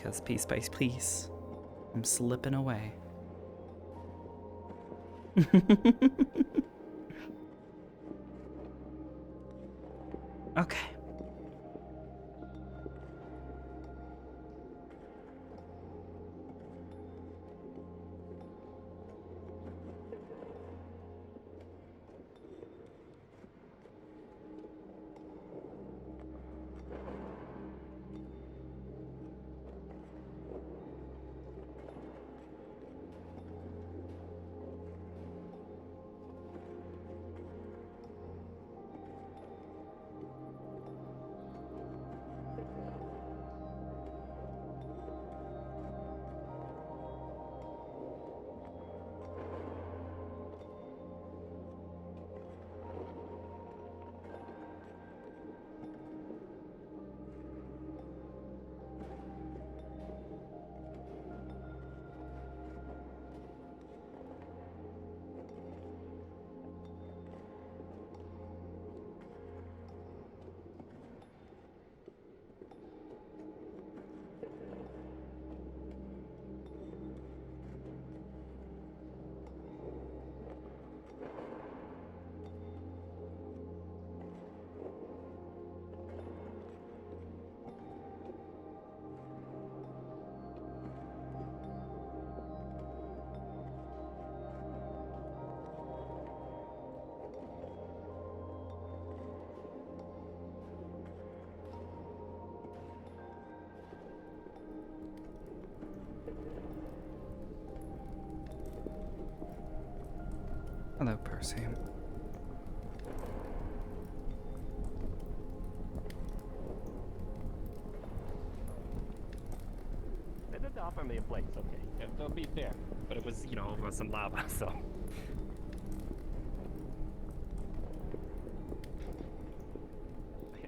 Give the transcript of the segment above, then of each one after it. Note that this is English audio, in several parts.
because piece by piece, I'm slipping away. Okay. Hello, Percy. They did offer me a place, okay? They'll be fair. But it was, over some lava, so.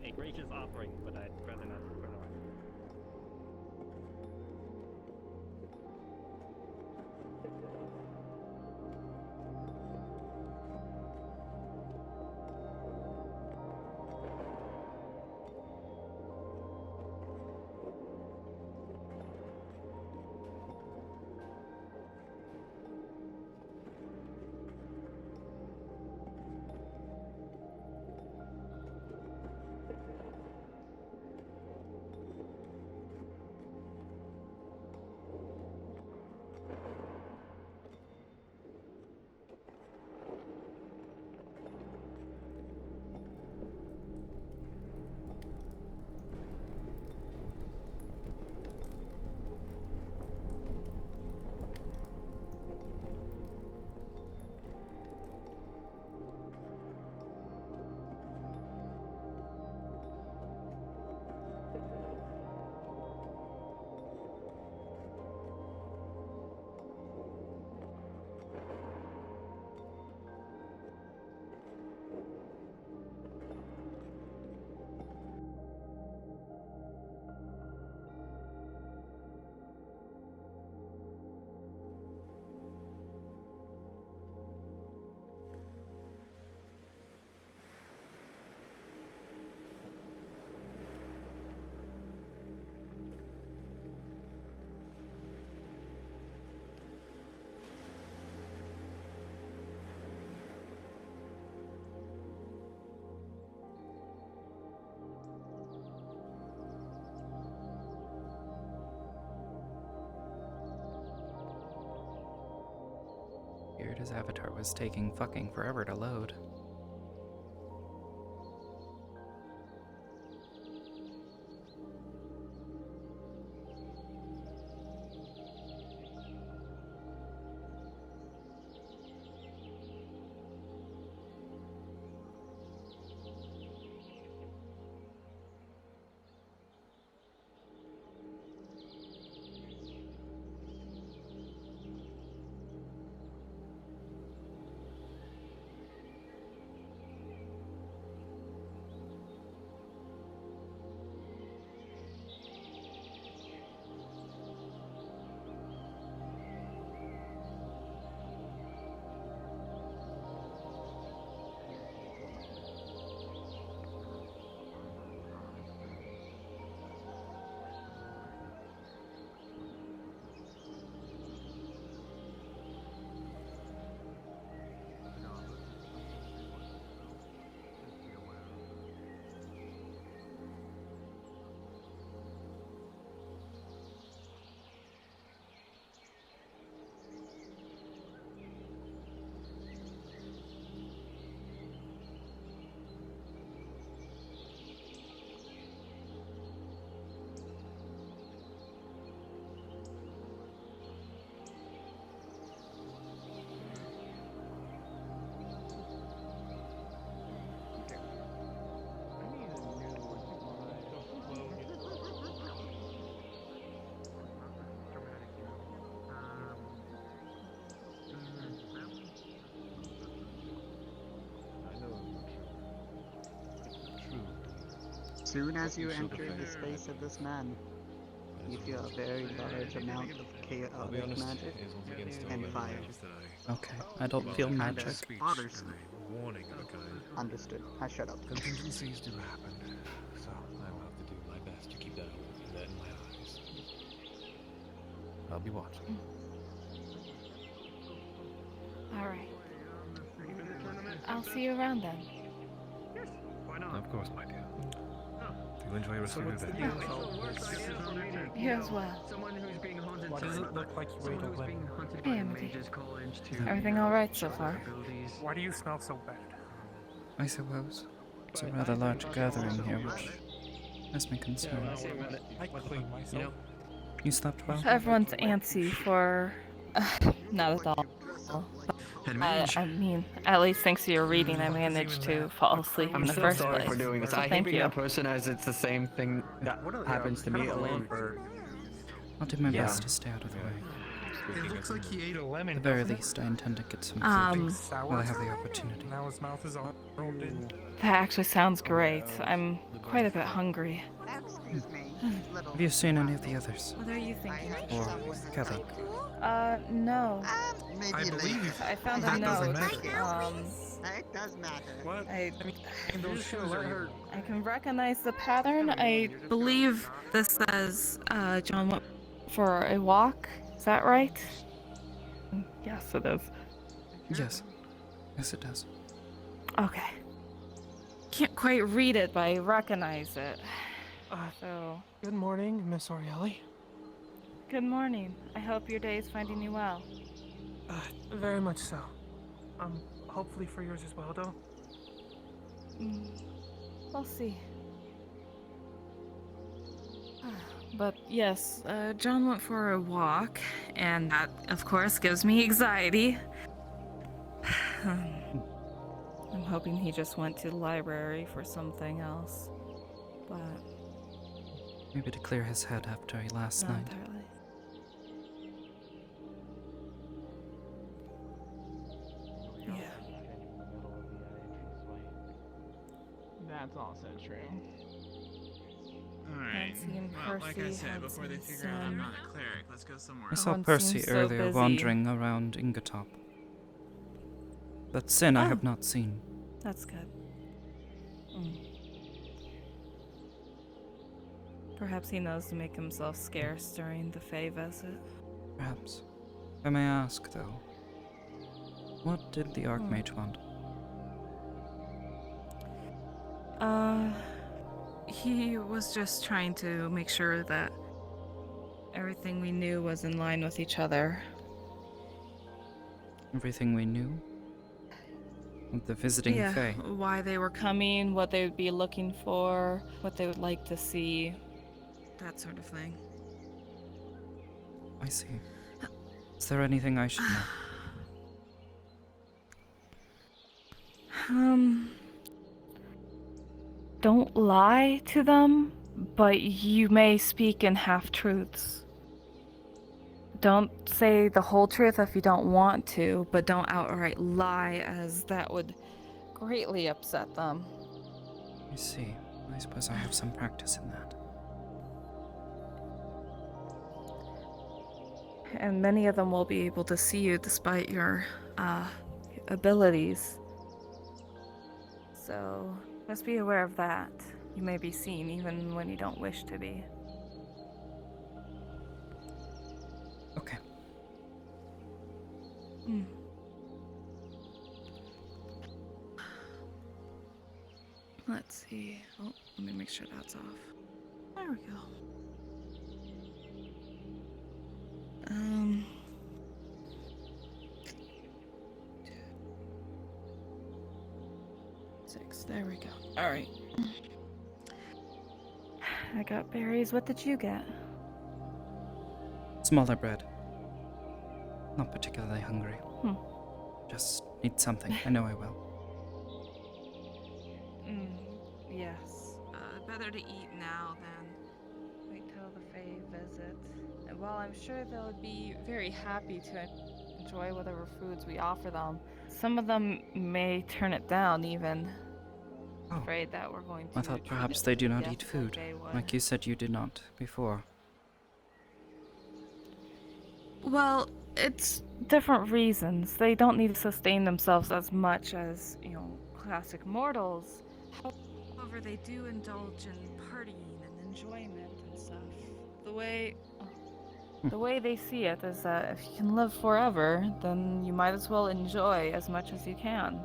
A gracious offering, but I'd rather not put on. Weird, his avatar was taking fucking forever to load. soon as you You should enter the have space of this man, That you is feel a right. very large amount of I'll be chaotic honest, magic it is once against all and my fire. knowledge that Okay, I don't Well, feel kind magic. of bothers me. warning of a kind. Understood. I shut up. Contingencies do happen, so I will have to do my best to keep that alert in my eyes. I'll be watching. Alright. I'll see you around then. Why not? Of course, my dear. You enjoy your rest of your day. You as well. Someone who's being haunted. Why does it look like you ate a lemon? Hey, Amity. Everything alright so far? Why do you smell so bad? I suppose. It's a rather large gathering here, which has me concerned. I clean myself. You slept well? Everyone's antsy for... not at all. I mean, at least thanks to your reading, I managed to fall asleep in the first place. for doing this. So I hate thank being you. that person as it's the same thing that happens to me alone. I'll do my Yeah. best to stay out of the way. It looks like he ate a lemon. At the very doesn't it? least, I intend to get some food Sour. while I have the opportunity. Now his mouth is all rolled in. That actually sounds great. I'm quite a bit hungry. Excuse me, little. Have you seen any of the others? What are you thinking? Or Kelly? No. Maybe I believe later. I found a That doesn't note. matter. It does matter. What? I Those shoes are here. I can recognize the pattern. I believe this says John went for a walk. Is that right? Yes, it is. Yes. Yes, it does. Okay. Can't quite read it, but I recognize it. So, Good morning, Miss Orielli. good morning. I hope your day is finding you well. Very much so. Hopefully for yours as well, though. We'll see. But yes, John went for a walk, and that, of course, gives me anxiety. I'm hoping he just went to the library for something else, but Maybe to clear his head after he last not night. entirely. Yeah. That's also true. Alright. Nancy and Well, like I Percy said, had before they some figure out I'm sun. not a cleric, let's go somewhere I else. saw Everyone Percy seems so earlier busy. wandering around Ingertop. That sin I Oh. have not seen. That's good. Perhaps he knows to make himself scarce during the Fae visit. Perhaps. If I may ask, though, what did the Archmage want? He was just trying to make sure that everything we knew was in line with each other. Everything we knew? Of the visiting Yeah, Fae? why they were coming, what they would be looking for, what they would like to see, that sort of thing. I see. Is there anything I should know? Don't lie to them, but you may speak in half-truths. Don't say the whole truth if you don't want to, but don't outright lie, as that would greatly upset them. I see. I suppose I have some practice in that. And many of them will be able to see you despite your abilities. So just be aware of that. You may be seen even when you don't wish to be. Okay. Let's see. Oh, let me make sure that's off. There we go. 6. There we go. All right. I got berries. What did you get? Smaller bread. Not particularly hungry. Hmm. Just need something. I know I will. Yes. Better to eat now than wait till the Fae visit. And while I'm sure they'll be very happy to enjoy whatever foods we offer them, some of them may turn it down even. Oh. afraid that we're going to. I thought treat perhaps it they like do the not death eat that food, they would. like you said you did not before. Well, it's different reasons. They don't need to sustain themselves as much as, classic mortals. However, they do indulge in partying and enjoyment and stuff. The way they see it is that if you can live forever, then you might as well enjoy as much as you can.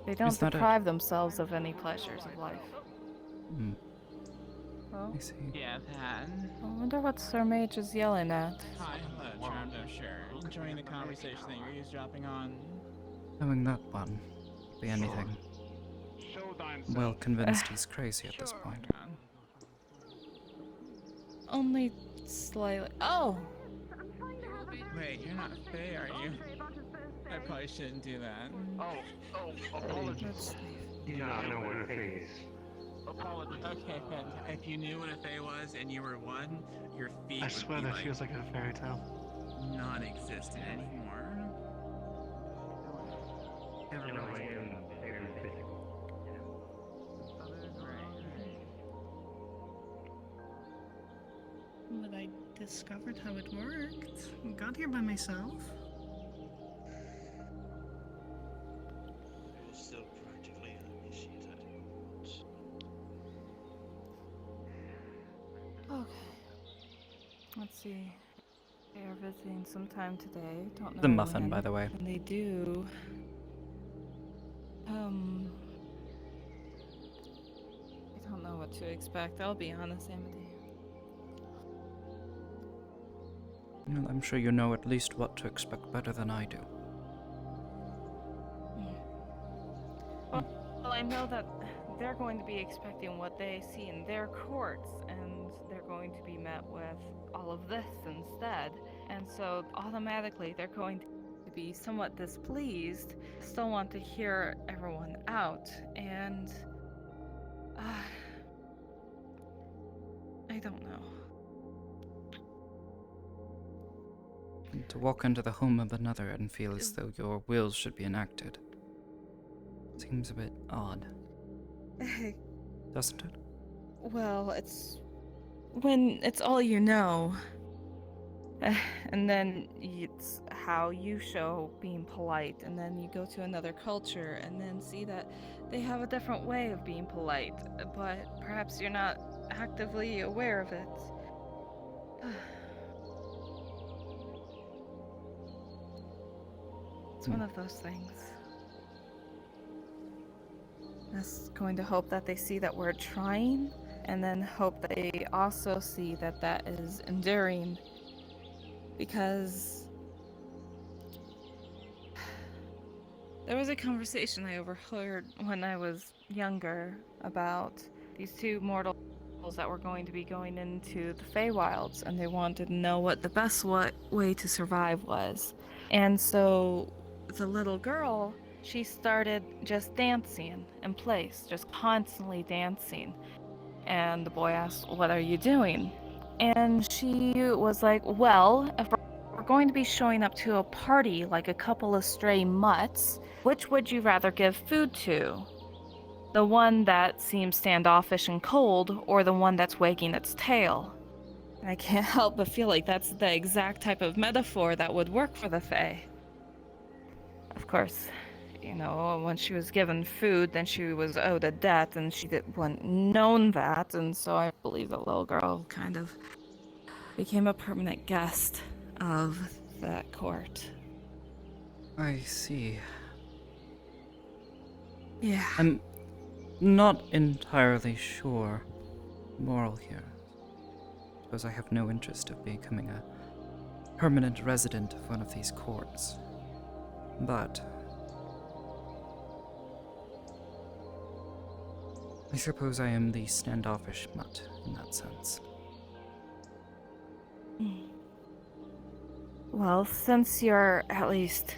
They don't Is that it? deprive themselves of any pleasures of life. Hmm. Well, I see. Yeah, that. I wonder what Sir Mage is yelling at. Hi, hello, Charmed, I'm sure. Enjoying the conversation that you're eavesdropping on. Knowing that one, be anything. I'm well convinced he's crazy at this point. Only slightly. Oh! Wait, you're not Faye, are you? I probably shouldn't do that. Let's Do not know what a phase. Okay, if you knew what a Fae was and you were one, your feet I would swear be that like feels like a fairy tale. non-existent anymore. Never mind. But I discovered how it worked. Got here by myself. You're still practically uninitiated. Okay. Let's see. They are visiting sometime today. Don't know The muffin, when. by the way. And they do. I don't know what to expect. I'll be honest, Amity. Well, I'm sure you know at least what to expect better than I do. Well, I know that they're going to be expecting what they see in their courts, and they're going to be met with all of this instead. And so automatically they're going to be somewhat displeased, still want to hear everyone out, and I don't know. And to walk into the home of another and feel as though your will should be enacted seems a bit odd, doesn't it? Well, it's when it's all you know. And then it's how you show being polite, and then you go to another culture and then see that they have a different way of being polite, but perhaps you're not actively aware of it. It's one of those things. Just going to hope that they see that we're trying, and then hope that they also see that that is enduring. Because there was a conversation I overheard when I was younger about these two mortals that were going to be going into the Feywilds, and they wanted to know what the best way to survive was. And so the little girl, she started just dancing in place, just constantly dancing. And the boy asked, "What are you doing?" And she was like, "Well, if we're going to be showing up to a party like a couple of stray mutts, which would you rather give food to? The one that seems standoffish and cold, or the one that's wagging its tail?" And I can't help but feel like that's the exact type of metaphor that would work for the Fae. Of course, when she was given food, then she was owed a debt, and she wasn't known that, and so I believe the little girl kind of became a permanent guest of that court. I see. Yeah. I'm not entirely sure moral here. Suppose I have no interest of becoming a permanent resident of one of these courts. But I suppose I am the standoffish mutt in that sense. Well, since you're at least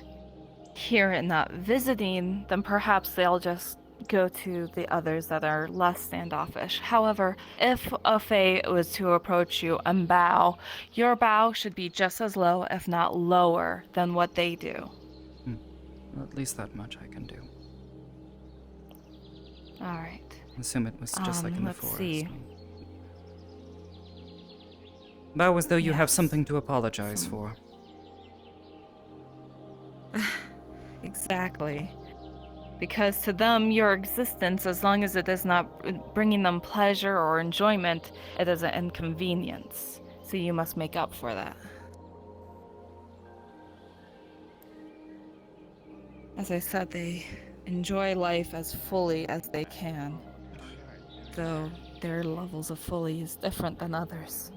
here and not visiting, then perhaps they'll just go to the others that are less standoffish. However, if a Fae was to approach you and bow, your bow should be just as low, if not lower, than what they do. Well, at least that much I can do. Alright. Assume it was just like in the let's forest. see. Bow as though you have Yes. something to apologize for. Exactly. Because to them, your existence, as long as it is not bringing them pleasure or enjoyment, it is an inconvenience. So you must make up for that. As I said, they enjoy life as fully as they can, though their levels of fully is different than others.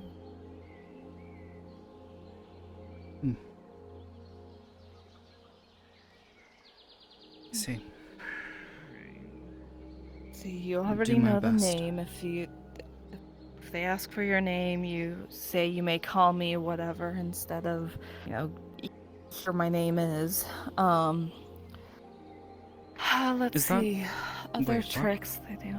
See. So you I'll already do my know the best. name. If they ask for your name, you say you may call me whatever instead of, here my name is. Let's Is that- see. Other wait, what? tricks they do.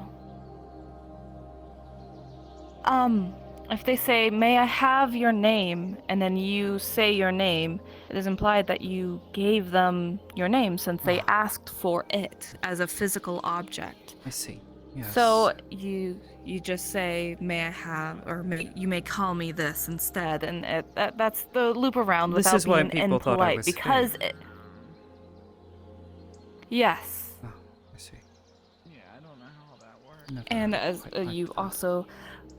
If they say, may I have your name, and then you say your name, it is implied that you gave them your name since they asked for it as a physical object. I see. Yes. So you just say, may I have, or you may call me this instead, and that's the loop around This without is why being people thought I impolite, was because fair. yes. Oh, I see. Yeah, I don't know how that works. Never And as quite liked you that. also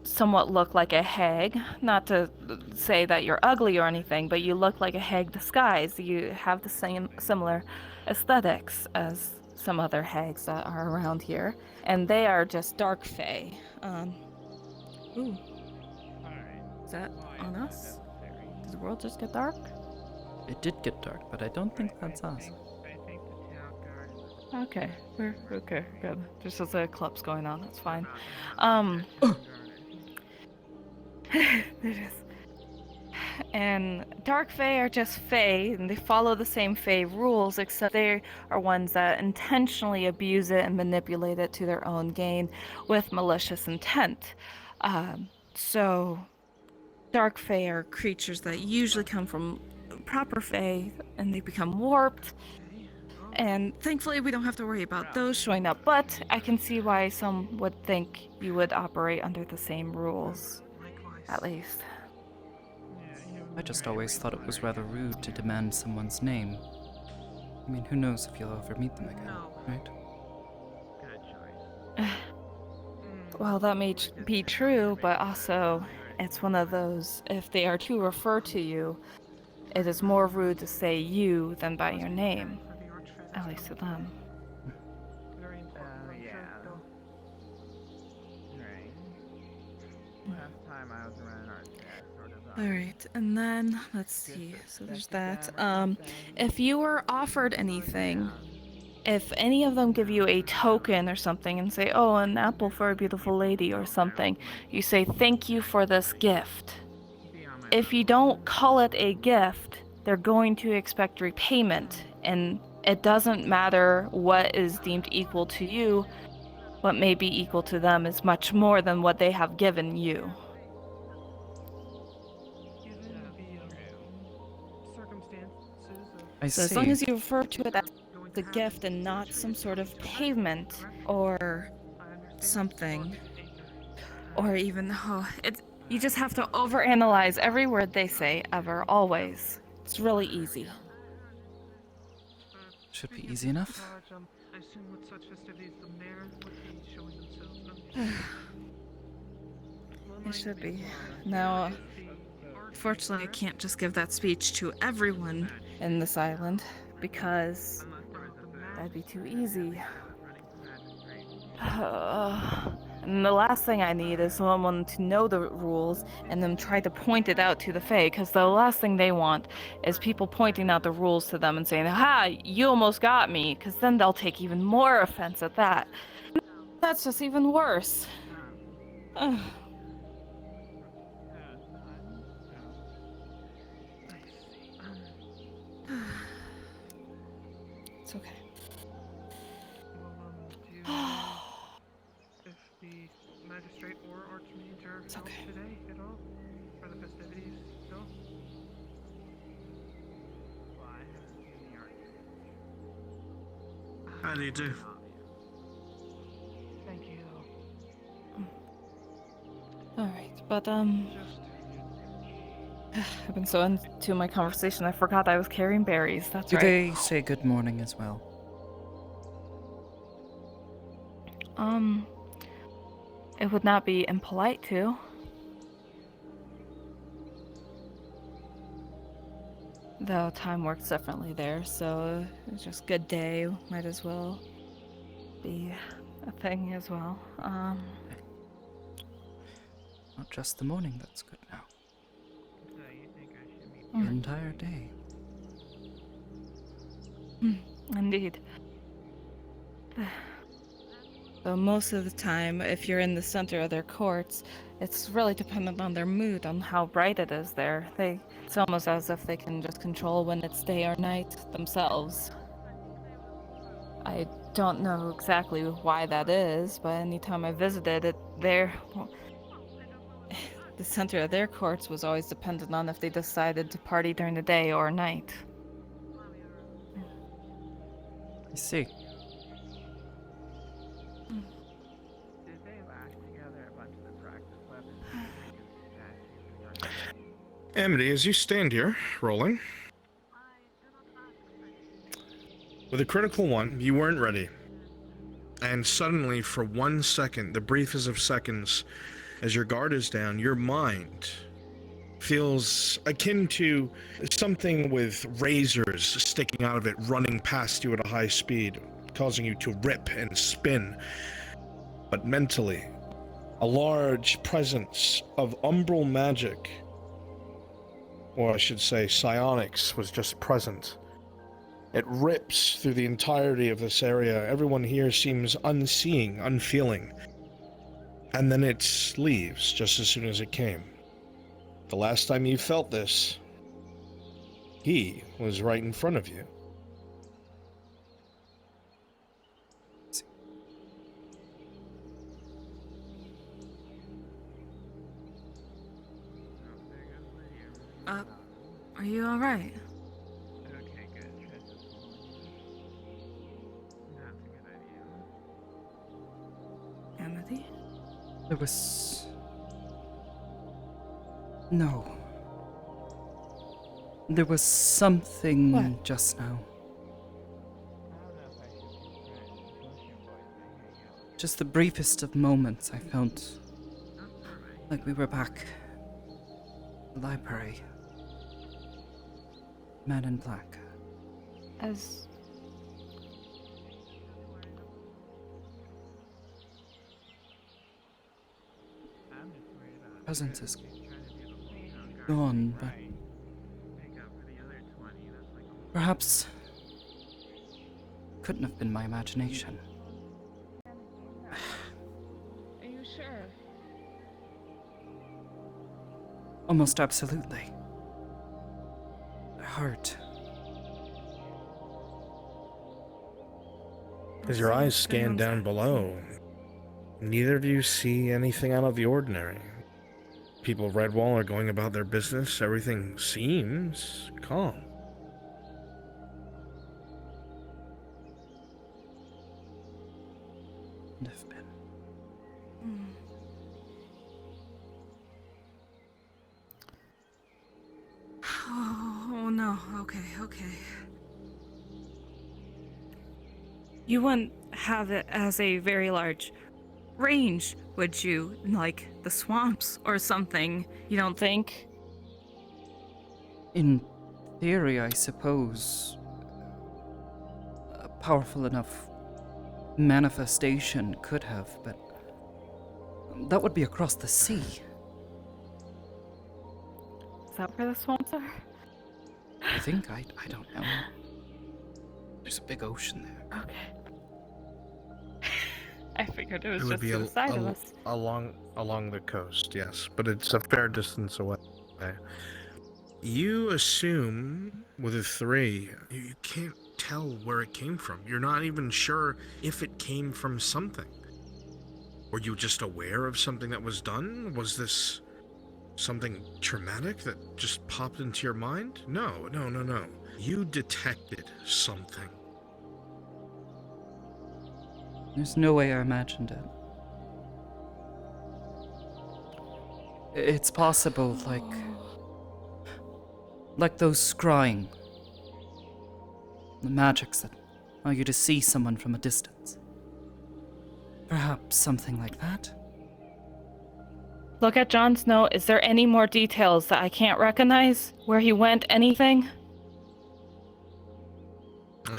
somewhat look like a hag, not to say that you're ugly or anything, but you look like a hag disguised. You have the same similar aesthetics as some other hags that are around here, and they are just dark fae. Ooh, is that on us? Does the world just get dark? It did get dark, but I don't think that's us. Okay, we're okay, good. Just as the eclipse going on, that's fine. It is. And dark fae are just fae, and they follow the same fae rules, except they are ones that intentionally abuse it and manipulate it to their own gain with malicious intent. So, dark fae are creatures that usually come from proper fae, and they become warped. And thankfully, we don't have to worry about those showing up, but I can see why some would think you would operate under the same rules. At least. I just always thought it was rather rude to demand someone's name. I mean, who knows if you'll ever meet them again, right? Well, that may be true, but also, it's one of those, if they are to refer to you, it is more rude to say you than by your name. At least to them. Yeah. Right. Last time I was around art fair, sort of. Alright, and then, let's see, so there's that. If you were offered anything, if any of them give you a token or something and say, oh, an apple for a beautiful lady or something, you say, thank you for this gift. If you don't call it a gift, they're going to expect repayment, and it doesn't matter what is deemed equal to you. What may be equal to them is much more than what they have given you. I So see. as long as you refer to it as the gift and not some sort of payment or something, or even, you just have to overanalyze every word they say, ever, always. It's really easy. Should be easy enough. It should be. Now, fortunately, I can't just give that speech to everyone in this island, because that'd be too easy. And the last thing I need is someone to know the rules and then try to point it out to the Fae, because the last thing they want is people pointing out the rules to them and saying, ha, you almost got me, because then they'll take even more offense at that. That's just even worse. Ugh. It's okay. It's okay. Today at all? For the festivities still? Well, I haven't seen the art. How do you do? Thank you. Alright, but Just I've been so into my conversation I forgot I was carrying berries. That's Do right. they say good morning as well? It would not be impolite to. Though time works differently there, so it's just good day might as well be a thing as well. Not just the morning that's good now. So you think I should meet The entire day. Indeed. So most of the time, if you're in the center of their courts, it's really dependent on their mood, on how bright it is there. It's almost as if they can just control when it's day or night themselves. I don't know exactly why that is, but anytime I visited it, the center of their courts was always dependent on if they decided to party during the day or night. I see. Did they lash together a bunch of the practice weapons and make a statue? Amity, as you stand here, rolling. With a critical one, you weren't ready. And suddenly, for 1 second, the briefest of seconds, as your guard is down, your mind feels akin to something with razors sticking out of it, running past you at a high speed, causing you to rip and spin. But mentally, a large presence of umbral magic, or I should say psionics, was just present. It rips through the entirety of this area. Everyone here seems unseeing, unfeeling. And then it leaves just as soon as it came. The last time you felt this, he was right in front of you. Are you alright? Okay, good. That's a good idea. Amity? There was... No. There was something What? just now. I don't know if I should be friends. Potion boys may hang out. Just the briefest of moments I felt Not for me. like we were back. The library. Man in black. As I'm just worried about Presence is She's trying to do the whole young guy gone, thing but right. Make up for the other 20. That's like a perhaps couldn't have been my imagination. Are you sure? Almost absolutely. Heart. As your eyes scan down below, neither of you see anything out of the ordinary. People at Redwall are going about their business. Everything seems calm. Could have been. Oh no, okay. You wouldn't have it as a very large range, would you? In, like, the swamps or something, you don't think? In theory, I suppose, a powerful enough manifestation could have, but that would be across the sea. Is that where the swamps are? I think, I don't know. There's a big ocean there. Okay. I figured it was It would just be to the side of us. along the coast, yes, but it's a fair distance away. You assume with a 3, you can't tell where it came from. You're not even sure if it came from something. Were you just aware of something that was done? Was this something traumatic that just popped into your mind? No. You detected something. There's no way I imagined it. It's possible, like those scrying. The magics that allow you to see someone from a distance. Perhaps something like that? Look at John's note. Is there any more details that I can't recognize? Where he went? Anything?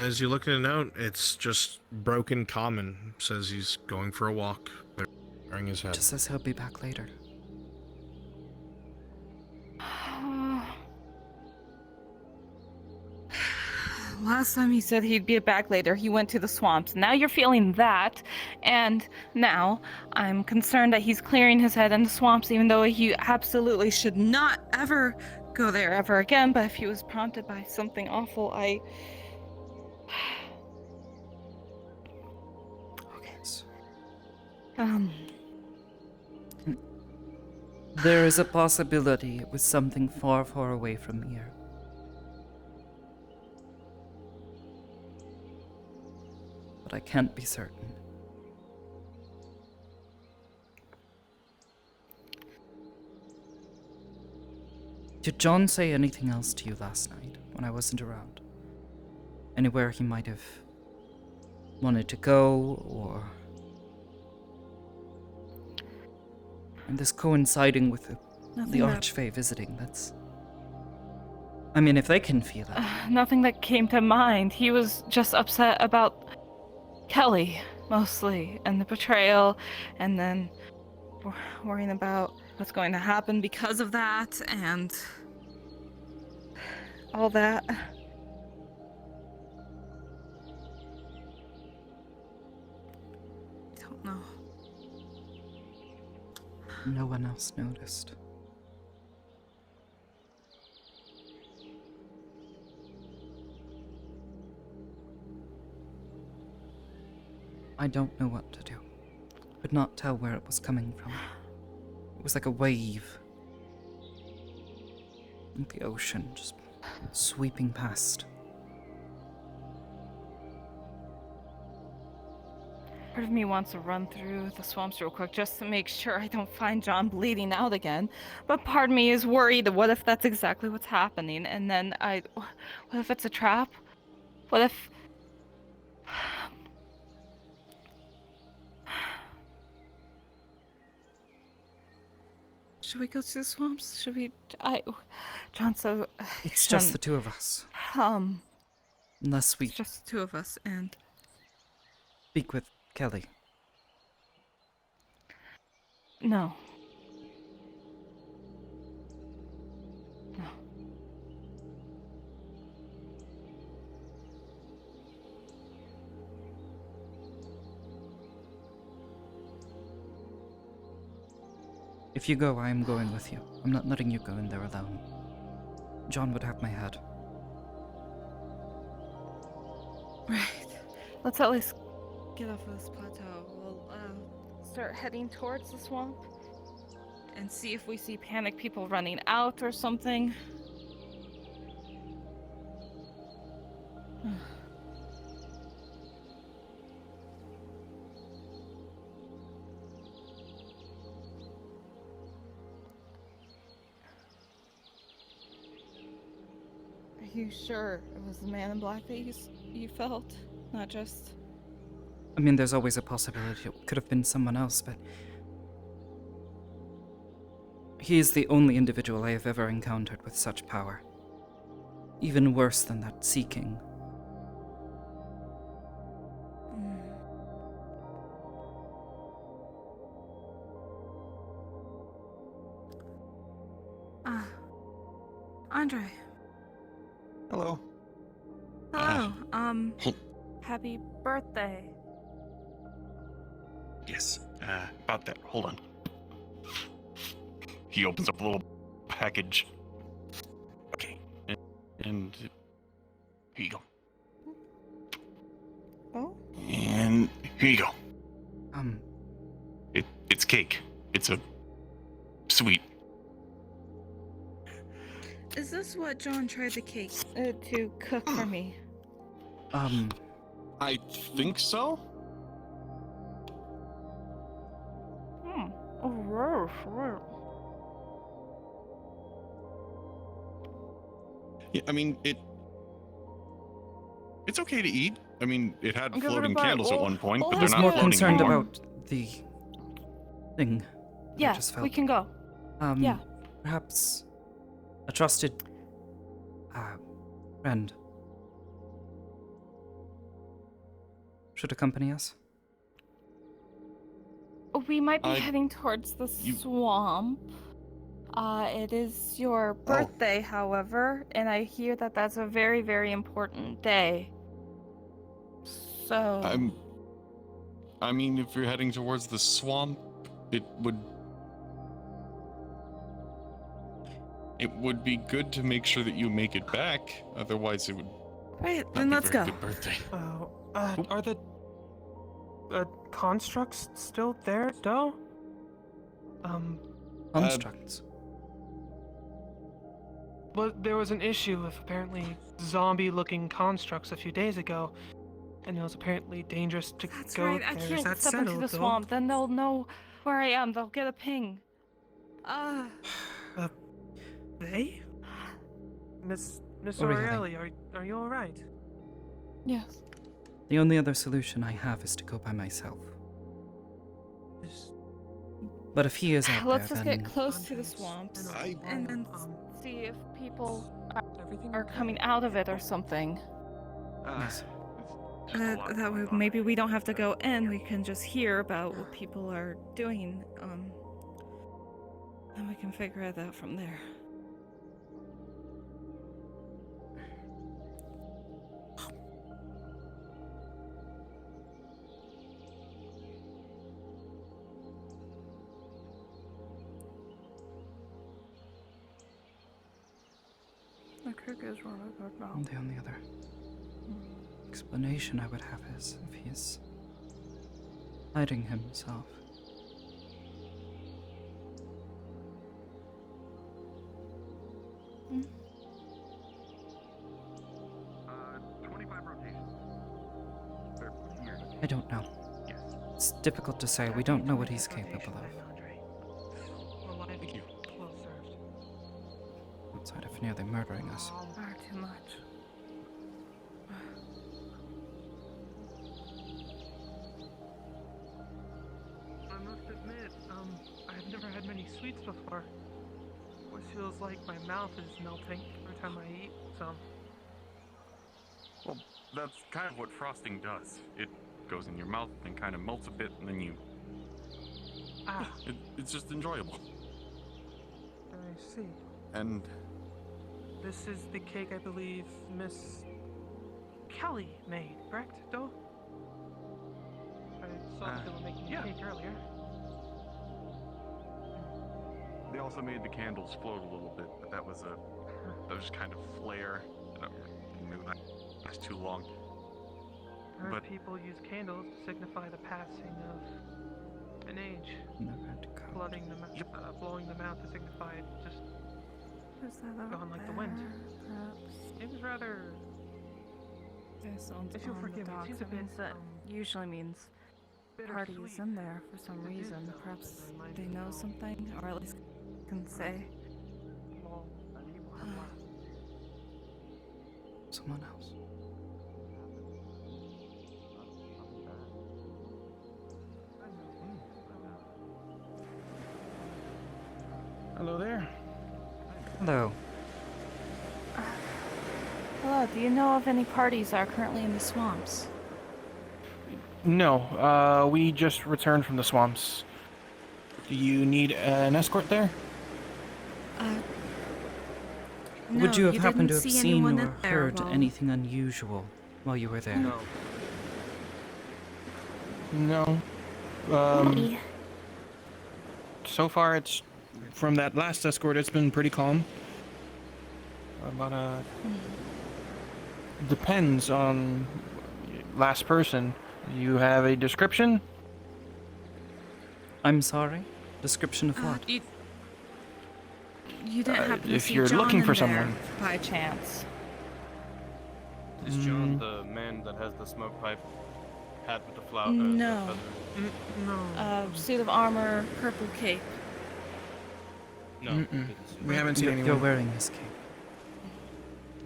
As you look at a note, it's just broken common. Says he's going for a walk, wearing his head. Just says he'll be back later. Last time he said he'd be back later, he went to the swamps. Now you're feeling that, and now I'm concerned that he's clearing his head in the swamps, even though he absolutely should not ever go there ever again. But if he was prompted by something awful, There is a possibility it was something far, far away from here. But I can't be certain. Did John say anything else to you last night when I wasn't around? Anywhere he might have wanted to go, or... And this coinciding with the Archfey visiting, that's... I mean, if they can feel it. Nothing that came to mind. He was just upset about Kelly, mostly, and the betrayal, and then worrying about what's going to happen because of that, and all that. I don't know. No one else noticed. I don't know what to do. Could not tell where it was coming from. It was like a wave. Like the ocean just sweeping past. Part of me wants to run through the swamps real quick just to make sure I don't find John bleeding out again. But part of me is worried, what if that's exactly what's happening? And then what if it's a trap? What if... Should we go to the swamps? Should we... John's so... It's just the two of us. Unless we... It's just the two of us, and... Speak with Kelly. No. No. If you go, I am going with you. I'm not letting you go in there alone. John would have my head. Right. Let's at least get off of this plateau. We'll start heading towards the swamp and see if we see panic people running out or something. Are you sure it was the man in black that you felt? Not just... I mean, there's always a possibility it could have been someone else, but... He is the only individual I have ever encountered with such power. Even worse than that Sea King. Andre. Hello. Hello. Happy birthday. Yes. About that. Hold on. He opens up a little package. Okay. And here you go. Oh? And here you go. cake. It's a sweet. Is this what John tried to cook for me? I think so. Yeah, I mean it's okay to eat. I mean, it had Give it a floating bite. candles at one point, but I they're was not more floating concerned anymore. about the thing. I Yeah, just felt. we can go. Yeah. Perhaps a trusted friend should accompany us. We might be heading towards the swamp. It is your birthday, however, and I hear that that's a very, very important day. So... I mean, if you're heading towards the swamp, it would be good to make sure that you make it back. Otherwise, it would Right, not then be let's very go. good birthday. Are the constructs still there, though? Constructs. Well, there was an issue with apparently zombie-looking constructs a few days ago, and it was apparently dangerous to That's go right, there. I Is can't that step into settled, the though? swamp. Then they'll know where I am. They'll get a ping. They? Miss Really? Aureli, are you alright? Yes. The only other solution I have is to go by myself. But if he is out Let's there, just then get close to the swamps and then see if people are coming out of it or something. Yes. That way, maybe we don't have to go in. We can just hear about what people are doing. And we can figure it out from there. The creek is really good now. The only other explanation I would have is if he's hiding himself. Hmm? 25 rotations. I don't know. It's difficult to say. We don't know what he's capable of. Thank you. Well served. Outside of nearly murdering us. Far too much. I must admit, I've never had many sweets before. It feels like my mouth is melting every time I eat some. Well, that's kind of what frosting does. It goes in your mouth and kind of melts a bit, and then you... It's just enjoyable. I see. And This is the cake I believe Miss Kelly made, correct, Doe? I saw that they were making a cake earlier. they also made the candles float a little bit, but that was just kind of flare. I didn't know that's too long. Heard But people use candles to signify the passing of an age. Never had to come. Blowing them out to signify it just Is that gone like the wind. It was rather... This owns If you'll on the forgive me, it docks. seems a It bit, means that usually means party is in there for some reason. Perhaps they know something, or at least can say. Someone else. Hello there. Hello. Hello, do you know of any parties that are currently in the swamps? No, we just returned from the swamps. Do you need an escort there? Would No, you have happened to didn't have see seen anyone or in there heard while- anything unusual while you were there? No. No. So far, it's from that last escort. It's been pretty calm. But depends on last person. You have a description? I'm sorry? Description of what? You didn't happen to if see you're John looking in for there someone. by chance. Is John the man that has the smoke pipe hat with the flower? No. No. Suit of armor, purple cape. No. Mm-mm. didn't see We haven't seen You're anyone. wearing his cape.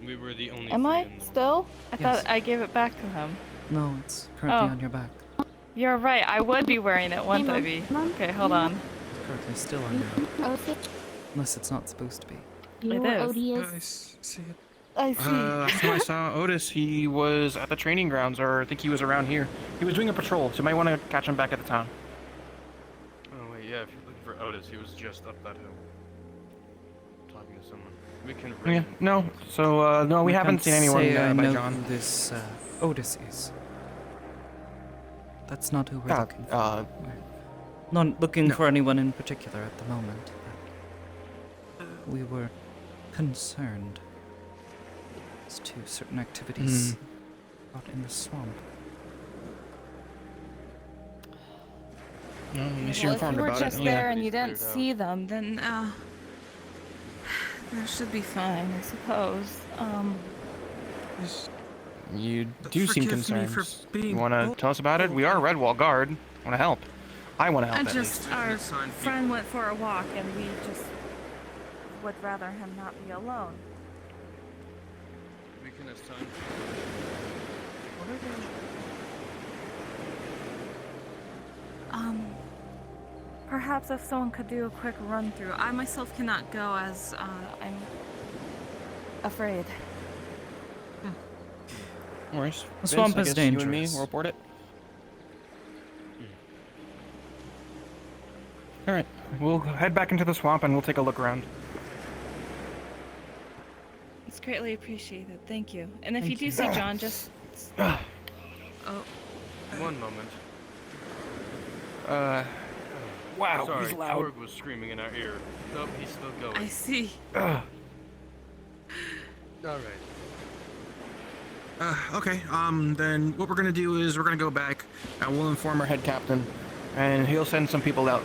that. We were the only. Am three I in the still? I Yes. thought I gave it back to him. No, it's currently Oh. on your back. You're right. I would be wearing it, wouldn't I be? Okay, hold on. It's currently still on your back. Unless it's not supposed to be. It is. I see it. I see. Last time I saw Otis, he was at the training grounds, or I think he was around here. He was doing a patrol, so you might want to catch him back at the town. Oh wait, yeah. If you're looking for Otis, he was just up that hill, talking to someone. We can. Yeah, ring him. no. So, no, we haven't can't seen anyone say I by know John. who this Otis is. That's not who we're looking for. We're not looking no. for anyone in particular at the moment. But we were concerned as to certain activities out in the swamp. No, at least Well, you're if you informed were about just it. there Yeah. and you Please didn't clear it see them, then that should be fine, I suppose. You do seem Forgive me concerned. for being You want to bold. tell us about it? We are Redwall Guard. Want to help? I want to help And at just least. our Assign friend went for a walk, and we just would rather him not be alone. We can assign. Perhaps if someone could do a quick run through. I myself cannot go as I'm afraid. No worries. The Vince, swamp I is guess You and me dangerous. will report it. All right, we'll head back into the swamp and we'll take a look around. It's greatly appreciated. Thank you. And if Thank you you. do see John, just oh, One moment. Wow, Sorry, he's loud. Org was screaming in our ear. Nope, he's still going. I see. All right. Okay, then what we're gonna do is we're gonna go back And we'll inform our head captain, and he'll send some people out.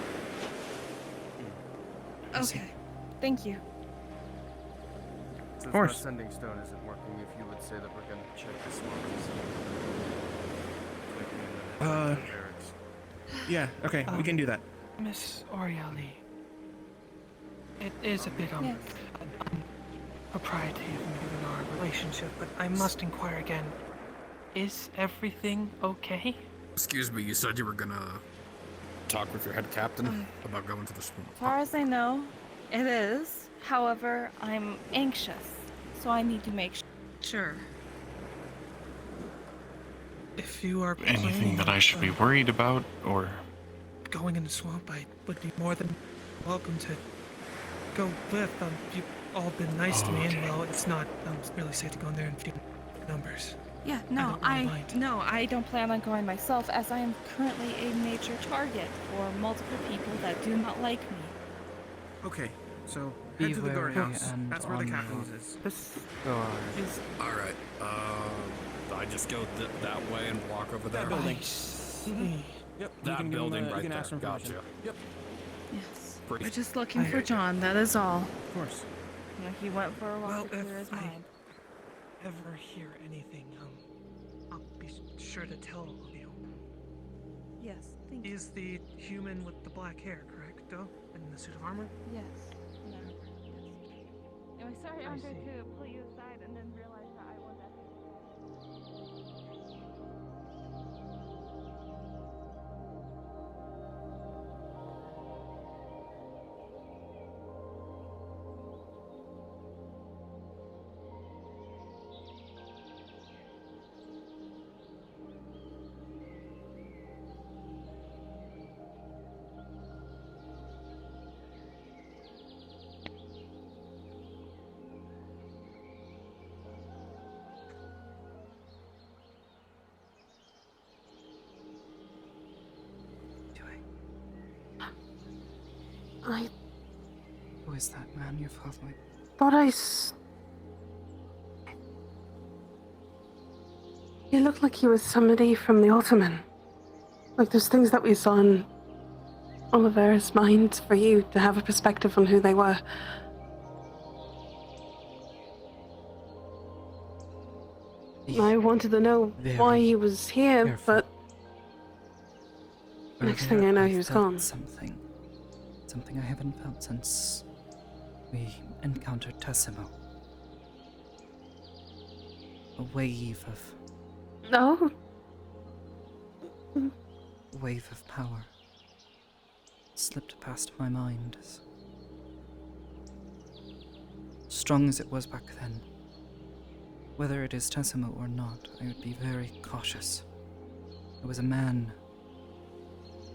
Okay. Thank you. Since course. our sending stone isn't working, if you would say that we're gonna check the swamp and see. Barracks. Yeah, okay, we can do that. Miss Oriali, it is a bit Yes. propriety of maybe in our relationship, but I must inquire again. Is everything okay? Excuse me, you said you were gonna talk with your head captain about going to the swamp. As far as I know, it is. However, I'm anxious, so I need to make sure. If you are Anything planning that I should be on worried about, or going in the swamp, I would be more than welcome to go with. You've all been nice to me, and well, it's not really safe to go in there in few numbers. Yeah, I no, don't really mind. I don't plan on going myself, as I am currently a major target for multiple people that do not like me. Okay, so Be head to the wary guardhouse. and That's where the on captain's guard. is. This Guard. is Alright, I just go that way and walk over there. building. Yep. That building right you can there. ask for Gotcha. information. Yep. Yes. Pretty- We're just looking I for hear you. John, that is all. Of course. You know, he went for a walk Well, to clear if his I- mind. ever hear anything, I'll be sure to tell all of you. Yes, thank you. Is the human with the black hair correct, though? In the suit of armor? Yes. No. Yes. Anyway, sorry, I Andre, see. to pull you aside and then realize that I was at I Who is that man you're following? thought He looked like he was somebody from the Ottoman. Like those things that we saw in Oliver's mind for you to have a perspective on who they were. I wanted to know why he was here, but next thing I know, he was gone. Something I haven't felt since we encountered Tessimo. A wave of No? wave of power slipped past my mind, as strong as it was back then. Whether it is Tessimo or not, I would be very cautious. It was a man,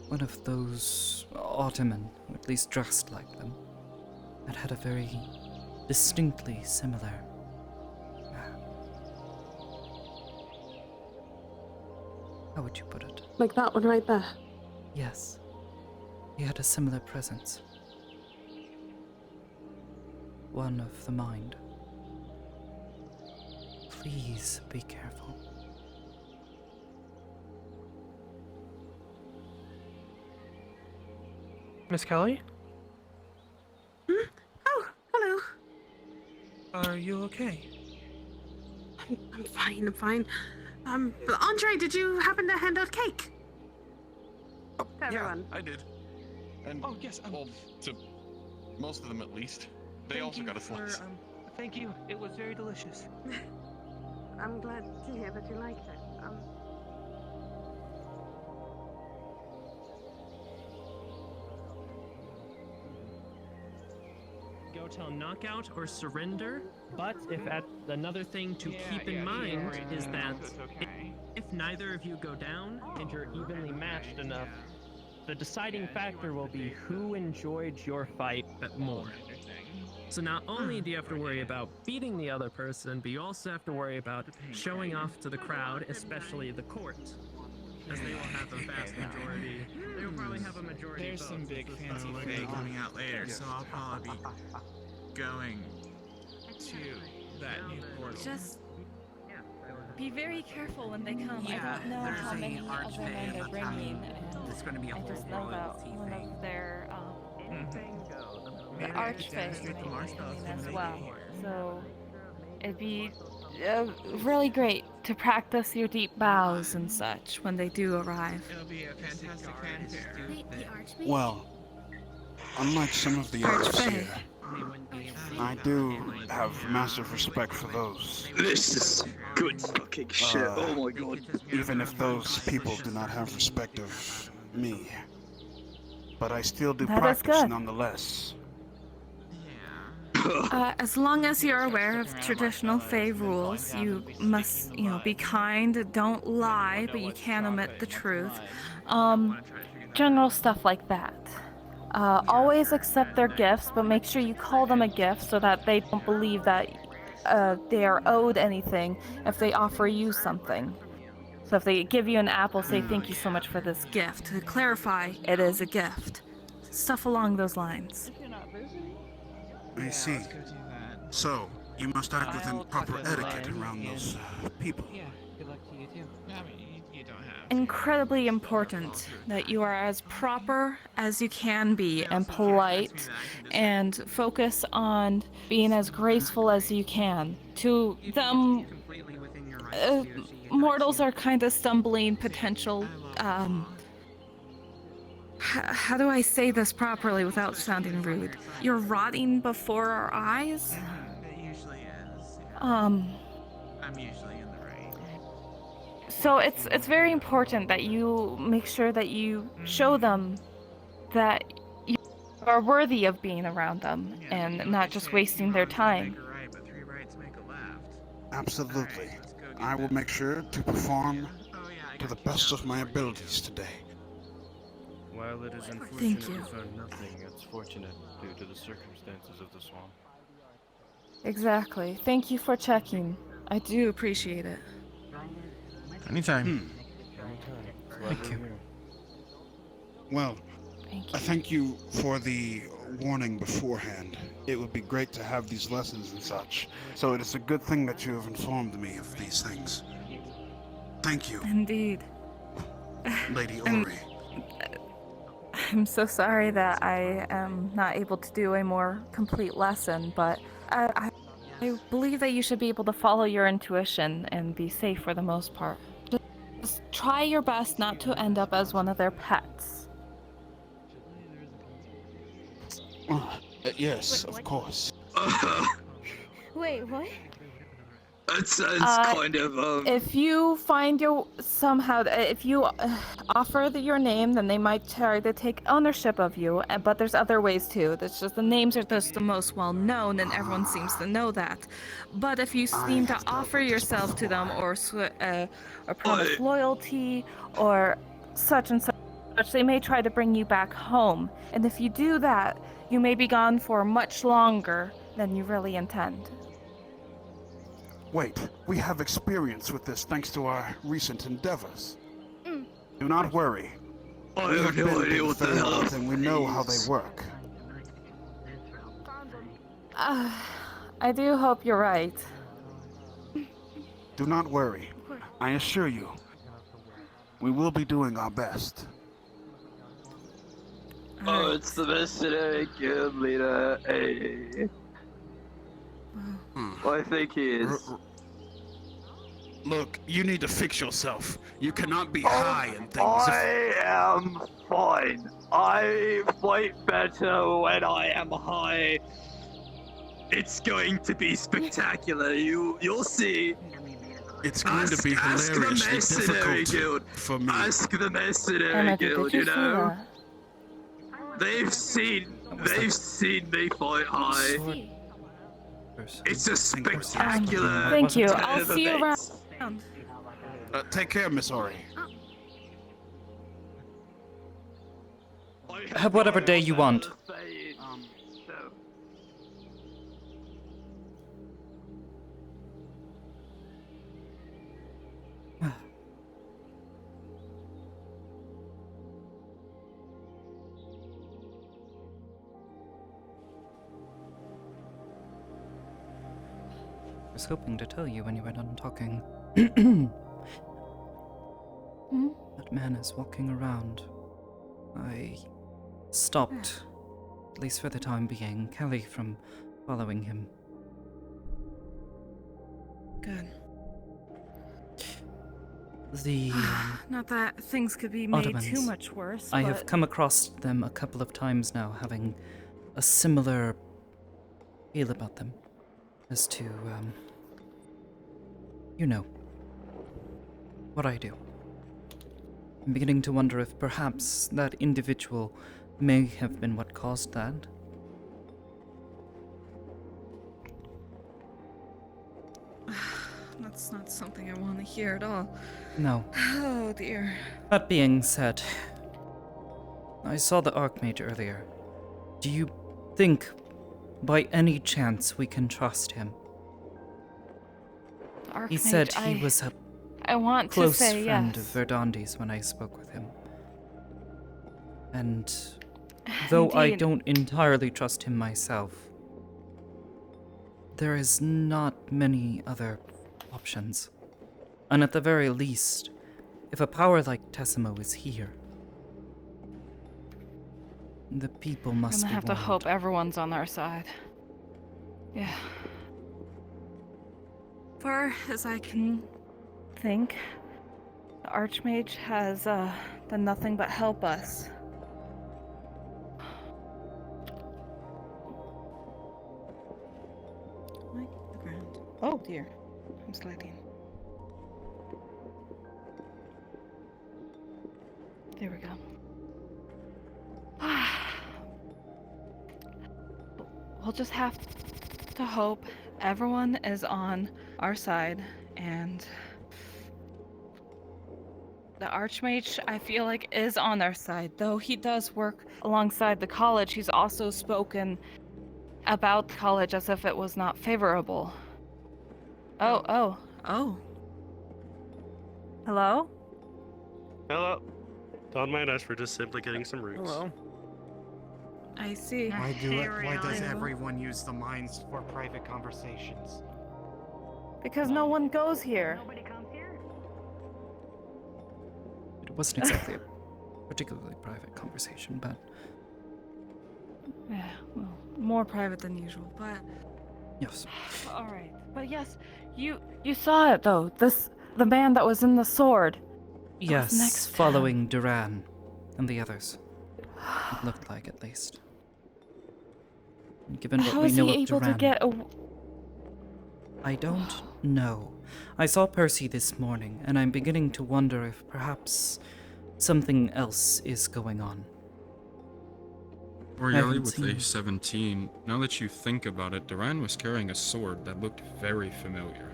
one of those Ottoman, who at least dressed like them, that had a very distinctly similar how would you put it? Like that one right there? Yes. He had a similar presence. One of the mind. Please be careful. Miss Kelly? Oh, hello. Are you okay? I'm fine. Andre, did you happen to hand out cake? To everyone. I did. And Oh, yes. well, to most of them at least. They also got a slice. Thank you. It was very delicious. I'm glad to hear that you liked it. Go tell knockout or surrender, but another thing to keep in mind is that if neither of you go down and you're evenly matched enough, the deciding factor will be who enjoyed your fight more. So not only do you have to worry about beating the other person, but you also have to worry about showing off to the crowd, especially the court. As they will have a vast majority. They will probably have a majority. There's some big fancy fay coming out later, so I'll probably be going to that new portal. Just be very careful when they come. Yeah, I don't know there's how a many of archfey them they're upcoming. bringing, and It's gonna be a I whole just know that royalty one thing. of their Maybe I could demonstrate the marshmallows as when they well. get here. So it'd be really great to practice your deep bows and such when they do arrive. It'll be a fantastic fanfare. Well, unlike some of the others here, I do have massive respect for those. This is good fucking shit. Oh my god. Even if those people do not have respect of me. But I still do That is practice good. nonetheless. As long as you're aware of traditional Fae rules, you must, be kind, don't lie, but you can omit the truth. General stuff like that. Always accept their gifts, but make sure you call them a gift so that they don't believe that they are owed anything if they offer you something. So if they give you an apple, say thank you so much for this gift. To clarify, it is a gift. Stuff along those lines. I see. So, you must act within proper etiquette around those people. Yeah, good luck to you too. I mean, you don't have. Incredibly important that you are as proper as you can be and polite and focus on being as graceful as you can. To them, mortals are kind of stumbling potential, how do I say this properly without sounding rude? You're rotting before our eyes? It usually is. Um, I'm usually in the right. So it's very important that you make sure that you show them that you are worthy of being around them and not just wasting their time. Absolutely. I will make sure to perform to the best of my abilities today. While it is Thank unfortunate you. we found nothing, it's fortunate due to the circumstances of the swamp. Exactly. Thank you for checking. I do appreciate it. Anytime. Thank you. Well, I thank you for the warning beforehand. It would be great to have these lessons and such. So it is a good thing that you have informed me of these things. Thank you, Indeed. Lady And- Ori. I'm so sorry that I am not able to do a more complete lesson, but I believe that you should be able to follow your intuition and be safe for the most part. Just try your best not to end up as one of their pets. Yes, of course. Wait, what? That sounds kind of If you find if you offer your name, then they might try to take ownership of you. But there's other ways too. That's just the names are just the most well known, and everyone seems to know that. But if you seem to offer yourself to them, or promise loyalty, or such and such, they may try to bring you back home. And if you do that, you may be gone for much longer than you really intend. Wait, we have experience with this thanks to our recent endeavors. Do not worry. I have no idea what the hell and we know how they work. I do hope you're right. Do not worry. I assure you, we will be doing our best. Oh, it's the mercenary guild leader. Hey. I think he is. Look, you need to fix yourself. You cannot be high and things. I am fine. I fight better when I am high. It's going to be spectacular. You'll see. It's going to be hilariously difficult for me. Ask the mercenary Amity, guild. did you see that? They've seen me fight high. It's a spectacular. Thank you. turn I'll of see you events. around. Take care, Miss Ori. Have whatever day you want. I was hoping to tell you when you were done talking. That man is walking around. I stopped, at least for the time being, Kelly from following him. Good. The Not that things could be made Ottomans. too much worse. I but... have come across them a couple of times now, having a similar feel about them as to, you know, what I do. I'm beginning to wonder if perhaps that individual may have been what caused that. That's not something I want to hear at all. No. Oh dear. That being said, I saw the Archmage earlier. Do you think, by any chance, we can trust him? Archmage, He said he was a I want close to say friend yes. of Verdundi's when I spoke with him. And though I Indeed. don't entirely trust him myself, there is not many other options. And at the very least, if a power like Tessimo is here, the people must I'm be gonna have to warned. hope everyone's on our side. Yeah. Far as I can think, the Archmage has done nothing but help us. Like the ground. Oh dear, I'm sliding. There we go. We'll just have to hope everyone is on our side, and the Archmage, I feel like, is on our side. Though he does work alongside the college, he's also spoken about the college as if it was not favorable. Oh. Hello? Hello. Don't mind us, we're just simply getting some roots. Hello. I see. Why do it? Why does everyone use the mines for private conversations? Because no one goes here. It wasn't exactly a particularly private conversation, but Yeah, well, more private than usual, but yes. all right. But yes, you saw it though. The man that was in the sword. Yes, next to following Duran and the others. It looked like, at least. And given what How we is know he of able Duran, to get a? I don't know. I saw Percy this morning, and I'm beginning to wonder if perhaps something else is going on. Or I haven't Yali with seen- A17, now that you think about it, Duran was carrying a sword that looked very familiar.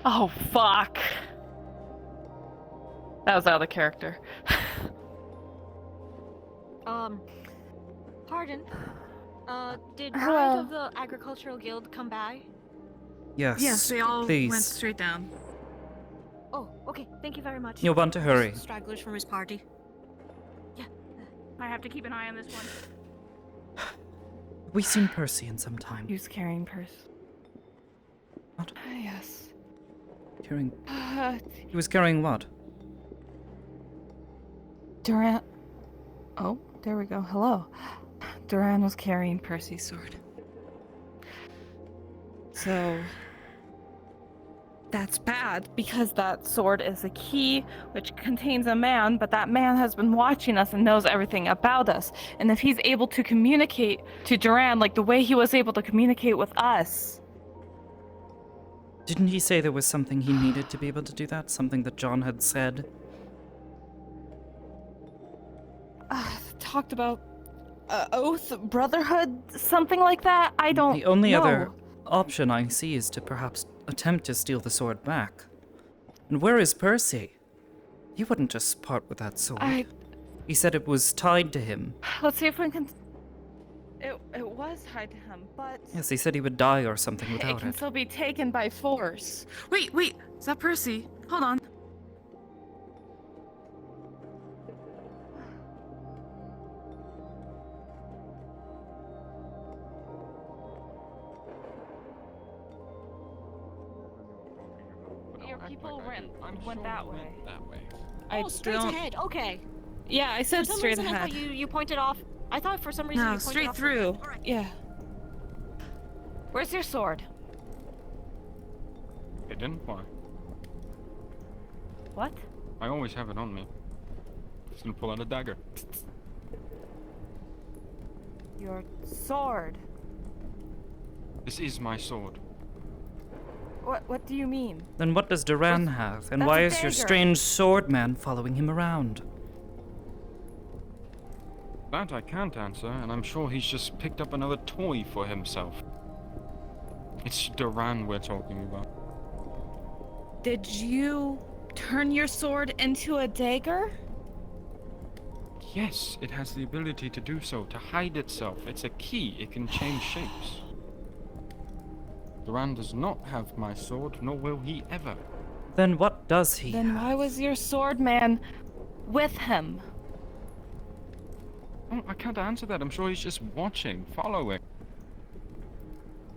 Oh fuck! That was out of character. Pardon. Did Hello. Bride of the Agricultural Guild come by? Yes, Yes, they all please. went straight down. Oh, okay. Thank you very much. You'll want to hurry. Stragglers from his party. Yeah. I have to keep an eye on this one. We've seen Percy in some time. He was carrying purse. What? Yes. Carrying... He was carrying what? Duran. Oh, there we go. Hello. Duran was carrying Percy's sword. So that's bad because that sword is a key which contains a man, but that man has been watching us and knows everything about us. And if he's able to communicate to Duran like the way he was able to communicate with us. Didn't he say there was something he needed to be able to do that? Something that John had said? Talked about oath, brotherhood, something like that. I don't The only know. other option I see is to perhaps attempt to steal the sword back. And where is Percy? He wouldn't just part with that sword. He said it was tied to him. Let's see if we can. It was tied to him, but Yes, he said he would die or something it without can it. still be taken by force. Wait, is that Percy? Hold on. Your people went that way. That way. Oh, straight ahead. Okay. Yeah, I said For some straight reason, I ahead. thought you pointed off. I thought for some reason No, you pointed straight off through. Yeah. Where's your sword? Hidden? Why? What? I always have it on me. Just gonna pull out a dagger. Your sword. This is my sword. What do you mean? Then what does Duran have? And that's why a is your dagger. strange sword man following him around? That I can't answer, and I'm sure he's just picked up another toy for himself. It's Duran we're talking about. Did you turn your sword into a dagger? Yes, it has the ability to do so, to hide itself. It's a key, it can change shapes. Duran does not have my sword, nor will he ever. Then what does he Then why was your sword man with him? Oh, I can't answer that. I'm sure he's just watching, following.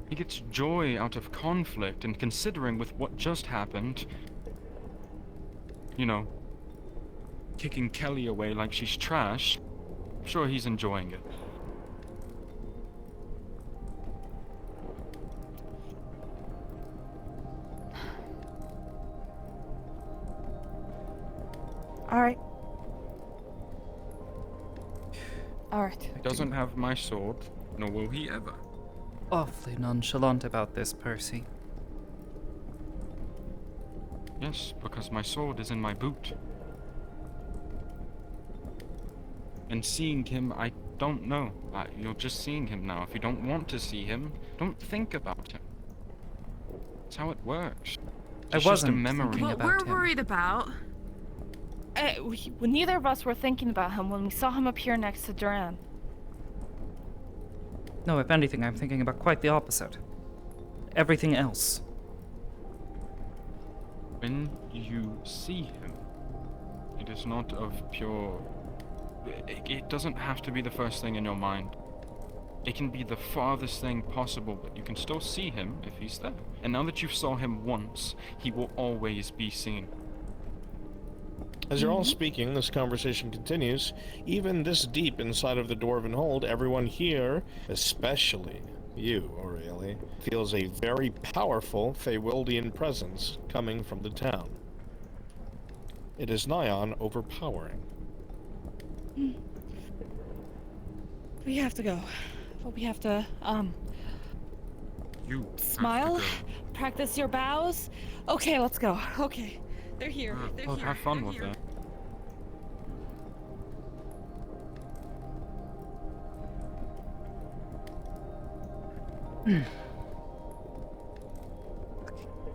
He gets joy out of conflict, and considering with what just happened, you know, kicking Kelly away like she's trash, I'm sure he's enjoying it. Alright. Alright. He doesn't have my sword, nor will he ever. Awfully nonchalant about this, Percy. Yes, because my sword is in my boot. And seeing him, I don't know. You're just seeing him now. If you don't want to see him, don't think about him. That's how it works. I It's just a wasn't memory. thinking What about we're him. worried about. Neither of us were thinking about him when we saw him appear next to Duran. No, if anything, I'm thinking about quite the opposite. Everything else. When you see him, it is not of pure... It doesn't have to be the first thing in your mind. It can be the farthest thing possible, but you can still see him if he's there. And now that you saw him once, he will always be seen. As you're all speaking, this conversation continues. Even this deep inside of the Dwarven Hold, everyone here, especially you, Aurelie, feels a very powerful Feywildian presence coming from the town. It is nigh on overpowering. We have to go. But we have to, You smile? Practice your bows? Okay, let's go. Okay. They're here. They're Well, here. have fun They're with here. it.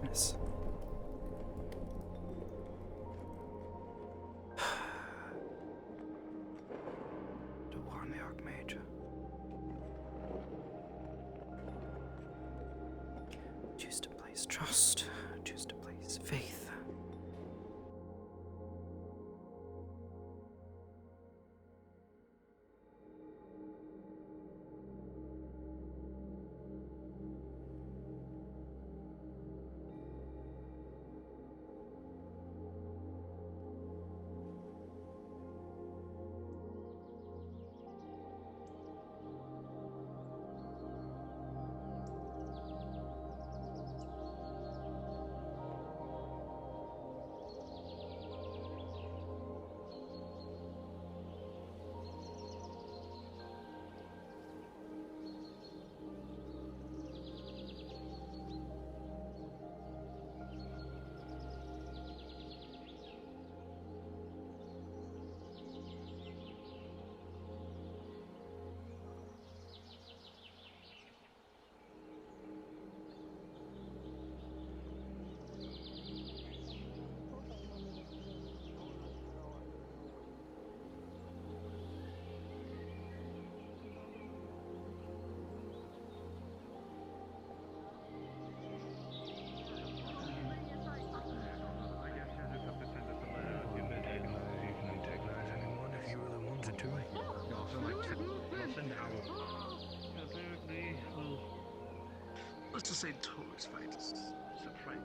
Yes. To warn the Archmage. Choose to place trust. Choose to place faith. Let's just say towards fight. Surprising.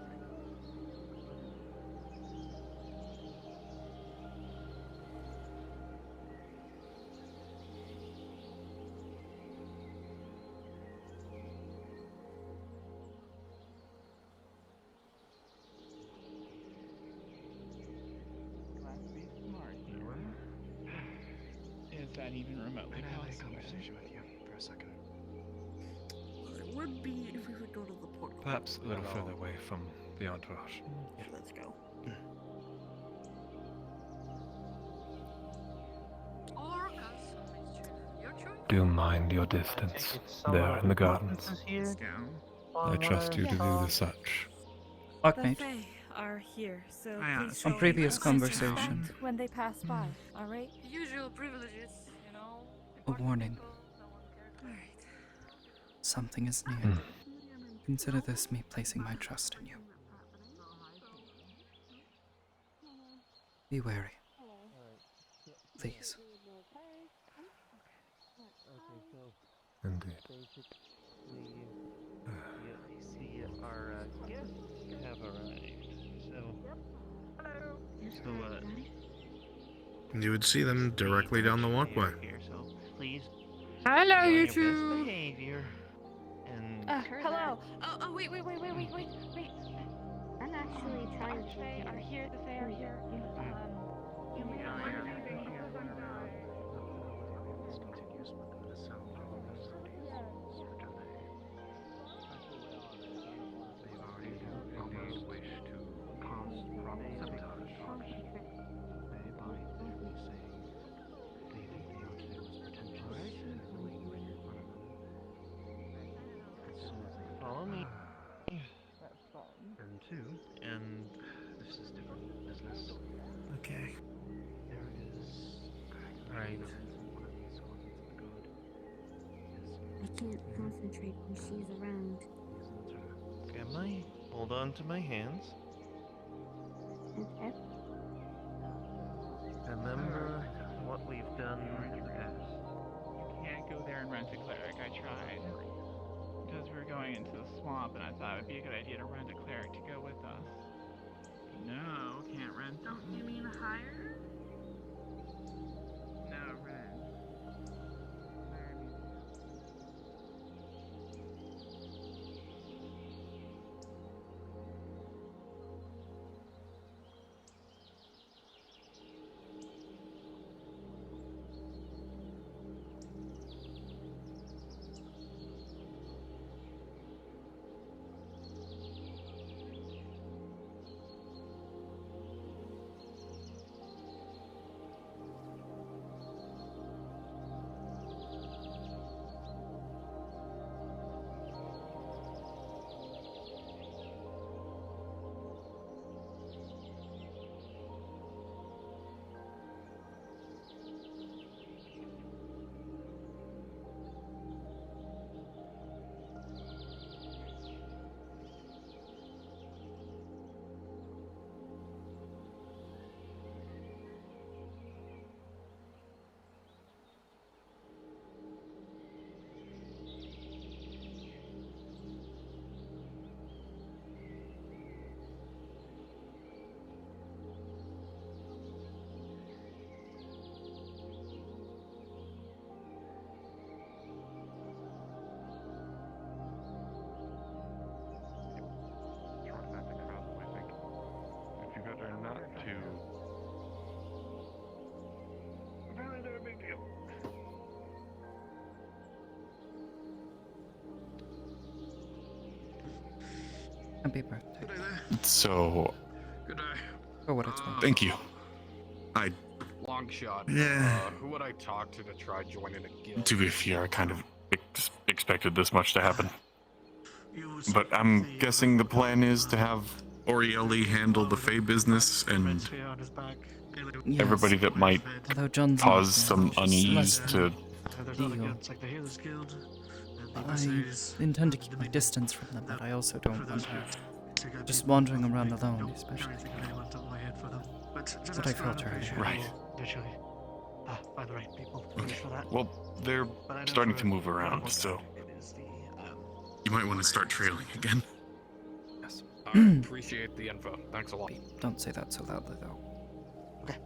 Is that even remotely Can I have a possible? conversation with you for a second? It would be if we would go to the portal. Perhaps a little further away from the entourage. Let's go. Do mind your distance there in the gardens. I trust you to do the such. The Archmage. Fae are here, so please On show previous respect conversation, when they pass by, alright? Usual privileges, you know. a warning. Alright. Something is near. Consider this me placing my trust in you. Be wary. Please. Indeed. I see our guests have arrived. You would see them directly down the walkway. So please. Hello, be on you your best two. behavior. And Hello. Oh, wait. I'm actually trying to. The Fae are here. follow me. That's fun. And two, and this is different business. Okay. There is. Right. One of these ones, the god, I can't concentrate when she's around. Okay, hold on to my hands. Okay. Remember what we've done in the past. You can't go there and rent a cleric. I tried. Because we were going into the swamp, and I thought it would be a good idea to rent a cleric to go with us. No, can't rent them. You mean hire Happy birthday. So, Good day. For what it's worth. thank you. Long shot. Yeah. Who would I talk to try joining a guild? To be fair, I kind of expected this much to happen. But I'm guessing the plan is to have Orieli handle the Fae business and everybody that might Although John's cause not some here, unease less to... deal. I intend to keep my distance from them, but I also don't want her just wandering around alone, especially what I felt her. Right. By the right people. For that. Well, they're starting to move around, so... You might want to start trailing again. Yes. I appreciate the info. Thanks a lot. Don't say that so loudly, though. Okay.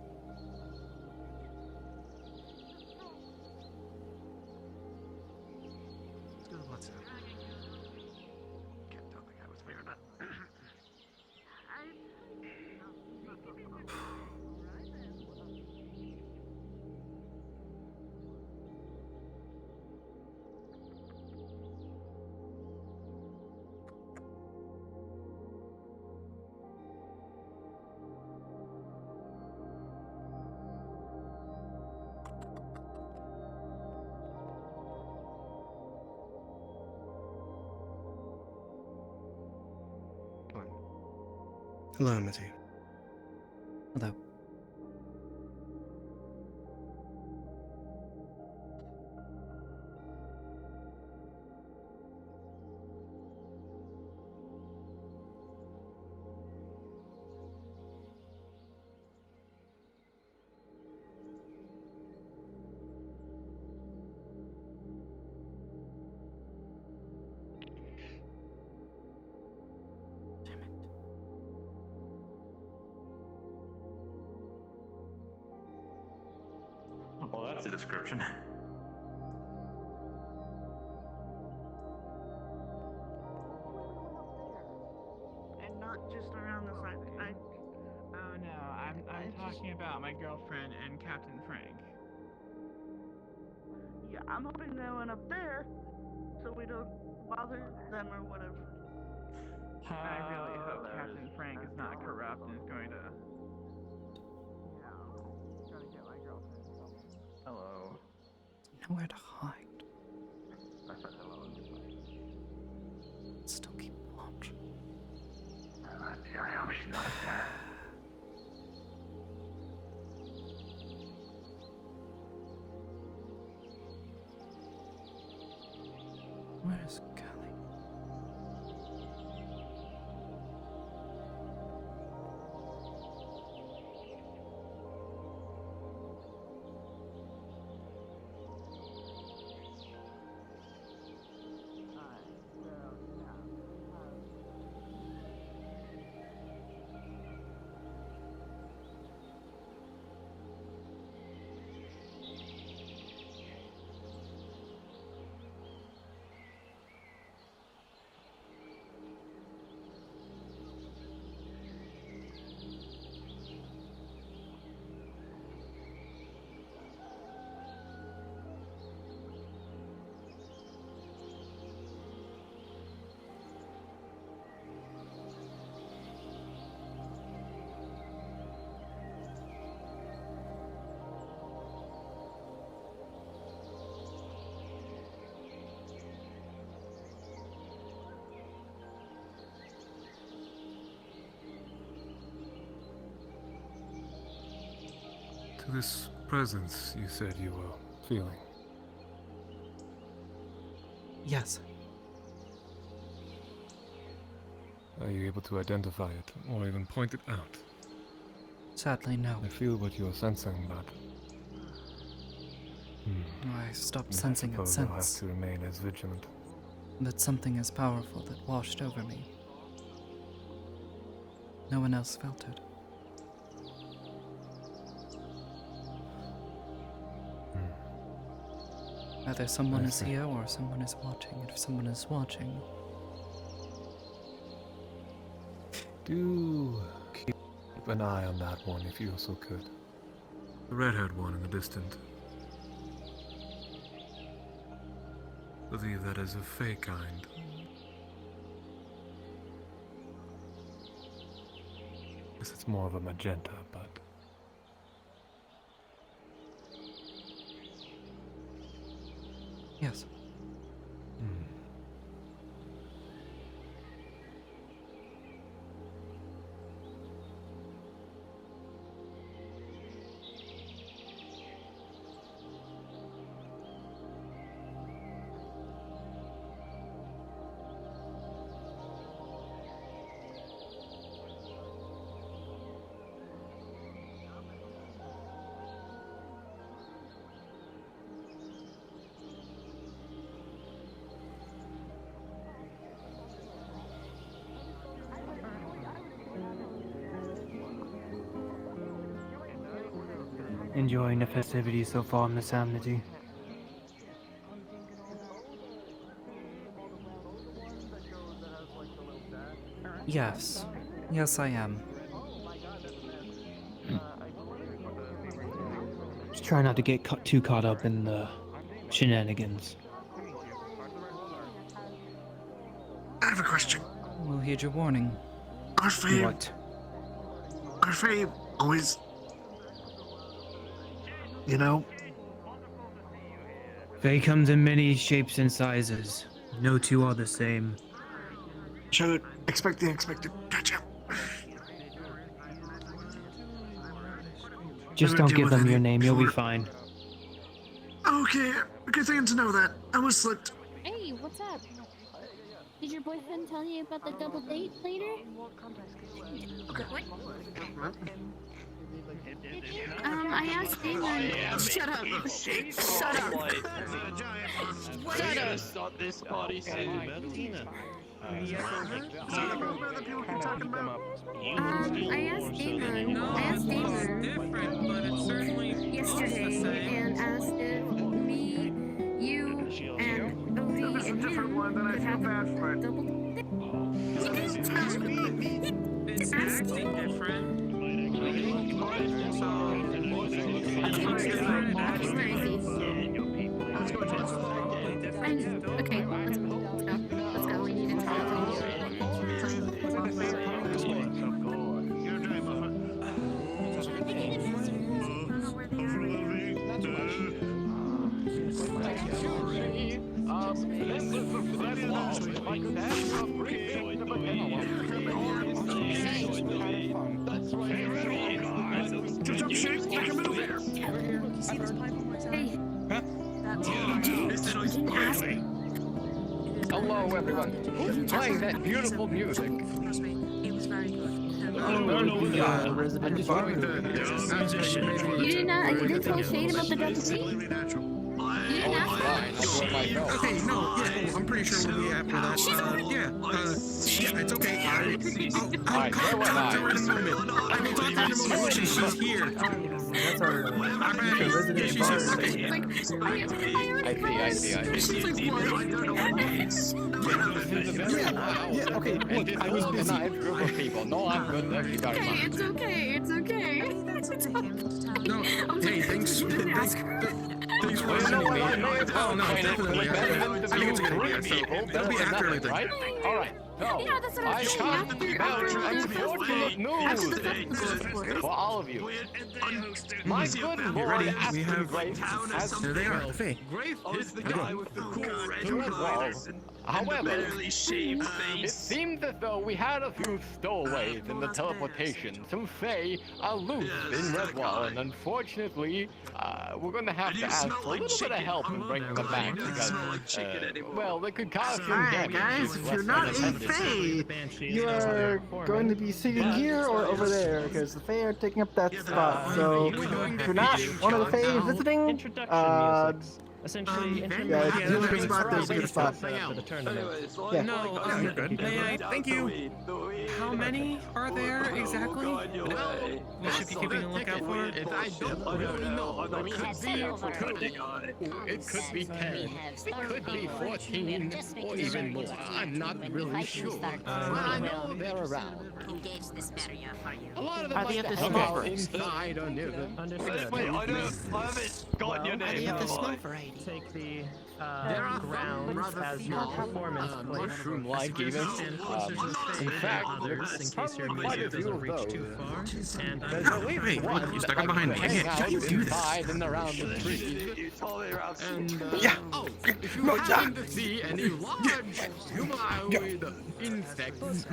What's up? Can't tell the guy was weird. Hello, Amity. Hello. Well, that's a description. And not just around the side. Oh no, I'm talking about my girlfriend and Captain Frank. Yeah, I'm hoping they went up there so we don't bother them or whatever. I really hope Captain Frank is not corrupt and is going to... Trying to get my girlfriend in trouble. Hello. Nowhere to hide. I said hello. Still keep watch. I hope she's not there. Where is Kelly? To this presence you said you were feeling. Yes. Are you able to identify it, or even point it out? Sadly, no. I feel what you're sensing, but... I stopped sensing it I suppose I'll have since. to remain as vigilant. But something as powerful that washed over me. No one else felt it. Either someone is here or someone is watching. And if someone is watching, Do keep an eye on that one if you also could. The red-haired one in the distance. Believe that is a fake kind. Guess it's more of a magenta, but Yes. Enjoying the festivities so far, Miss Amity? Yes. Yes, I am. Just try not to get too caught up in the shenanigans. I have a question. We'll heed your warning. Are Fae... What? Are Fae always... You know? Fae comes in many shapes and sizes. No two are the same. Should expect the unexpected. Gotcha. Just don't give them your name, you'll be fine. Okay, good thing to know that. I was slipped. Hey, what's up? Did your boyfriend tell you about the double date later? What? I asked Damon. Shut up. Shut up. Shut up. Stop this party soon. I asked Damon yesterday and asked if me, you, and Odie and him could have a double date. He didn't tell me. It's acting different. Okay, let's go. Let's go. We need to tell Hello, everyone. Who's playing that beautiful music? Trust me, it was very good. Resident bar. You didn't tell Shane about the double date? Okay, no, yeah, I'm pretty sure we'll be after that. Yeah, it's okay. I'll talk to her in a moment. I will talk to her in a moment when she's here. That's our resident bar. I see. Yeah, okay, look, I was busy. Nice group of people. No, I'm good. Thank you very much. It's okay. It's okay. No, hey, thanks for listening to me. Oh, no, definitely. I think it's a good idea, so that'll be after everything. Right? All right. No, Yeah, that's what I I was can't saying. announce unfortunate news for all of you. My good lord, We have... has There they are, Faye. Is the guy with the cool red riders and however, barely shaved face. it seems as though we had a few stowaways in the teleportation. Some Fae are loose in Redwall, and unfortunately, we're going to have to ask for a little bit of help in bringing them back because, well, they could cause some damage. Guys, if you're not a Fae, you are going to be sitting here or over there, because the Fae are taking up that spot. So, if you're not one of the Fae visiting, Essentially, yeah, if you're in a good spot, there's a good spot. for the tournament. Yeah. No, You're good. May I? Thank you. How many are there exactly? We should be keeping a lookout for. I don't really know. It could be 10. It could be 14, or even more. I'm not really sure. But I know they're around. Engage this barrier for you. A lot of them Are like they to at the hang snow out variety? inside or near them. Understood. Wait, I haven't got your name. Take the grounds as your performance place. Mushroom-like even. In fact, others, in case your quite a music few doesn't of reach those. too far. And wait, One you stuck that up behind me. I hang can't out you do this. inside and around the trees. You told me around And, Yeah. if you No, happen to see any large humanoid insects,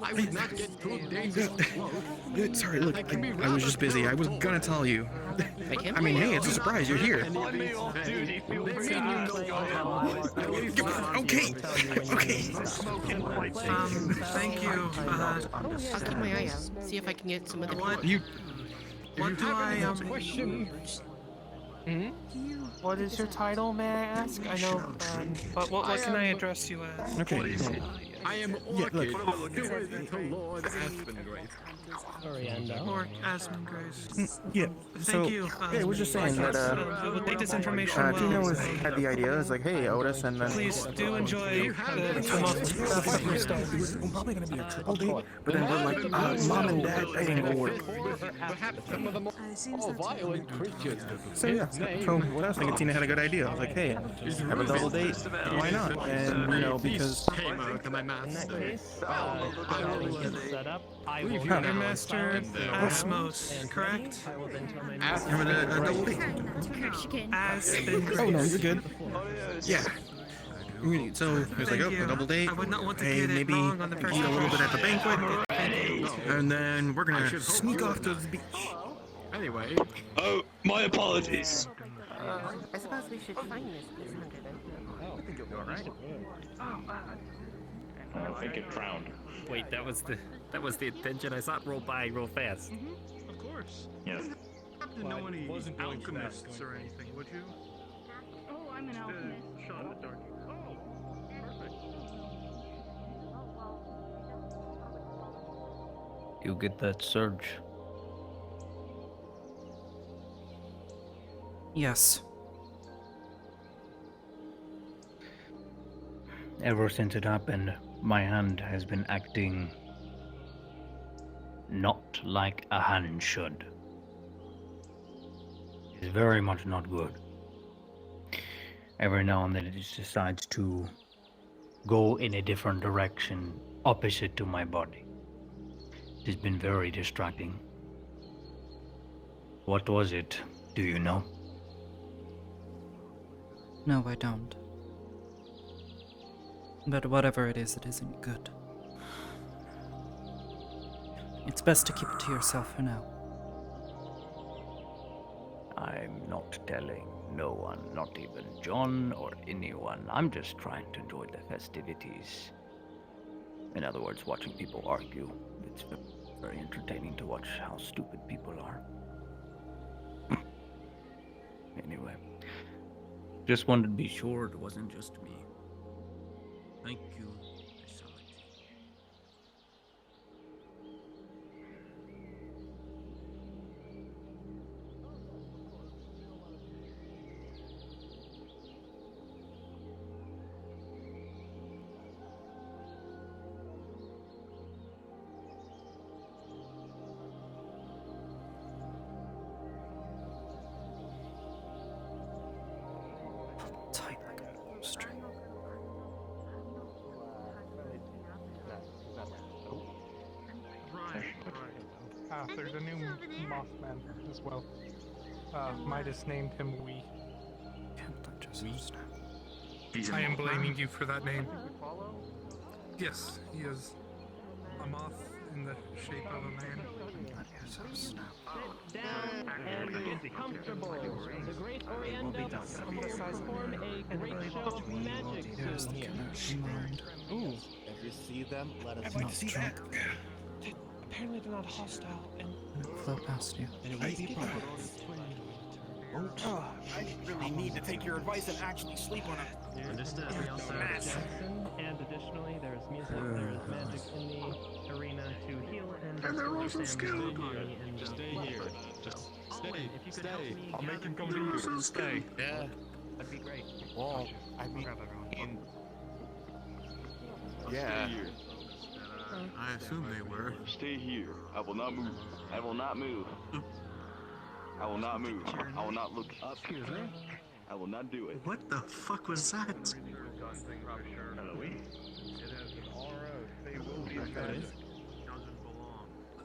I would not get too dangerous close. Sorry, look, I was just busy. I was gonna tell you. I mean, hey, it's a surprise. You're here. Okay. Thank you. I'll keep my eye out. See if I can get some other What? You. What do I What is your title, may I ask? I know. What can I address you as? Okay. I am Orchid, steward to Lord Aspengrace. Or Asmund Grace. Yeah. Thank you. Yeah, we're just saying that. We'll take this information well. Tina had the idea. It's like, hey, Otis, and then. Please do enjoy the most We're probably gonna be a triple date, but then we're like, mom and dad dating will work. Perhaps some of the more violent creatures. So yeah. So what I was thinking, Tina had a good idea. I was like, hey, have a double date. Why not? And you know, because. In that case, I will get set up. I will Your master Asmos, correct? I will then tell my Have a double date. Oh no, you're good. Yeah. So it was like, oh, a double date. I would not want to Hey, get it maybe wrong on the first eat a little bit at the banquet, banquet. and then we're gonna sneak off to the beach. Anyway. Oh, my apologies. I suppose we should find this hunter then. I think you'll be alright. I think it drowned. Wait, that was the intention. I saw it roll by real fast. Of course. Yes. You have to know any alchemists or anything, would you? Oh, I'm an alchemist. Shot in the dark. Oh, perfect. You get that surge? Yes. Ever since it happened, my hand has been acting not like a hand should. It's very much not good. Every now and then it just decides to go in a different direction opposite to my body. It's been very distracting. What was it? Do you know? No, I don't. But whatever it isn't good. It's best to keep it to yourself for now. I'm not telling no one, not even John or anyone. I'm just trying to enjoy the festivities. In other words, watching people argue. It's very entertaining to watch how stupid people are. Anyway, just wanted to be sure it wasn't just me. Thank you. I saw it. Tight like a string. There's a new Mothman as well. Midas named him Wee. I am blaming you for that name. Yes, he is a moth in the shape of a man. Down and get comfortable. The great Oriental will perform a great show of magic soon here. Ooh. If you see them, let us know. Apparently they're not hostile and Flow past you. And it won't be problem. I really need to take your advice and actually sleep on it. Understood. We also have Jackson, and additionally, there is music, there is magic in the arena to heal and they're also Sam skilled. Just stay here. Just stay. If you could help me I'll make him come gather to you. people, Stay. Yeah. that'd be great. Well, I mean, yeah. I assume they were. Stay here. I will not move. I will not move. I will not move. I will not look. Excuse me. I will not do it. What the fuck was that?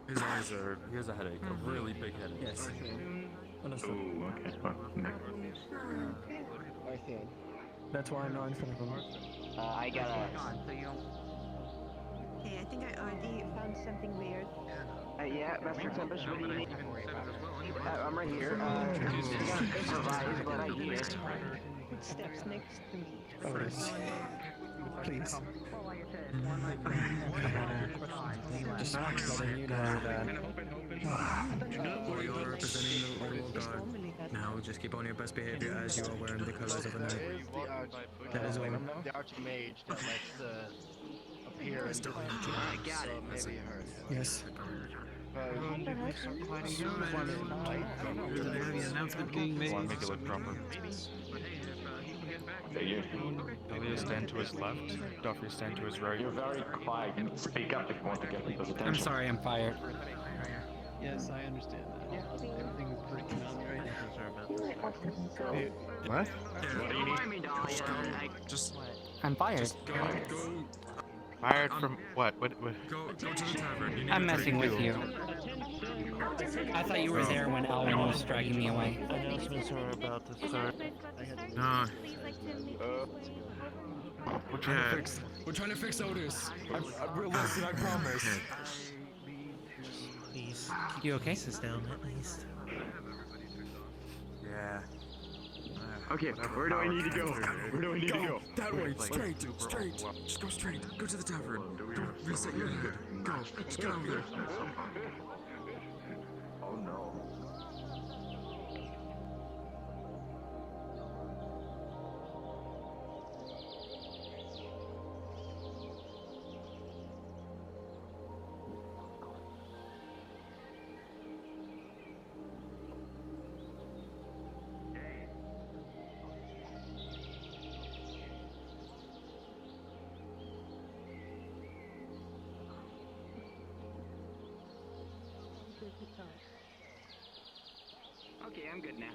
His eyes are. He has a headache, a really big headache. Yes. Understood. Oh, okay. That's why I'm not in front of him. I got a. Hey, I think I already found something weird. Yeah, Master Tempest, what do you need? I'm right here. Improvise, but I hear. Steps next to me. Otis, please. Just letting you know that. You're representing the royal guard. Now just keep on your best behavior as you are wearing the colors of the knight. That is all. The archmage that likes to appear and just I got it. maybe it hurts. Yes. Did there be an announcement being made? Want to make it look proper. Delia, stand to his left. Duffy, stand to his right. You're very quiet. You need to speak up if you want to get people's attention. I'm sorry, I'm fired. Yes, I understand that. Everything is pretty calm right now. What? Just I'm fired. Fired from what? What? go to the tavern. I'm messing with you. I thought you were there when Alwyn was dragging me away. Announcements are about to start. Nah. We're trying to fix. We're trying to fix Otis. I'm real listen, I promise. Please. You okay? Keep this down at least. Yeah. Okay, where do I need to go? Where do I need to go? That way, straight. Just go straight. Go to the tavern. Don't reset your head. Go. Just get over there. Oh no. Okay, I'm good now.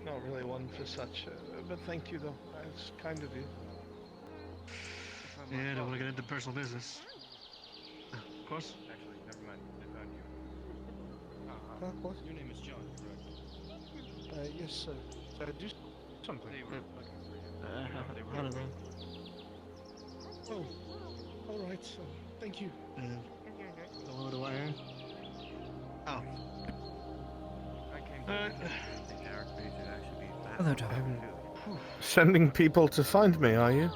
Not really one for such, but thank you though. It's kind of you. Yeah, I don't want to get into personal business. Of course. Actually, never mind. They found you. What? Your name is John, correct? Yes, sir. Do something. They were looking for you. They were I don't know. Oh, all right. Thank you. So what do I earn? Oh. Hello, Doc. Sending people to find me, are you?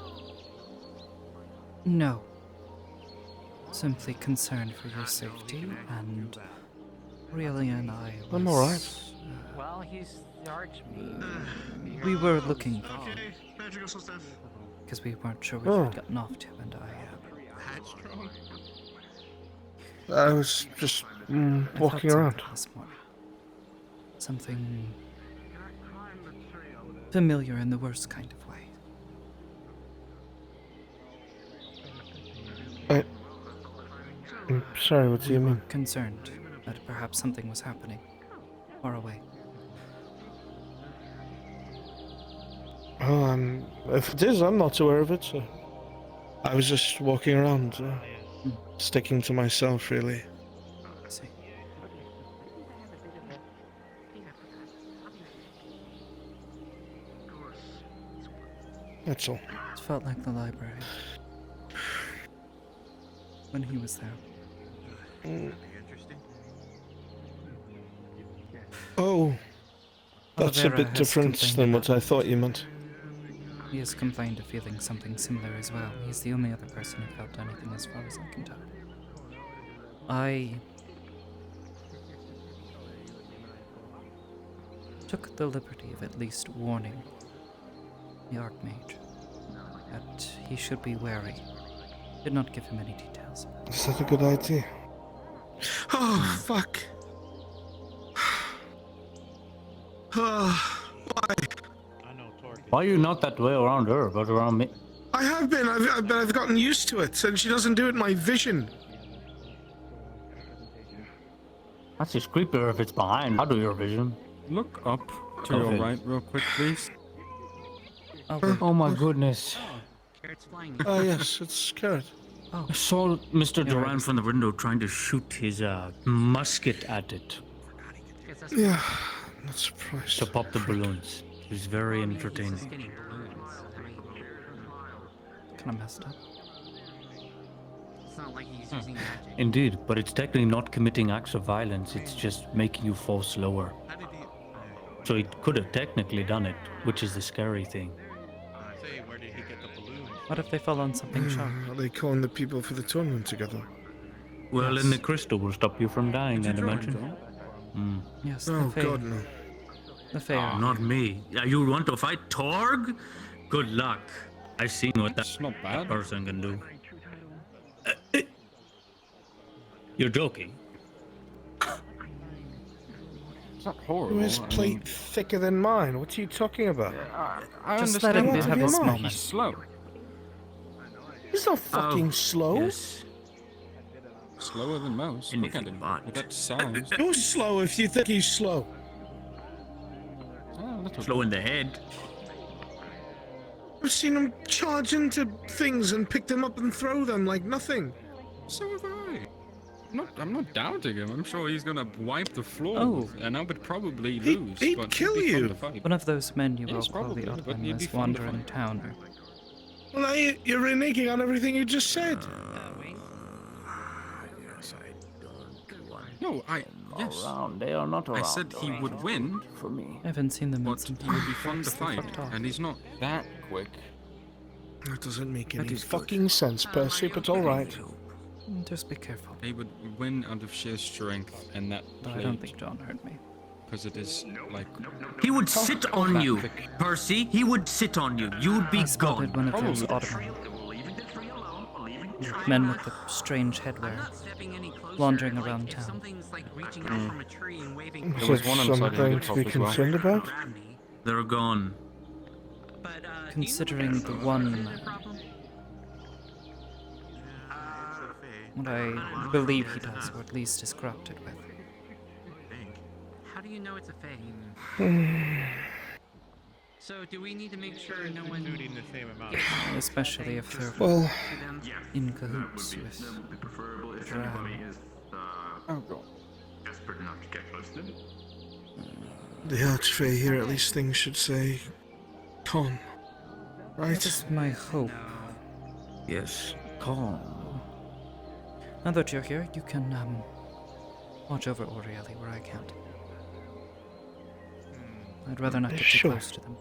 No. Simply concerned for your safety, and Aurelia and I was... I'm alright. Well, he's the archmage. We were looking for... Okay, magical stuff. Because we weren't sure we had gotten off to, and I was just walking around. This morning. Something familiar in the worst kind of way. I'm sorry, what do you mean? Concerned that perhaps something was happening far away. Oh, if it is, I'm not aware of it. So I was just walking around, sticking to myself, really. See. That's all. It felt like the library when he was there. Oh, that's a Olivera bit has different complained than about what I thought you meant. He has complained of feeling something similar as well. He's the only other person who felt anything as far as I can tell. I took the liberty of at least warning the Archmage that he should be wary. Did not give him any details. Is that a good idea? Oh, fuck. Why? Why are you not that way around her, but around me? I have been. I've gotten used to it, and she doesn't do it in my vision. That's just creepier if it's behind. I'll do your vision. Look up to your right real quick, please. Oh my goodness. Oh, yes, it's Carrot. I saw Mr. Duran from the window trying to shoot his musket at it. Yeah, not surprised. To pop the balloons. It was very entertaining. Kinda messed up. It's not like he's using magic. Indeed, but it's technically not committing acts of violence, it's just making you fall slower. So he could have technically done it, which is the scary thing. Where did he get the balloons? What if they fell on something sharp? Are they calling the people for the tournament together? Well, then the crystal will stop you from dying, I'd imagine. Yes, Oh, the Fae. God, no. The Fae. Not me. You want to fight Torg? Good luck. I've seen what that person can do. You're joking. It's not horrible. Who has plate thicker than mine? What are you talking about? I Just let him understand have his he's moment. slow. He's not fucking slow. Yes. Slower than most. Look at him. With that size. You're slow if you think he's slow. Slow in the head. I've seen him charge into things and pick them up and throw them like nothing. So have I. I'm not doubting him. I'm sure he's gonna wipe the floor, Oh. and I would probably lose. He'd but kill it'd be fun you. to fight. One of those men you Yes, will call the probably, odd but one it'd be was fun to wandering fight. towner. Well, now you're reneging on everything you just said. No, yes. Around. They are not around. I said he would win, For me. I haven't seen them in but some he time. would be fun to Perhaps they fight, fucked off. and he's not that quick. That doesn't make That any is good. fucking sense, Percy, but all right. Just be careful. He would win out of sheer strength, and that Though I don't think John heard me. because it is like He would sit on you, Percy. He would sit on you. You would be I spotted gone. one of those Ottoman men with the strange headwear wandering around town. Something's like reaching out from a tree and waving. Is that something to be concerned about? They're gone. Considering the one what I believe he does, or at least is corrupted with. How do you know it's a Fae? So do we need to make sure no one Shooting the same amount. Especially if they're Well, in cahoots with Drow. oh god. the Archfey here, at least things should say calm. That Right? is my hope. Yes. Calm. Now that you're here, you can watch over Orieli where I can't. I'd rather not get too Sure. close to them.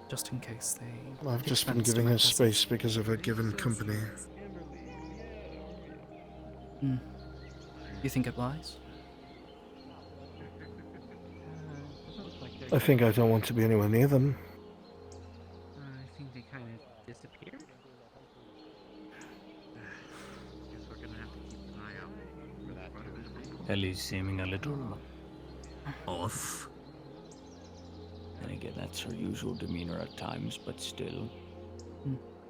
Just in case they... I've take just been offense to giving my her presence. space because of her given company. You think it lies? I think I don't want to be anywhere near them. I think they kind of disappeared. Guess we're gonna have to keep an eye out for that. Ellie's seeming a little off. And again, that's her usual demeanor at times, but still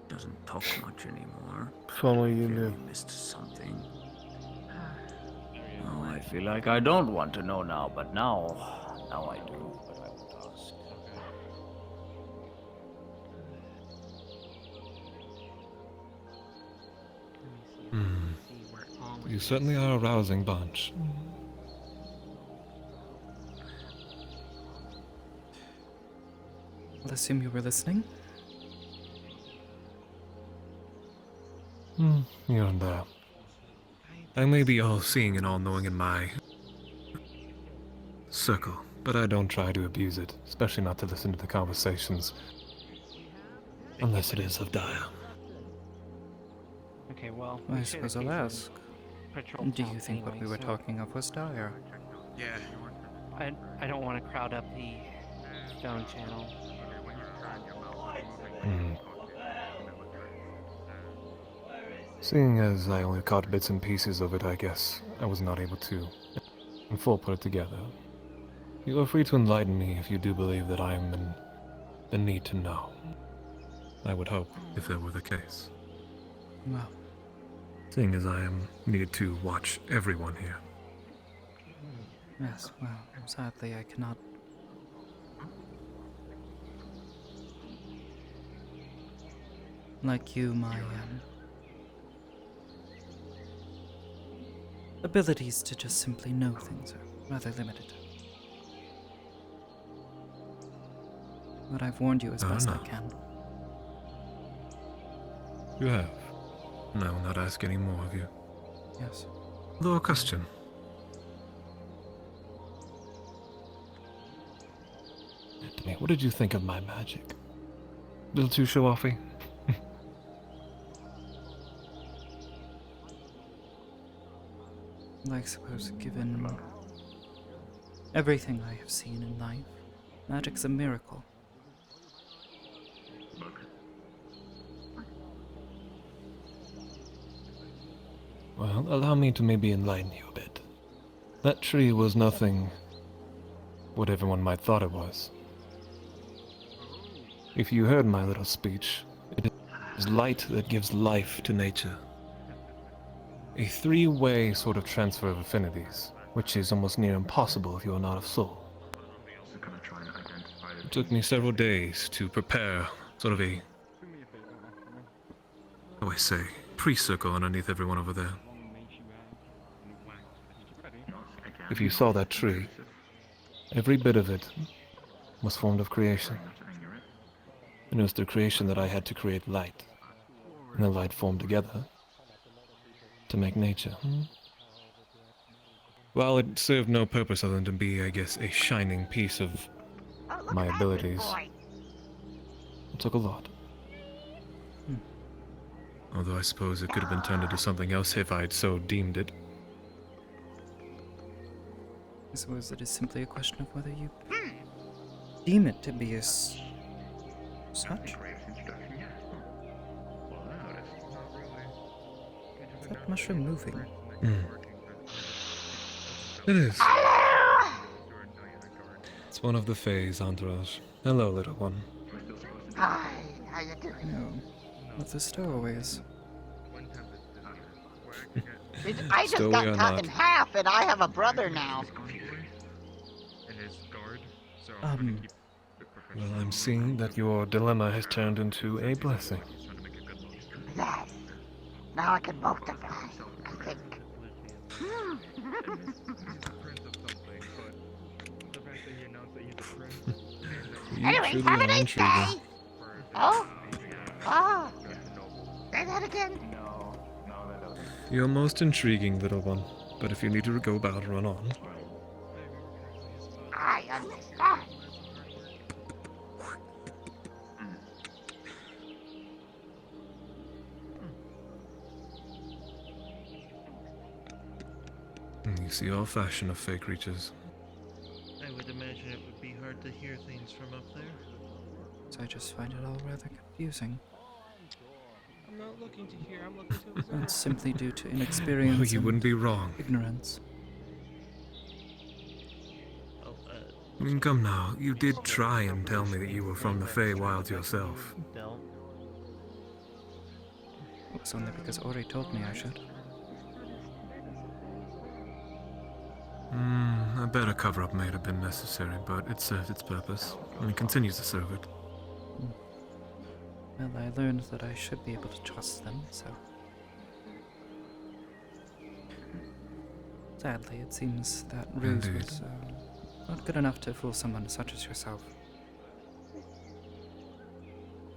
doesn't talk much anymore. If only you knew. Missed something. Oh, I feel like I don't want to know now, but now I do. But I won't ask. You certainly are a rousing bunch. I'll assume you were listening. Here and there. I may be all-seeing and all-knowing in my circle, but I don't try to abuse it, especially not to listen to the conversations Unless it is of dire. Okay, well, I suppose I'll ask. Do you think what we were talking of was dire? Yeah. I don't want to crowd up the stone channel. Seeing as I only caught bits and pieces of it, I guess I was not able to, in full, put it together. You are free to enlighten me if you do believe that I am in the need to know. I would hope, if that were the case. Well, Seeing as I am needed to watch everyone here. yes, well, sadly I cannot. Like you, my abilities to just simply know things are rather limited. But I've warned you as best I can. You have. And I will not ask any more of you. Yes. Though a question. Anthony, what did you think of my magic? A little too show-offy? I suppose, given everything I have seen in life, magic's a miracle. Well, allow me to maybe enlighten you a bit. That tree was nothing what everyone might thought it was. If you heard my little speech, it is light that gives life to nature. A three-way sort of transfer of affinities, which is almost near impossible if you are not of soul. It took me several days to prepare sort of a, how do I say, pre-circle underneath everyone over there. If you saw that tree, every bit of it was formed of creation. And it was through creation that I had to create light. And the light formed together to make nature. While it served no purpose other than to be, I guess, a shining piece of my abilities, it took a lot. Although I suppose it could have been turned into something else if I had so deemed it. I suppose it is simply a question of whether you deem it to be as such. Is that mushroom moving? It is. It's one of the Fae's entourage. Hello, little one. Hi, how you doing? No, with the stowaways. I just Stowaway got or cut not. in half, and I have a brother now. Well, I'm seeing that your dilemma has turned into a blessing. Yes. Now I can multiply, I think. You Anyway, truly have a are nice intriguing. day. Oh? Oh. Say that again? You're most intriguing, little one. But if you need to go about, run on. I understand. You see all fashion of fake creatures. I would imagine it would be hard to hear things from up there. So I just find it all rather confusing. I'm not looking to hear, I'm looking to observe. That's simply due to inexperience. Well, you and wouldn't be wrong. Ignorance. I mean, come now. You did try and tell me that you were from the Feywild yourself. It was only because Ori told me I should. A better cover-up may have been necessary, but it served its purpose, and it continues to serve it. Well, I learned that I should be able to trust them, so... Sadly, it seems that ruse Indeed. was not good enough to fool someone such as yourself.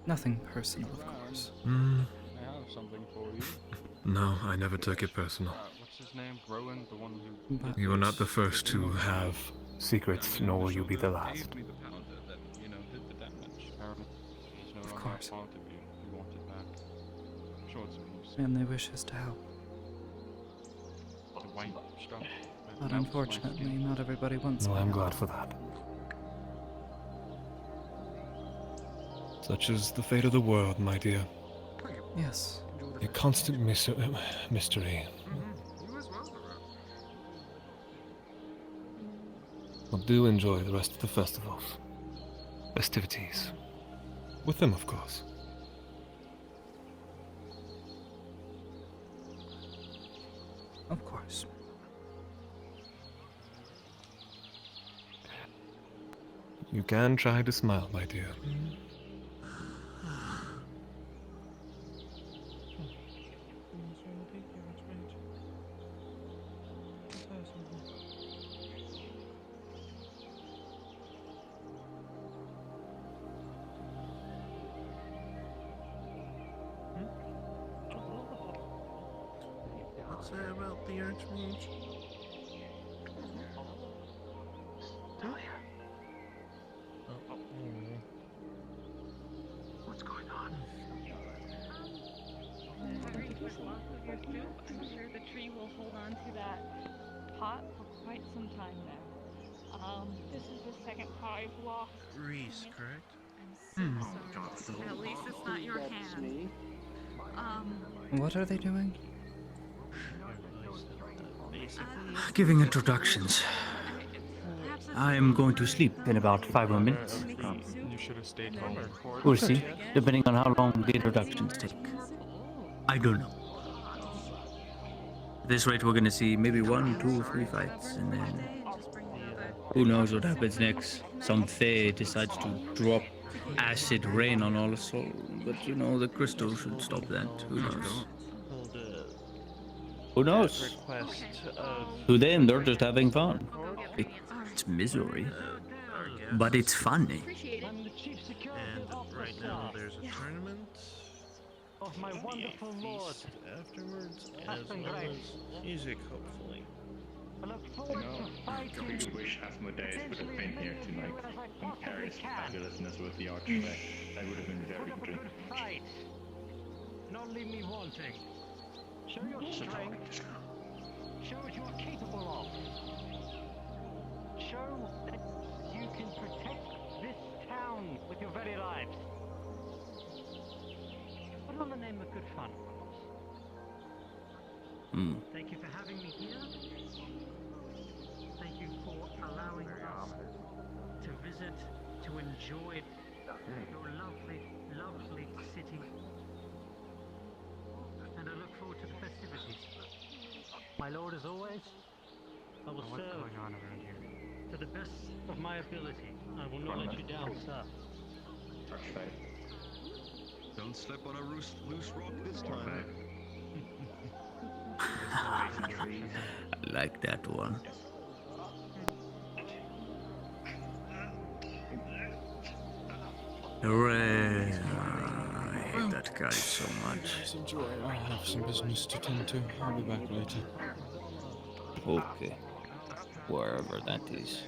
Nothing personal, of course. I have something for you. No, I never took it personal. What's his name? Rowan, the one who... You are not the first to have secrets, nor will you be the last. Gave me the powder that, did the damage. Apparently, there's no Of course. part of you. and they wish us to help. But unfortunately, not everybody wants No, my I'm help. glad for that. Such is the fate of the world, my dear. Yes. A constant mystery. Well, do enjoy the rest of the festivals. Festivities. With them, of course. Of course. You can try to smile, my dear. What's that about the Archmage? What's going on? I'm sure the tree will hold on to that pot for quite some time now. This is the second pot I've lost. Reese, correct? I'm so sorry. At least it's not your hand. What are they doing? Giving introductions. I am going to sleep in about 5 more minutes. You should have stayed home. We'll see, depending on how long the introductions take. I don't know. At this rate, we're gonna see maybe 1, 2, 3 fights, and then who knows what happens next. Some fae decides to drop acid rain on all us all, but you know, the crystal should stop that. Who knows? Who knows? To them, they're just having fun. It's misery, but it's funny. And right now there's a tournament of my wonderful lord. Afterwards, as well as music, hopefully. I really wish Asmodeus would have been here tonight and carried his fabulousness with the Archmage. That would have been very good. Right. Not leave me wanting. Show your strength. Show what you are capable of. Show that you can protect this town with your very lives. Put on the name of good fun. Thank you for having me here. Thank you for allowing us to visit, to enjoy your lovely, lovely city. And I look forward to the festivities. My lord, as always, I will serve going on around here? to the best of my ability. I will not let you down, sir. Don't step on a loose rock this time. I like that one. Hooray! I hate that guy so much. Enjoy. I have some business to tend to. I'll be back later. Okay. Wherever that is.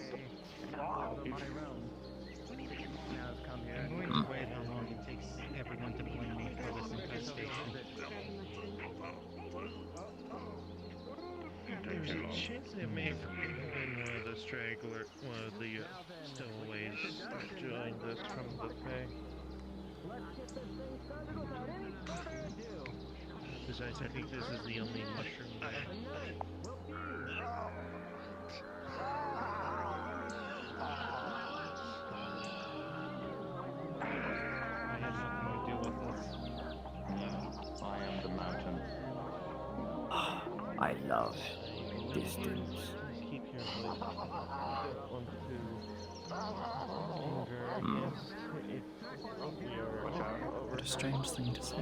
I'm going to wait how long it takes everyone to blame me for this infestation. There's a chance it may have been one of the straggler, one of the stowaways that joined us from the Fae. Besides, I think this is the only mushroom I had nothing to do with this. Yeah, I am the mountain. I love distance. Keep your voice on What a strange thing to say.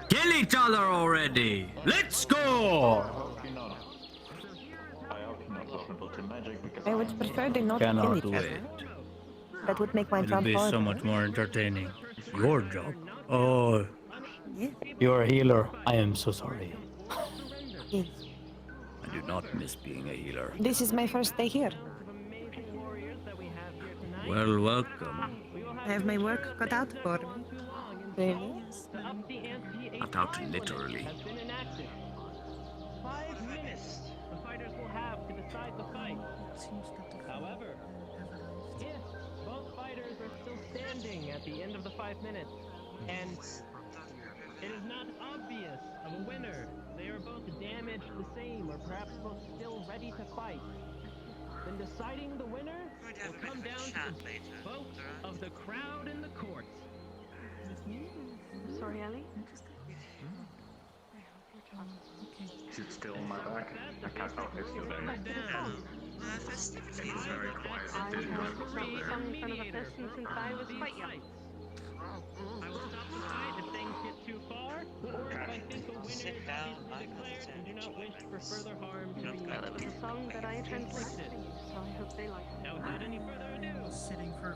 Kill each other already! Let's go! I hope you're not vulnerable to magic because I would prefer they not kill Cannot each do other. it. That would make my It'll job be so harder. much more entertaining. Your job? Oh. Yes. You're a healer. I am so sorry. Yes. I do not miss being a healer. This is my first day here. Well, welcome. I have my work cut out for me. Really? Not out literally. decide the fight. However, if both fighters are still standing at the end of the 5 minutes, and it is not obvious of a winner, they are both damaged the same, or perhaps both still ready to fight, then deciding the winner will come down to the vote of the crowd in the court. Sorry, Ellie? Is it still on my back? I can't tell if it's still there. It's very quiet. I've never sung in front of a person since I was quite young. I will stop the fight if things get too far, or if I think a winner is obviously declared and do not wish for further harm to be Well, it was a song that I translated, so I hope they like it. Now, without any further ado, Sitting for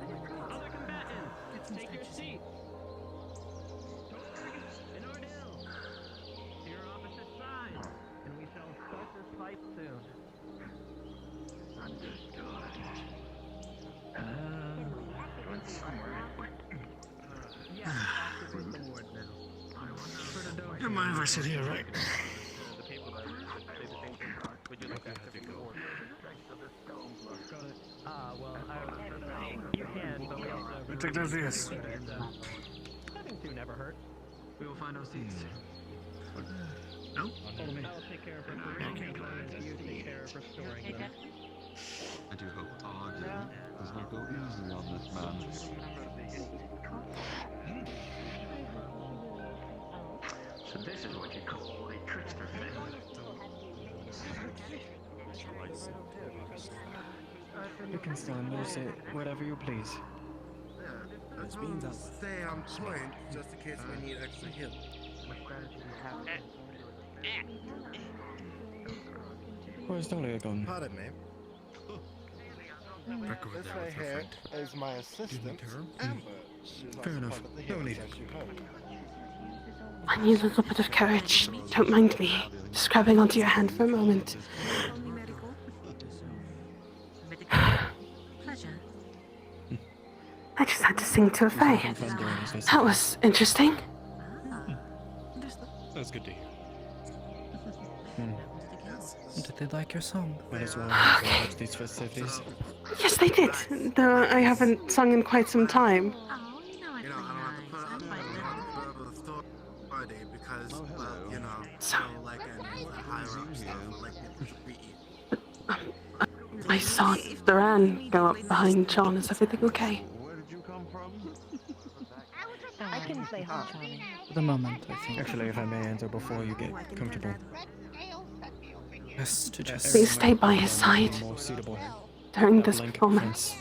other combatants, take your seats. And Ordell, to your opposite side, and we shall start this fight soon. Going somewhere. Yes, active with the ward now. Don't mind if I sit here, right? The people that say the same thing. Would you like to activate the order? Well, you can, but we also... I think that's yes. Having two never hurt. We will find our seats. No? Follow me. I'll take care of recruiting and you take care of restoring them. I do hope Arden does not go easy on this man. So this is what you call a trickster thing. You can stand or sit, whatever you please. Which means I'll stay on point just in case we need extra help. Where's Dahlia gone? Pardon me. This right here is my assistant, Amber. Fair enough. No need. I need a little bit of courage. Don't mind me. Just grabbing onto your hand for a moment. I just had to sing to a fae. That was interesting. That's good to hear. Did they like your song? Might as well watch these festivities. Yes, they did. Though I haven't sung in quite some time. Because, well, you know, like a higher up stuff, like I saw Duran go up behind John. Is everything okay? I can play hard. For the moment, I think. Actually, if I may enter before you get comfortable. Best to just... Please stay by his side More suitable. during this performance.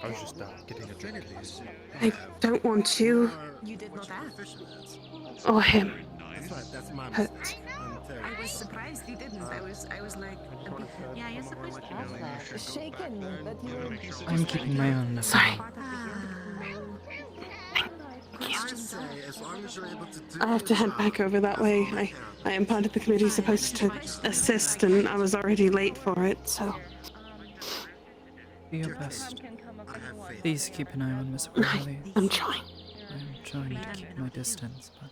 I was just getting a drink, please. I don't want you You did not ask. or him That's my hurt. I was surprised you didn't. I was like, yeah, you're supposed to have that. Shaken, but you were... I'm keeping my own. Sorry. I have to head back over that way. I am part of the committee supposed to assist, and I was already late for it, so... Do your best. Please keep an eye on Miss O'Reilly. I'm trying. I'm trying to keep my distance, but...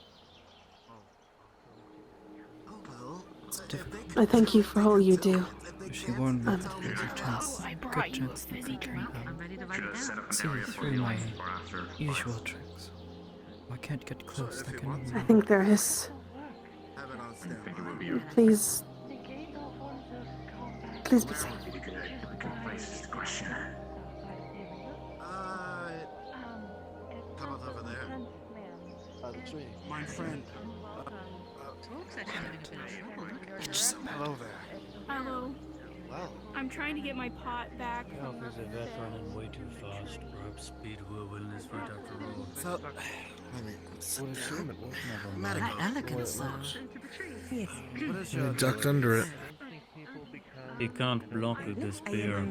It's difficult. I thank you for all you do. She warned me that there's a chance, good chance that they can see through my usual tricks. I can't get close, that can I think there is. Please be safe. How about over there? The tree. My friend. Hello there. Hello. Well. I'm trying to get my pot back. Alpha's a veteran and way too fast. Perhaps speed will win this fight after all. So, Medical. Elegance, though. Yes. You ducked under it. He can't block with this spear,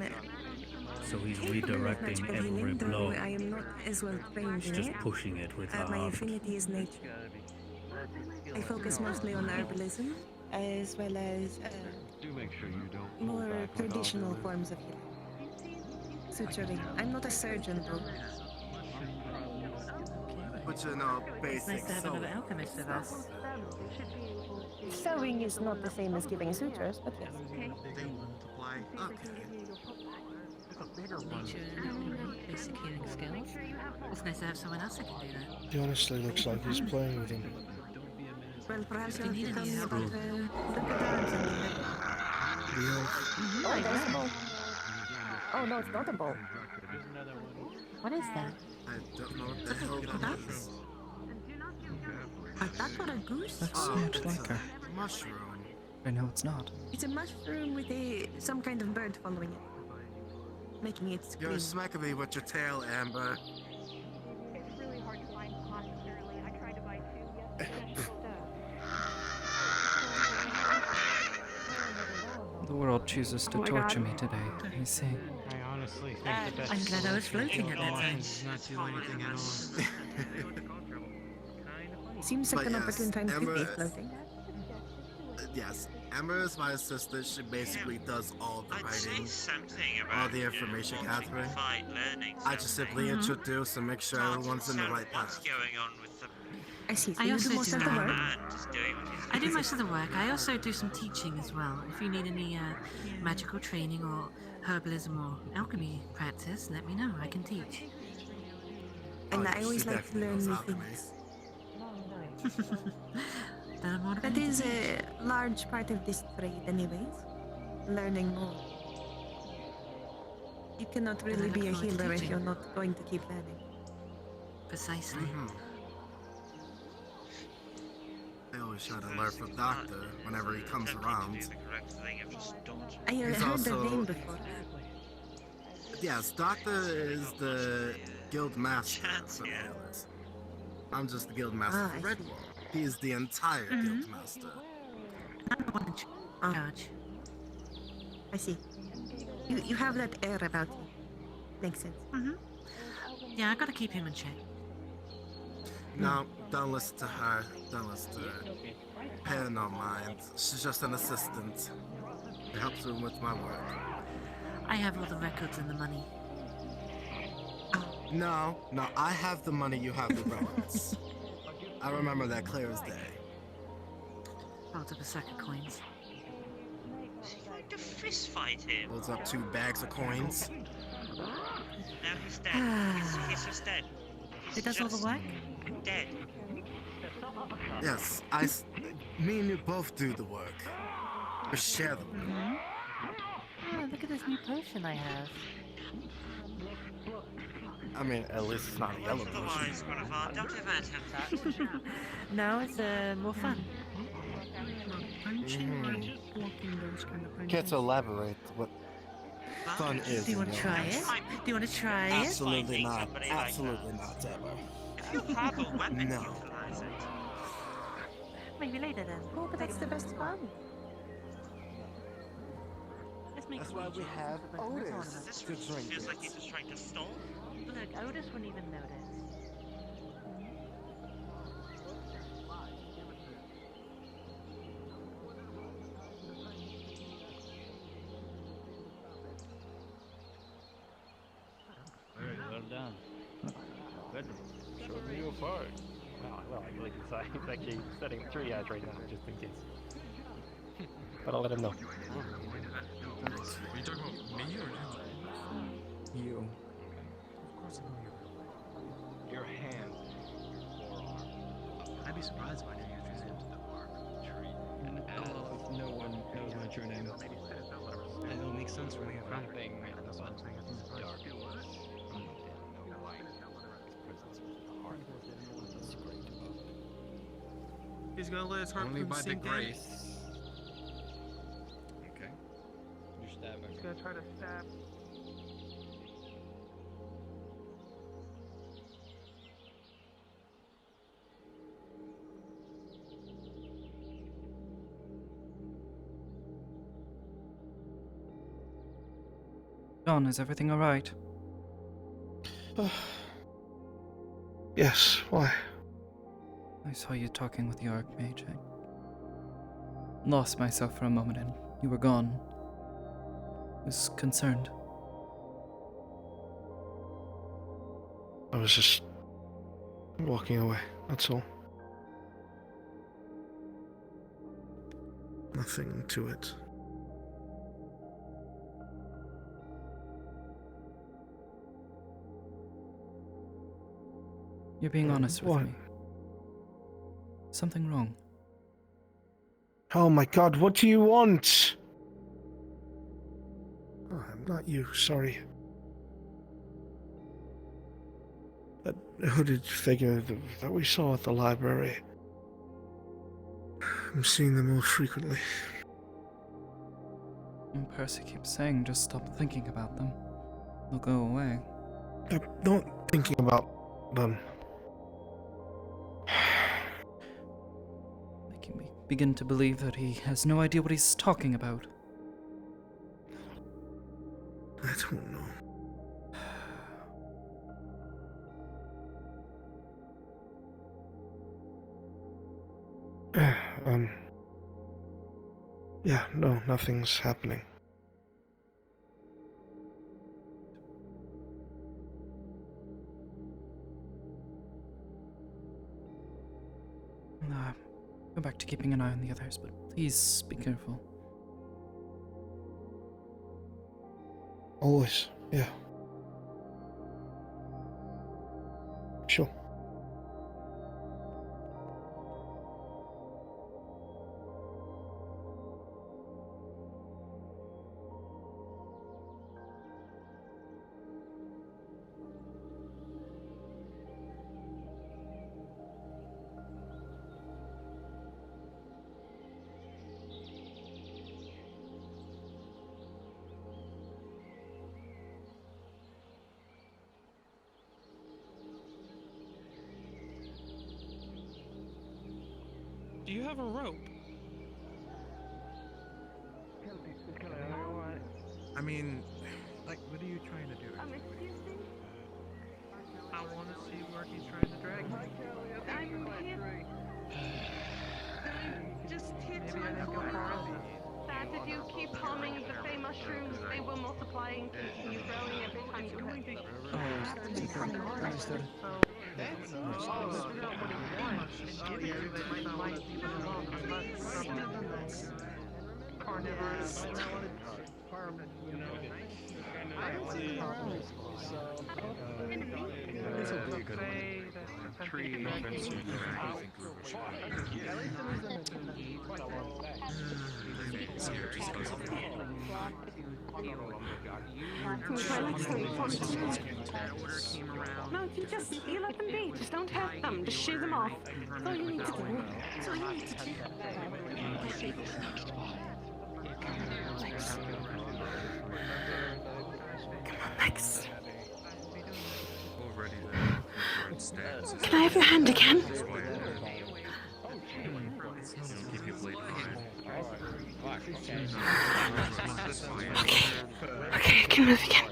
so he's redirecting every blow. I am not as well trained He's in just it. pushing it with My heart. affinity is nature. I focus mostly on herbalism, as well as Do make sure you don't more traditional forms of healing. Suturing. I'm not a surgeon, though. But you know, basic. Nice to have another alchemist with us. Sewing is not the same as giving sutures, but yes. Okay. They multiply. Okay. Nature and basic healing skills. It's nice to have someone else that can do that. He honestly looks like he's playing with him. Well, perhaps you need tell any me help. about the guitars and Mm-hmm. Oh, there's a bowl. Oh no, it's not a bowl. What is that? I don't know what the hell that is. A duck or a goose? That sounds like her. Mushroom. I know it's not. It's a mushroom with some kind of bird following it, making it scream. You're smacking me with your tail, Amber. It's really hard to find pots early. I tried to buy two yesterday. The world chooses to Oh my torture God. me today, I see. I honestly think the best. I'm glad I was floating at that time. Not do anything at all. Seems like But an yes, opportune time to be Emma- floating. Yes, Amber is my assistant. She basically does all the I'd say writing, something all about the information gathering. simplified learning. I just simply introduce and make sure everyone's in the right What's path. going on with the I see. I you also do most of the work. man just doing what he's I doing? do most of the work. I also do some teaching as well. If you need any magical training or herbalism or alchemy practice, let me know. I can teach. And I always like to learn new things. That is a large part of this trade, anyways. Learning more. You cannot really be a healer if you're not going to keep learning. Precisely. I always try to learn from Doctor whenever he comes around. The correct thing of just don't. I He's heard also- the name before. Yes, Doctor is the guild master for the healers. I'm just the guild master I for Redwall. He's the entire guild master. I'm the one in charge. I see. You have that air about you. Makes sense. Yeah, I gotta keep him in check. No, don't listen to her. Don't listen to her. Pay her no mind. She's just an assistant. It helps me with my work. I have all the records and the money. No, I have the money, you have the records. I remember that clear as day. I'll take a sack of coins. Is he going to fist fight him? Holds up 2 bags of coins. Now he's dead. He's just dead. It does all the work? Dead. Yes, me and you both do the work. We share the work. Oh, look at this new potion I have. I mean, at least it's not a yellow potion. Otherwise, Guinevere, don't ever attempt that. Now it's more fun. Can't elaborate what fun is. Do you want to try it? Do you want to try it? Absolutely not. Absolutely not, Emma. If you have a weapon, No. utilize it. Maybe later then. Oh, but that's the best fun. Let's make That's why we have Otis This to drink feels like it. he's just trying to stall. Look, Otis wouldn't even notice. Very well done. Good. Show me your phone. Well, I believe he's actually setting 3 hours right now, just in case. But I'll let him know. Are you talking about me or you? You. Of course I know you. Your hand. I'd be surprised if I didn't introduce him to the bark tree. And as no one knows my true name. That don't make sense for me. Something That's what I'm saying. I think it's dark. He's gonna let his heart Only by the sink in. grace. Okay. You're stabbing. He's gonna try to stab. John, is everything alright? Yes, why? I saw you talking with the Archmage. I lost myself for a moment and you were gone. I was concerned. I was just walking away, that's all. Nothing to it. You're being honest with What? me. Something wrong. Oh my god, what do you want? Oh, I'm not you, sorry. That hooded figure that we saw at the library. I'm seeing them more frequently. And Percy keeps saying just stop thinking about them. They'll go away. I'm not thinking about them. Making me begin to believe that he has no idea what he's talking about. I don't know. Yeah, no, nothing's happening. Go back to keeping an eye on the others, but please be careful. Always, yeah. Sure. Do you have a rope? I mean, like, what are you trying to do? Excuse me? I want to see where he's trying to drag me. I'm here. Just here to Maybe I think inform I'm part of you that if you keep harming the Fey mushrooms, they will multiply and continue growing every time you hurt them. Understood. Carnivorous. This will be a good one. Tree fencing. No, you just let them be. Just don't hurt them. Just shoo them off. That's all you need to do. That's all you need to do. Lex. Come on, Lex. Can I have your hand again? Okay. Okay, I can move again.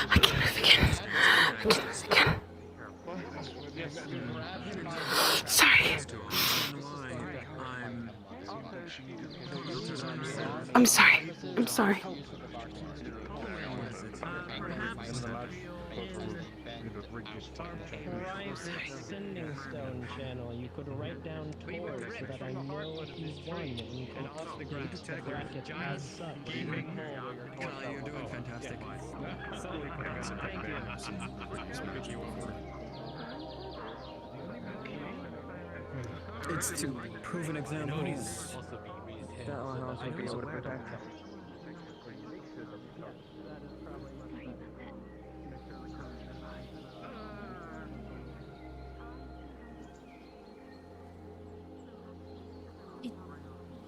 I can move again. I can move again. Sorry. I'm sorry. I'm sorry. Private sending stone channel. You could write down tours so that I know if you won, and you can update the bracket as such. You're doing fantastic. It's to prove an example that our house will be able to protect.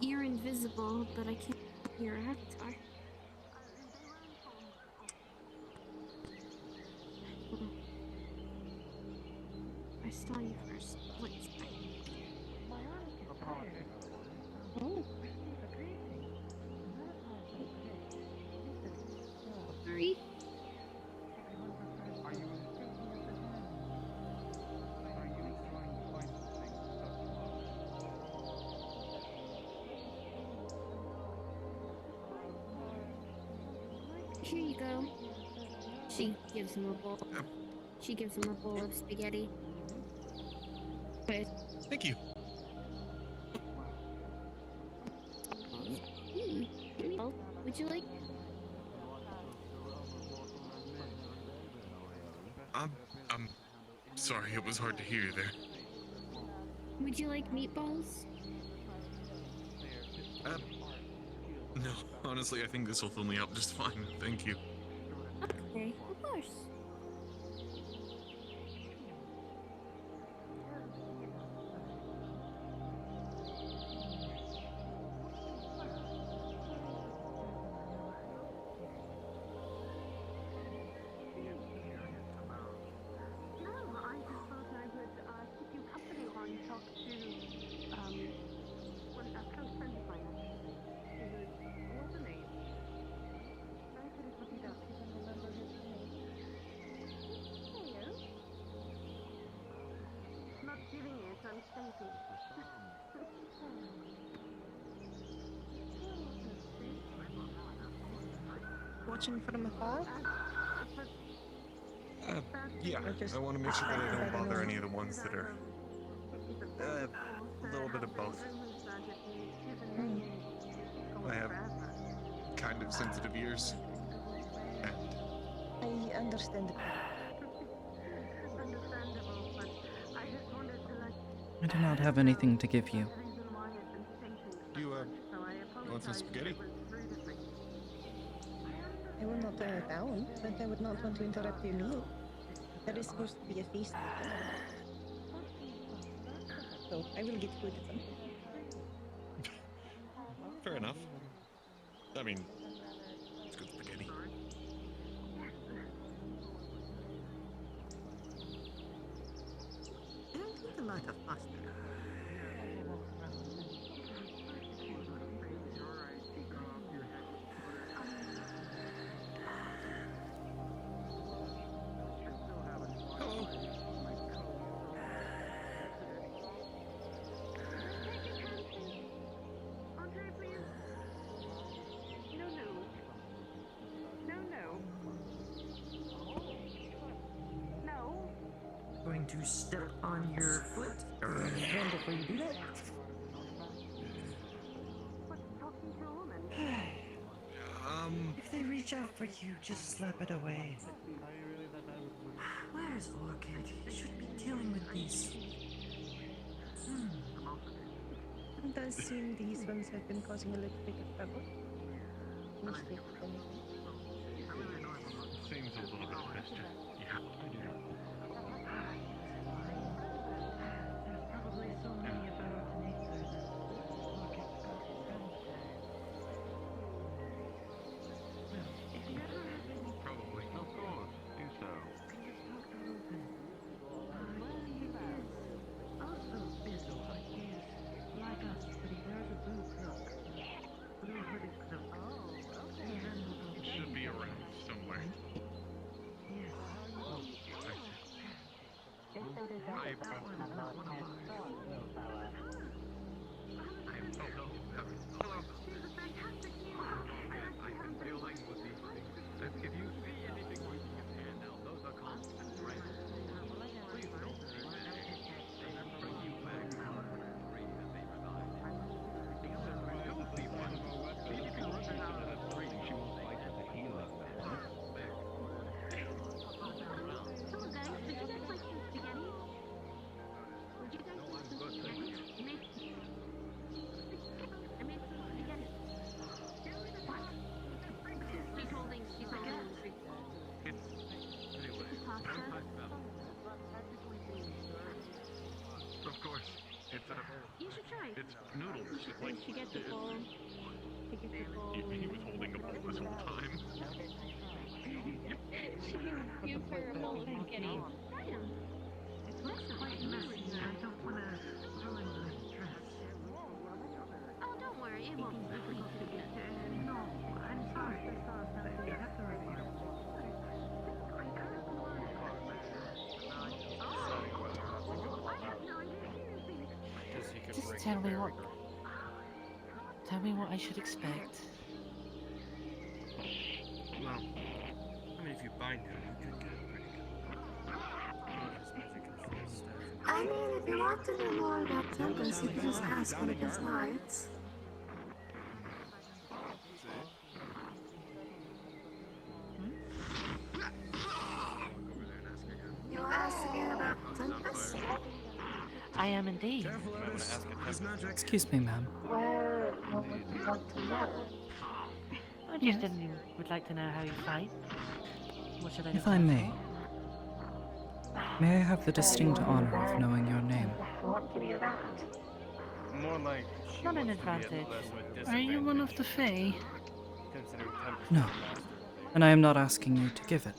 You're invisible, but I can't hear your avatar. I saw you first. Wait a second. Oh. Sorry. Here you go. She gives him a bowl. She gives him a bowl of spaghetti. But Thank you. Would you like? I'm sorry, it was hard to hear you there. Would you like meatballs? No, honestly, I think this will fill me up just fine. Thank you. Okay, of course. Watching from afar? Yeah, I want to make sure that I don't bother any of the ones that are a little bit of both. I have kind of sensitive ears. I understand. I do not have anything to give you. You want some spaghetti? I will not turn it down, but I would not want to interrupt your meal. There is supposed to be a feast. So I will get food at some point. Fair enough. I mean, it's good spaghetti. I don't eat a lot of pasta. Going to step on your foot? And before you do that, If they reach out for you, just slap it away. Where's Orchid? He should be dealing with these. it does seem these ones have been causing a little bit of trouble. Mischief, anything. Seems a little bit of mischief. Yeah, I do. There's probably so many about an Aether that Orchid's got his gun tag. Probably. Of course. Do so. Also, Bizzle, yes, like us, but he wears a blue cloak. Blue hooded cloak. He handles those Should be around somewhere. Yes. That one is not one of ours. Hello. I can feel like if you see anything waving his hand out, those are constants, right? Please don't see that. Bring you back to the tree that they reside in. Because don't see one. Maybe if you run her out of the tree, she won't fight the tequila. So guys, would you guys like some spaghetti? Would you guys like some spaghetti? I made some spaghetti. What? She's holding Anyway, pasta. of course, it's You should try. it's noodles. It's like She gets a bowl. She gets a bowl. he was holding a bowl this whole time. She gives her a bowl of spaghetti. It looks quite messy. I don't want to ruin my dress. Oh, don't worry, it won't be completely. No, I'm sorry. You have to review. Just Tell me what I should expect. Well, I mean, if you bind him, you could get it pretty good. His magic control stuff. I mean, if you want to know more about tempers, you can just ask one of his knights. I am indeed. Excuse me, ma'am. I just would like to know how you fight. What should I If look I out may, may I have the distinct honor of knowing your name? More like she Not an wants to be at advantage. less of a Are you one of the Fae? considering 10% No, master. and I am not asking you to give it.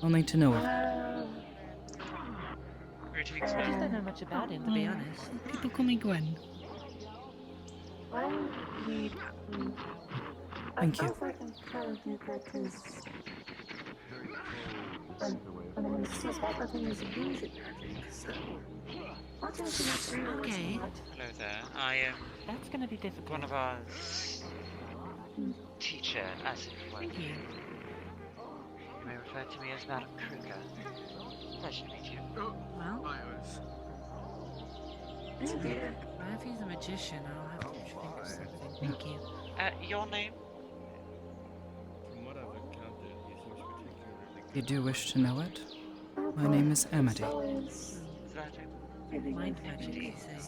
Only to know of it. I just don't know much about him, to be honest. People call me Gwen. Thank you. Okay. Hello there. I am That's gonna be difficult. one of our teacher, as it were. Thank you. You may refer to me as Madam Kruger. Pleasure to meet you. Well, if he's a magician, I'll have to think of something. Thank you. Your name? From what I've encountered, he seems particularly You do wish to know it? My name is Amity. Is that it? Mind magic, you say?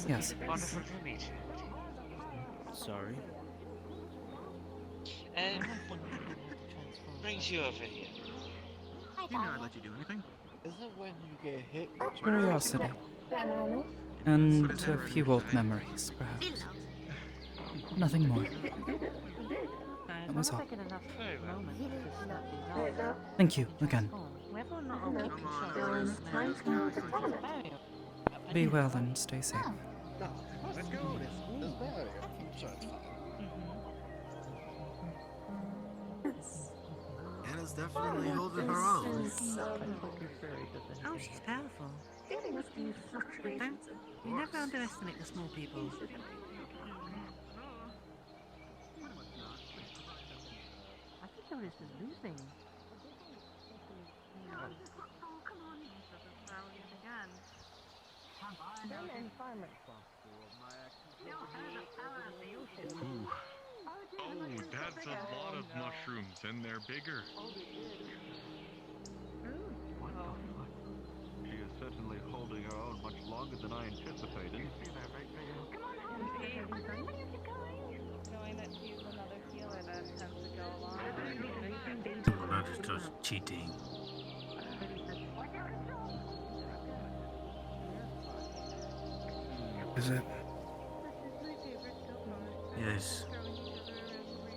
Yes. Wonderful to meet you. Sorry. Brings you over here. You know I'd let you do anything. Isn't when you get hit? Curiosity. And a few old memories, perhaps. Nothing more. That was all. Thank you again. Whether or not I'll keep control. Be well and stay safe. Let's go. This barrier. Anna's definitely holding her own. Oh, she's powerful. You never underestimate the small people. I think Otis is losing. Oh, that's a lot of mushrooms, and they're bigger. She is certainly holding her own much longer than I anticipated. Knowing that she's another healer that has to go along. Well, that's just cheating. Is it? Yes.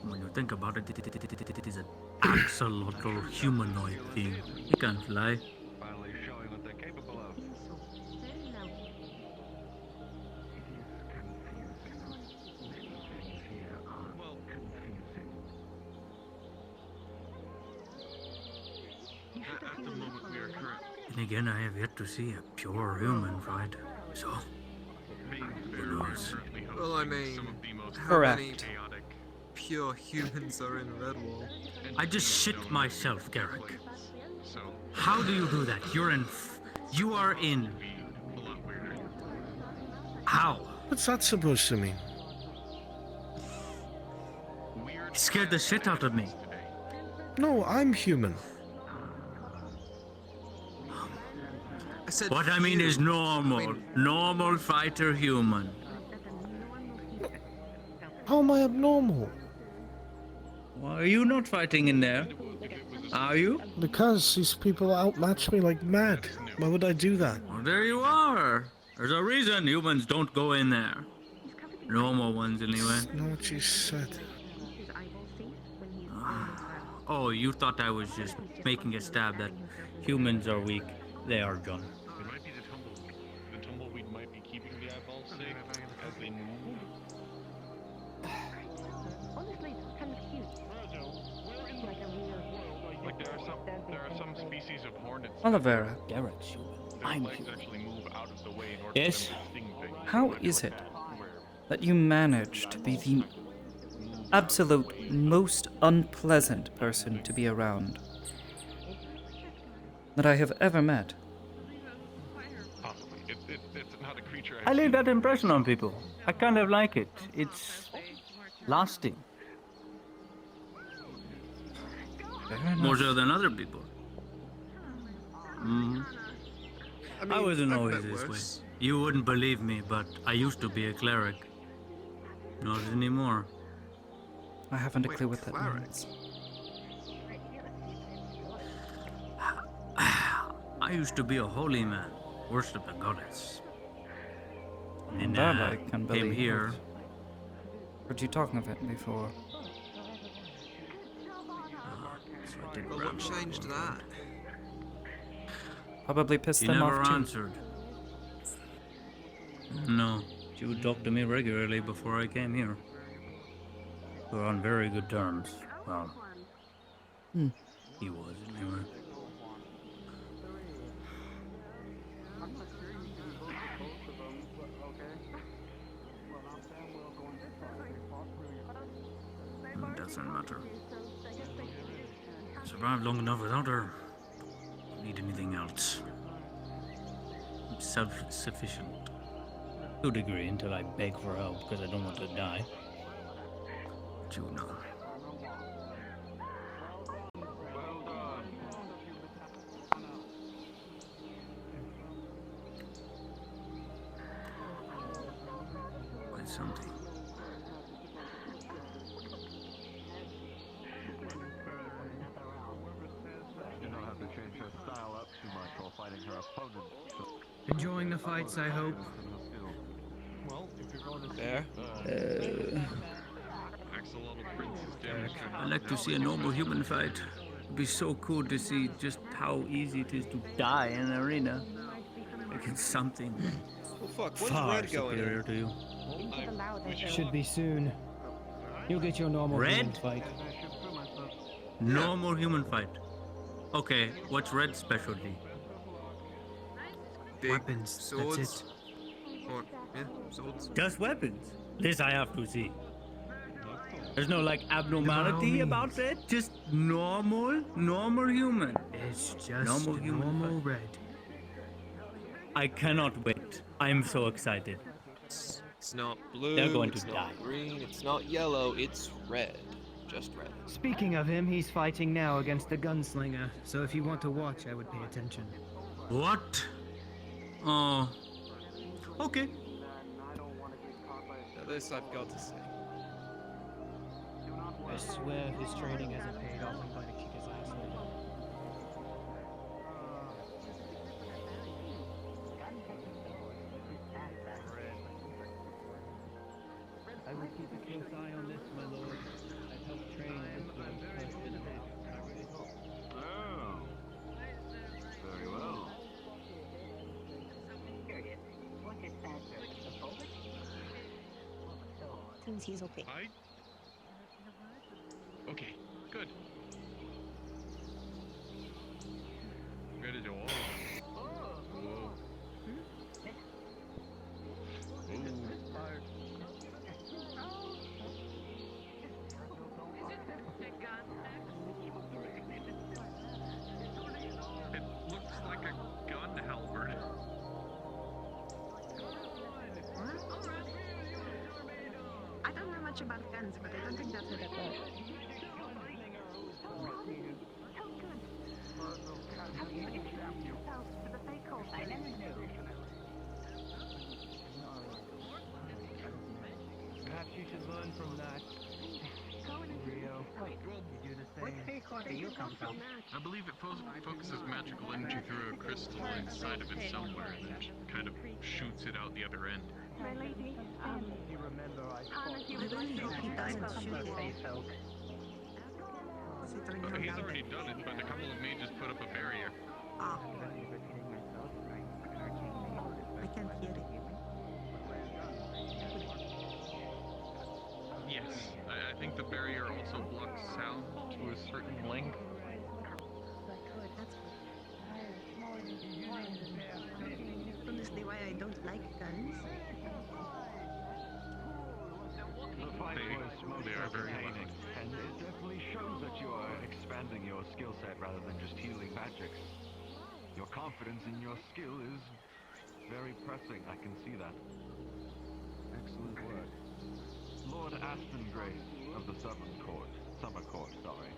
When you think about it, it is an axolotl humanoid thing. It can fly. Finally showing what they're capable of. Well, At the moment, we are correct. And again, I have yet to see a pure human fight. So, who knows? Well, I mean, how Correct. many pure humans are in Redwall? I just shit myself, Garrick. How do you do that? You are in. How? What's that supposed to mean? It scared the shit out of me. No, I'm human. What I mean is normal. Normal fighter human. How am I abnormal? Why are you not fighting in there? Are you? Because these people outmatch me like mad. Why would I do that? Well, there you are. There's a reason humans don't go in there. Normal ones, anyway. Know what you said. Oh, you thought I was just making a stab that humans are weak. They are done. It might be the tumbleweed might be keeping the eyeballs safe as they move. Honestly, it's kind of cute. Like a real. Like there are some species of hornets. Olivera. Garrett's Their legs actually move out of the way in order Yes. for them to sting things. How is it that you manage to be the absolute most unpleasant person to be around that I have ever met? Possibly. It's not a creature I leave that impression on people. I kind of like it. It's lasting. Fair More enough. so than other people. I wasn't I've always met this way. worse. You wouldn't believe me, but I used to be a cleric. Not anymore. I haven't a Wait, clue what that cleric? means. I used to be a holy man, worship a goddess. And That I can came believe. here. Heard you talking of it before. So I did But what changed that? Probably pissed He them never off too. answered. No, she would talk to me regularly before I came here. We were on very good terms. Well, he was anyway. It doesn't matter. Survived long enough without her. Don't need anything else. I'm self-sufficient. To a degree, until I beg for help because I don't want to die. But you know. Quite something. You don't have to change her style up too much while fighting her opponent. Enjoying the fights, I hope. Well, if you're going to There. Axolotl Prince's damage. I'd like to see a normal human fight. It'd be so cool to see just how easy it is to die in an arena against something Well, fuck. When's far Red going superior in? to you. Should be soon. You'll get your normal Red? human fight. Normal human fight. Okay, what's Red's specialty? Weapons. Swords. That's it. Or, yeah, swords. Just weapons. This I have to see. There's no like abnormality about it. Just normal human. It's just Normal human normal fight. red. I cannot wait. I'm so excited. It's not blue. They're going to it's die. not green. It's not yellow. It's red. Just red. Speaking of him, he's fighting now against a gunslinger, so if you want to watch, I would pay attention. What? Oh. Okay. Now this I've got to say. I swear his training hasn't paid off. I'm going to kick his ass later. I will keep a close eye on this, my lord. I've helped train Emperor's first enemy. Oh. Very well. Seems he's okay. Okay, good. Ready to all. It looks like a gun halberd. I don't know much about guns, but I don't think that's what it was. Perhaps you should learn from that. Rio, you do the same. Do you come from? I believe it focuses magical energy through a crystal inside of it somewhere and then kind of shoots it out the other end. My lady, You remember I Anna, he I would like really to hope he doesn't shoot it. He's already done it, but a couple of mages put up a barrier. Ah. I can't hear it. Yes, I think the barrier also blocks sound to a certain length. Honestly, why I don't like guns. They are very loud. And it definitely shows that you are expanding your skill set rather than just healing magics. Your confidence in your skill is very pressing, I can see that. Excellent work. Lord Aston Grace of the Summer Court, sorry.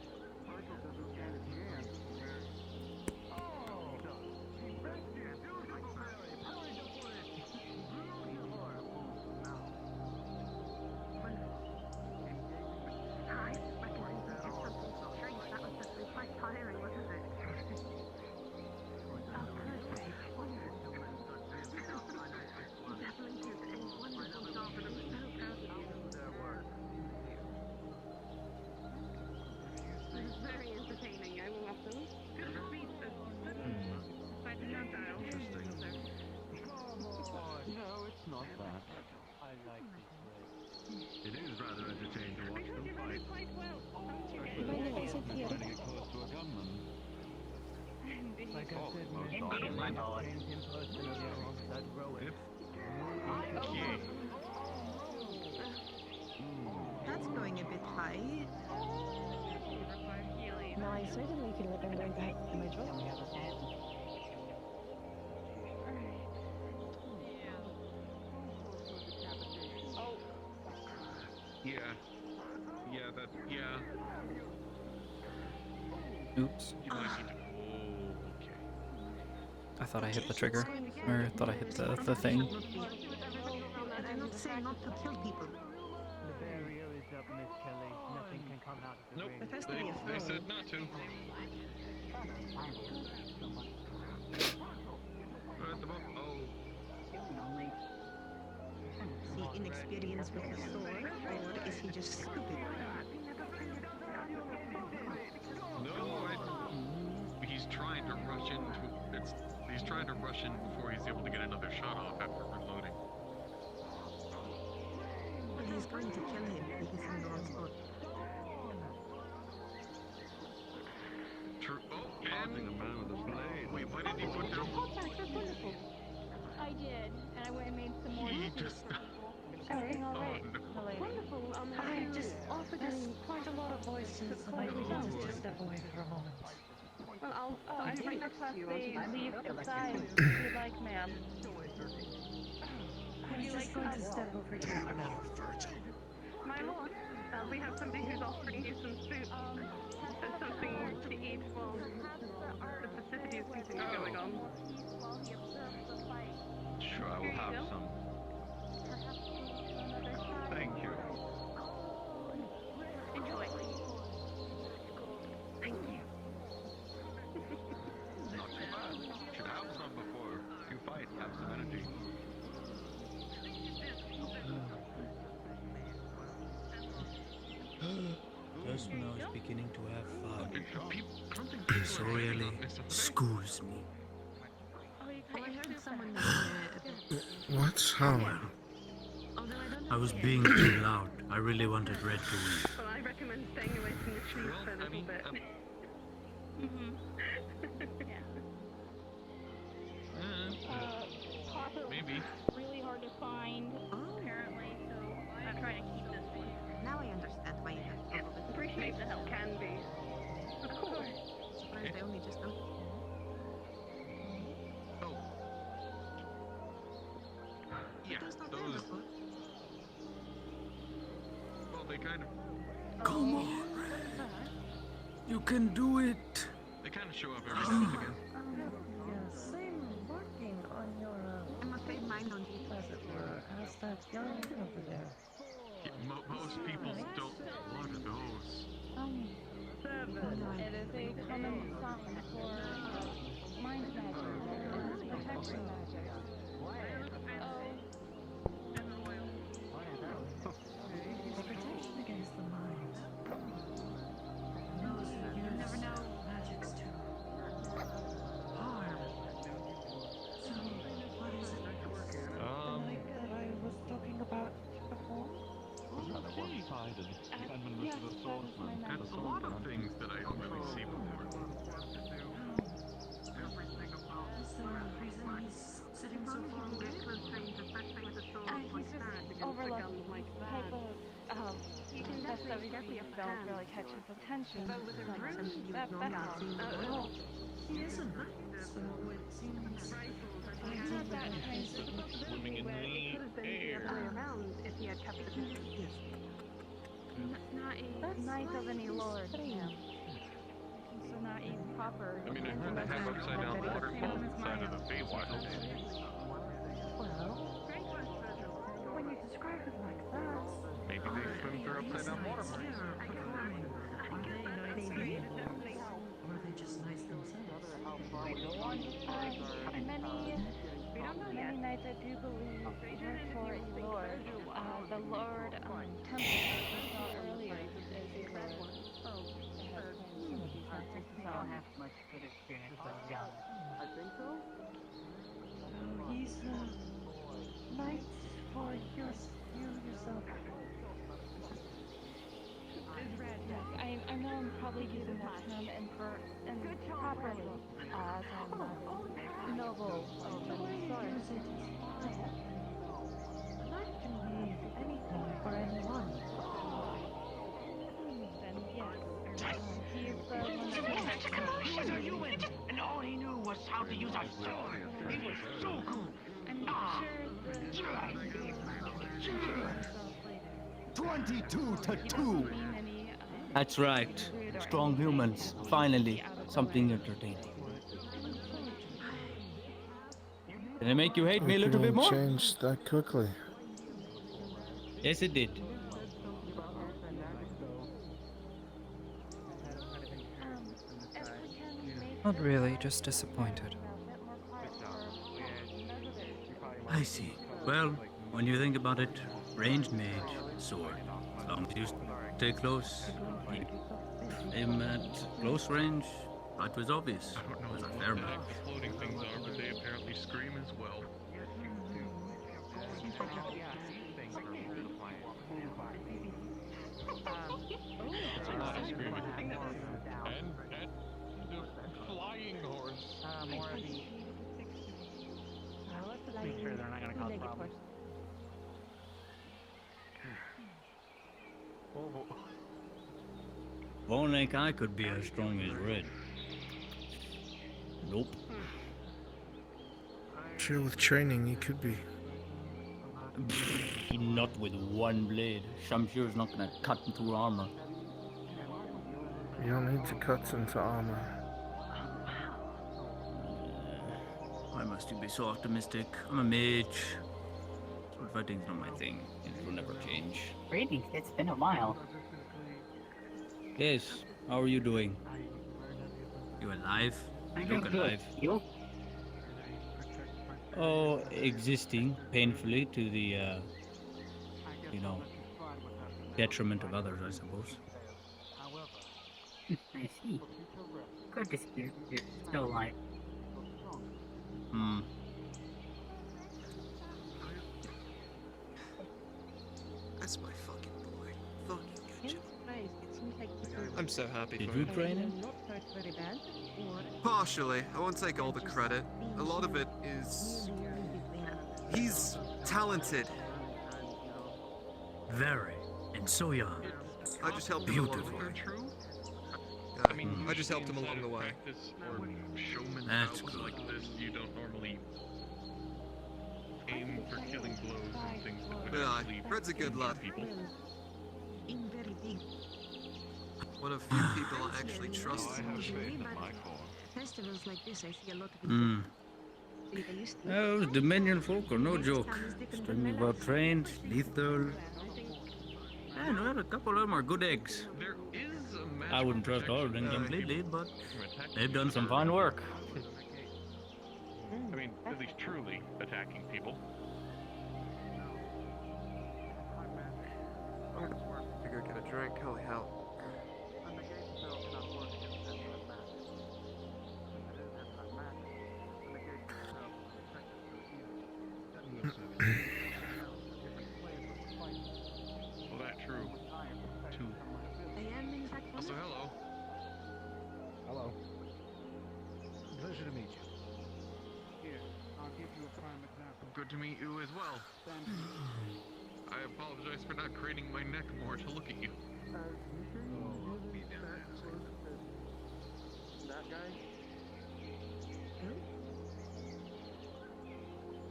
quite well. My name is Aether. Pretty close to a gunman. Like I said, Most man, often. I trained him personally alongside Rowan. Okay. That's going a bit high. No, I certainly feel like I'm going back to my job. Yeah. Yeah, that. Yeah. Oops. You might need to. Oh, okay. I thought I hit the trigger. Or I thought I hit the thing. Did I not say not to kill people? The barrier is up, Miss Kelly. Nothing can come out of the Nope. ring. It has to be a They throw. said not to. At the bottom. Oh. Is he inexperienced with the sword, or is he just stupid? No, he's trying to rush into. He's trying to rush in before he's able to get another shot off after reloading. But he's going to kill him because he's in the wrong spot. True. Oh, Taunting a and man with a blade. wait, why did he put down? That's wonderful. I did, and I went and made some more He cookies just. for people. Everything all right? Oh, no. Wonderful. I just offered us quite a lot of voices. I need to step away for a moment. Well, I'll I right do next request to you. they leave the side if you'd like, ma'am. I'm just going to step over here for now. My lord, we have somebody who's offering you some soup. There's something to eat while the festivities continue going on. Sure, I will have some. Thank you. Enjoy. Thank you. Not too bad. Should have some before you fight. Have some energy. Just when I was beginning to have fun. This really schools me. Oh, I heard someone making What? How? I was being too loud. I really wanted Red to win. Well, I recommend staying away from the trees for a little bit. Maybe. Really hard to find, apparently, so I'm trying to keep this one. Now I understand why you have trouble with it. Appreciate the help. Can be. Of course. Surprised I only just noticed. Oh. Yeah, those. Well, they kind of. Come on, Red. You can do it. They kind of show up every now and again. Yes, I'm working on your, I'm afraid mine don't as it were, as that young man over there. Yeah, most people don't. What are those? It is a common sign for mind magic and protection magic. It's protection against the mind. Those who you never know magics too. Harm. So, what is it? The night that I was talking about before? Rather one-sided. Defendment yes, versus a that swordsman. was my That's a lot of things that I don't really see before. Is there a reason he's sitting so far away? He's just overlooked type of festivities don't really catch his attention. That's all. He isn't. So it seems Not that kind of Swimming in the air. around if he had kept the distance. That's knight of any lord, ma'am. So not a proper. I mean, I heard they have upside down waterfalls inside of the Feywild. well. When you describe it like that, Maybe they swim through upside down waterfalls. are they knights maybe? Or are they just knights themselves? Many knights I do believe work for a lord. The Lord Temple that we saw earlier is a lord. So he's a knight for you yourself. I know I'm probably using that term improperly, as I'm not noble of any sort. Life can be anything for anyone. Then yes, he is the one that He was a human, and all he knew was how to use a sword. He was so cool. I'm sure the 22 to 2. That's right. Strong humans. Finally, something entertaining. Did it make you hate me a little bit more? Changed that quickly. Yes, it did. Not really, just disappointed. I see. Well, when you think about it, ranged mage, sword. As long as you stay close, aim at close range, that was obvious. I don't know Was a what fair the bet. heck the floating things are, but they apparently scream as well. I'm not screaming. And the flying horse. Make sure they're not gonna cause problems. If only I could be as strong as Red. Nope. Sure, with training, you could be. Not with one blade. Shamshir's not gonna cut through armor. You don't need to cut into armor. Why must you be so optimistic? I'm a mage. Sword fighting's not my thing. It will never change. Greetings, it's been a while. Yes, how are you doing? You alive? You look alive. You? Oh, existing painfully to the, detriment of others, I suppose. I see. Good to see you're still alive. Hmm. That's my fucking boy. Fucking good job. I'm so happy Did for you him. train him? Partially. I won't take all the credit. A lot of it is... He's talented. Very. And so young. I just helped him along the Beautiful. way. True? Yeah. I mean, I just helped him along the way. Practice or showman That's bouts good. like this, you don't normally aim for killing blows and things that would Yeah, actually Fred's a good lad. people. One of few people I actually trust. Festivals like this, I see a lot of Hmm. they used to Those Dominion folk are no joke. Extremely well trained, lethal. And well, a couple of them are good eggs. There is a magic I wouldn't trust all of them protection completely, but from attacking they've done some people. fine work. I mean, at least truly attacking people. I go get a drink. Holy hell. Well, that true. Too. I am in fact Also, hello. Hello. Pleasure to meet you. Here, I'll give you a prime example. Good to meet you as well. I apologize for not craning my neck more to look at you. That guy?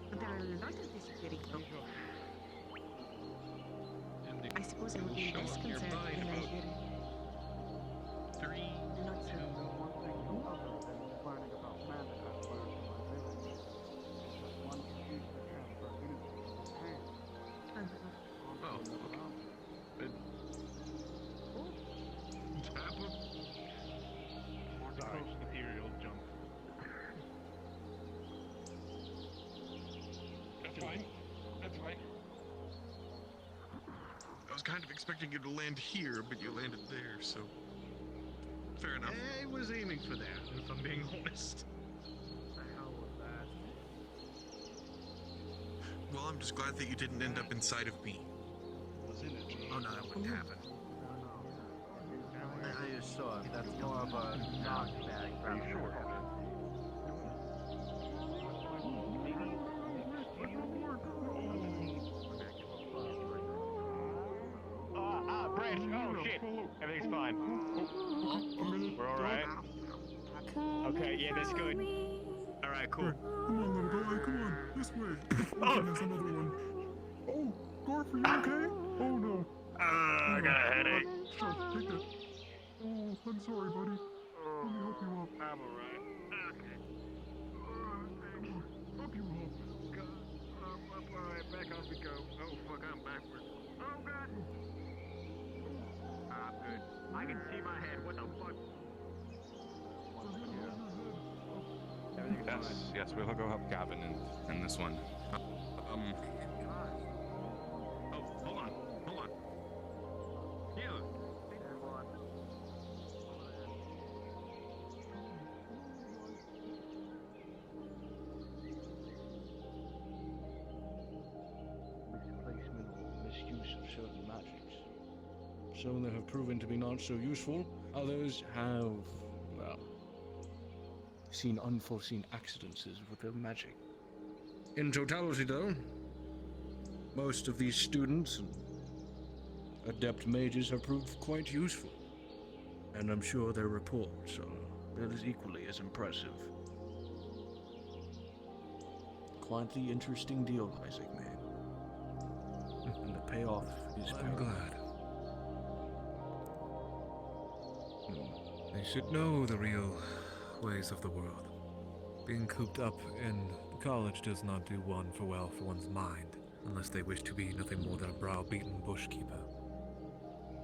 But there are a lot of disappearing folk. I suppose I would be less concerned when I hear lots Oh. Tap him. Sorry, material jump. That's fine. That's fine. I was kind of expecting you to land here, but you landed there, so... Fair enough. I was aiming for that, if I'm being honest. What the hell was that? Well, I'm just glad that you didn't end up inside of me. What's in it? Oh no, that wouldn't happen. sword. That's more of a knockback. Are you sure? Branch. Oh shit. Everything's fine. We're all right. Okay. Yeah, that's good. All right. Cool. Come on, little guy, come on, this way. Oh, there's another one. Oh, Garf, are you okay? Oh no. I got a headache. Sure, take that. Oh, I'm sorry, buddy. Let me help you up. I'm all right. Okay. Come on, up you up. Up, all right. Back off we go. Oh fuck, I'm backwards. Oh god. I'm good. I can see my head. What the fuck? Yes, we'll go help Gavin in this one. Oh, hold on. Yeah. Misplacement or misuse of certain magics. Some that have proven to be not so useful, others have, well, seen unforeseen accidents with their magic. In totality, though, most of these students and adept mages have proved quite useful, and I'm sure their reports are as equally as impressive. Quite the interesting deal, Isaac, man. And the payoff is I'm glad. They should know the real ways of the world. Being cooped up in college does not do one for well for one's mind, unless they wish to be nothing more than a browbeaten bushkeeper.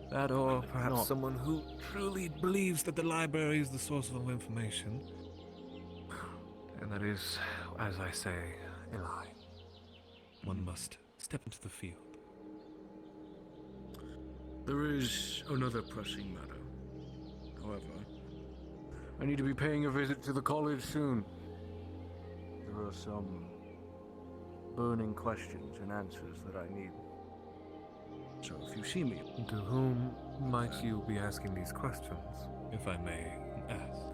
That or perhaps someone who truly believes that the library is the source of all information. And that is, as I say, a lie. One must step into the field. There is another pressing matter. However, I need to be paying a visit to the college soon. There are some burning questions and answers that I need. So if you see me... To whom might you be asking these questions, if I may ask?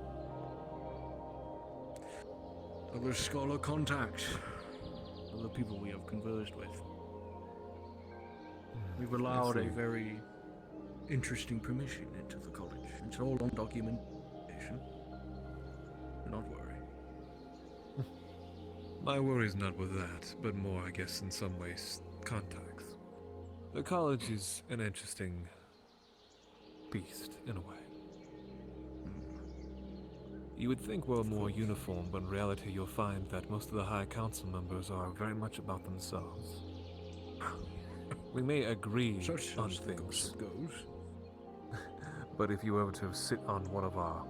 Other scholar contacts. Other people we have conversed with. We've allowed a very interesting permission into the college. It's all on documentation. Do not worry. My worry's not with that, but more, I guess, in some ways, contacts. The college is an interesting beast, in a way. You would think we're more uniform, but in reality you'll find that most of the High Council members are very much about themselves. We may agree on things, but if you were to sit on one of our,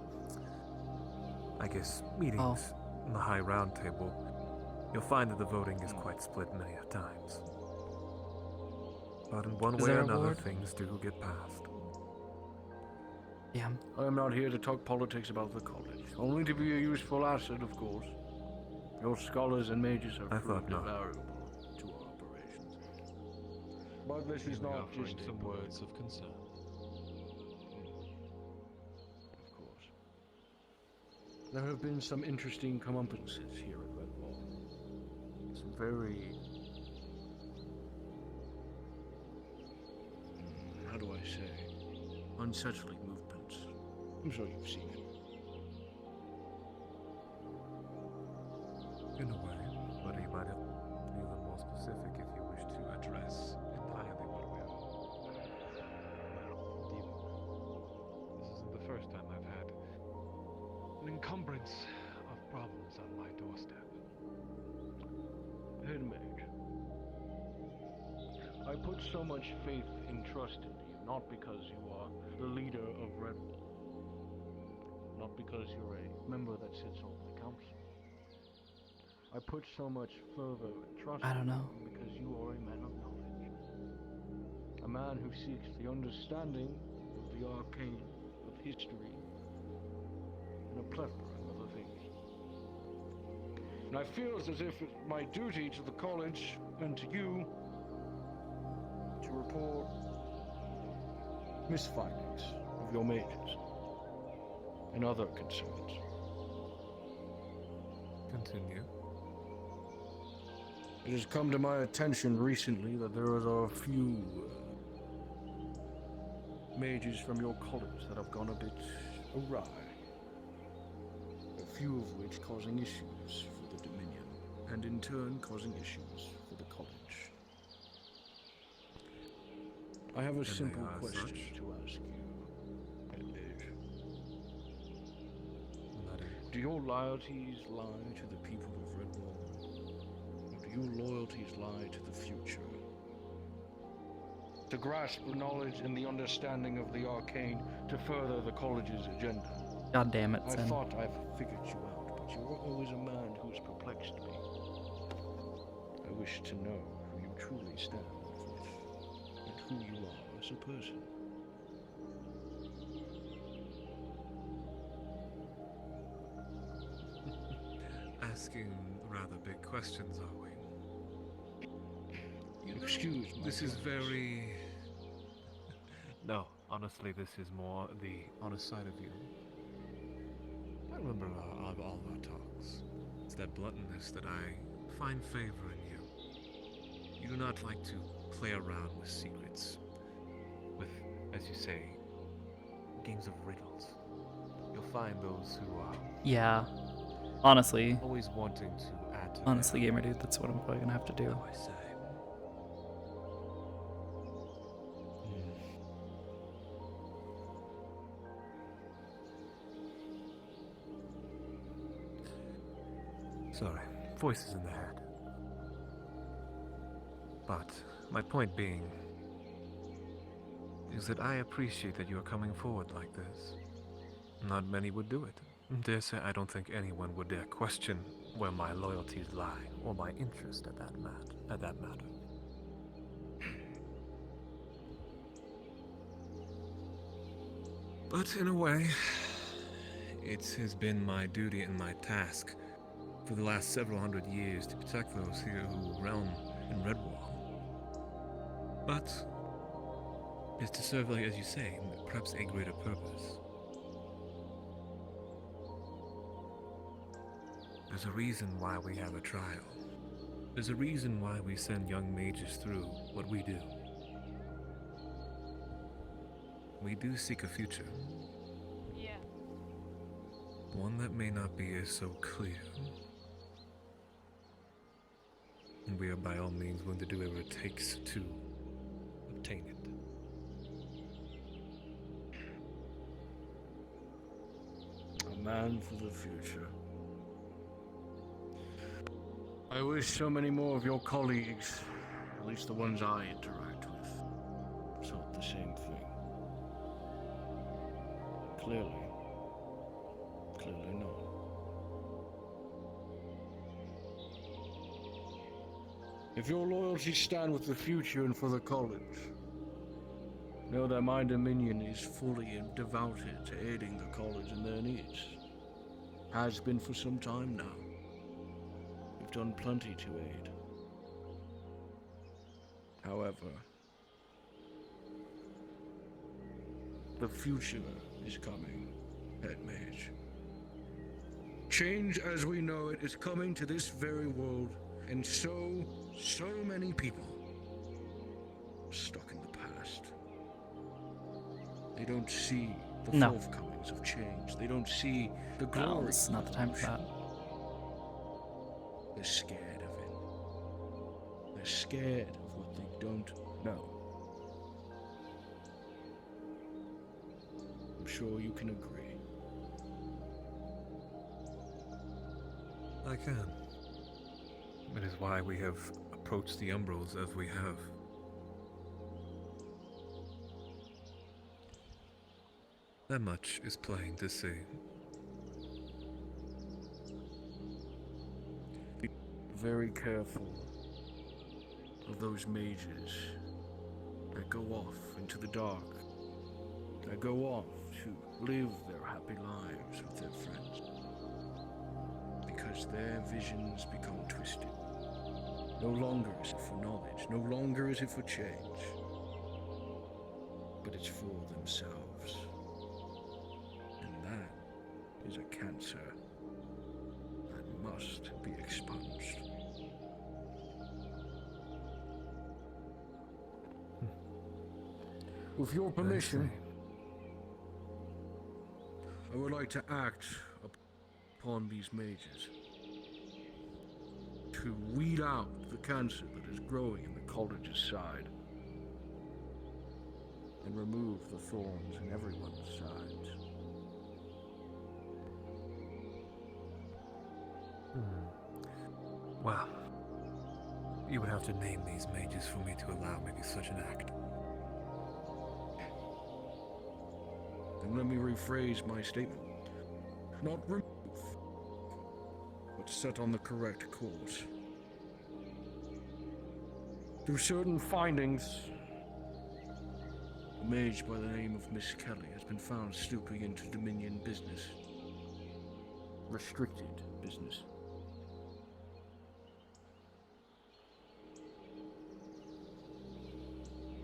I guess, meetings in the High Round Table, you'll find that the voting is quite split many a times. But in one way or another, things do get passed. Yeah. I am not here to talk politics about the college. Only to be a useful asset, of course. Your scholars and mages have proved invaluable to our operations. But this is not just some words of concern. Of course. There have been some interesting comeumpances here at Redwall. Some very... how do I say? Unsettling movements. I'm sure you've seen it. In a way, but you might have to be a little more specific if you wish to address entirely what we are. This isn't the first time I've had an encumbrance of problems on my doorstep. Head mage, I put so much faith and trust into you, not because you are the leader of Redwall, not because you're a member that sits on the council. I put so much further trust I don't know. in you because you are a man of knowledge. A man who seeks the understanding of the arcane, of history, and a plethora of other things. And I feel as if it's my duty to the college and to you to report misfindings of your mages. and other concerns. Continue. It has come to my attention recently that there are a few mages from your college that have gone a bit awry. A few of which causing issues for the Dominion, and in turn causing issues for the college. I have a And they simple are question such? to ask you, Head Mage. Not in. Do your loyalties lie to the people of Redwall? Or do your loyalties lie to the future? To grasp the knowledge and the understanding of the arcane to further the college's agenda. God damn it, I Sin. thought I've figured you out, but you are always a man who's perplexed me. I wish to know who you truly stand with, and who you are as a person. Asking rather big questions, are we? Excuse me. This is very... No, honestly, this is more the honest side of you. I remember all of our talks. It's that bluntness that I find favor in you. You do not like to play around with secrets. With, as you say, games of riddles. You'll find those who are... Yeah. Honestly. Always wanting to add to Honestly, gamer dude, that's what I'm probably gonna have to do. I say. Sorry, voices in the head. But my point being is that I appreciate that you are coming forward like this. Not many would do it. Dare say I don't think anyone would dare question where my loyalties lie or my interest at that matter. But in a way, it has been my duty and my task for the last several hundred years to protect those here who realm in Redwall. But is to serve, like as you say, perhaps a greater purpose. There's a reason why we have a trial. There's a reason why we send young mages through what we do. We do seek a future. Yeah. One that may not be as so clear. And we are by all means willing to do whatever it takes to obtain it. A man for the future. I wish so many more of your colleagues, at least the ones I interact with, thought the same thing. Clearly not. If your loyalties stand with the future and for the college, know that my dominion is fully devoted to aiding the college in their needs. Has been for some time now. We've done plenty to aid. However, the future is coming, Head Mage. Change as we know it is coming to this very world, and so many people are stuck in the past. They don't see the No. forthcomings of change. They don't see the glory. No, this is not the time for that. They're scared of it. They're scared of what they don't know. I'm sure you can agree. I can. It is why we have approached the Umbrals as we have. That much is plain to see. Be very careful of those mages that go off into the dark, that go off to live their happy lives with their friends, because their visions become twisted. No longer is it for knowledge, no longer is it for change, but it's for themselves. And that is a cancer that must be expunged. With your permission, I would like to act upon these mages to weed out the cancer that is growing in the college's side and remove the thorns in everyone's sides. Well, you would have to name these mages for me to allow maybe such an act. Then let me rephrase my statement. Not remove, but set on the correct course. Through certain findings, a mage by the name of Miss Kelly has been found snooping into Dominion business. Restricted business.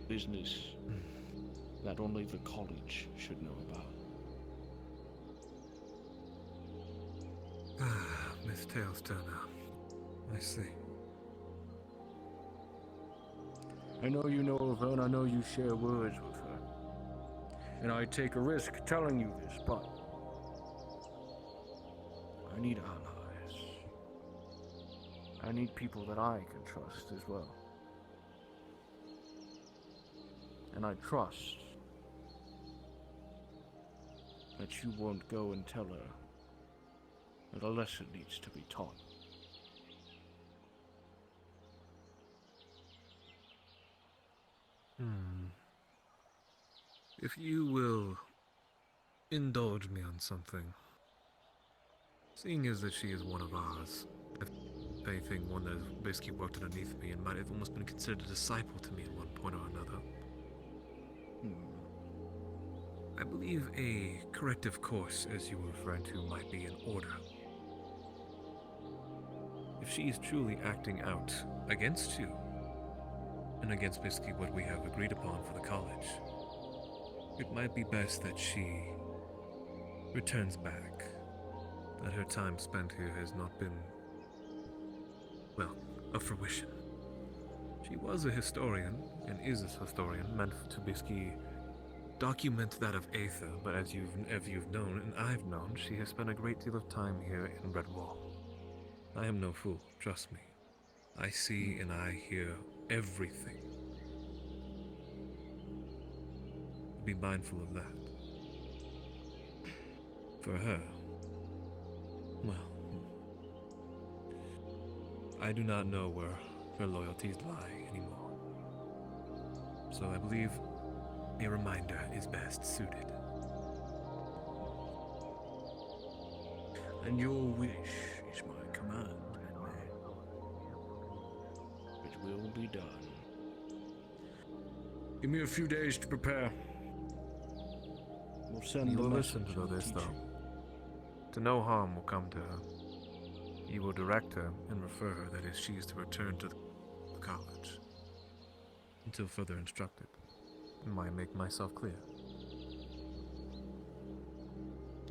Business that only the college should know about. Ah, Miss Tails Turner. I see. I know you know of her, and I know you share words with her. And I take a risk telling you this, but I need allies. I need people that I can trust as well. And I trust that you won't go and tell her that a lesson needs to be taught. If you will indulge me on something, seeing as that she is one of ours, if anything, one that has basically worked underneath me and might have almost been considered a disciple to me at one point or another, I believe a corrective course, as you were referring to, might be in order. If she is truly acting out against you, and against basically what we have agreed upon for the college, it might be best that she returns back. That her time spent here has not been, well, a fruition. She was a historian, and is a historian, meant to basically document that of Aether, but as you've known, and I've known, she has spent a great deal of time here in Redwall. I am no fool, trust me. I see and I hear everything. Be mindful of that. For her, well, I do not know where her loyalties lie anymore. So I believe a reminder is best suited. And your wish is my command, Henry. It will be done. Give me a few days to prepare. We'll send You the will listen message to and this, teach though. To no harm will come to her. You will direct her and refer her, that is, she is to return to the college. Until further instructed. Am I make myself clear?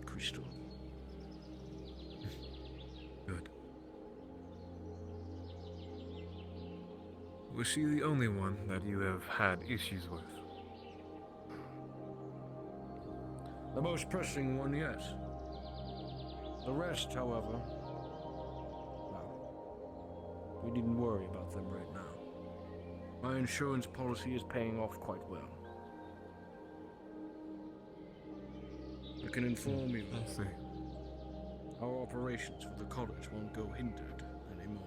Crystal. Good. Was she the only one that you have had issues with? The most pressing one, yes. The rest, however, well, we needn't worry about them right now. My insurance policy is paying off quite well. I can inform you I see. our operations for the college won't go hindered anymore.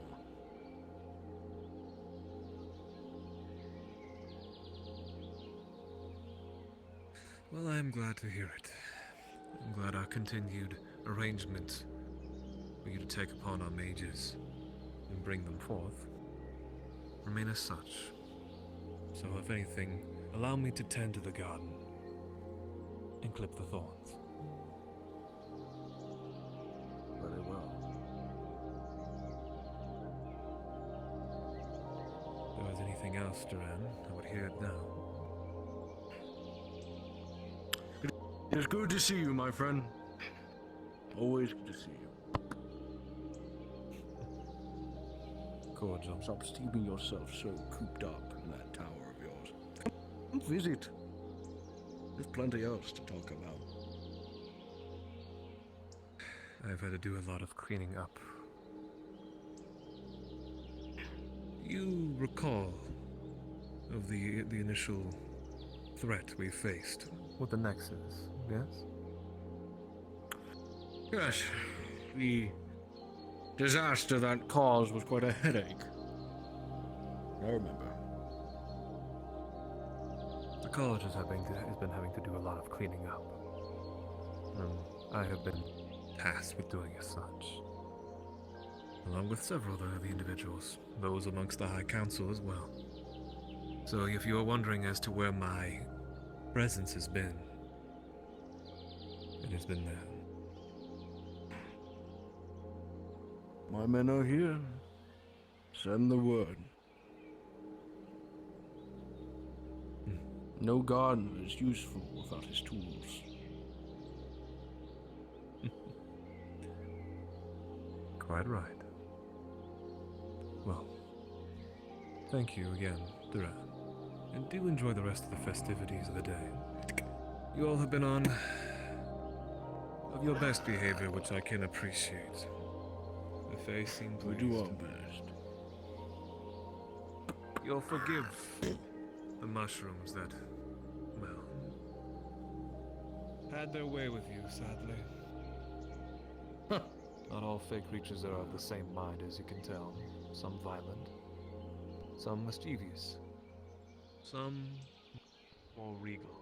Well, I am glad to hear it. I'm glad our continued arrangements for you to take upon our mages and bring them forth remain as such. So if anything, allow me to tend to the garden and clip the thorns. Very well. If there was anything else, Duran, I would hear it now. It is good to see you, my friend. Always good to see you. Cordial. Stop keeping yourself so cooped up in that tower of yours. Come visit. There's plenty else to talk about. I've had to do a lot of cleaning up. You recall of the initial threat we faced with the Nexus, yes? Yes, the disaster that caused was quite a headache. I remember. The college has been having to do a lot of cleaning up. And I have been tasked with doing as such. Along with several other individuals, those amongst the High Council as well. So if you are wondering as to where my presence has been, it has been there. My men are here. Send the word. No gardener is useful without his tools. Quite right. Well, thank you again, Duran. And do enjoy the rest of the festivities of the day. You all have been on of your best behavior, which I can appreciate. The face seems We do our best. You'll forgive the mushrooms that, well, had their way with you, sadly. Not all fake creatures are of the same mind, as you can tell. Some violent, some mischievous, some more regal.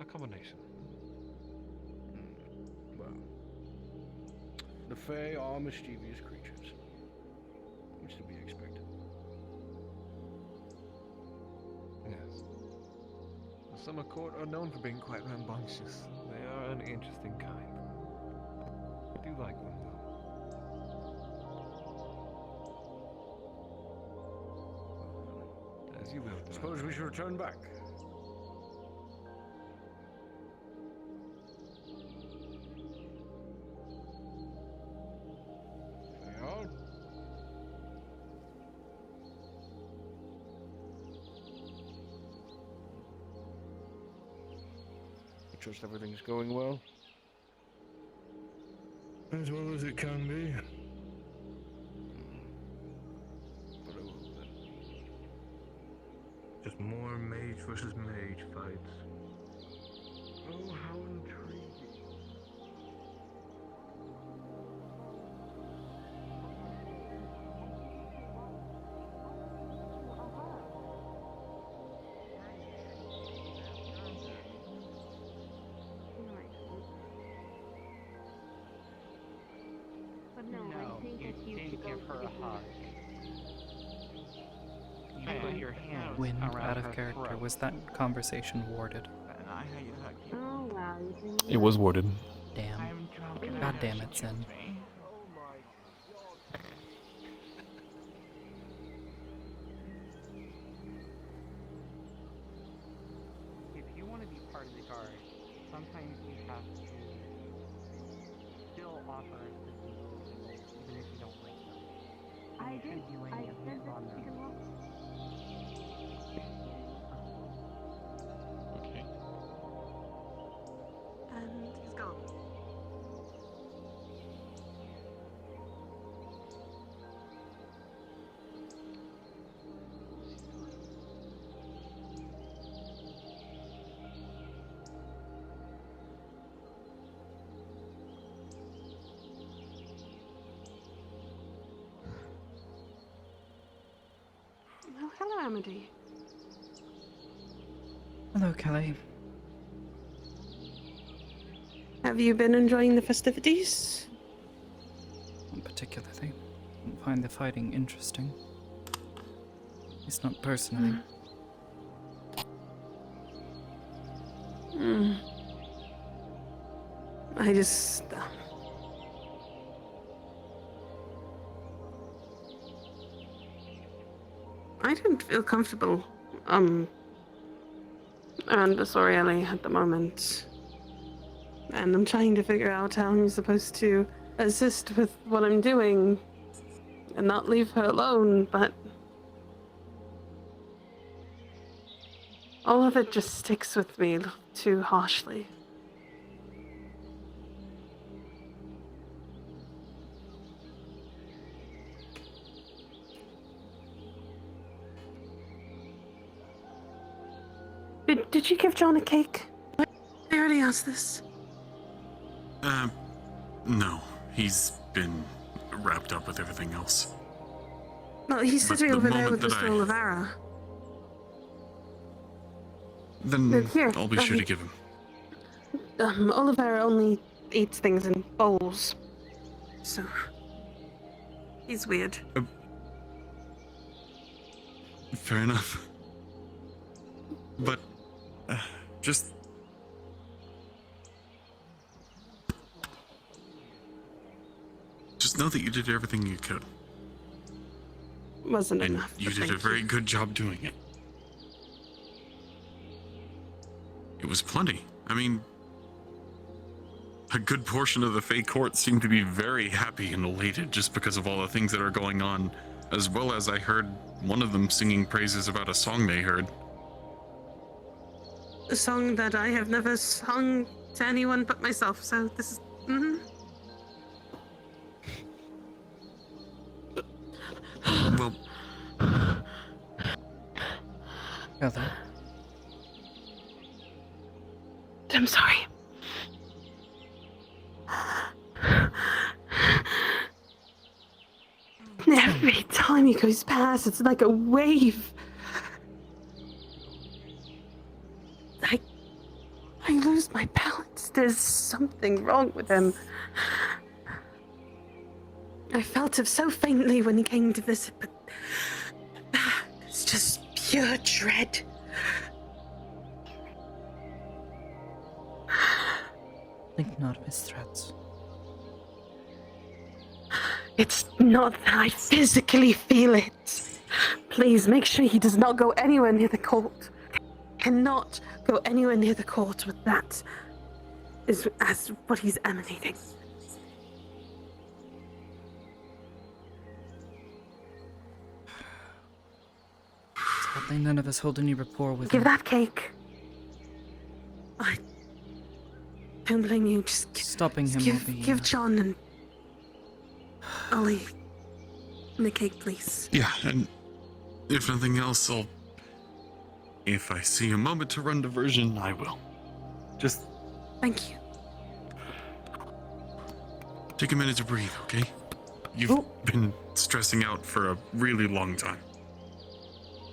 A combination. Well, the Fae are mischievous creatures, which is to be expected. Yes. The Summer Court are known for being quite rambunctious. They are an interesting kind. I do like them, though. As you will, Doc. Suppose we should return back. Fair. I trust everything's going well. As well as it can be. Just more mage versus mage fights. Oh, how intriguing. But no, I think you that you didn't should go give her to a the hug. You put your hands Wind around out of her character. throat. Was that conversation warded? Oh wow, you think It was warded. Damn. God damn it, Sin. If you want to be part of the guard, sometimes you have to still offer assistance to people, even if you don't like them. I You did. shouldn't be laying I your said hands that on to them. the wall. Okay. And he's gone. Oh, hello, Amity. Hello, Kelly. Have you been enjoying the festivities? Not particularly. I find the fighting interesting. It's not personally. I just. I don't feel comfortable, around the Sorielli at the moment. and I'm trying to figure out how I'm supposed to assist with what I'm doing and not leave her alone, but all of it just sticks with me a little too harshly. Did you give John a cake? I already asked this. No. He's been wrapped up with everything else. Well, he's But sitting the over there moment with that Mr. Olivera. Then Here, I'll be sure to give him. Olivera only eats things in bowls, so he's weird. Fair enough. But, just... Just know that you did everything you could. Wasn't And enough. you did a very good job doing it. It was plenty. I mean, a good portion of the Fey court seemed to be very happy and elated just because of all the things that are going on, as well as I heard one of them singing praises about a song they heard. A song that I have never sung to anyone but myself, so this is... Well... Heather? I'm sorry. Every time he goes past, it's like a wave. I lose my balance. There's something wrong with him. I felt it so faintly when he came to visit, but it's just pure dread. Think not of his threats. It's not that I physically feel it. Please make sure he does not go anywhere near the court. Cannot go anywhere near the court with that as what he's emanating. Sadly, none of us hold any rapport with Give him. that cake. I don't blame you. Just stopping him will be give John and Ollie the cake, please. Yeah, and if nothing else, if I see a moment to run diversion, I will. Just thank you. Take a minute to breathe, okay? You've been stressing out for a really long time.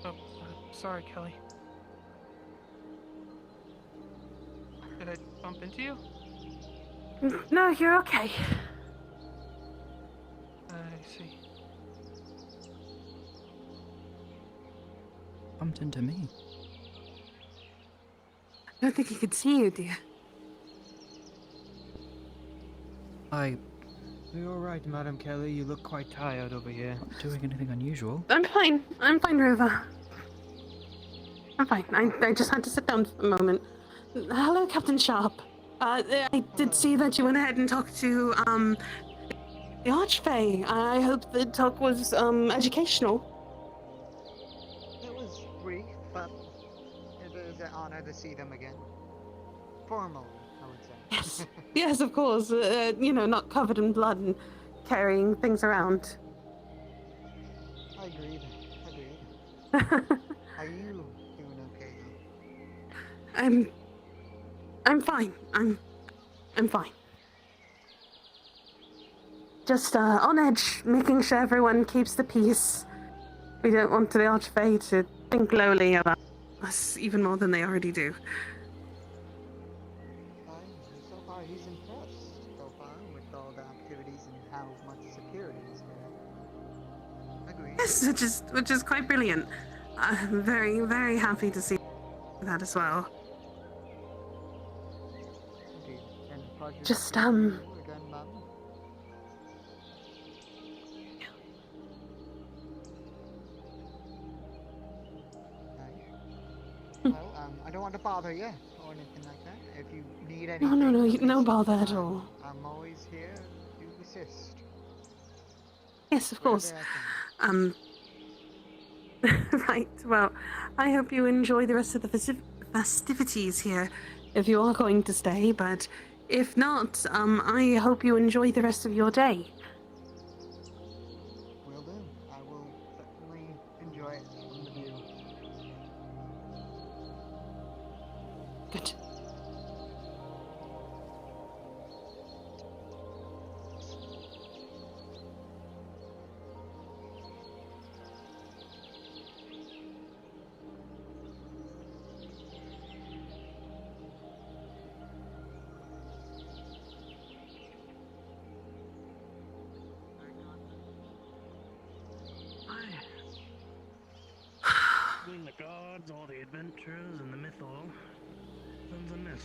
Oh, sorry, Kelly. Did I bump into you? No, you're okay. I see. Bumped into me. I don't think he could see you, dear. I... Are you alright, Madam Kelly? You look quite tired over here. Not doing anything unusual. I'm fine, Rover. I'm fine. I just had to sit down for a moment. Hello, Captain Sharp. I did see that you went ahead and talked to, the Archfey. I hope the talk was, educational. It was brief, but it is an honor to see them again. Formally, I would say. Yes. Yes, of course. You know, not covered in blood and carrying things around. Agreed. Are you doing okay, though? I'm fine. I'm fine. Just, on edge, making sure everyone keeps the peace. We don't want the Archfey to think lowly about us even more than they already do. So far, he's impressed so far with all the activities and how much security is there. Agreed. Yes, which is quite brilliant. I'm very, very happy to see that as well. Indeed. And pleasure Just, to see you again, Mum. Well, I don't want to bother you or anything like that. If you need No, anything, no Elise, bother at all. I'm always here to assist. Yes, of course. Whatever I can. Right, well, I hope you enjoy the rest of the festivities here, if you are going to stay, but if not, I hope you enjoy the rest of your day. Will do. I will certainly enjoy it from the view. Good. Between the gods, all the adventures, and the myth all, sounds amiss.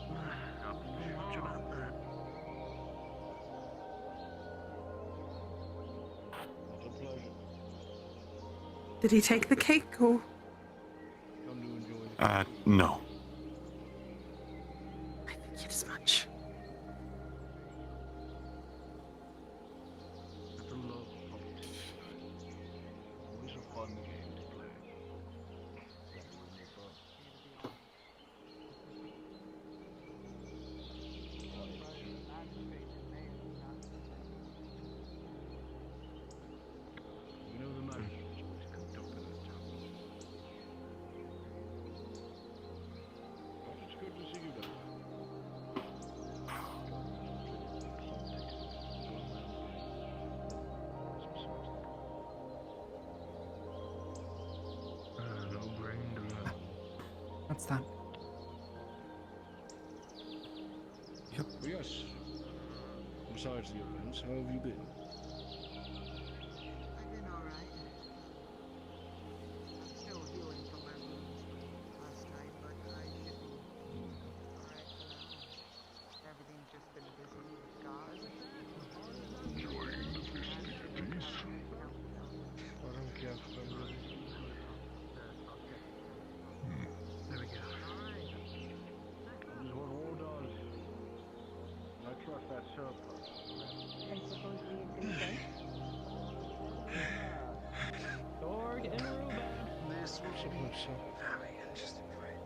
Not much about that. What a pleasure. Did he take the cake, or? Come to enjoy the No. I figured as much. It's a love fight. Always a fun game to play. Especially when you're fun. You know the magistrate's always cooked up in this town. But it's good to see you back. No brain to love. What's that? Yep. Yes. Besides the events, how have you been? I've been alright. I'm still healing from my wounds from last night, but I should be alright for now. Everything's just been busy with God. Enjoying the festivities? I don't care for them really. There we go. I just want all done. And I trust that surplus. And supposedly in good faith. Sorg and Aruba. This was supposed to.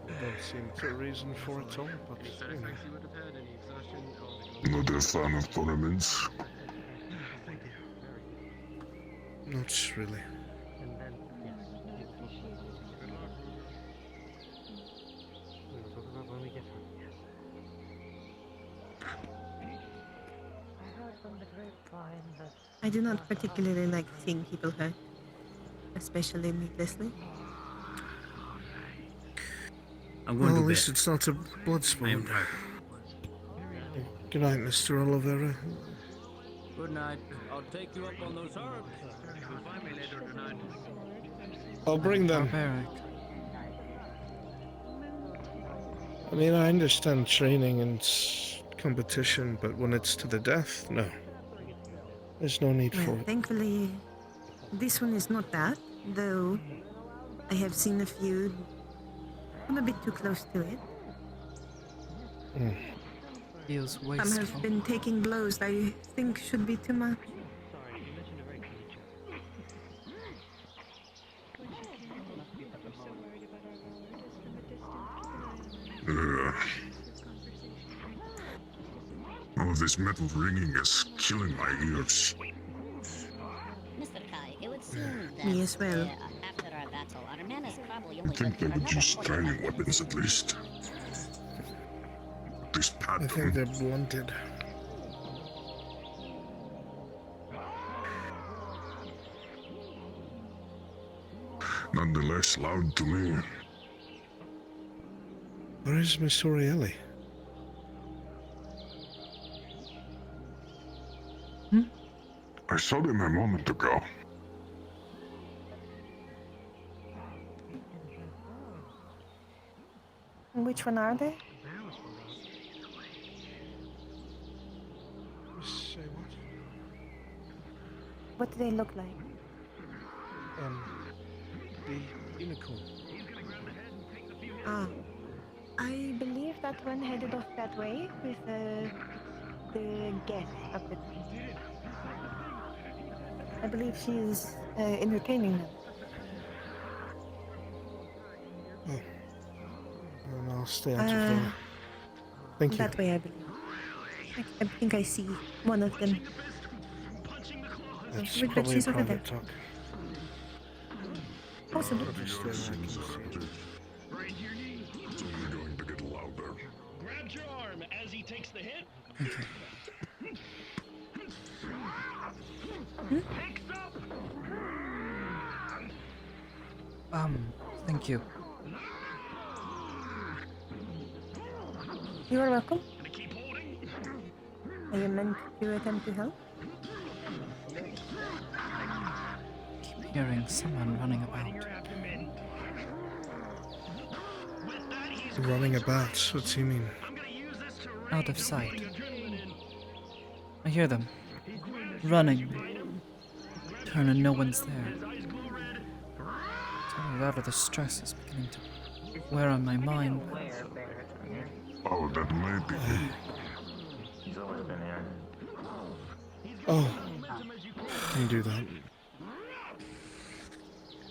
I don't seem to reason for it all, but Any side you know. effects you would have had? Any exhaustion? Oh, Not a fan of tournaments. Thank you. Not really. And then, yes. good luck. We'll talk about when we get home. Yes. I heard from the grapevine that I do not particularly like seeing people hurt, especially needlessly. I'm Well, going at to least bed. it's not a blood I am sport. tired. Good night, Mr. Oliveira. Good night. I'll take you up on those herbs. You'll find me later tonight. I'll bring them. Barbaric. I mean, I understand training and competition, but when it's to the death, no. There's no need for Well, it. thankfully, this one is not that, though I have seen a few come a bit too close to it. Feels Some wasteful. have been taking blows that I think should be too much. Sorry, you mentioned a very kind joke. Oh, this metal ringing is killing my ears. Mr. Kai, it would seem that Me as well. after our battle, our men is probably I only think they looking would for use another training 45 weapons at least. This I pattern. think they're blunted. Nonetheless, loud to me. Where is Miss Orielli? I saw them a moment ago. Which one are they? Say what? What do they look like? The unicorn. Ah, I believe that one headed off that way with the guest up the tree. I believe she's entertaining them. Oh. And I'll stay out of there. Thank you. That way, I believe. I think I see one of them. That's But probably she's over private there. talk. Possibly. Your actions are a bit. It's only going to get louder. Grab your arm as he takes the hit. Thank you. You are welcome. Are you meant to attempt to help? Keep hearing someone running about. Running about? What do you mean? Out of sight. I hear them. Running. Turn and no one's there. So rather the stress is beginning to wear on my mind. Oh, that may be. He's always been here. Oh. Can you do that?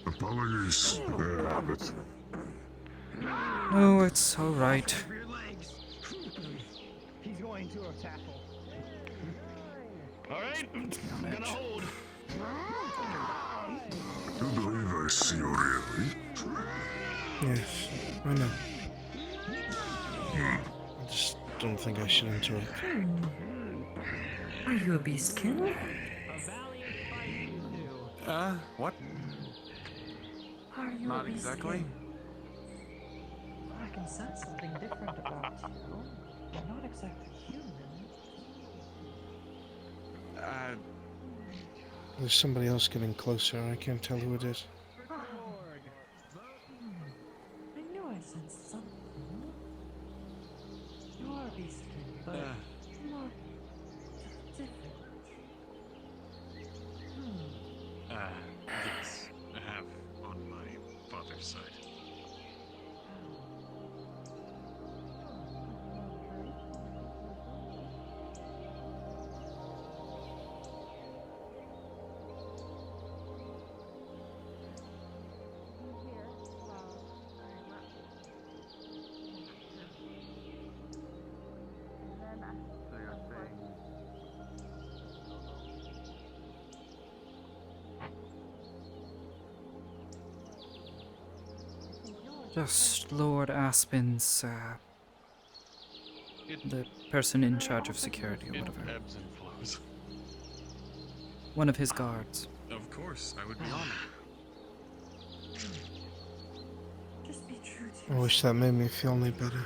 Apologies. But No, it's alright. He's going to tackle. All right, gonna hold. do you believe I see you really? Yes, I know. I just don't think I should interrupt. Are you a beast king? What? Are you Not a beast exactly. king? I can sense something different about you. You're not exactly human. There's somebody else getting closer. I can't tell who it is. I knew I sensed something. You are a beast king, but not different. Yes, I have on my father's side. Just Lord Aspen's, the person in charge of security or It whatever. ebbs and flows. One of his guards. Of course, I would be honored. Just be true to I wish that made me feel any better.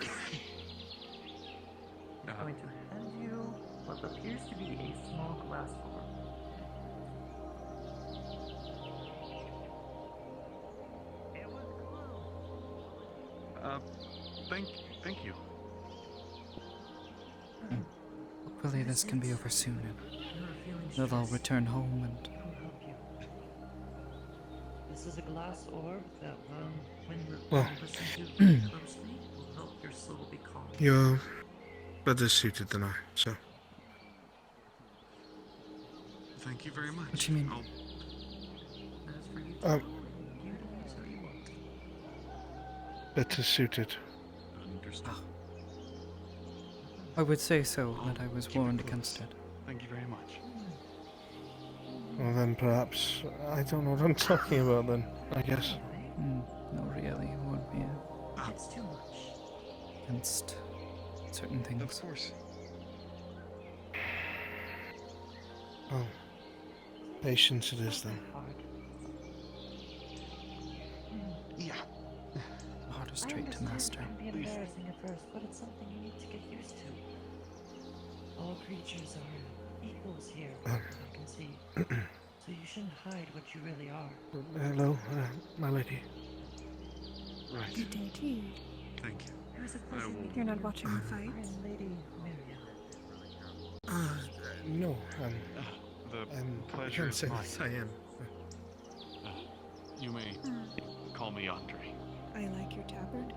I'm going to hand you what appears to be a small glass orb. Thank you. Hopefully this can be over soon and they'll all return home and... This is a glass orb that, when you Well. listen to closely, will help your soul be calm. You're better suited than I, so. Thank you very much. What do you mean? As for you, Um, you do as you want. better suited. Understood. I would say so, but I was warned against it. Thank you very much. Well then perhaps, I don't know what I'm talking about then, I guess. No, really, it won't be It's too much. against certain things. Of course. Oh. Patience it is then. Yeah. The hardest I trait to understand master. it can be embarrassing at first, but it's something you need to get used to. All creatures are equals here, I can see. So you shouldn't hide what you really are. Hello, my lady. Right. Good day to you. Thank you. was a I pleasure will. meeting You're not you. watching the fights? I'm Lady Miriam. No, The I pleasure can't is say mine. this. I am. You may call me Andre. I like your tabard.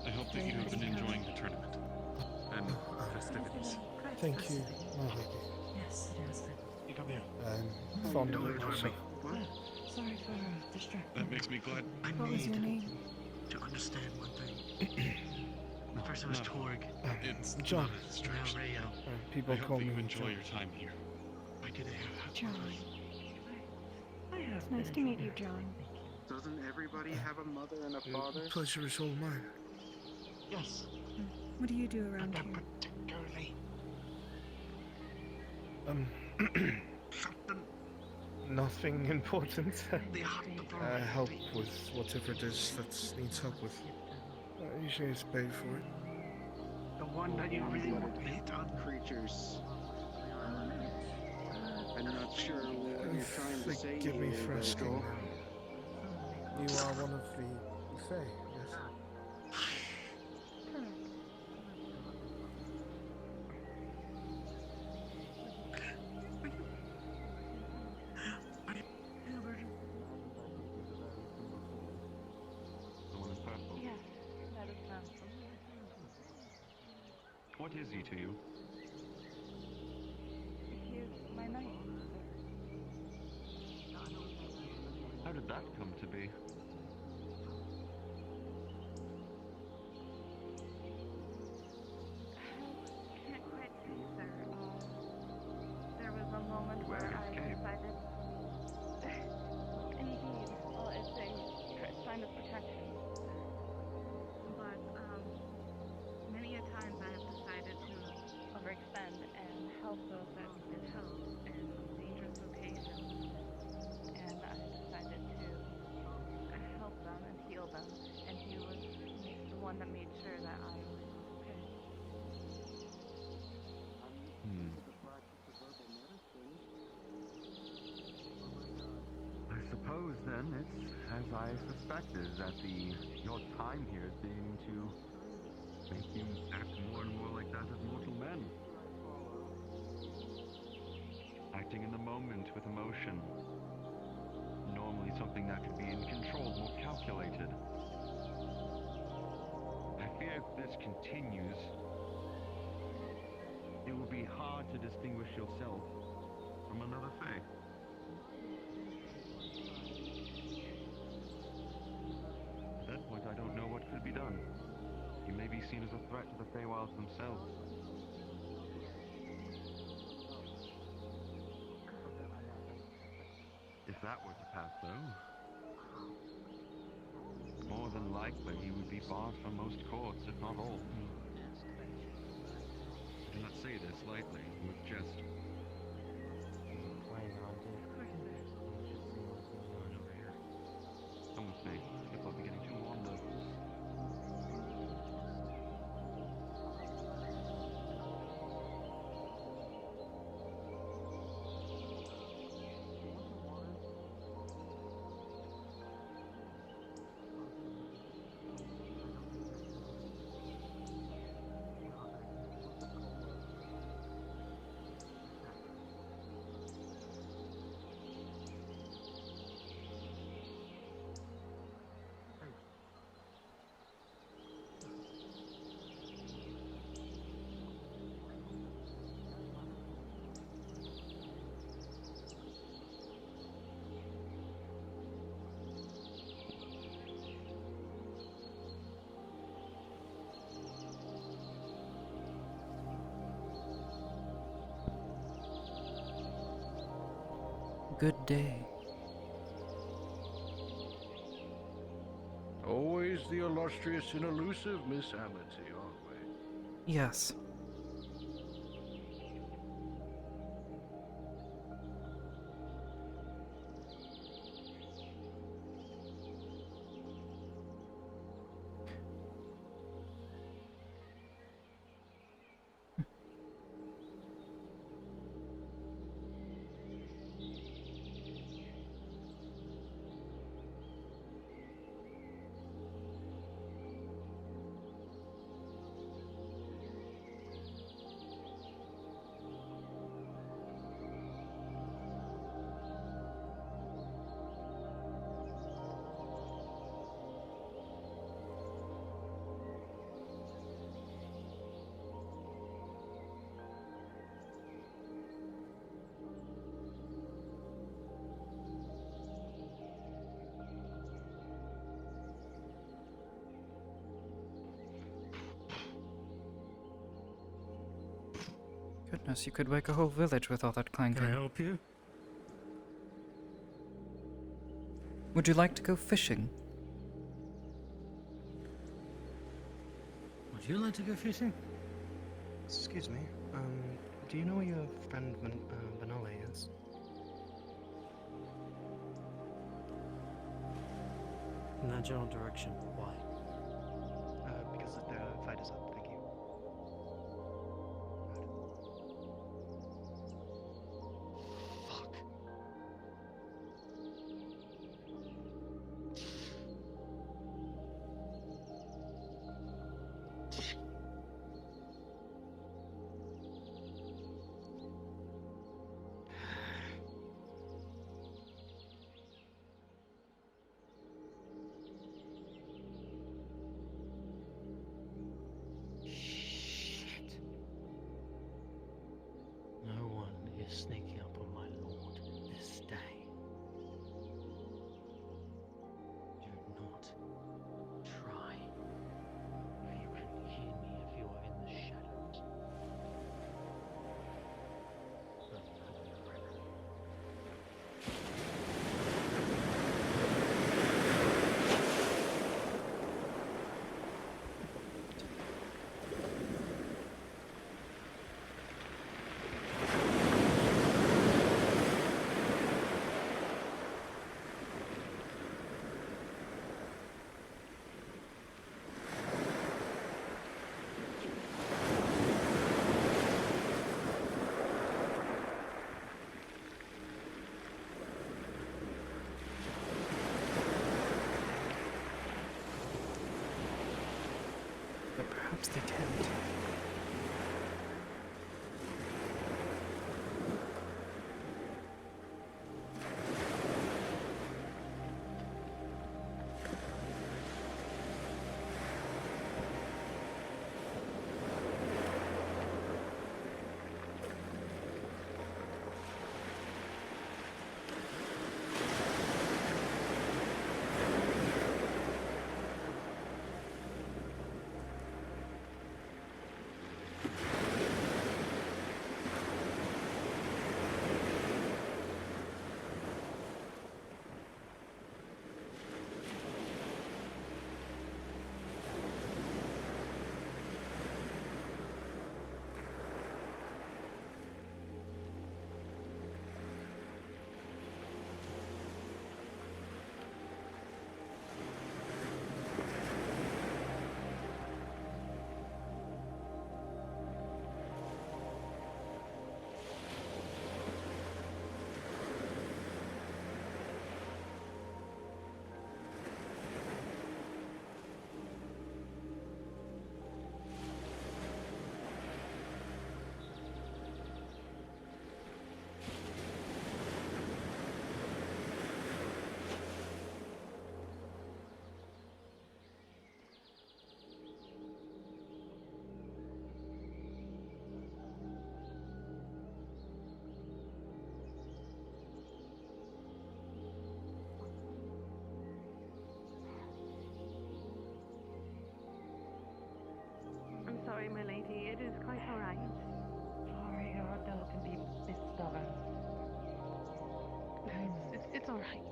I hope that you have been enjoying the tournament and festivities. Thank you, my lady. Yes, it has been. You come here. I'm fond of it myself. Sorry for distracting. That makes me glad. What was your name? To understand one thing. The first name was Torg. It's John. not a distraction. Now Rayo. People I hope call that you me enjoy John. your time here. Why do they have John. I have It's nice to meet you, John. Doesn't everybody have a mother and a father? Pleasure is all mine. Yes. What do you do around here? Particularly. Nothing important. They have to Help with whatever it is that needs help with. Usually it's paid for it. The one that you really want to hit on. Creatures. I'm not sure what you're trying to say Forgive me here, for but asking go. now. You are one of the Fae, yes? The one in purple. Yes, that is him. What is he to you? He is my knight. How did that come to be? Can't quite say, sir. There was a moment where I decided. Indeed, well, it's a sign of protection. But many a times I have decided to overextend and help those that needed help in dangerous locations. And I decided to help them and heal them. And he was the one that made sure that I was okay. I suppose then it's as I suspected that your time here is beginning to make you act more and more like that of mortal men. Acting in the moment with emotion. Normally something that could be in control, more calculated. I fear if this continues, it will be hard to distinguish yourself from another Fae. At that point, I don't know what could be done. You may be seen as a threat to the Feywilds themselves. If that were to pass, though, more than likely he would be barred from most courts, if not all. I do not say this lightly, with jest. Come with me. It might be getting too warm, though. Good day. Always the illustrious and elusive Miss Amity, aren't we? Yes. Goodness, you could wake a whole village with all that clanking. Can I help you? Would you like to go fishing? Would you like to go fishing? Excuse me. Do you know where your friend Vanale is? In that general direction. Why? Because the fight is up. Thank you. Fuck. Shit. No one is sneaking up on my lord this day. Do not try. You can hear me if you are in the shadows. But perhaps they can't. I'm sorry, my lady. It is quite alright. Sorry, your dog can be a bit stubborn. It's alright.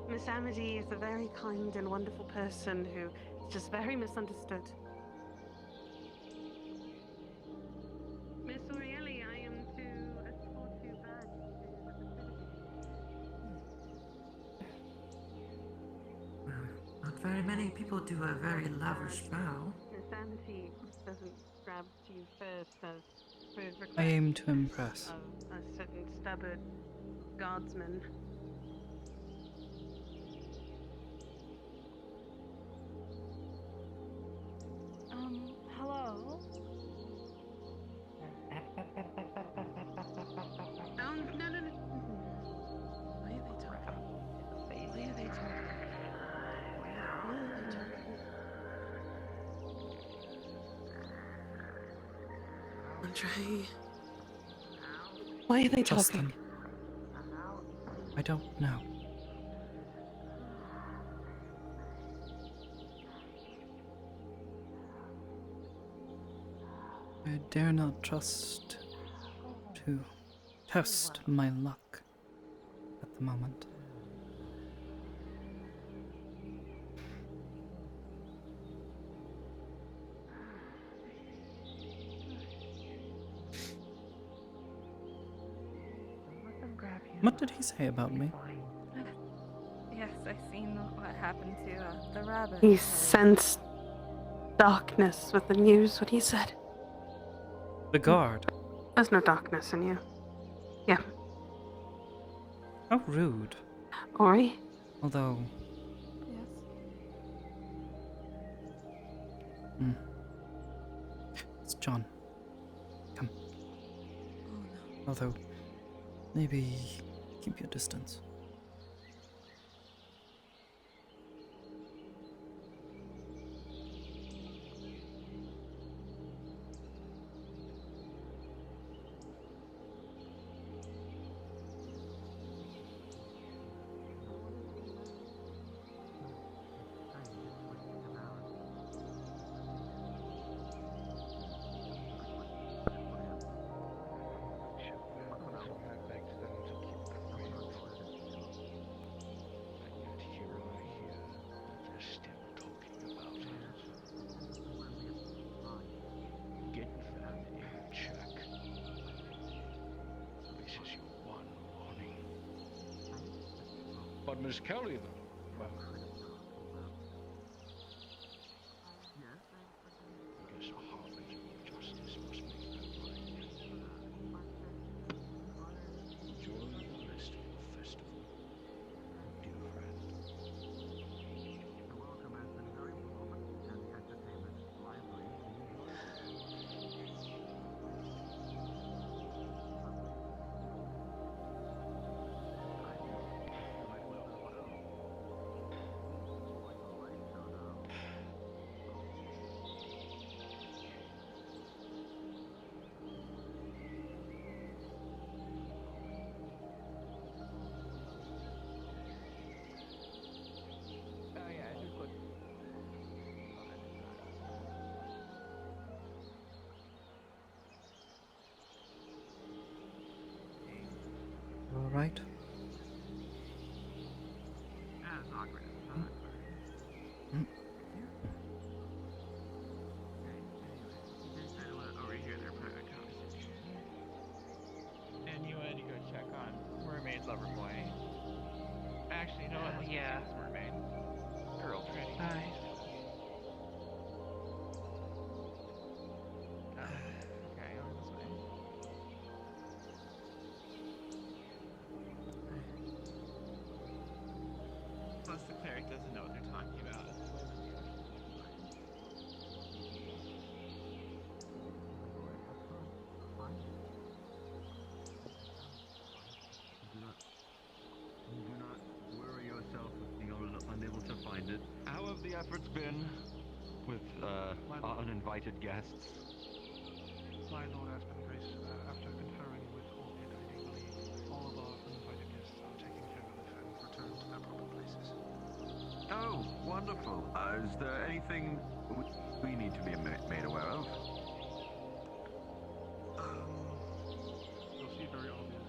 Miss Amity is a very kind and wonderful person who is just very misunderstood. Miss Orielli, I am to escort you back to the facility. Not very many people do a very lavish bow. Miss Amity doesn't grab to you first as per request I aim to impress. of a certain stubborn guardsman. Hello? No. Why are they talking? Why are they talking? Why are they talking? Andre. Why are they Trust talking? them. I don't know. I dare not trust to test my luck at the moment. Let them grab you. What did he say about me? Yes, I seen what happened to the rabbit. He sensed darkness with the news, what he said. The guard. There's no darkness in you. Yeah. How rude. Ori? Although... Yes. It's John. Come. Oh no. Although, maybe keep your distance. But Miss Kelly, though, well, I guess a harbinger of justice must make that right. Enjoy the rest of your festival, dear friend. The welcome has been very warm and the entertainment lively and Oh yeah, just look. All right. it's awkward. I don't want to overhear their private conversation. And you had to go check on Mermaid Lover Boy. Actually, you know what? Let's Yeah. this mermaid. Girl, pretty. Hi. Okay, over this way. Plus, the cleric doesn't know what they're talking about. Do not worry yourself if you're unable to find it. How have the efforts been with uninvited guests? My lord has been grace after conferring with Orbit. I do believe all of our uninvited guests are taken care of and returned to their proper places. Oh, wonderful. Is there anything we need to be made aware of? You'll see very obvious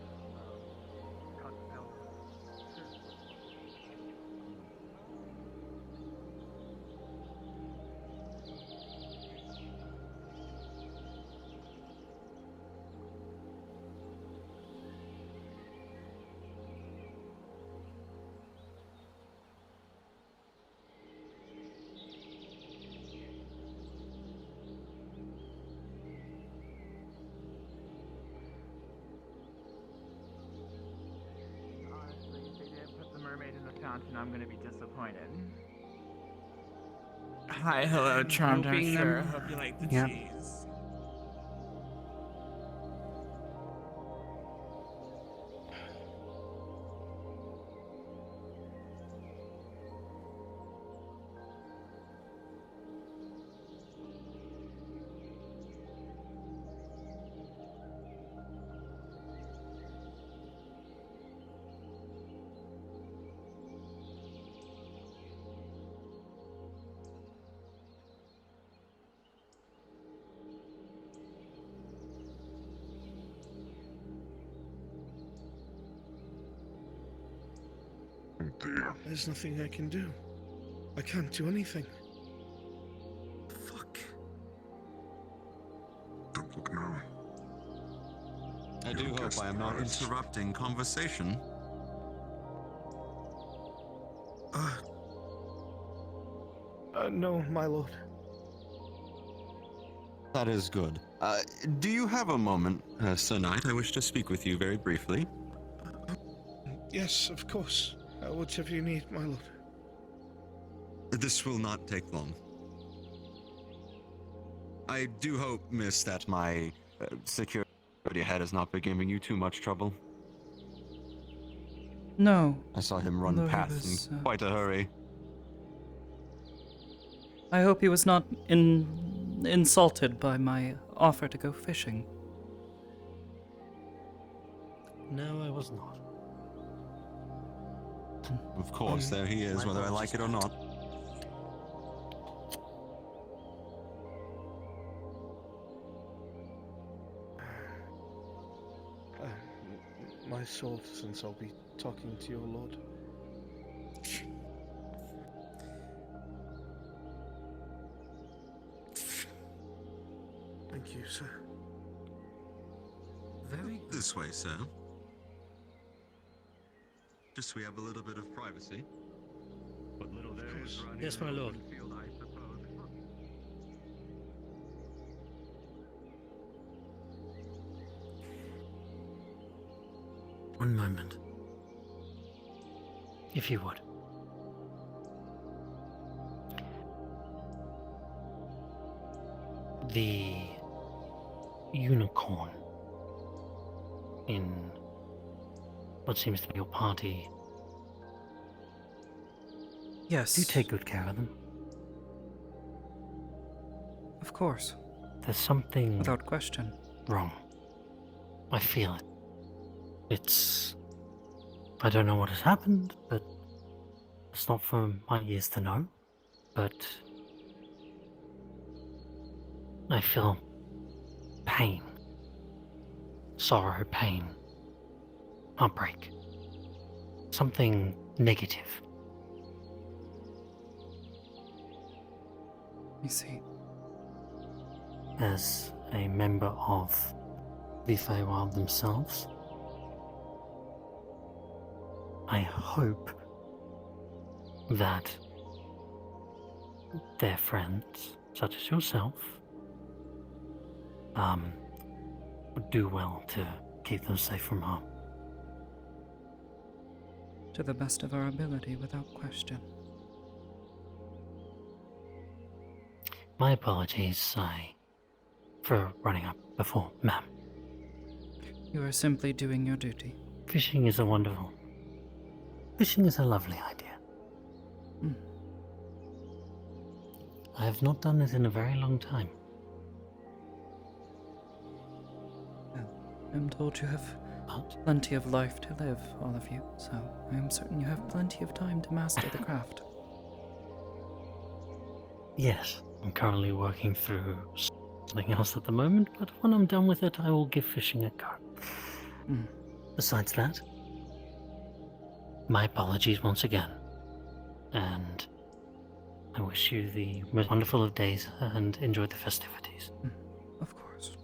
cut down. Honestly, if they didn't put the mermaid in the fountain, I'm gonna be disappointed. Hi, hello, charmed. I'm hoping sure. them- Hope you like the Yeah. cheese. There's nothing I can do. I can't do anything. Fuck. Don't look now. I do hope I am not interrupting conversation. No, my lord. That is good. Do you have a moment, Sir Knight? I wish to speak with you very briefly. Yes, of course. Whatever you need, my lord. This will not take long. I do hope, miss, that my security head has not been giving you too much trouble. No. I saw him run Although he past was, in quite a hurry. I hope he was not insulted by my offer to go fishing. No, I was not. Of course, there he is, whether I like it or not. My soul, since I'll be talking to your lord. Thank you, sir. Very this way, sir. Just so we have a little bit of privacy. But little there is around Yes, here my in the lord. open field, I suppose. One moment. If you would. The unicorn in what seems to be your party. Yes. Do you take good care of them? Of course. There's something Without question. wrong. I feel it. I don't know what has happened, but it's not for my ears to know. But I feel pain. Sorrow, pain. Heartbreak. Something negative. You see. As a member of the Feywild themselves, I hope that their friends, such as yourself, would do well to keep them safe from harm. To the best of our ability, without question. My apologies, for running up before, ma'am. You are simply doing your duty. Fishing is a lovely idea. Mm. I have not done it in a very long time. I'm told you have plenty of life to live, all of you, so I am certain you have plenty of time to master the craft. Yes, I'm currently working through something else at the moment, but when I'm done with it, I will give fishing a go. Mm. Besides that, my apologies once again, and I wish you the most wonderful of days and enjoy the festivities. Of course.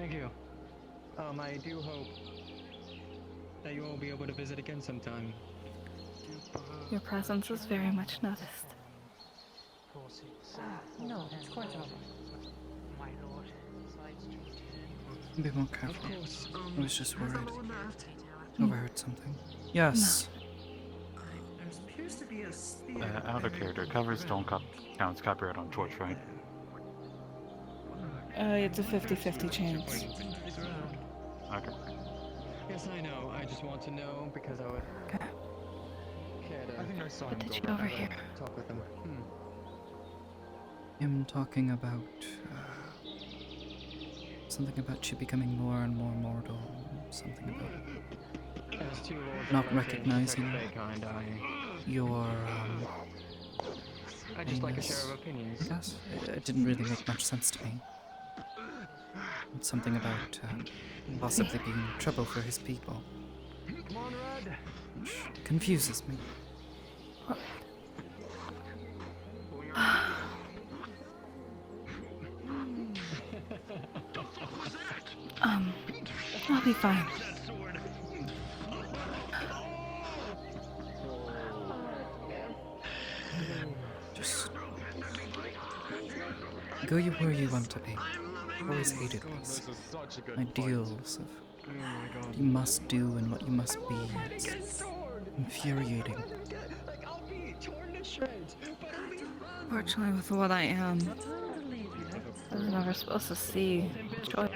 Thank you. I do hope that you will be able to visit again sometime. Your presence is very much noticed. No, it's quite all right. My lord decides to return. Be more careful. Of course. I was just worried. Overheard something. Yes. There appears to be a sphere. Out of character. Covers don't count copyright on Torch, right? It's a 50-50 chance. Okay. Yes, I know. I just want to know because I would care to. I think I saw What him did go you back. overhear? Talk with them. Him talking about something about you becoming more and more mortal. Something about As two lords not of my faith, recognizing very kind, your I just like to heinous- share opinions. I guess it didn't really make much sense to me. It's something about possibly being trouble for his people, which confuses me. I'll be fine. Just go you where you want to be. I've always hated these ideals of what you must do and what you must be. It's infuriating. Fortunately, with what I am, I was never supposed to see choice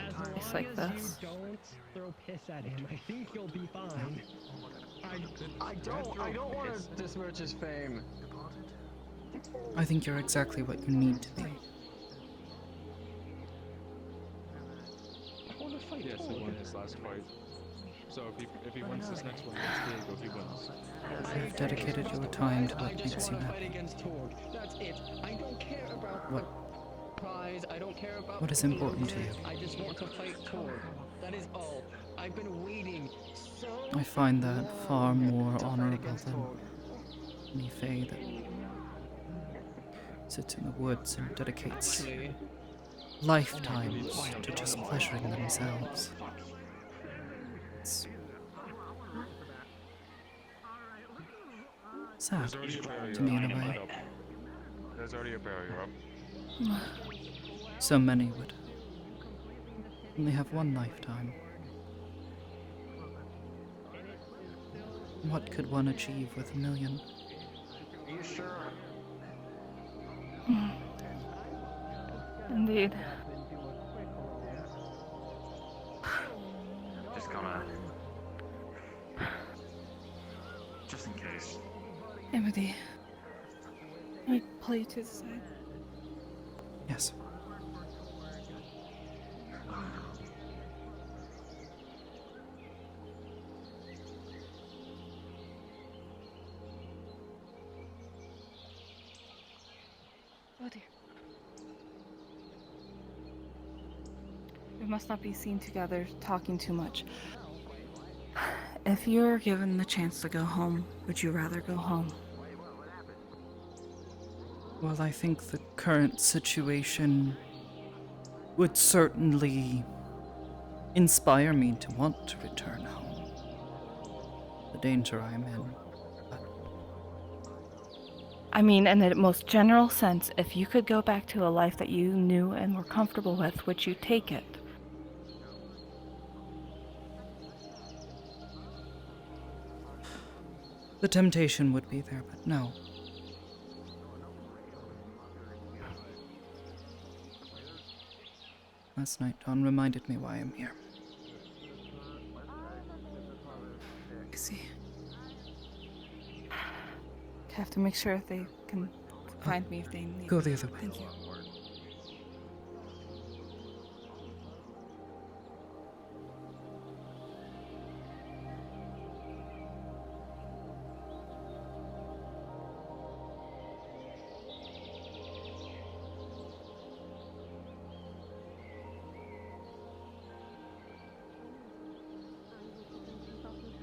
like this. Don't throw piss at him. I think you'll be fine. I don't want to dismerch his fame. I think you're exactly what you need to be. I want to fight. Yes, he won his last fight. So if he wins this next one against Diego, he wins. You have dedicated your time to what makes you happy. That's it. I don't care about What? prize. I don't care about What is important to you? I just want to fight Torg. That is all. I've been waiting so I find that far more honorable than any fae that sits in the woods and dedicates lifetimes to just pleasuring themselves. It's sad to me in a way. There's already a barrier up. So many would only have one lifetime. What could one achieve with 1,000,000? Are you sure? Indeed. Just just in case. Amity, can I pull you to the side? Yes. Oh dear. We must not be seen together talking too much. If you're given the chance to go home, would you rather go home? Well, I think the current situation would certainly inspire me to want to return home. The danger I'm in. I mean, in the most general sense, if you could go back to a life that you knew and were comfortable with, would you take it? The temptation would be there, but no. Last night, Dawn reminded me why I'm here. I see. I have to make sure if they can find me if they need Go me. the other way. Thank you.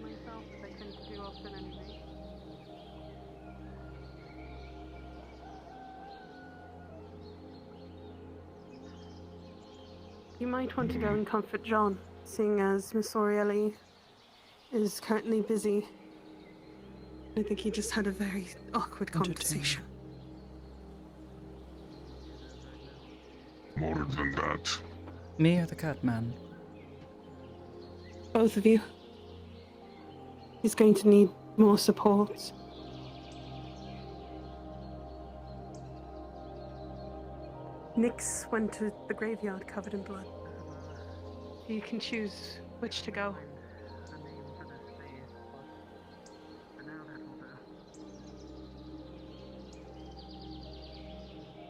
Myself, I tend to do often anyway. You might want to go and comfort John, seeing as Miss Orielli is currently busy. I think he just had a very awkward conversation. More than that. Me or the Catman? Both of you. He's going to need more support. Nyx went to the graveyard covered in blood. You can choose which to go.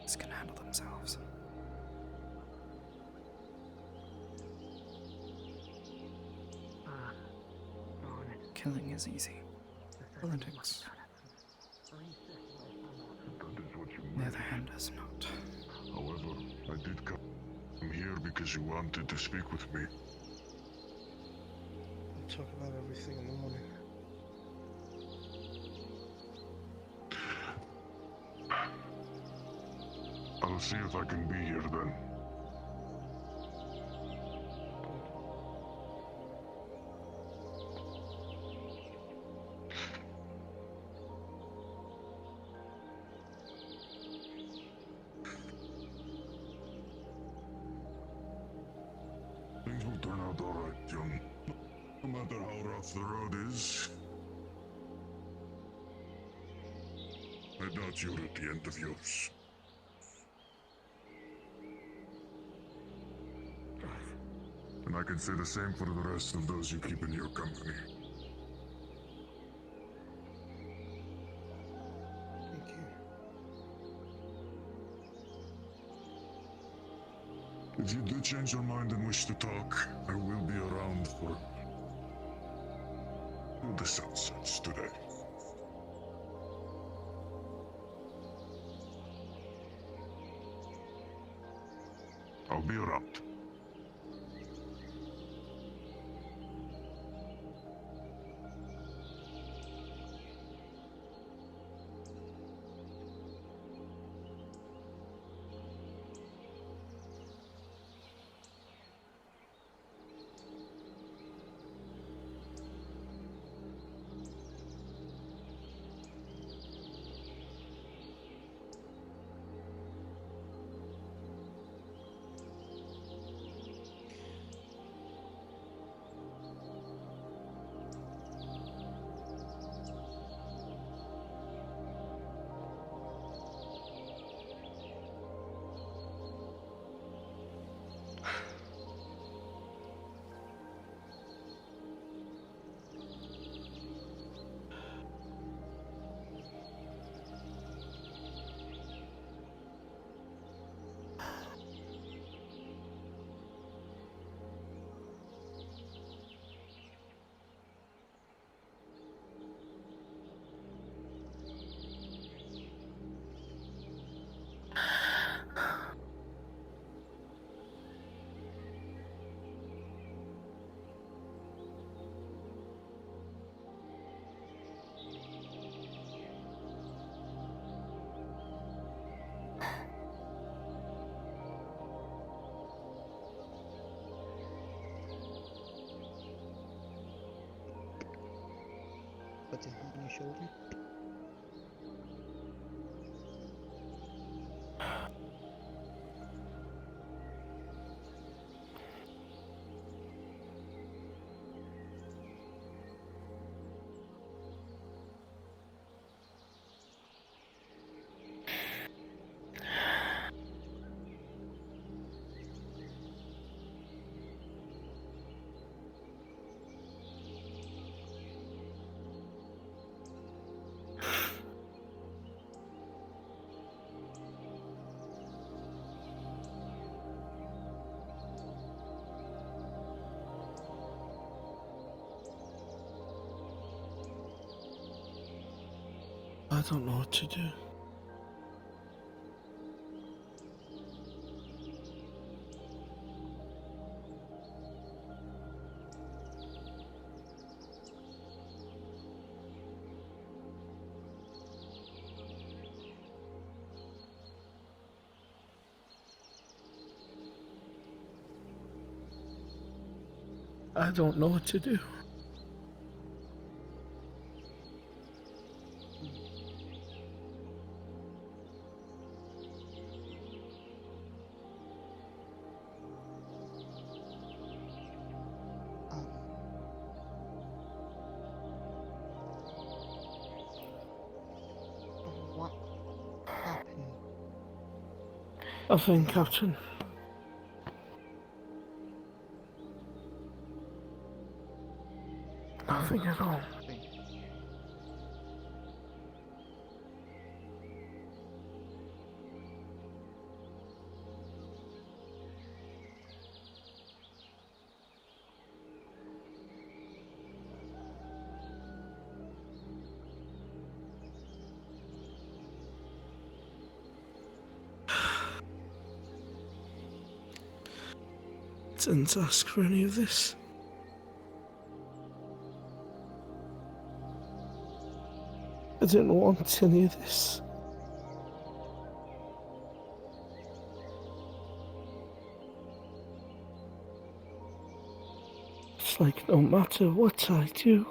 This can handle themselves. Killing is easy. Politics, on the other hand, is not. However, I did come here because you wanted to speak with me. We'll talk about everything in the morning. I'll see if I can be here then. Things will turn out alright, young. No matter how rough the road is. I doubt you're at the end of yours. And I can say the same for the rest of those you keep in your company. Thank you. If you do change your mind and wish to talk, I will be around for till the sun sets today. I'll be around. Put your hand on your shoulder. I don't know what to do. I don't know what to do. What happened? Nothing, Captain. Nothing at all. Didn't ask for any of this. I didn't want any of this. It's like no matter what I do,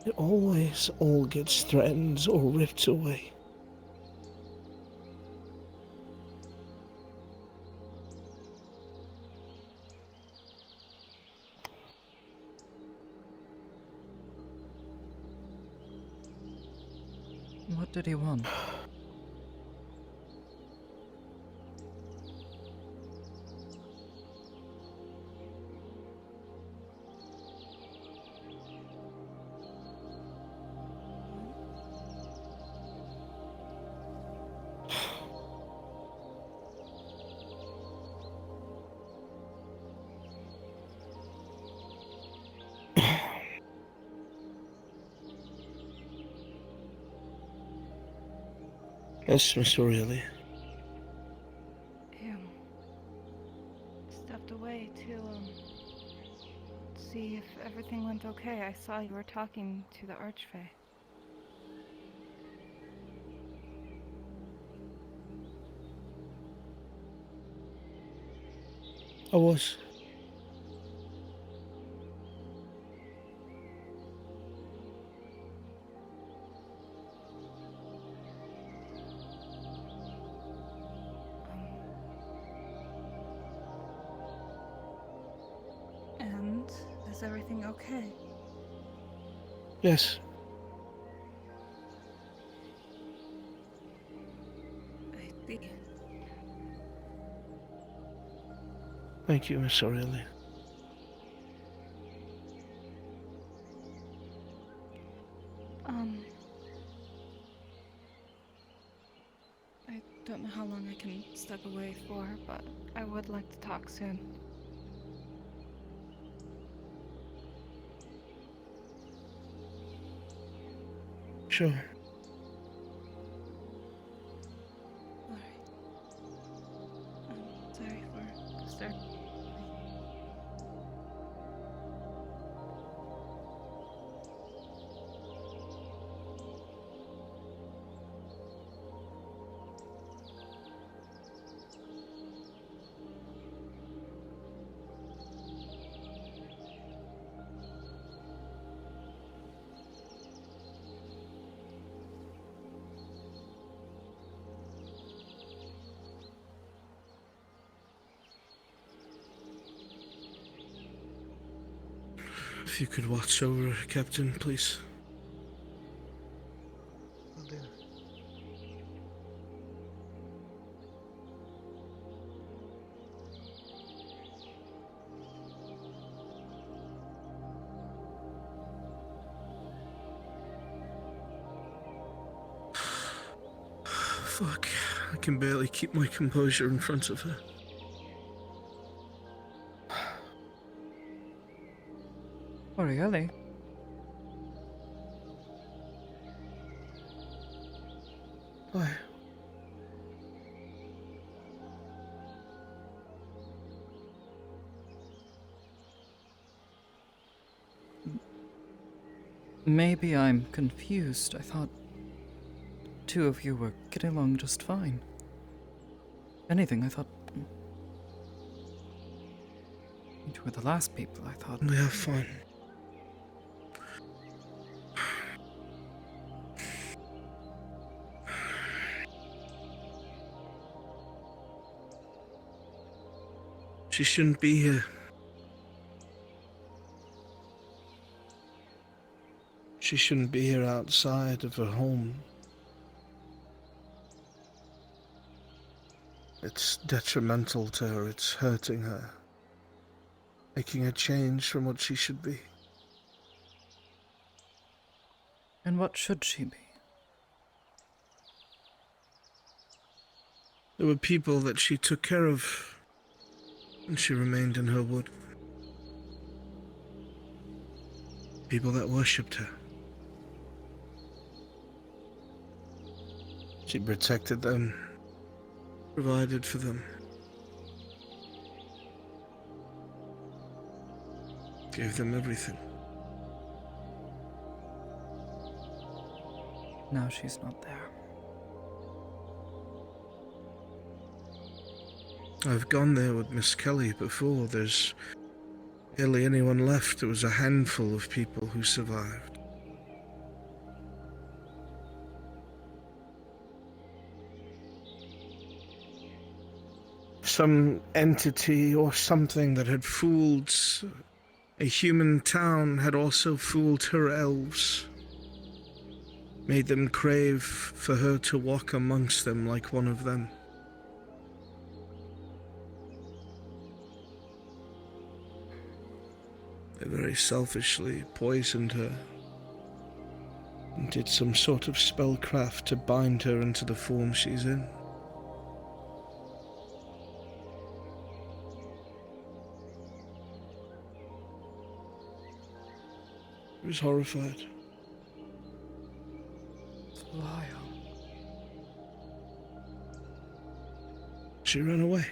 it always all gets threatened or ripped away. What did he want? Yes, Miss O'Reilly. He stepped away to see if everything went okay. I saw you were talking to the Archfey. I was. And is everything okay? Yes. I see. Thank you, Miss O'Reilly. I don't know how long I can step away for, but I would like to talk soon. Sure. Alright. I'm sorry for disturbing. If you could watch over Captain, please. Will do. Fuck. I can barely keep my composure in front of her. Orieli? Why? Maybe I'm confused. I thought two of you were getting along just fine. Anything, I thought were the last people I thought. We have fun. She shouldn't be here. She shouldn't be here outside of her home. It's detrimental to her, it's hurting her. Making her change from what she should be. And what should she be? There were people that she took care of, and she remained in her wood. People that worshipped her. She protected them, provided for them. Gave them everything. Now she's not there. I've gone there with Miss Kelly before. There's barely anyone left. There was a handful of people who survived. Some entity or something that had fooled a human town had also fooled her elves. Made them crave for her to walk amongst them like one of them. They very selfishly poisoned her and did some sort of spellcraft to bind her into the form she's in. He was horrified. Lyle. She ran away.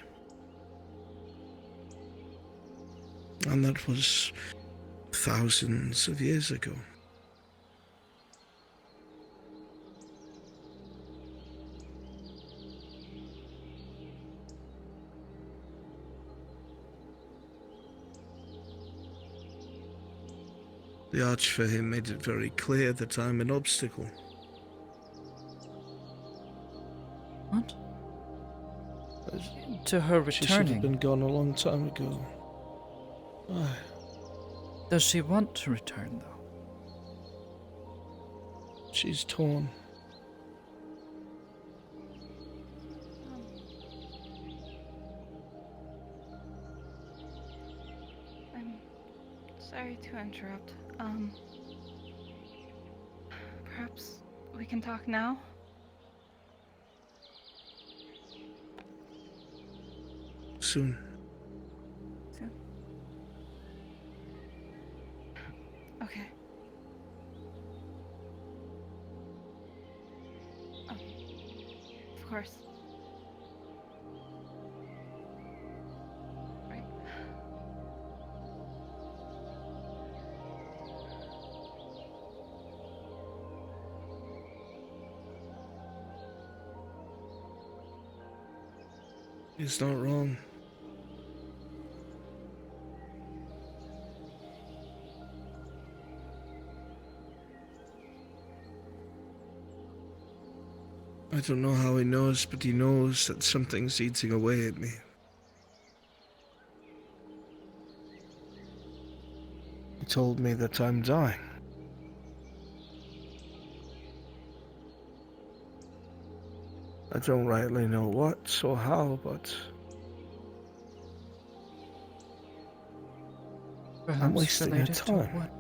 And that was thousands of years ago. The Archfey made it very clear that I'm an obstacle. What? To her She should have returning? been gone a long time ago. Why? Does she want to return, though? She's torn. I'm sorry to interrupt. Perhaps we can talk now? Soon. Soon. Okay. Of course. Right. He's not wrong. I don't know how he knows, but he knows that something's eating away at me. He told me that I'm dying. I don't rightly know what or how, but I'm Perhaps wasting her related to time. what?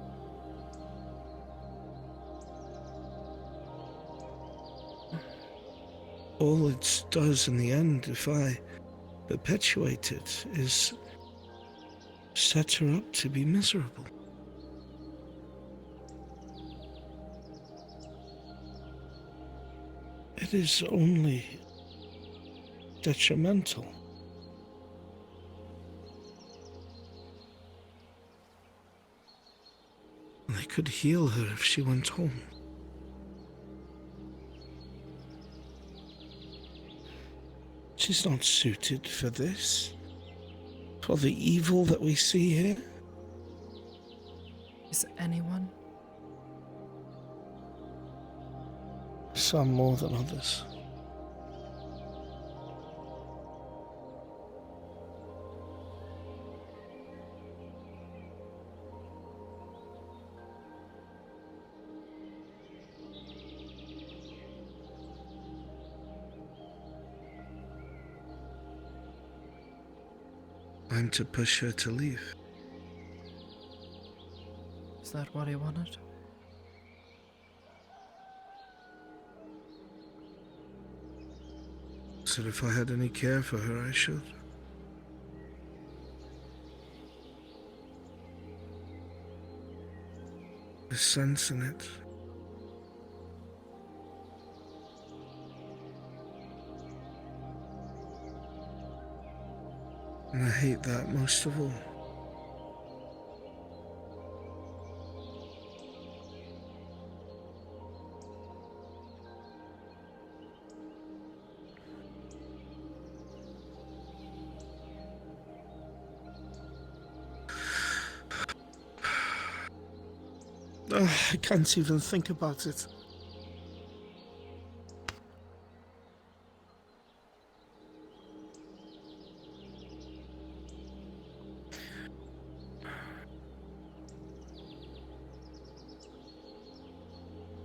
All it does in the end, if I perpetuate it, is set her up to be miserable. It is only detrimental. I could heal her if she went home. She's not suited for this. For the evil that we see here? Is anyone? Some more than others. I'm to push her to leave. Is that what he wanted? Said if I had any care for her, I should. There's sense in it. And I hate that most of all. I can't even think about it.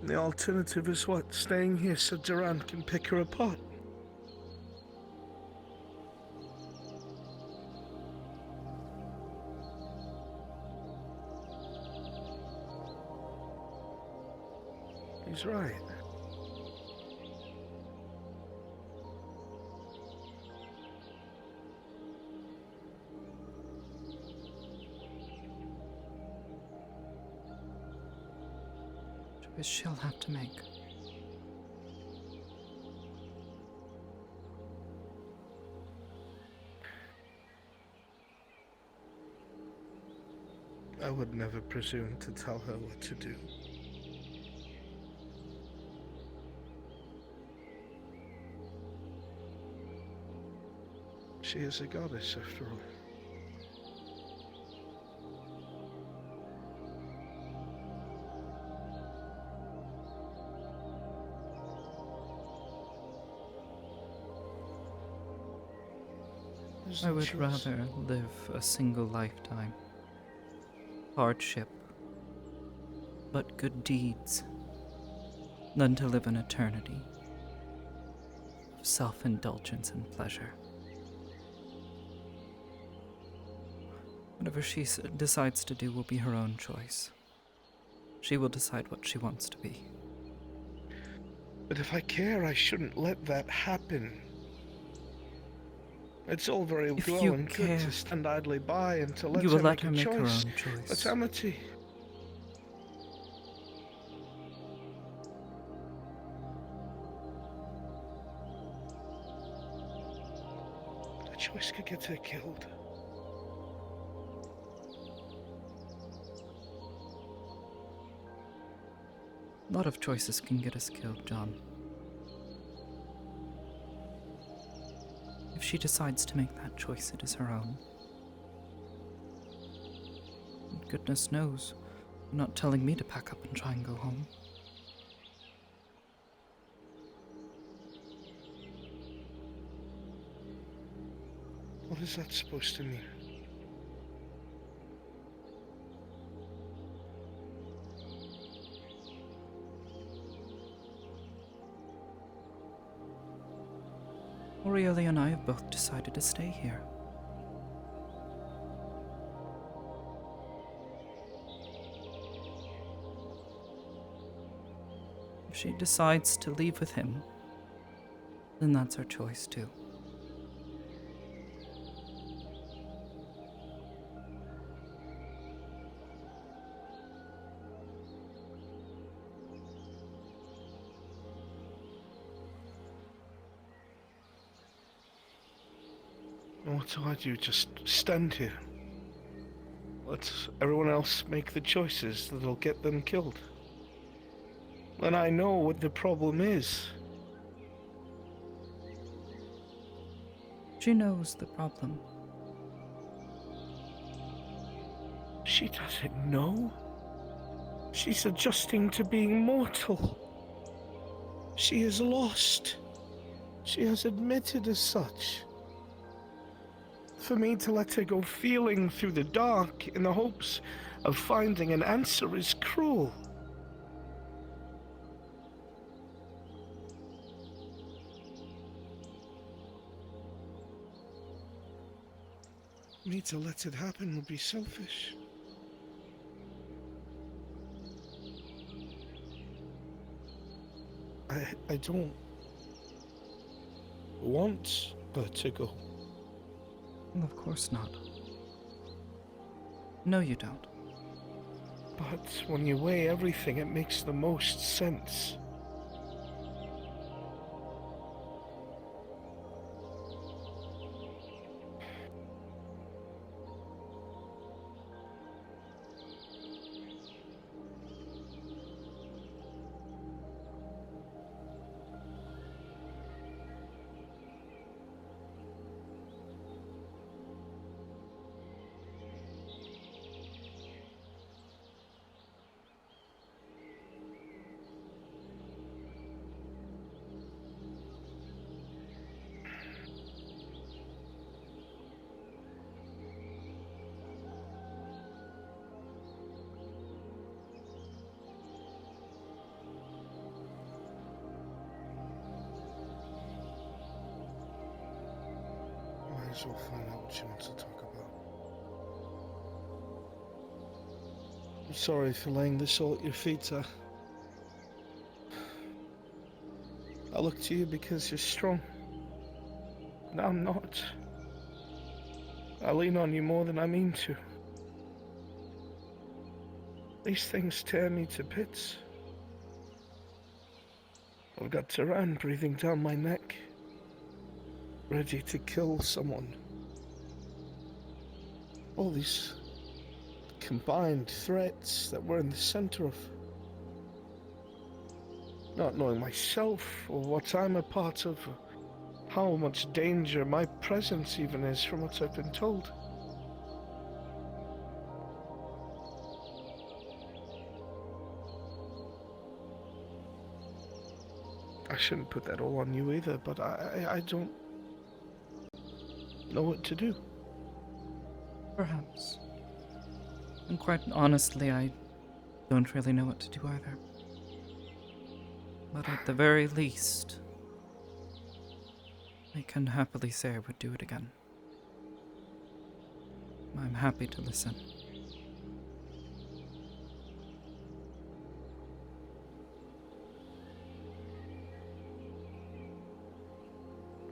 The alternative is what? Staying here so Duran can pick her apart? He's right. Choice she'll have to make. I would never presume to tell her what to do. She is a goddess, after all. I would rather live a single lifetime. Hardship, but good deeds, than to live an eternity of self-indulgence and pleasure. Whatever she decides to do will be her own choice. She will decide what she wants to be. But if I care, I shouldn't let that happen. It's all very If well you and care, good to stand idly by and to let you her will let make her a make her choice. own choice. That's Amity. The choice could get her killed. A lot of choices can get us killed, John. If she decides to make that choice, it is her own. And goodness knows, you're not telling me to pack up and try and go home. What is that supposed to mean? Aurelia and I have both decided to stay here. If she decides to leave with him, then that's her choice too. What do I do? Just stand here? Let everyone else make the choices that'll get them killed. Then I know what the problem is. She knows the problem. She doesn't know. She's adjusting to being mortal. She is lost. She has admitted as such. For me to let her go feeling through the dark in the hopes of finding an answer is cruel. Me to let it happen would be selfish. I don't want her to go. Well, of course not. No, you don't. But when you weigh everything, it makes the most sense. Might as well find out what she wants to talk about. I'm sorry for laying this all at your feet, sir. I look to you because you're strong. And I'm not. I lean on you more than I mean to. These things tear me to bits. I've got Tyrann breathing down my neck, ready to kill someone. All these combined threats that we're in the center of. Not knowing myself or what I'm a part of, or how much danger my presence even is from what I've been told. I shouldn't put that all on you either, but I don't know what to do. Perhaps. And quite honestly, I don't really know what to do either. But at the very least, I can happily say I would do it again. I'm happy to listen.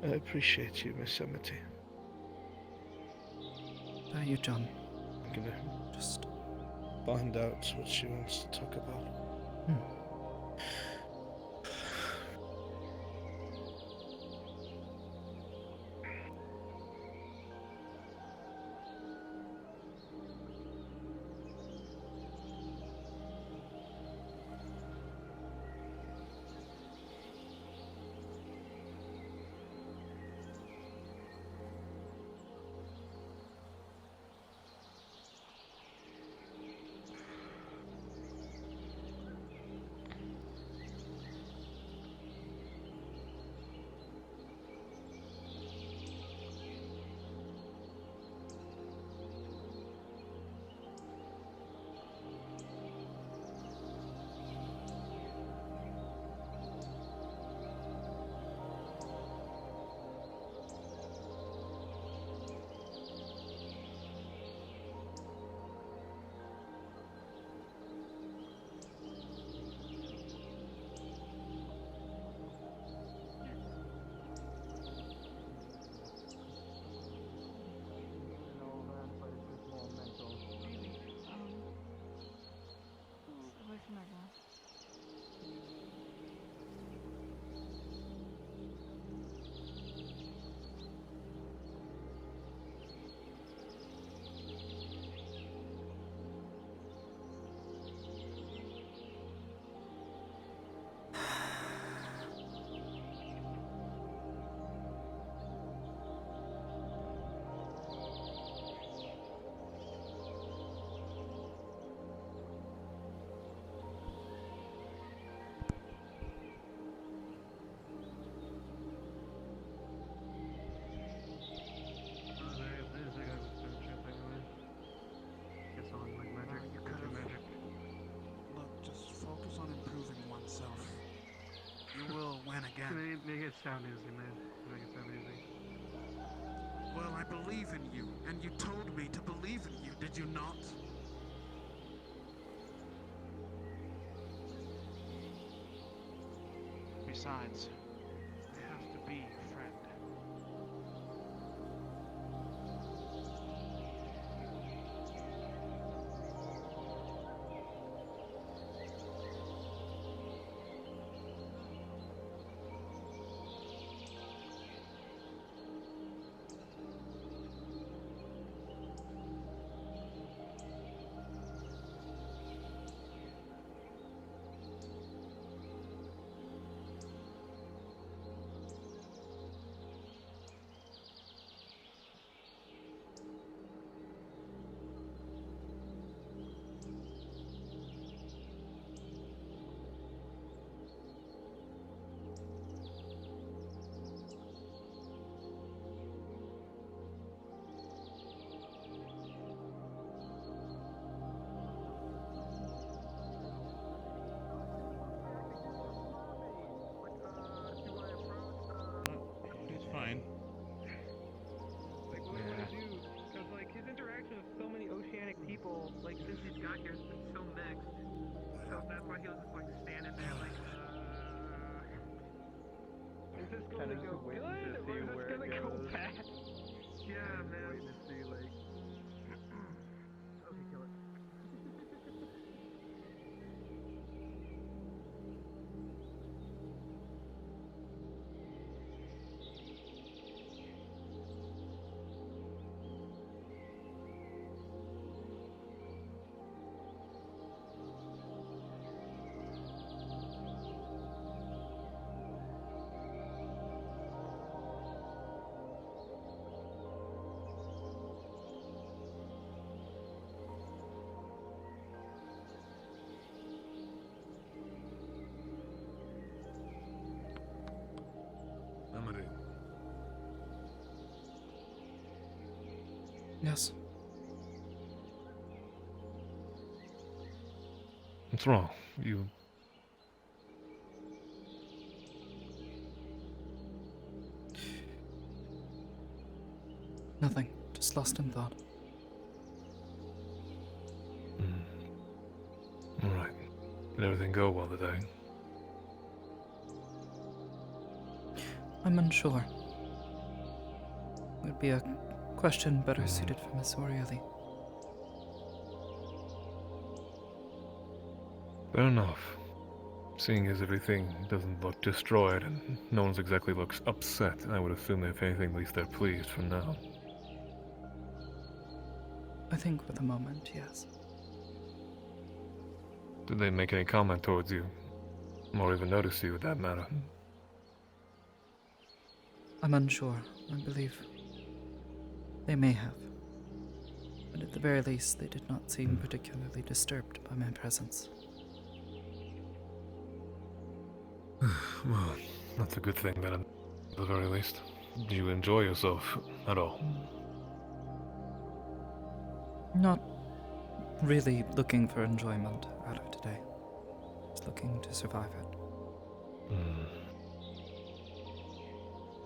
I appreciate you, Miss Amity. You, John. I'm gonna just find out what she wants to talk about. again. Make it sound easy, man. Make it sound easy. Well, I believe in you, and you told me to believe in you, did you not? Besides, I have to be a friend. It's fine. Like, what do I do? Because, like, his interaction with so many oceanic people, like, since he's got here, has been so mixed. So that's why he was just, like, standing there, like, is this going to go good, or is this going to go bad? Yeah, man. Waiting to see, like, okay, kill it. Amity. Yes. What's wrong? You... Nothing. Just lost in thought. Alright. Did everything go well today? I'm unsure. Would be a question better suited for Miss Orieli. Fair enough. Seeing as everything doesn't look destroyed and no one's exactly looks upset, I would assume if anything, at least they're pleased for now. I think for the moment, yes. Did they make any comment towards you? Or even notice you, with that matter? I'm unsure. I believe they may have. But at the very least, they did not seem particularly disturbed by my presence. Well, that's a good thing then, at the very least. Do you enjoy yourself at all? Not really looking for enjoyment out of today. Just looking to survive it.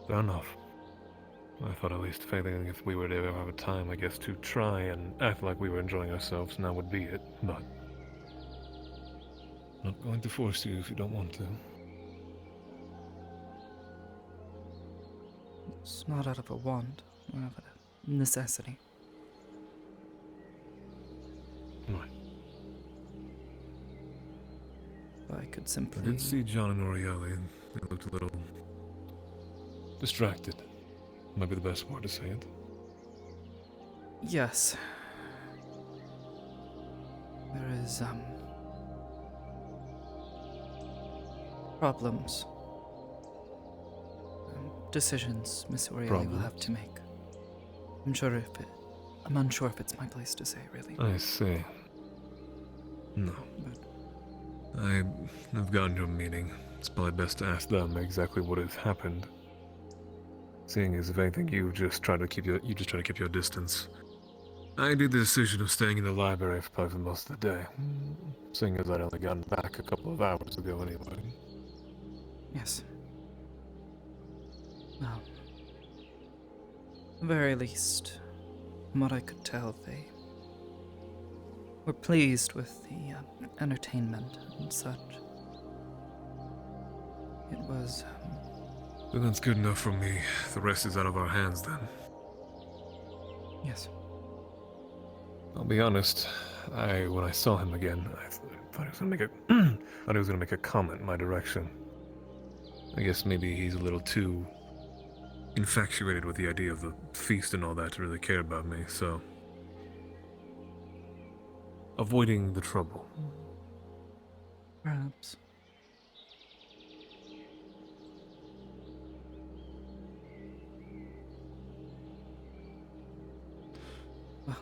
Fair enough. I thought at least failing if we were to ever have a time, I guess, to try and act like we were enjoying ourselves, now would be it, but... Not going to force you if you don't want to. It's not out of a want, more of a necessity. Right. If I could simply... I did see John and Orieli, and they looked a little... distracted. Might be the best word to say it. Yes. There is, problems. Decisions Miss Orieli will have to make. I'm unsure if it's my place to say, really. I see. No. I've gotten your meaning. It's probably best to ask them exactly what has happened. Seeing as if anything, you just try to keep your distance. I did the decision of staying in the library for probably most of the day. Seeing as I'd only gotten back a couple of hours ago anyway. Yes. Well, at the very least, from what I could tell, they were pleased with the entertainment and such. It was. Then that's good enough for me. The rest is out of our hands then. Yes. I'll be honest. When I saw him again, I thought he was gonna make a comment in my direction. I guess maybe he's a little too infatuated with the idea of the feast and all that to really care about me, so avoiding the trouble. Perhaps. Well,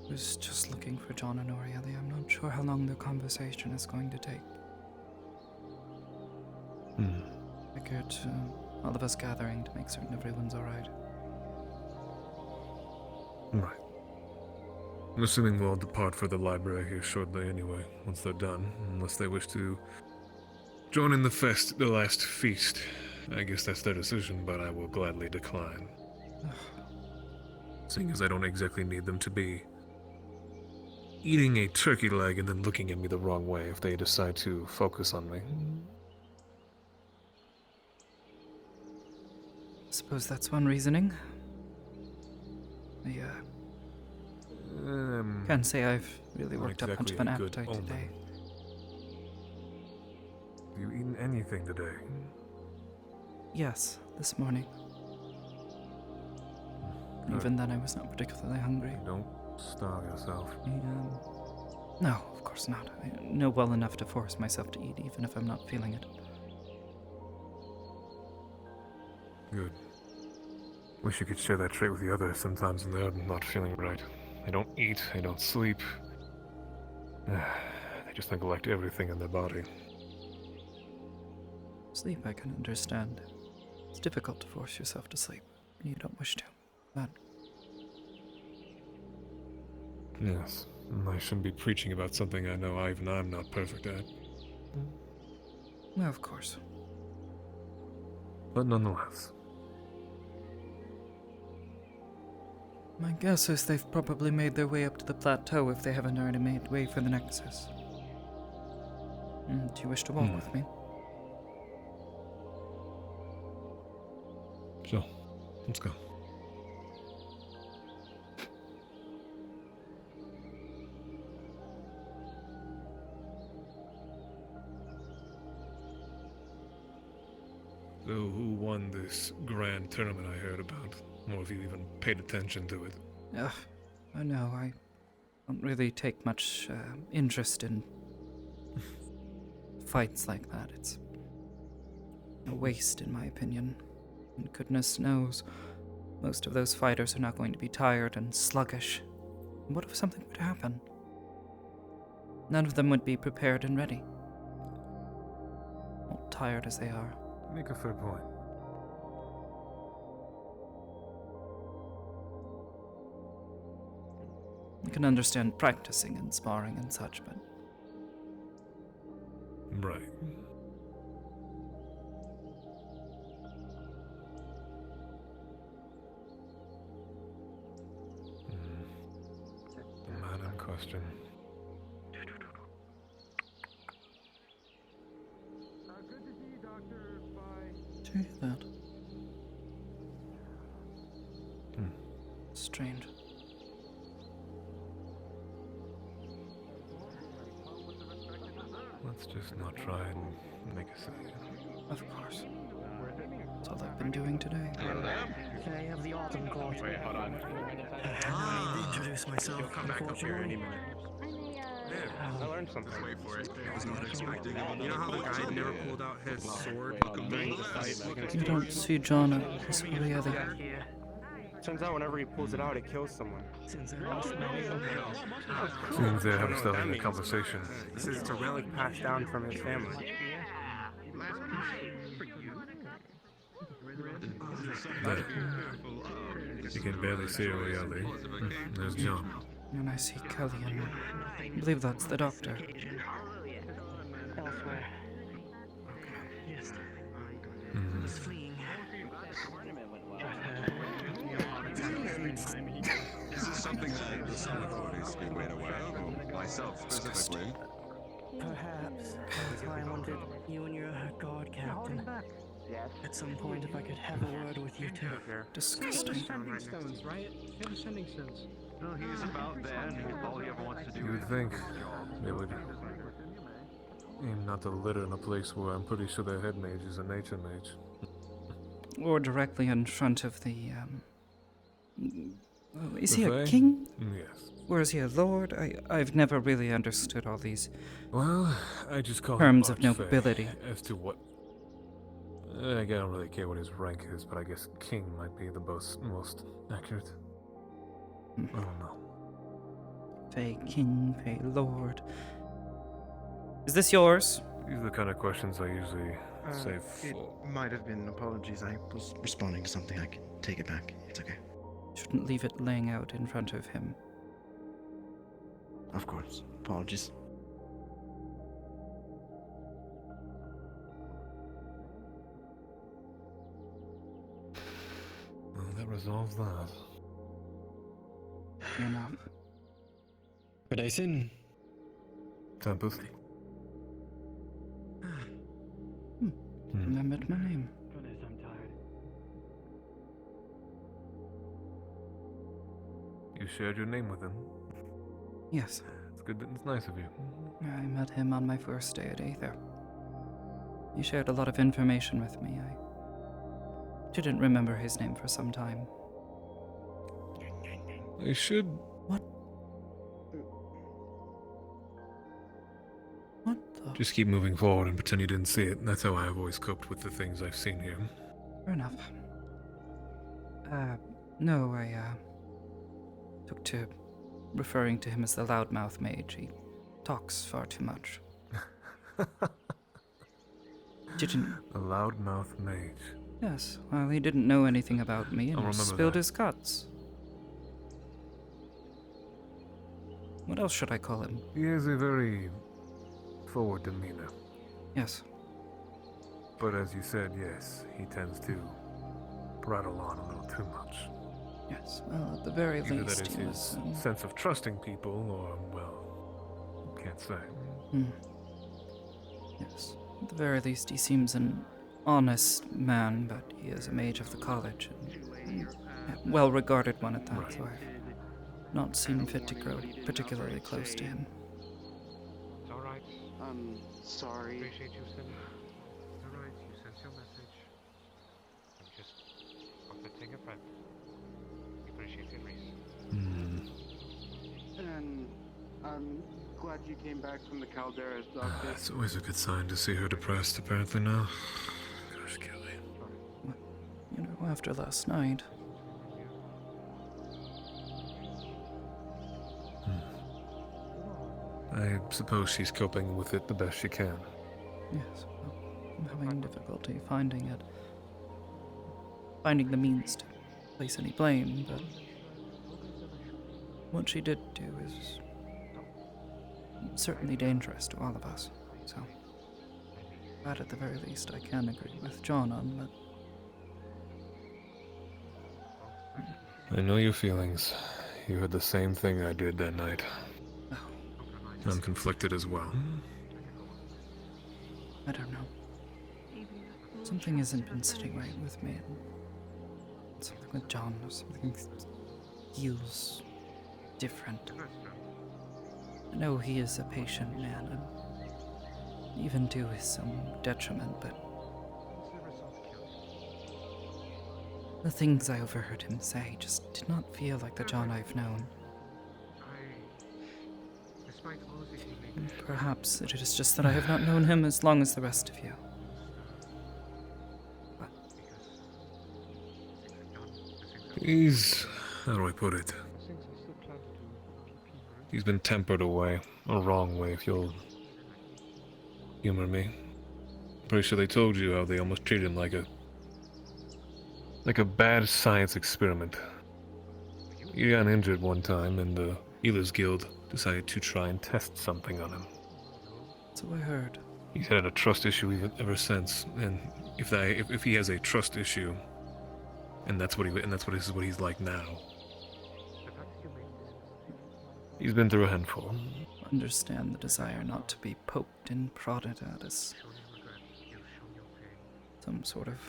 I was just looking for John and Orieli. I'm not sure how long the conversation is going to take. Figured all of us gathering to make certain everyone's alright. Right. I'm assuming we'll depart for the library here shortly anyway, once they're done, unless they wish to join in the last feast. I guess that's their decision, but I will gladly decline. Seeing as I don't exactly need them to be eating a turkey leg and then looking at me the wrong way if they decide to focus on me. I suppose that's one reasoning. I can't say I've really worked up much of an appetite today. Have you eaten anything today? Yes, this morning. Even then I was not particularly hungry. Don't starve yourself. No, of course not. I know well enough to force myself to eat even if I'm not feeling it. Good. Wish you could share that trait with the others sometimes when they're not feeling right. They don't eat, they don't sleep. They just neglect everything in their body. Sleep I can understand. It's difficult to force yourself to sleep when you don't wish to. But yes, I shouldn't be preaching about something I know even I'm not perfect at. well, of course. But nonetheless. My guess is they've probably made their way up to the plateau if they haven't already made way for the Nexus. Do you wish to walk with me? Sure. Let's go. So, who won this grand tournament I heard about? Or if you even paid attention to it? I know, I don't really take much interest in fights like that. It's a waste, in my opinion. And goodness knows, most of those fighters are not going to be tired and sluggish. What if something would happen? None of them would be prepared and ready. All tired as they are. Make a fair point. I can understand practicing and sparring and such, but... Right. The man in question. Good to see you, Doctor. Bye. Did you hear that? Strange. Let's just not try and make a scene. Of course. That's all I've been doing today. Can I have the Autumn Court? Wait, hold on. I need to introduce myself. He'll come back up here any minute. I learned something. Just wait for it. I was not expecting it. You know how the guy never pulled out his sword during the fight? You don't see John at this reality. Turns out whenever he pulls it out, it kills someone. Seems they're having a conversation. This is a relic passed down from his family. There. You can barely see Orieli. There's John. And I see Kellyanne. I believe that's the doctor. Elsewhere. was fleeing. Is this something that some authorities should be made aware of, or myself specifically? Perhaps. That's why I wanted you and your guard captain. At some point, if I could have a word with you two. Disgusting. Sending stones, right? Him sending stones. No, he's about there, and all he ever wants to do You would think they would aim not to litter in a place where I'm pretty sure their head mage is a nature mage. Or directly in front of the, is he a Fae? king? Yes. Or is he a lord? I've never really understood all these Well, I just call terms him of nobility. as to what. I don't really care what his rank is, but I guess king might be the most accurate. I don't know. Fey king, Fey lord. Is this yours? These are the kind of questions I usually save It for. might have been apologies. I was responding to something. I can take it back. It's okay. Shouldn't leave it laying out in front of him. Of course. Apologies. Well, that resolves that. Enough. Predation. Tempest. Remembered my name. Goodness, I'm tired. You shared your name with him. Yes. It's good. It's nice of you. I met him on my first day at Aether. He shared a lot of information with me. I didn't remember his name for some time. I should. What? What the? Just keep moving forward and pretend you didn't see it. That's how I've always coped with the things I've seen here. Fair enough. No, I, took to referring to him as the loudmouth mage. He talks far too much. Didn't... A loudmouth mage. Yes, well, he didn't know anything about me and I'll remember spilled that. his guts. What else should I call him? He has a very forward demeanor. Yes. But as you said, yes, he tends to prattle on a little too much. Yes, well, at the very Either least, that is he his was... sense of trusting people, or, well, can't say. Yes, at the very least, he seems an honest man, but he is a mage of the college, and well-regarded one at that, Right. so I've not seen fit to grow particularly close to him. It's alright. I'm sorry. Appreciate you sending. Alright, you sent your message. I'm just protecting a friend. Appreciate it, Reese. And I'm glad you came back from the Caldera's doctor. It's always a good sign to see her depressed, apparently now. Gosh, Kelly. You know, after last night... I suppose she's coping with it the best she can. Yes, well, I'm having difficulty finding it. Finding the means to place any blame, but what she did do is certainly dangerous to all of us. So, that at the very least I can agree with John on, but I know your feelings. You had the same thing I did that night. I'm conflicted as well. I don't know. Something hasn't been sitting right with me. And something with John or something feels different. I know he is a patient man, and even to his some detriment, but the things I overheard him say just did not feel like the John I've known. Perhaps it is just that I have not known him as long as the rest of you. He's... how do I put it? He's been tempered away. A wrong way, if you'll humor me. Pretty sure they told you how they almost treated him like a bad science experiment. He got injured one time, and the Healers Guild decided to try and test something on him. So I heard. He's had a trust issue ever since, and if he has a trust issue, and that's what this is what he's like now. He's been through a handful. Understand the desire not to be poked and prodded at as some sort of...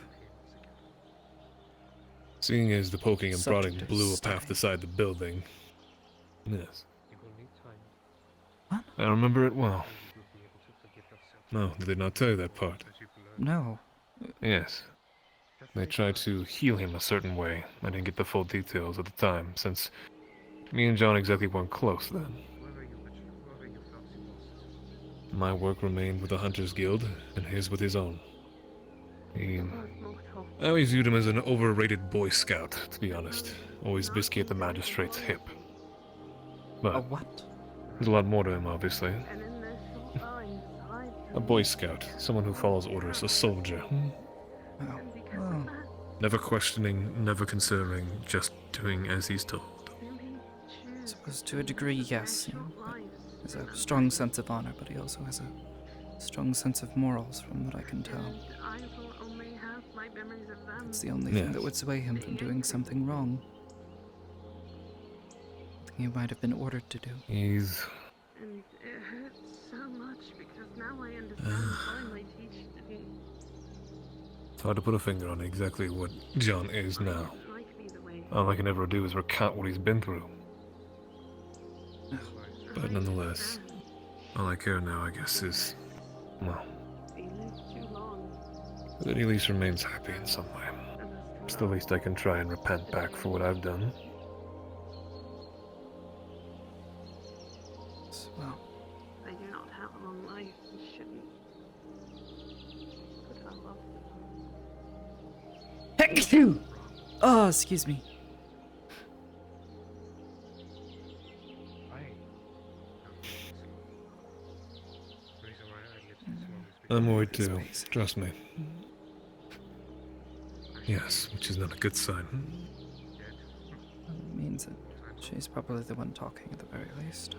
Seeing as the poking and prodding subject of blew up study. half the side of the building. Yes. What? I remember it well. No, did they not tell you that part? No. Yes. They tried to heal him a certain way. I didn't get the full details at the time, since me and John exactly weren't close then. My work remained with the Hunters Guild, and his with his own. I always viewed him as an overrated Boy Scout, to be honest. Always biscuit at the magistrate's hip. But A what? there's a lot more to him, obviously. A Boy Scout, someone who follows orders, a soldier. Oh. Never questioning, never considering, just doing as he's told. I suppose to a degree, yes. He has a strong sense of honor, but he also has a strong sense of morals, from what I can tell. It's the only thing that would sway him from doing something wrong. Something he might have been ordered to do. He's... And it hurts so much because now I understand why my teacher didn't It's hard to put a finger on exactly what John is now. All I can ever do is recount what he's been through. But nonetheless, all I care now, I guess, is, well, that he at least remains happy in some way. It's the least I can try and repent back for what I've done. Well, I do not have a long life and shouldn't put our love to them. Oh, excuse me. I'm worried too, trust me. Yes, which is not a good sign. It means that she's probably the one talking at the very least,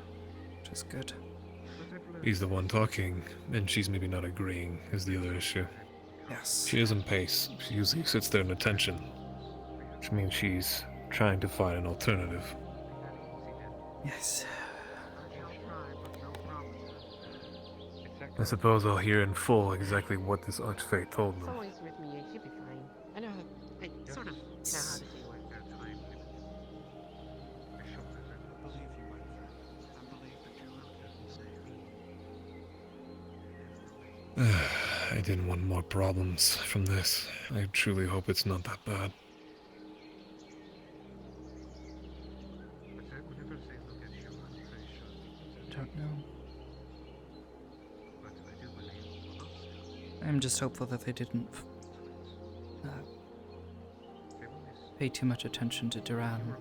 which is good. He's the one talking, and she's maybe not agreeing, is the other issue. Yes. She isn't pace. She usually sits there in attention, which means she's trying to find an alternative. Yes. I suppose I'll hear in full exactly what this Archfey told them. Always with me, she'll be fine. I know how, I sort of know how to do I didn't want more problems from this. I truly hope it's not that bad. Don't know. I'm just hopeful that they didn't pay too much attention to Duran.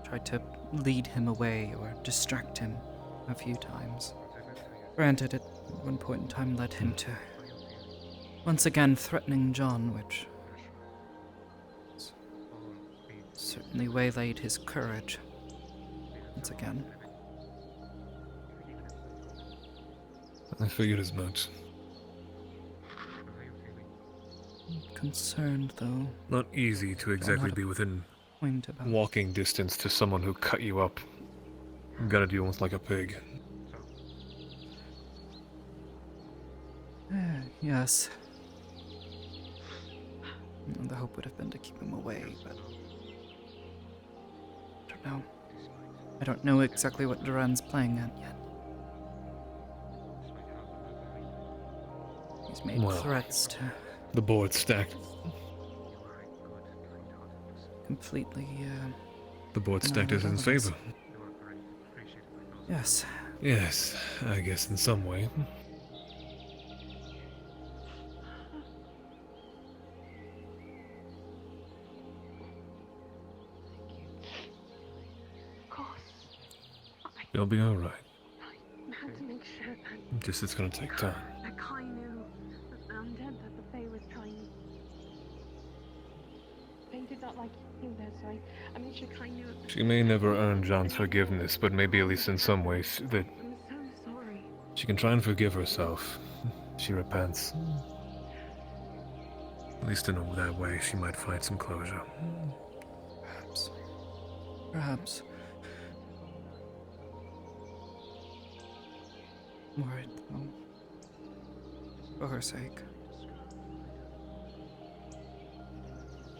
Tried to lead him away or distract him a few times. Granted, at one point in time led him to once again threatening John, which certainly waylaid his courage once again. I figured as much. Concerned, though. Not easy to exactly be within walking distance to someone who cut you up. Gutted you almost like a pig. Yes. The hope would have been to keep him away, but I don't know. I don't know exactly what Duran's playing at yet. He's made threats to the board stacked. Completely, the board stacked is in favor. Yes. Yes, I guess in some way. You'll be alright. I had to make sure that Just it's gonna take time. Kai knew that the undead that the Fae was trying. They did not like him there, so I made sure Kai knew it. She may never earn John's forgiveness, but maybe at least in some ways that I'm so sorry. She can try and forgive herself. She repents. At least in that way, she might find some closure. Perhaps. Perhaps. I'm worried, though. For her sake.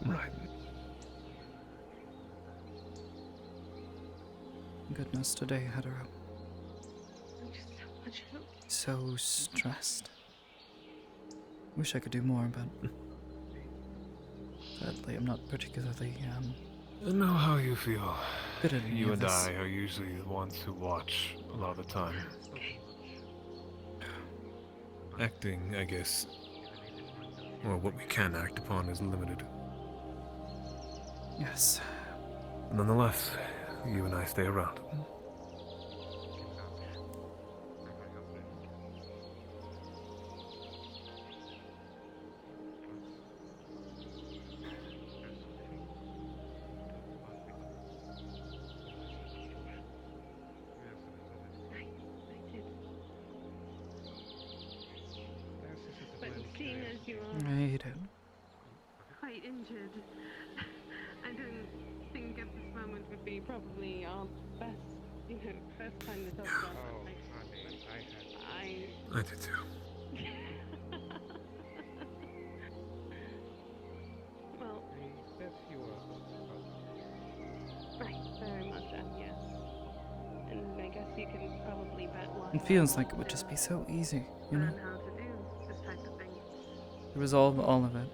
Right. Goodness, today had her Just so much hope. so stressed. Wish I could do more, but sadly I'm not particularly, I know how you feel. good at any You of and this. I are usually the ones who watch a lot of the time. Acting, I guess, well, what we can act upon is limited. Yes. Nonetheless, you and I stay around. But seeing as you I are hate it. Quite injured. I don't think at this moment would be probably our best, first time to talk about that. I did too. Well, right, very much, and yes. And I guess you can probably bet why. It feels like it would just be so easy, you know? Learn how to do this type of thing. To resolve all of it.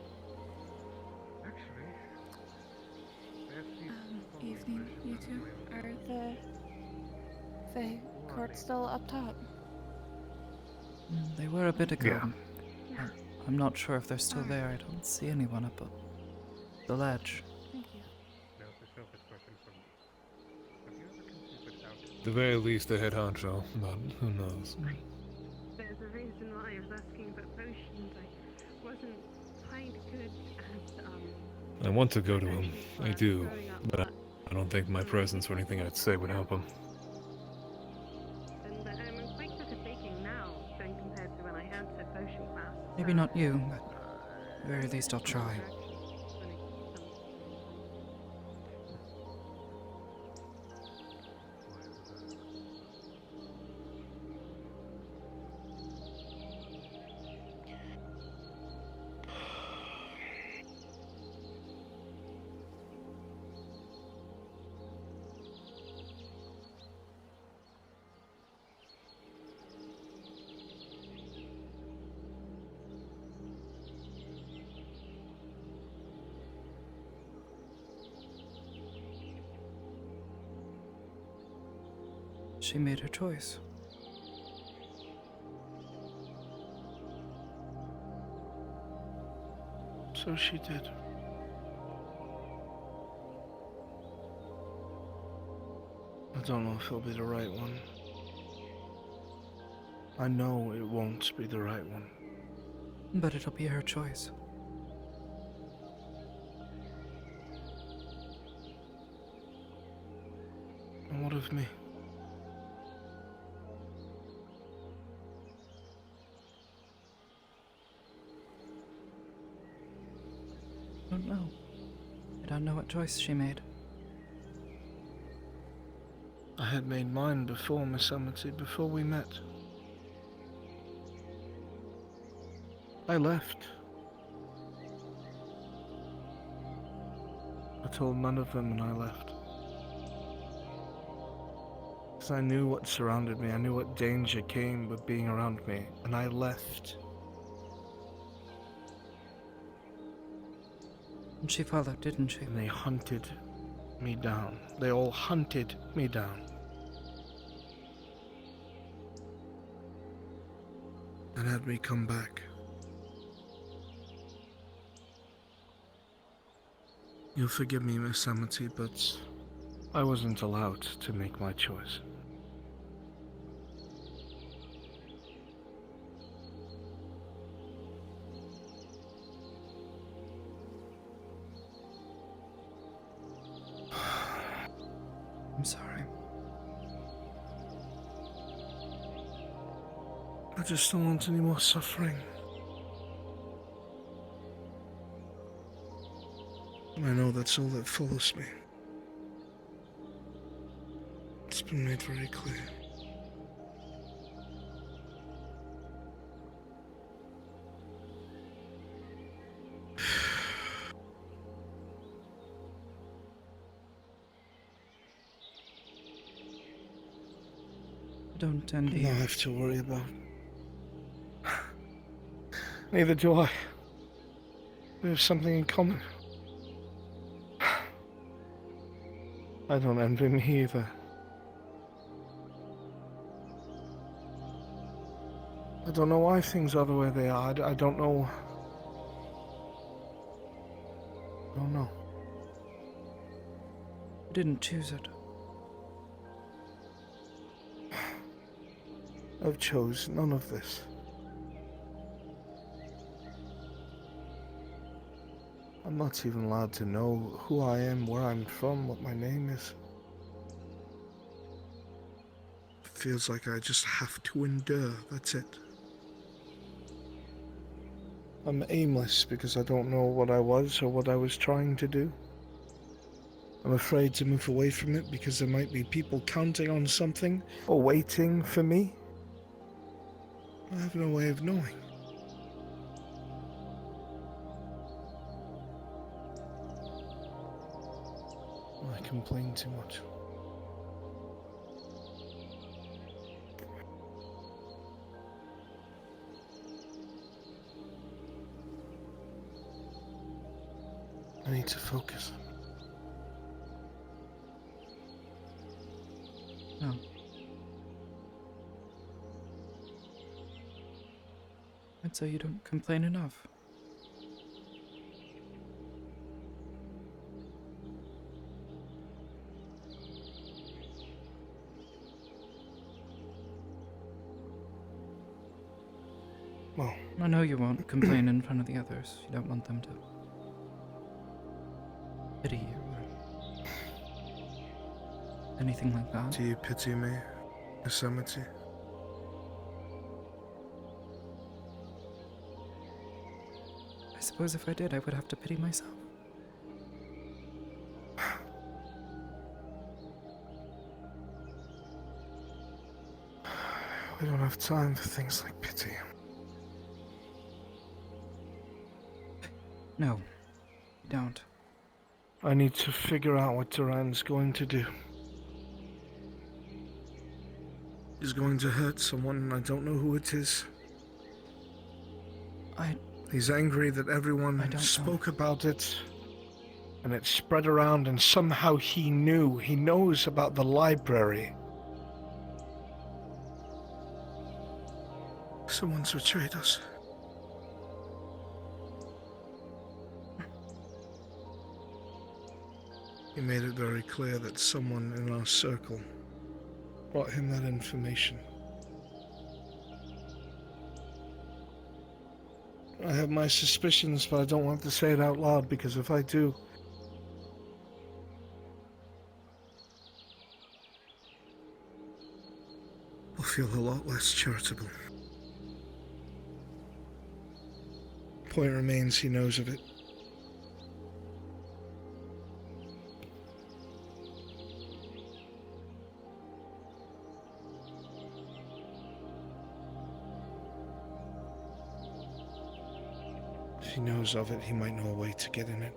Evening, you two. Are the court still up top? They were a bit ago. Yeah. I'm not sure if they're still there. I don't see anyone up the ledge. Thank you. At the very least, the head honcho, but who knows? There's a reason why I was asking about potions. I wasn't quite good at, I want to go to him. I do, but I don't think my presence or anything I'd say would help him. and I'm quite good at baking now than compared to when I had the potion class. Maybe not you, but at the very least I'll try. She made her choice. So she did. I don't know if it'll be the right one. I know it won't be the right one. But it'll be her choice. And what of me? I don't know. I don't know what choice she made. I had made mine before, Miss Amity, before we met. I left. I told none of them and I left. Because I knew what surrounded me, I knew what danger came with being around me, and I left. And she followed, didn't she? And they hunted me down. They all hunted me down. And had me come back. You'll forgive me, Miss Amity, but I wasn't allowed to make my choice. I'm sorry. I just don't want any more suffering. And I know that's all that follows me. It's been made very clear. Don't envy No, I you. have to worry about. Neither do I. We have something in common. I don't envy me either. I don't know why things are the way they are. I don't know. I don't know. You didn't choose it. I've chose none of this. I'm not even allowed to know who I am, where I'm from, what my name is. Feels like I just have to endure, that's it. I'm aimless because I don't know what I was or what I was trying to do. I'm afraid to move away from it because there might be people counting on something or waiting for me. I have no way of knowing. I complain too much. I need to focus. No. I'd say you don't complain enough. Well, I know you won't complain in front of the others. You don't want them to pity you or anything like that. Do you pity me, Miss Amity? I suppose if I did, I would have to pity myself. We don't have time for things like pity. No, you don't. I need to figure out what Duran's going to do. He's going to hurt someone and I don't know who it is. He's angry that everyone spoke about it and it spread around and somehow he knows about the library. Someone's betrayed us. He made it very clear that someone in our circle brought him that information. I have my suspicions, but I don't want to say it out loud because if I do, I'll feel a lot less charitable. Point remains, he knows of it. If he knows of it, he might know a way to get in it.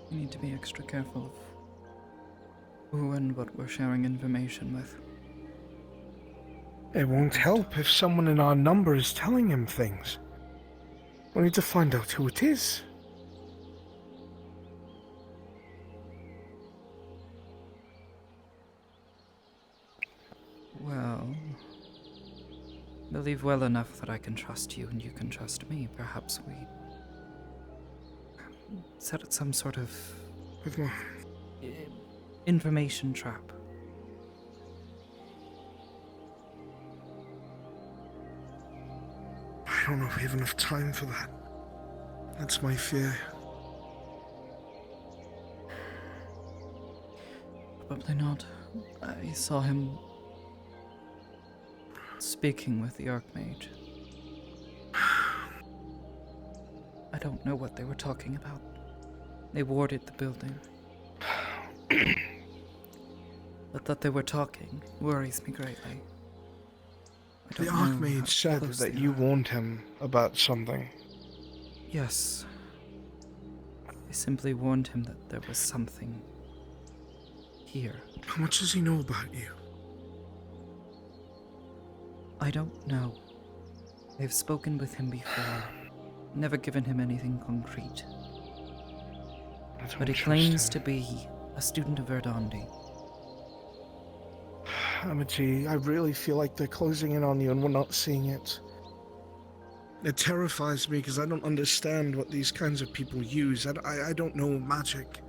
You need to be extra careful of who and what we're sharing information with. It won't help if someone in our number is telling him things. We need to find out who it is. Well, believe well enough that I can trust you and you can trust me. Perhaps we set some sort of information trap. I don't know if we have enough time for that. That's my fear. Probably not. I saw him speaking with the Archmage. I don't know what they were talking about. They warded the building. But that they were talking worries me greatly. The Archmage said that you warned him about something. Yes. I simply warned him that there was something here. How much does he know about you? I don't know. I have spoken with him before. Never given him anything concrete. But he claims to be a student of Verdandi. Amity, I really feel like they're closing in on you and we're not seeing it. It terrifies me because I don't understand what these kinds of people use. I don't know magic.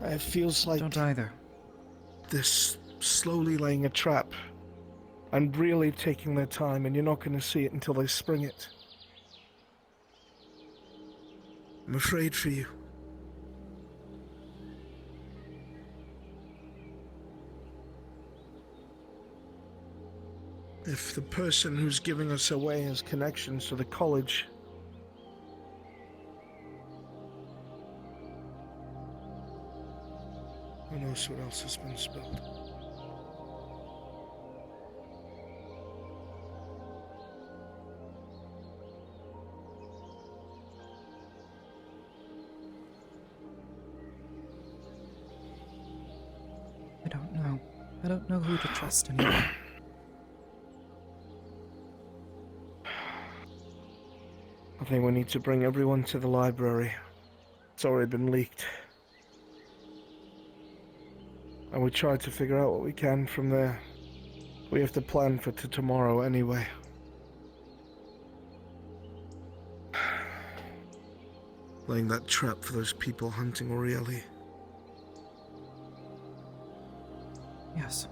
It feels like... Don't either. They're slowly laying a trap and really taking their time, and you're not going to see it until they spring it. I'm afraid for you. If the person who's giving us away has connections to the college, who knows what else has been spilled? I don't know. I don't know who to trust anymore. I think we need to bring everyone to the library. It's already been leaked. And we tried to figure out what we can from there. We have to plan for tomorrow anyway. Laying that trap for those people hunting Aurieli. Yes.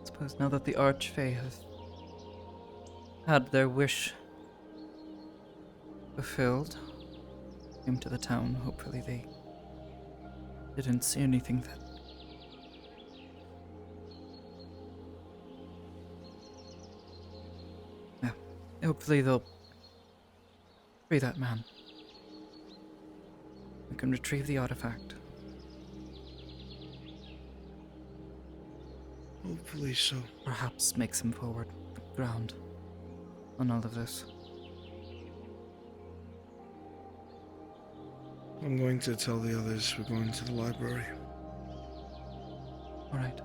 I suppose now that the Archfey have had their wish fulfilled, came to the town, hopefully they didn't see anything that... Yeah, hopefully they'll free that man. We can retrieve the artifact. Hopefully so. Perhaps make some forward ground on all of this. I'm going to tell the others we're going to the library. All right.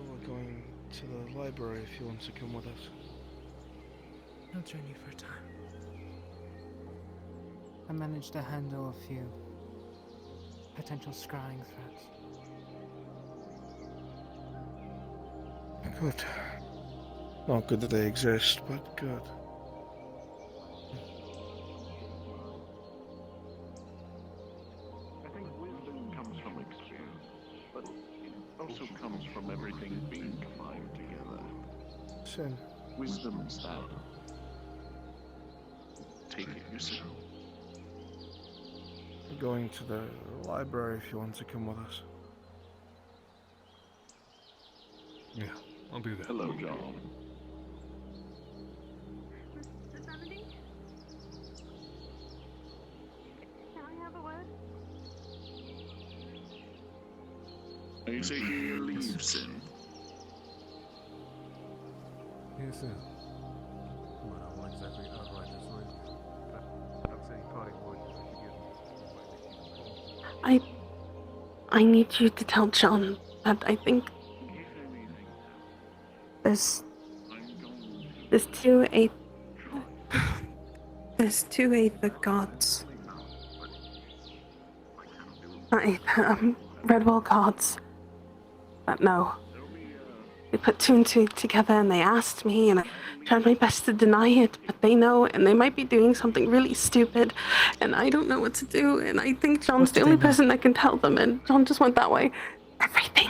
We're going to the library if you want to come with us. I'll join you for a time. I managed to handle a few potential scrying threats. Good. Not good that they exist, but good. I think wisdom comes from experience, but it also comes from everything being combined together. Sin. Wisdom is that. Take it yourself. We're going to the library if you want to come with us. Yeah, I'll do that. Hello, John. Miss Amity? Can I have a word? Are you taking your leave, Sin? Yes, sir. Well, I won't exactly outright disagree. I'm saying parting words if you I need you to tell John that I think there's two Aether gods night, Redwall gods. But no. They put two and two together and they asked me, and I tried my best to deny it, but they know, and they might be doing something really stupid, and I don't know what to do, and I think John's the only person that can tell them, and John just went that way. Everything.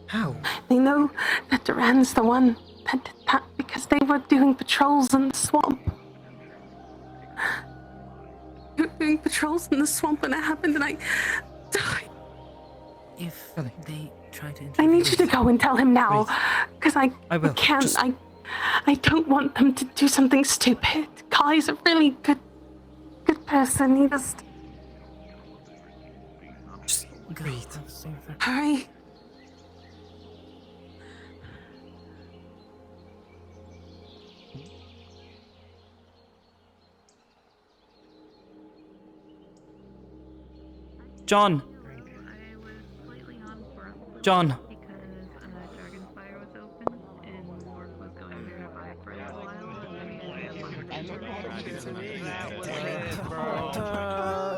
How? They know that Duran's the one that did that because they were doing patrols in the swamp. They were doing patrols in the swamp when it happened, and I died. If they try to I need you to go and tell him now, because I will. can't. I don't want them to do something stupid. Kai's a really good person. He just breathe. Hurry. John. John.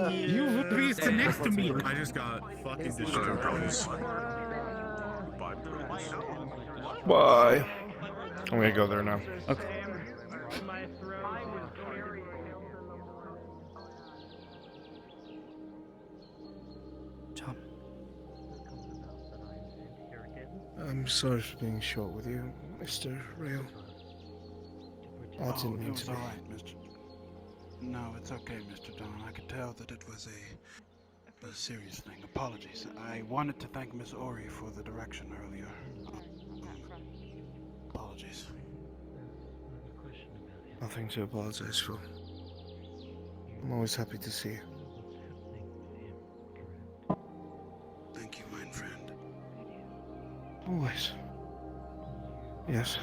You breathed next to me. I just got fucking destroyed. Bye. I'm gonna go there now. Okay. John. I'm sorry for being short with you, Mr. Rail. I didn't mean to be. Alright, Mr. No, it's okay, Mr. Don. I could tell that it was a serious thing. Apologies. I wanted to thank Miss Ori for the direction earlier. Apologies. Nothing to apologize for. I'm always happy to see you. Thank you, my friend. Always. Yes.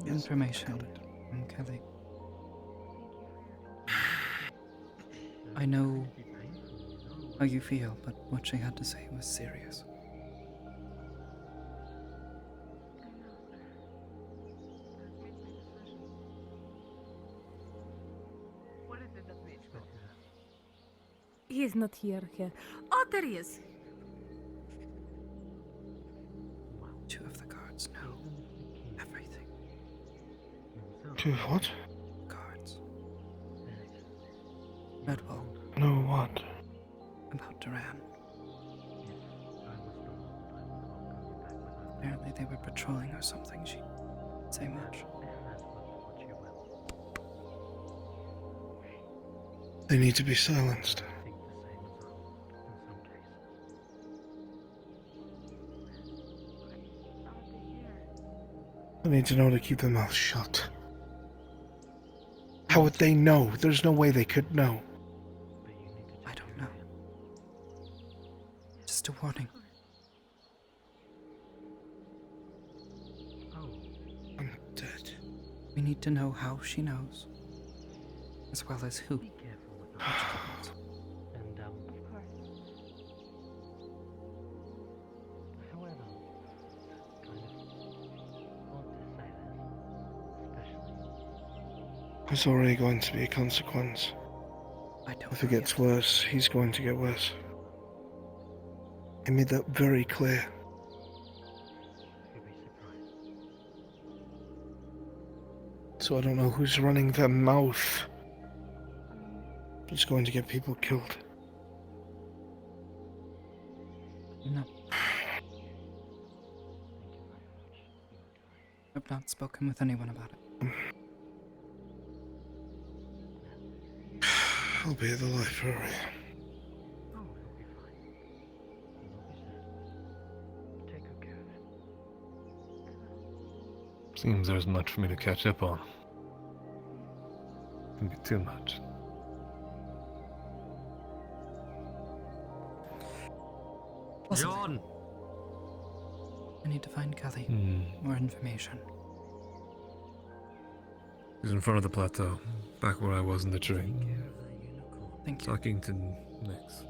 Information from Kelly. I know how you feel, but what she had to say was serious. He is not here. Oh, there he is. Two of the guards know everything. Two what? Guards. Redwall. No what? About Duran. Apparently they were patrolling or something. She didn't say much. They need to be silenced. I need to know to keep their mouths shut. How would they know? There's no way they could know. I don't know. Just a warning. I'm dead. We need to know how she knows, as well as who. There's already going to be a consequence. If it gets worse, he's going to get worse. I made that very clear. So I don't know who's running their mouth. It's going to get people killed. No. I've not spoken with anyone about it. I'll be at the library. Seems there's much for me to catch up on. Can be too much. John! I need to find Kelly. More information. He's in front of the plateau, back where I was in the tree. Thank you. Talking to Nix.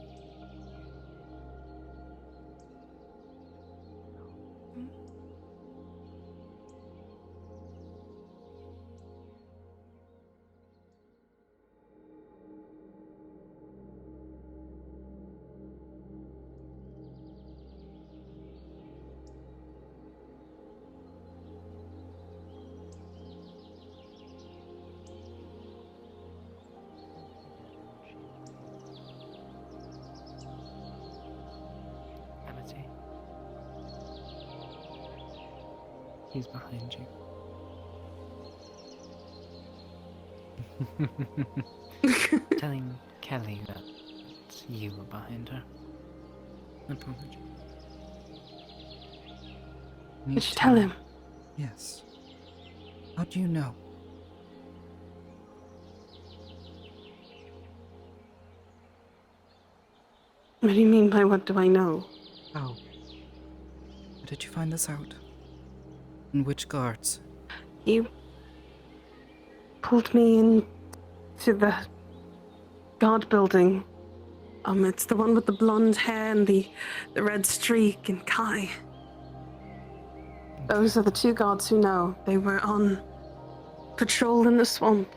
He's behind you. Telling Kelly that you were behind her. Apologies. Did you tell him? Yes. How do you know? What do you mean by what do I know? How? How did you find this out? And which guards? You pulled me into the guard building. It's the one with the blonde hair and the red streak and Kai. Those are the two guards who know. They were on patrol in the swamp.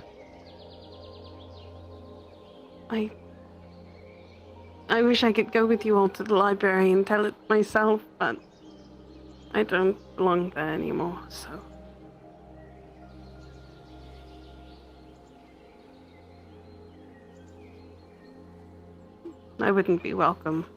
I wish I could go with you all to the library and tell it myself, but I don't belong there anymore, so. I wouldn't be welcome.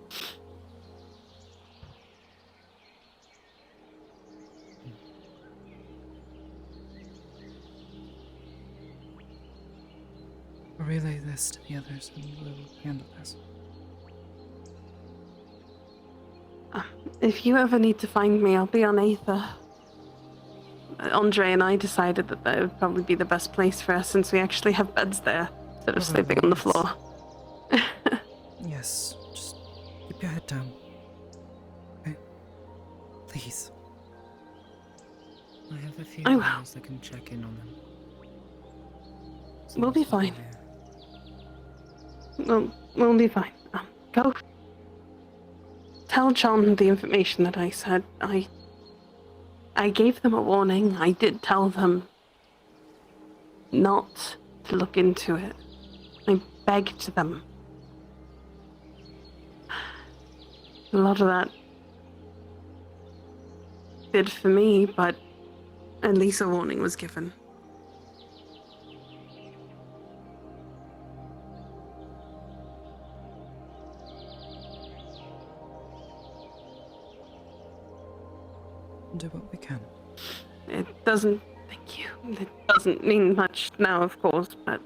Relay this to the others and we'll handle this. If you ever need to find me, I'll be on Aether. Andre and I decided that would probably be the best place for us since we actually have beds there instead of sleeping on the floor. Yes, just keep your head down. Okay? Please. I have a few guys that can check in on them. We'll be fine. We'll be fine. Go. Tell John the information that I said. I gave them a warning. I did tell them not to look into it. I begged them. A lot of that did for me, but at least a warning was given. Do what we can. It doesn't, thank you. It doesn't mean much now, of course, but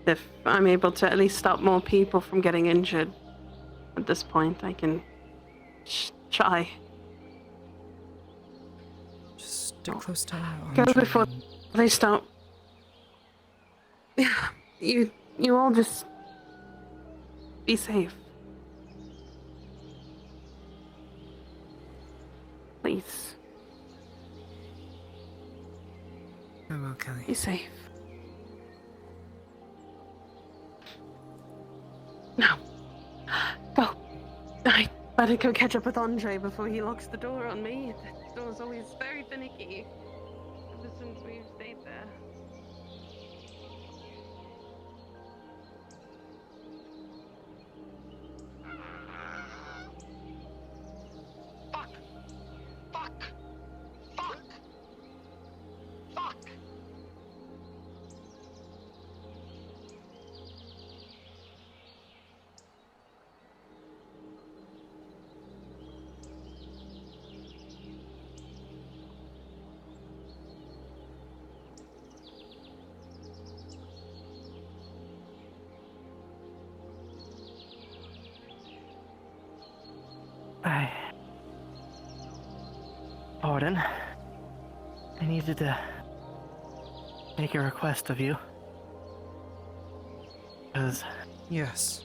if I'm able to at least stop more people from getting injured at this point, I can try. Just stick close to Go before they start. Yeah, you all just be safe. Please. I will, Kelly. Be safe. Now, go. I better go catch up with Andre before he locks the door on me. The door's always very finicky ever since we've stayed there. Pardon. I needed to make a request of you. Yes.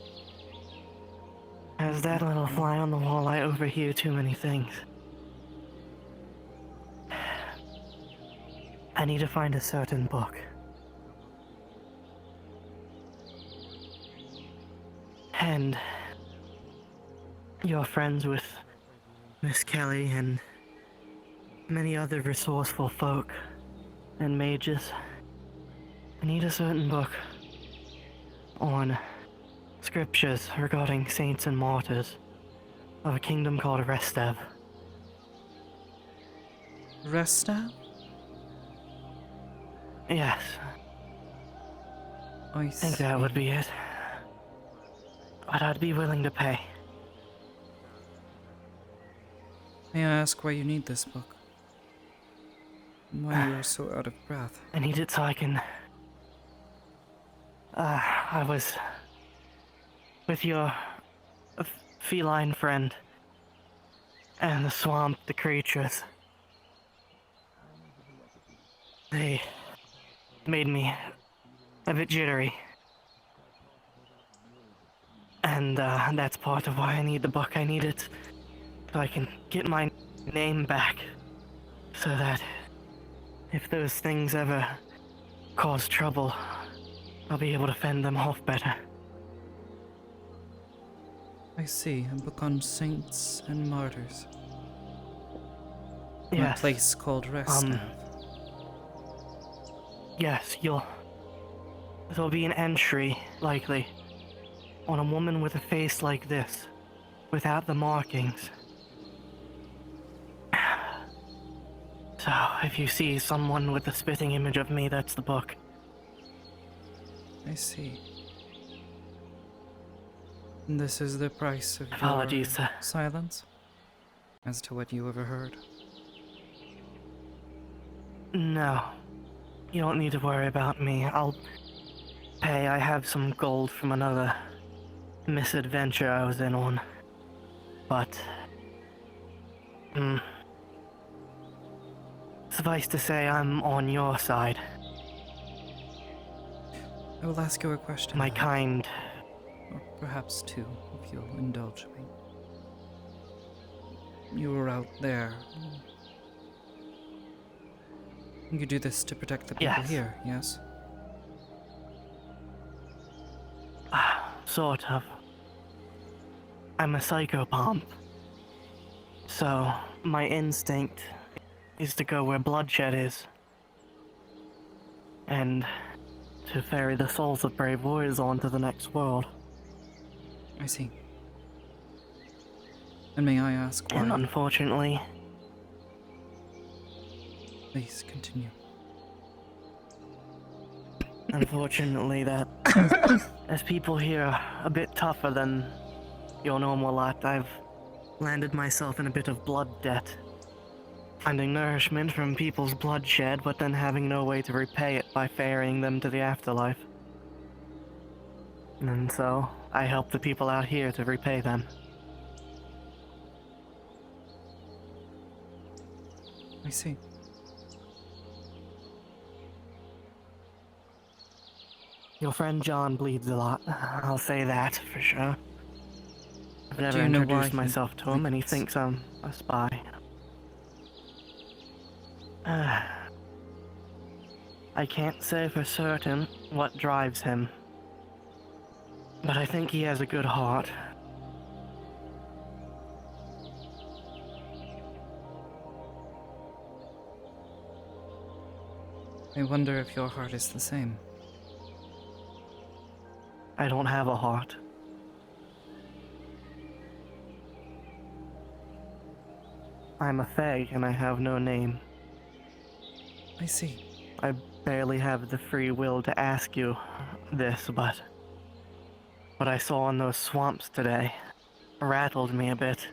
As that little fly on the wall, I overhear too many things. I need to find a certain book. And you're friends with Miss Kelly and many other resourceful folk and mages. I need a certain book on scriptures regarding saints and martyrs of a kingdom called Restev. Restev? Yes. I think that would be it. But I'd be willing to pay. May I ask why you need this book? Why you are so out of breath? I need it so I can... I was with your feline friend and the swamp, the creatures. They made me a bit jittery. And that's part of why I need the book. I need it so I can get my name back. So that if those things ever cause trouble, I'll be able to fend them off better. I see, a book on saints and martyrs. From Yes. a place called Restav. Yes, there'll be an entry, likely, on a woman with a face like this, without the markings. So, if you see someone with a spitting image of me, that's the book. I see. And this is the price of Apologies, your sir. silence? As to what you overheard? No. You don't need to worry about me. I'll pay. I have some gold from another misadventure I was in on. But... suffice to say, I'm on your side. I will ask you a question. My kind. Or perhaps two, if you'll indulge me. You were out there. You do this to protect the people here, yes? Sort of. I'm a psychopomp. So, my instinct is to go where bloodshed is. And to ferry the souls of brave warriors on to the next world. I see. And may I ask why? And unfortunately... Please, continue. Unfortunately, that... as people here are a bit tougher than your normal lot, I've landed myself in a bit of blood debt. Finding nourishment from people's bloodshed, but then having no way to repay it by ferrying them to the afterlife. And so, I help the people out here to repay them. I see. Your friend John bleeds a lot, I'll say that for sure. I've never Do you know why introduced he myself to him and he bleeds? thinks I'm a spy. I can't say for certain what drives him, but I think he has a good heart. I wonder if your heart is the same. I don't have a heart. I'm a Fae and I have no name. I see. I barely have the free will to ask you this, but what I saw in those swamps today rattled me a bit.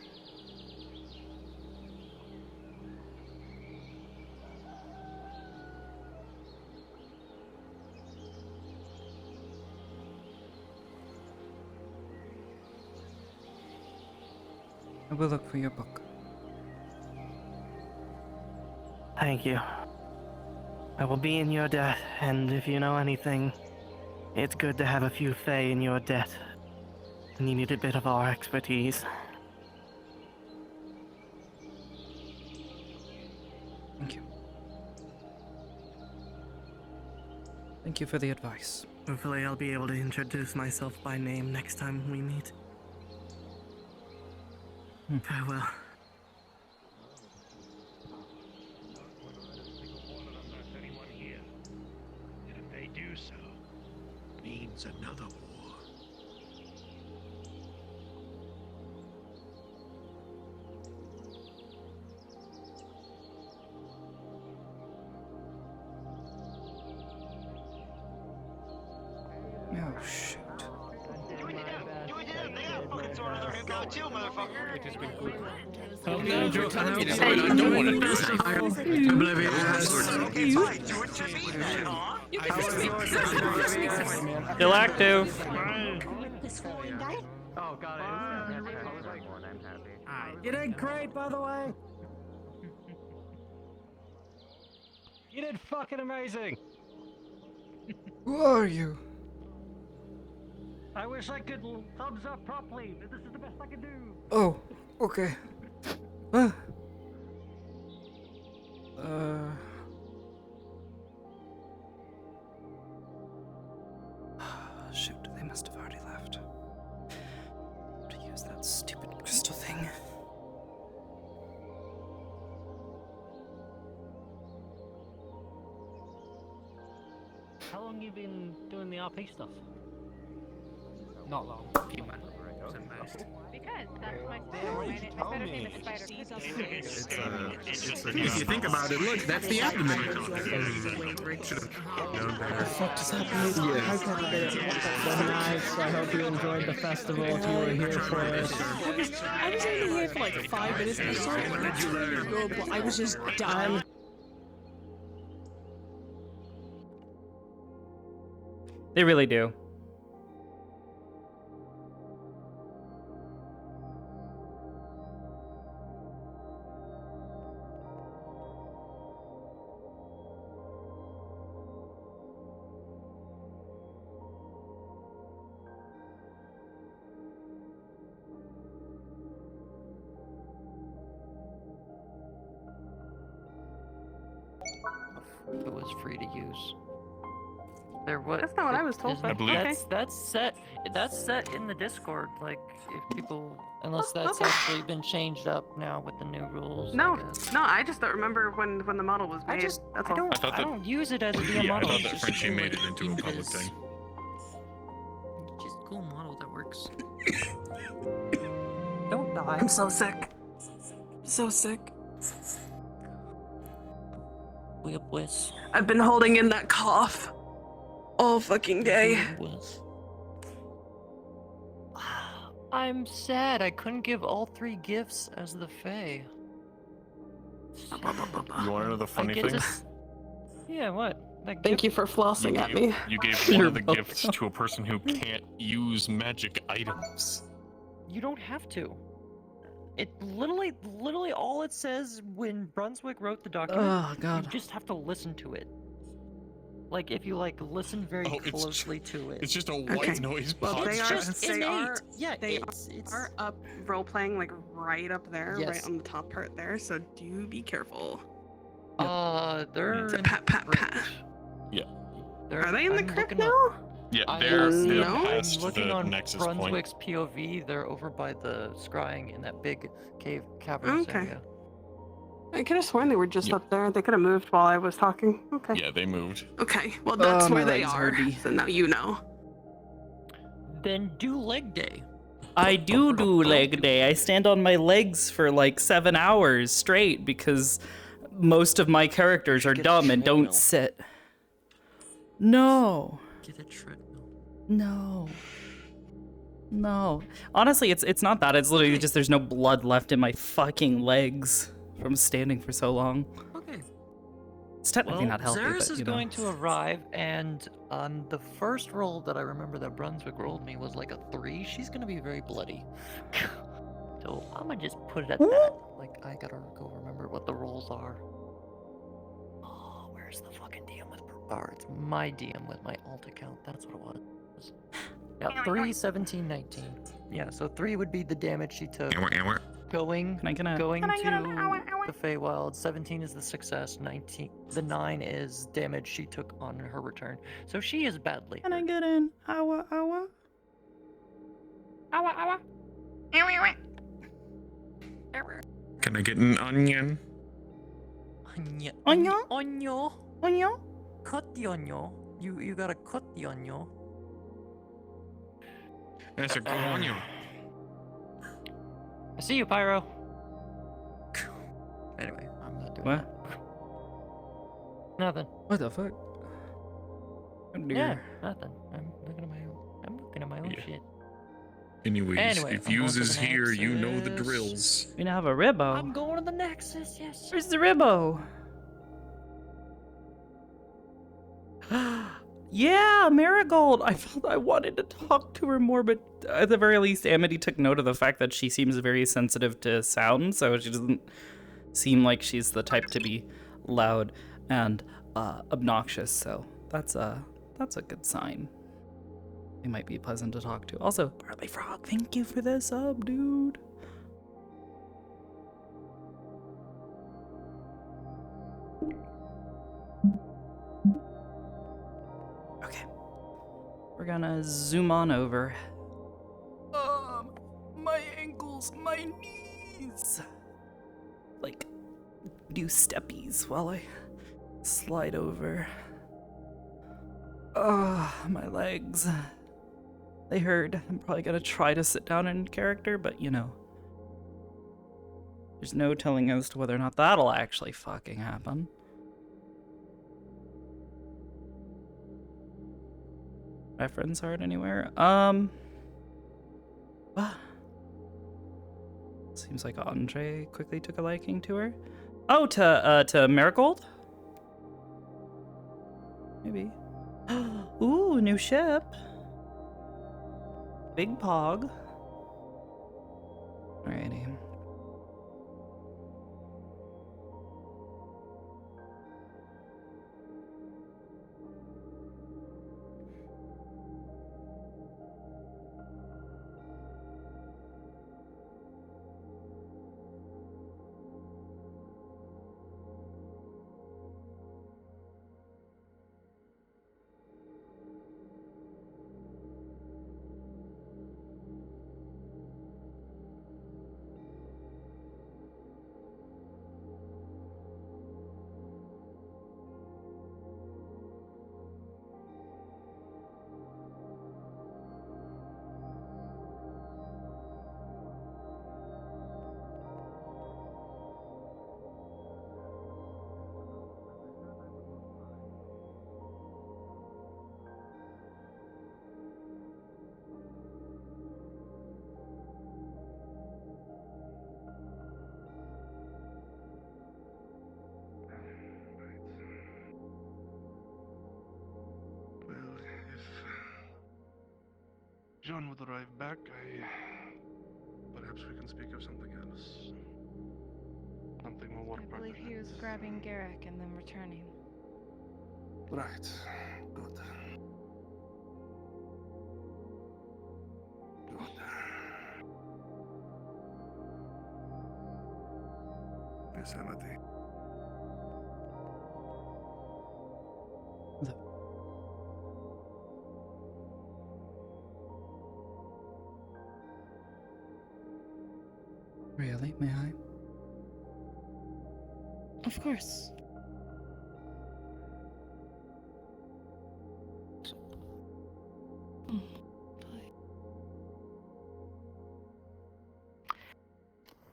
I will look for your book. Thank you. I will be in your debt, and if you know anything, it's good to have a few Fae in your debt. And you need a bit of our expertise. Thank you. Thank you for the advice. Hopefully I'll be able to introduce myself by name next time we meet. Farewell. And if they do so, means another war. Oh, shoot. Go chill, motherfucker. It has been good. How can you tell me this? I don't want to die. Still active. Oh god, I was like, I'm happy. You did great, by the way. You did fucking amazing. Who are you? I wish I could thumbs up properly, but this is the best I can do. Oh, okay. Uh. Shoot, they must have already left. To use that stupid crystal thing. How long you been doing the RP stuff? Not long. Few months. Because that's my spider. I better say the spider. If you think about it, look, that's the abdomen. What the fuck does that mean? Nice. I hope you enjoyed the festival if you were here for it. I was only here for like 5 minutes. I was just done. They really do. It was free to use. There was. That's not what I was told, but okay. That's set in the Discord. Like if people, unless that's actually been changed up now with the new rules. No, I just don't remember when the model was made. That's all. I don't use it as a DM Yeah, I model. thought that Frenchie made it into a public thing. Just a cool model that works. Don't die. I'm so sick. So sick. We have bliss. I've been holding in that cough all fucking day. I'm sad. I couldn't give all 3 gifts as the Fae. You want to know the funny I get thing? Yeah, what? That Thank you for flossing at me. You gave one of the gifts to a person who can't use magic items. You don't have to. It literally all it says when Brunswick wrote the document. Oh, God. You just have to listen to it. Like if you listen very closely to it. It's just a white noise box. Well, they It's are up role playing like right up there, Yes. right on the top part there. So do be careful. They're It's a in pat pat pat. Yeah. Are they in the I'm crypt looking now? Yeah, I'm they're looking past the on nexus Brunswick's point. POV. They're over by the scrying in that big cave cavern Okay. area. I could have sworn they were just up there. They could have moved while I was talking. Okay. Yeah, they moved. Okay. Well, that's my where they legs are. hurty. So now you know. Then do leg day. I do leg day. I stand on my legs for like 7 hours straight because most of my characters are dumb and don't sit. No. Get a treadmill. No. Honestly, it's not that. It's literally just there's no blood left in my fucking legs from standing for so long. Okay. It's technically not healthy, Xeris but, is you know. going to arrive, and on the first roll that I remember that Brunswick rolled me was like a 3. She's gonna be very bloody. So I'm gonna just put it at that. Like I gotta go remember what the rolls are. Oh, where's the fucking DM with it's my DM with my alt account. That's what it was. Yeah, 3, 17, 19. Yeah, so 3 would be the damage she took. Going to the Feywild. 17 is the success. 19, the 9 is damage she took on her return. So she is badly. Can I get in? Awa. Can I get an onion? Onion? Cut the onion. You gotta cut the onion. That's a good onion. I see you, Pyro. Anyway, I'm not doing What? Nothing. What the fuck? Oh, dear. Yeah, nothing. I'm looking at my own shit. Anyways, Anyway, if I'm going Hughes to is the here, you know the Nexus. drills. We now have a ribbo. I'm going to the Nexus, yes. Where's the ribbo? Yeah, Marigold. I felt I wanted to talk to her more, but at the very least, Amity took note of the fact that she seems very sensitive to sound, so she doesn't seem like she's the type to be loud and obnoxious. So that's a good sign. They might be pleasant to talk to. Also, Barley Frog, thank you for the sub, dude. Okay. We're gonna zoom on over. My ankles, my knees. Like, do steppies while I slide over. My legs. They hurt. I'm probably gonna try to sit down in character, but you know. There's no telling as to whether or not that'll actually fucking happen. Reference art anywhere? Seems like Andre quickly took a liking to her. Oh, to Marigold? Maybe. Ooh, new ship. Big Pog. Alrighty. Well, if John would arrive back, perhaps we can speak of something else. Something more I believe he was grabbing Garrick and then returning. Right. Good. Good. Miss Amity. Really? May I? Of course.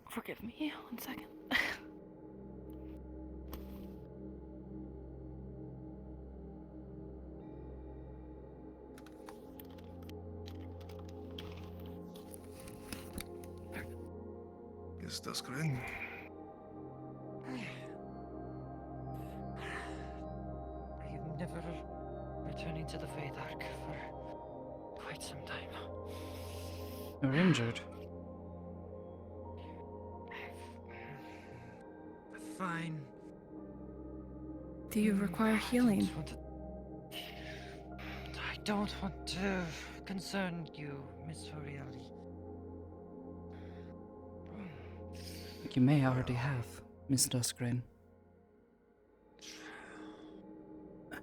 Forgive me, 1 second. Yes, that's correct. Are you never returning to the Faith Ark for quite some time? You're injured. Fine. Do you require healing? I don't want to concern you, Miss Furiali. You may already have, Miss Duskrain. If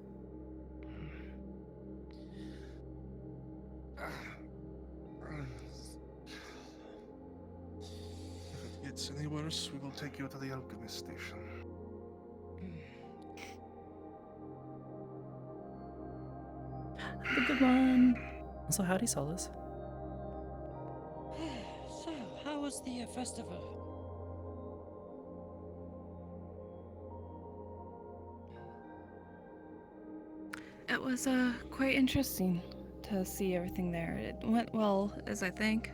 it gets any worse, we will take you to the alchemist station. Have a good one. Also, howdy, Solace. So, how was the festival? It was quite interesting. to see everything there. It went well, as I think.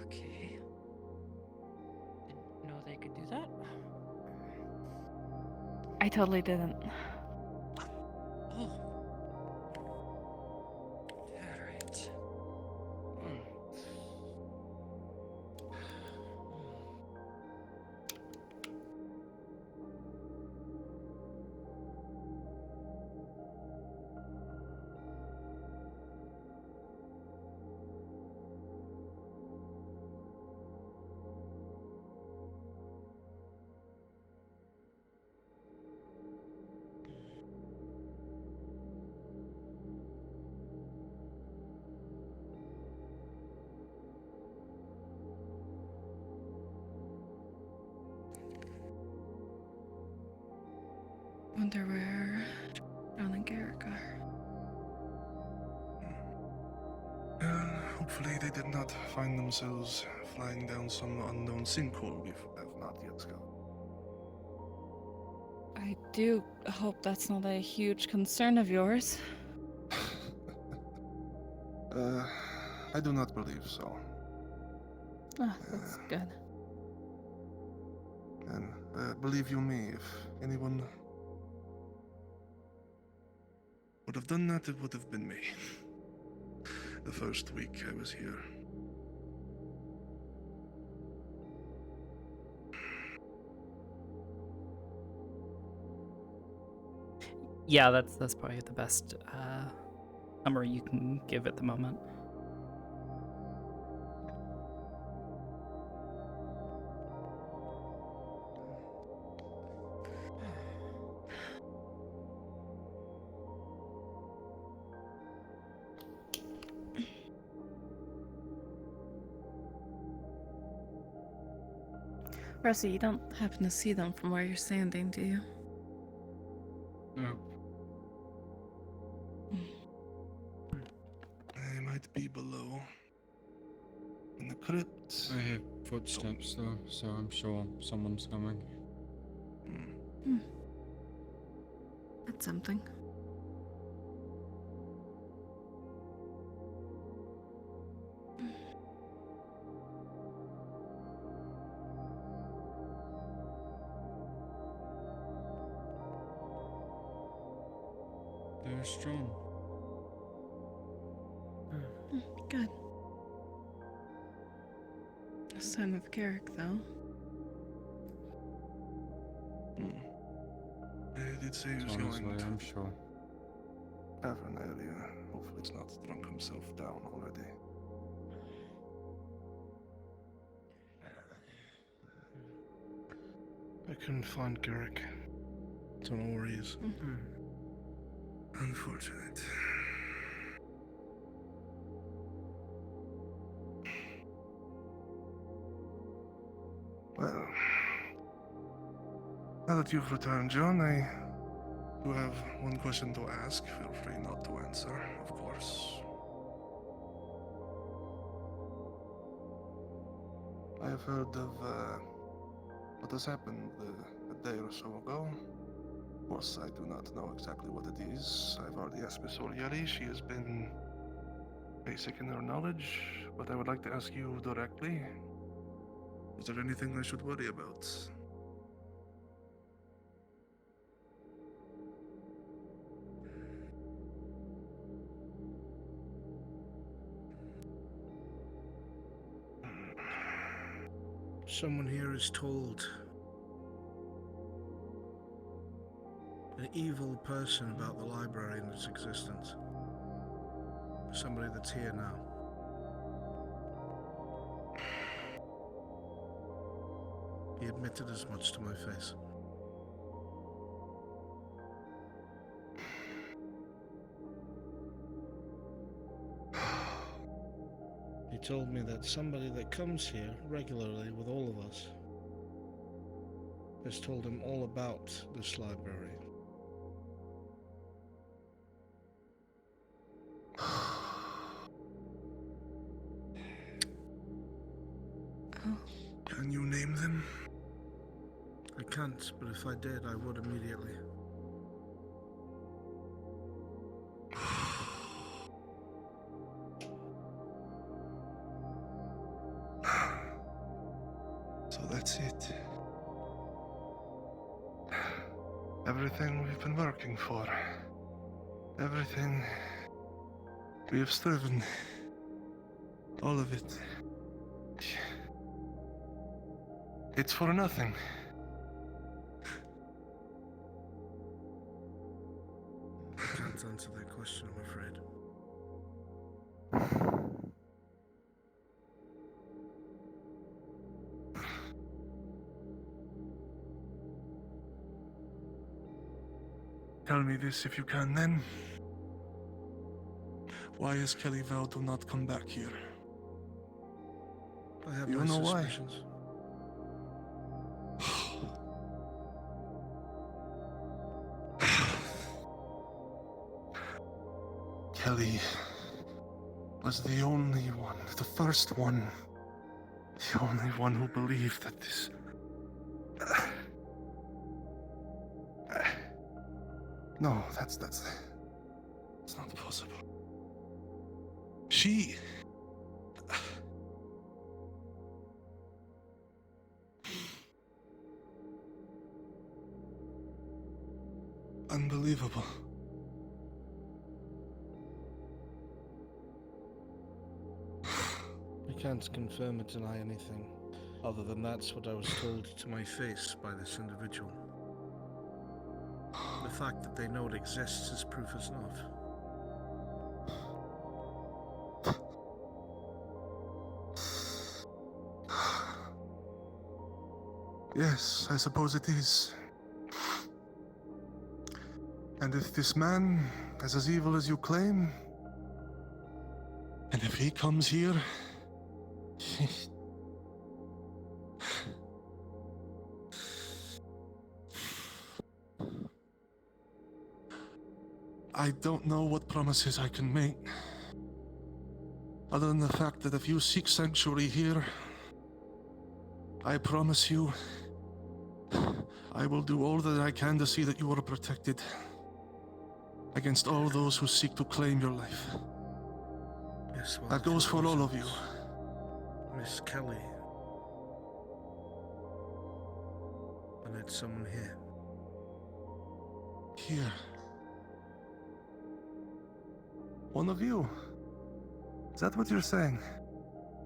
Okay. Didn't know they could do that. I totally didn't. Oh. Alright. Wonder where John and Garrick are. Hopefully they did not find themselves flying down some unknown sinkhole we have not yet scouted. I do hope that's not a huge concern of yours. I do not believe so. Ah, that's good. And believe you me, if anyone would have done that, it would have been me. The first week I was here. Yeah, that's probably the best summary you can give at the moment. Rusty, you don't happen to see them from where you're standing, do you? No. They might be below. In the crypt. I hear footsteps though, so I'm sure someone's coming. That's something. They're strong. Good. A sign of Garrick, though. They did say he was Honestly, going to I'm sure. tavern area. Hopefully it's not drunk himself down already. I couldn't find Garrick. So no worries. Unfortunate. Well, now that you've returned, John, I do have one question to ask. Feel free not to answer, of course. I have heard of what has happened a day or so ago. Of course, I do not know exactly what it is. I've already asked Miss Orieri. She has been basic in her knowledge, but I would like to ask you directly. Is there anything I should worry about? Someone here is told an evil person about the library and its existence. Somebody that's here now. He admitted as much to my face. He told me that somebody that comes here regularly with all of us has told him all about this library. Can you name them? I can't, but if I did, I would immediately. So that's it. Everything we've been working for. Everything we have striven. All of it. It's for nothing. I can't answer that question, I'm afraid. Tell me this if you can, then. Why has Kelly vowed to not come back here? I have You my know why? suspicions. Kelly was the only one, the first one, the only one who believed that this... No, that's not possible. She... Unbelievable. I can't confirm or deny anything, other than that's what I was told to my face by this individual. The fact that they know it exists is proof enough. Yes, I suppose it is. And if this man is as evil as you claim, and if he comes here, I don't know what promises I can make, other than the fact that if you seek sanctuary here, I promise you, I will do all that I can to see that you are protected against all those who seek to claim your life. Yes, well, That goes for all of you. Miss Kelly. And it's someone here. Here. One of you. Is that what you're saying?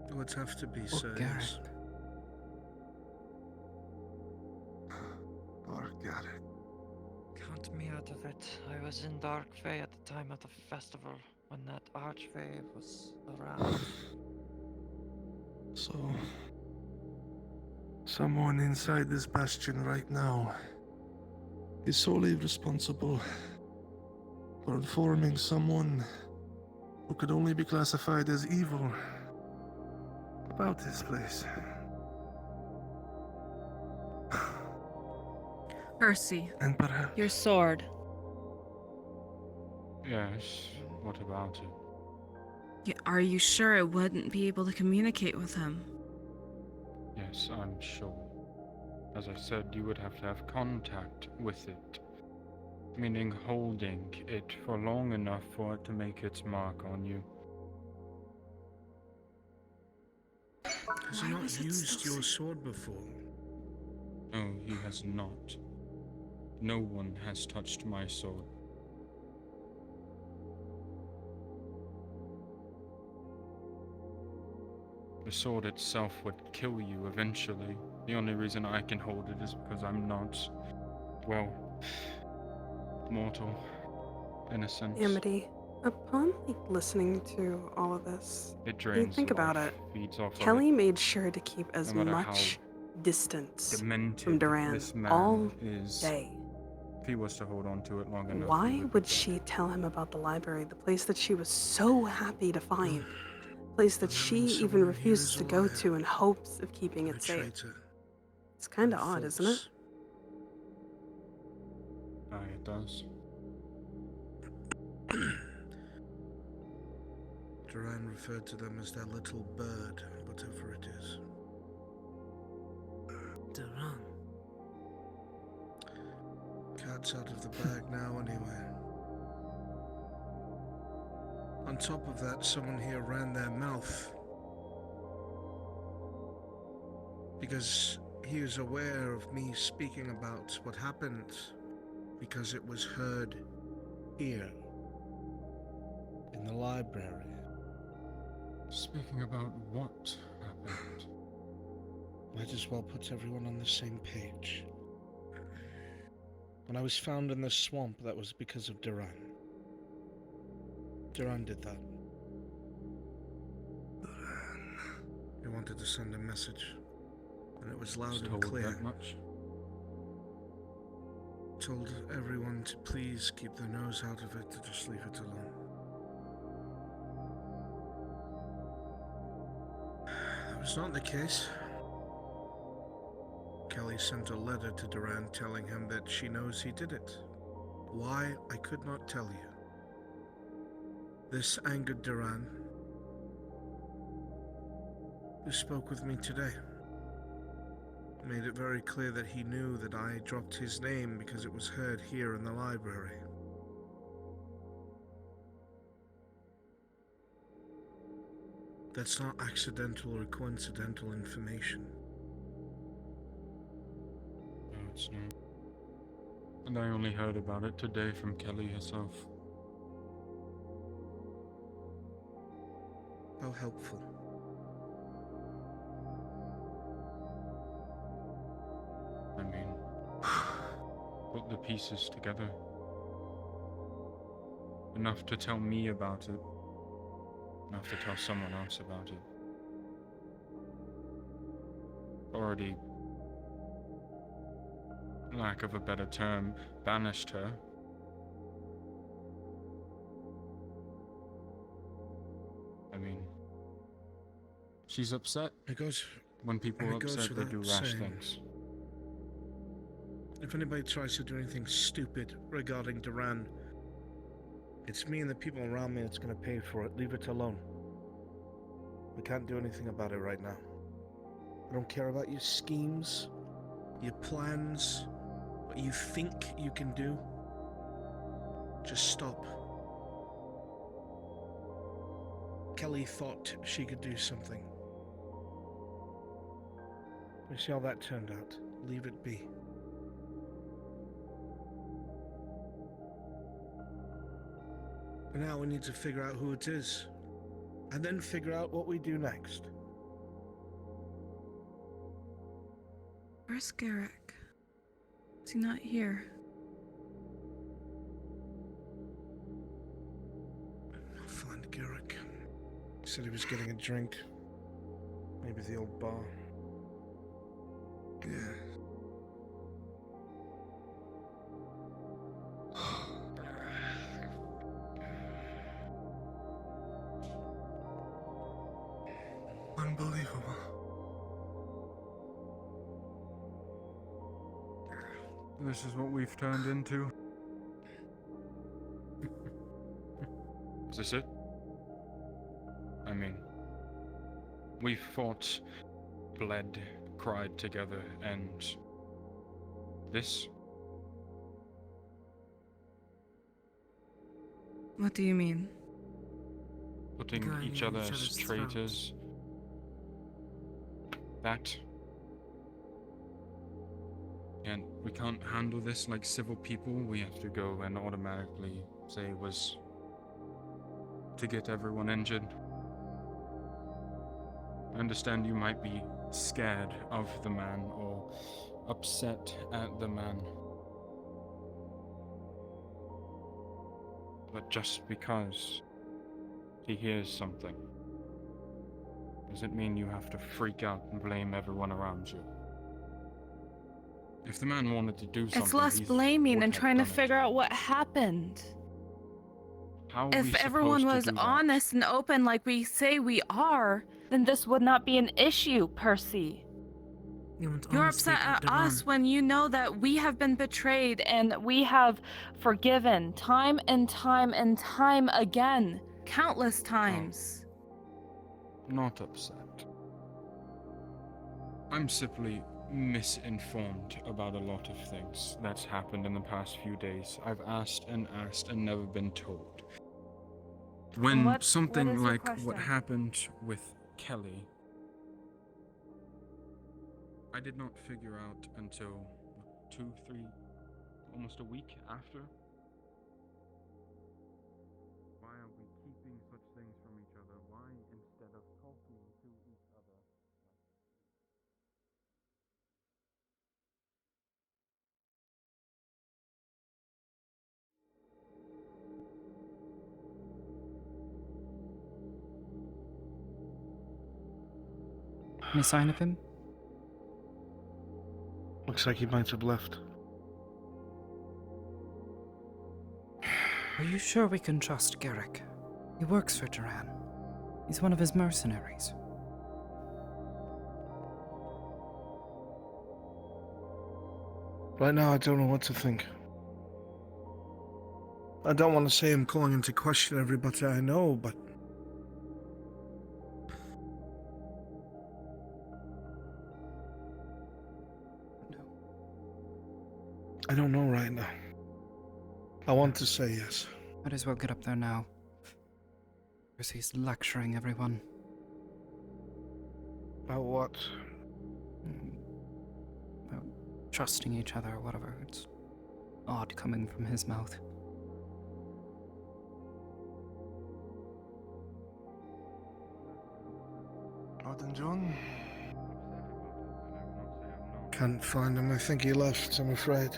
It would have to be, Oh, sir. Garrett. Yes. Poor Garrett. Count me out of it. I was in Dark Fae at the time of the festival, when that Archfey was around. So, someone inside this bastion right now is solely responsible for informing someone who could only be classified as evil about this place. Percy, And perhaps your sword. Yes, what about it? Are you sure it wouldn't be able to communicate with him? Yes, I'm sure. As I said, you would have to have contact with it. Meaning holding it for long enough for it to make its mark on you. Has he not used your sword before? No, he has not. No one has touched my sword. The sword itself would kill you eventually. The only reason I can hold it is because I'm not, well, mortal, innocent. Amity, upon listening to all of this, It you drains think about life, it. feeds off Kelly of made sure to keep as No matter much distance it. Demented from Duran this man all is. day. If he was to hold on to it long enough, he Why would would she tell him about the library, the place that she was so happy to find, place that she even refuses to go to in hopes of keeping it safe? It's kind of odd, isn't it? Aye, it does. Duran referred to them as that little bird, whatever it is. Duran. Cat's out of the bag now, anyway. On top of that, someone here ran their mouth. Because he was aware of me speaking about what happened, because it was heard here, in the library. Speaking about what happened? Might as well put everyone on the same page. When I was found in the swamp, that was because of Duran. Duran did that. He wanted to send a message, and it was loud and clear. That much? Told everyone to please keep their nose out of it, to just leave it alone. That was not the case. Kelly sent a letter to Duran telling him that she knows he did it. Why, I could not tell you. This angered Duran, who spoke with me today. Made it very clear that he knew that I dropped his name because it was heard here in the library. That's not accidental or coincidental information. No, it's not. And I only heard about it today from Kelly herself. How helpful. I mean, put the pieces together. Enough to tell me about it. Enough to tell someone else about it. Already, lack of a better term, banished her. I mean, she's upset. When people are upset, they do rash things. If anybody tries to do anything stupid regarding Duran, it's me and the people around me that's going to pay for it. Leave it alone. We can't do anything about it right now. I don't care about your schemes, your plans, what you think you can do. Just stop. Kelly thought she could do something. We see how that turned out. Leave it be. Now we need to figure out who it is, and then figure out what we do next. Where's Garrick? Is he not here? I'll find Garrick. He said he was getting a drink. Maybe the old bar. Yeah. Unbelievable. This is what we've turned into. Is this it? I mean, we've fought, bled, cried together, and this? What do you mean? Putting each other as traitors. That. And we can't handle this like civil people. We have to go and automatically say it was to get everyone injured. I understand you might be scared of the man or upset at the man. But just because he hears something doesn't mean you have to freak out and blame everyone around you. If the man wanted to do something, It's less blaming and trying to figure out what happened. How If everyone was honest and open like we say we are, then this would not be an issue, Percy. You want You're honesty, upset at Dr. us Vaughn. when you know that we have been betrayed and we have forgiven time and time and time again. Countless times. Not upset. I'm simply misinformed about a lot of things that's happened in the past few days. I've asked and never been told. When what something is your like what question? happened with Kelly, I did not figure out until 2, 3, almost a week after. Why are we keeping such things from each other? Why, instead of talking to each other? Any sign of him? Looks like he might have left. Are you sure we can trust Garrick? He works for Duran. He's one of his mercenaries. Right now, I don't know what to think. I don't want to say I'm calling into question everybody I know, but... I don't know right now. I want to say yes. Might as well get up there now. Because he's lecturing everyone. About what? About trusting each other or whatever. It's odd coming from his mouth. Pardon, John? Can't find him. I think he left, I'm afraid.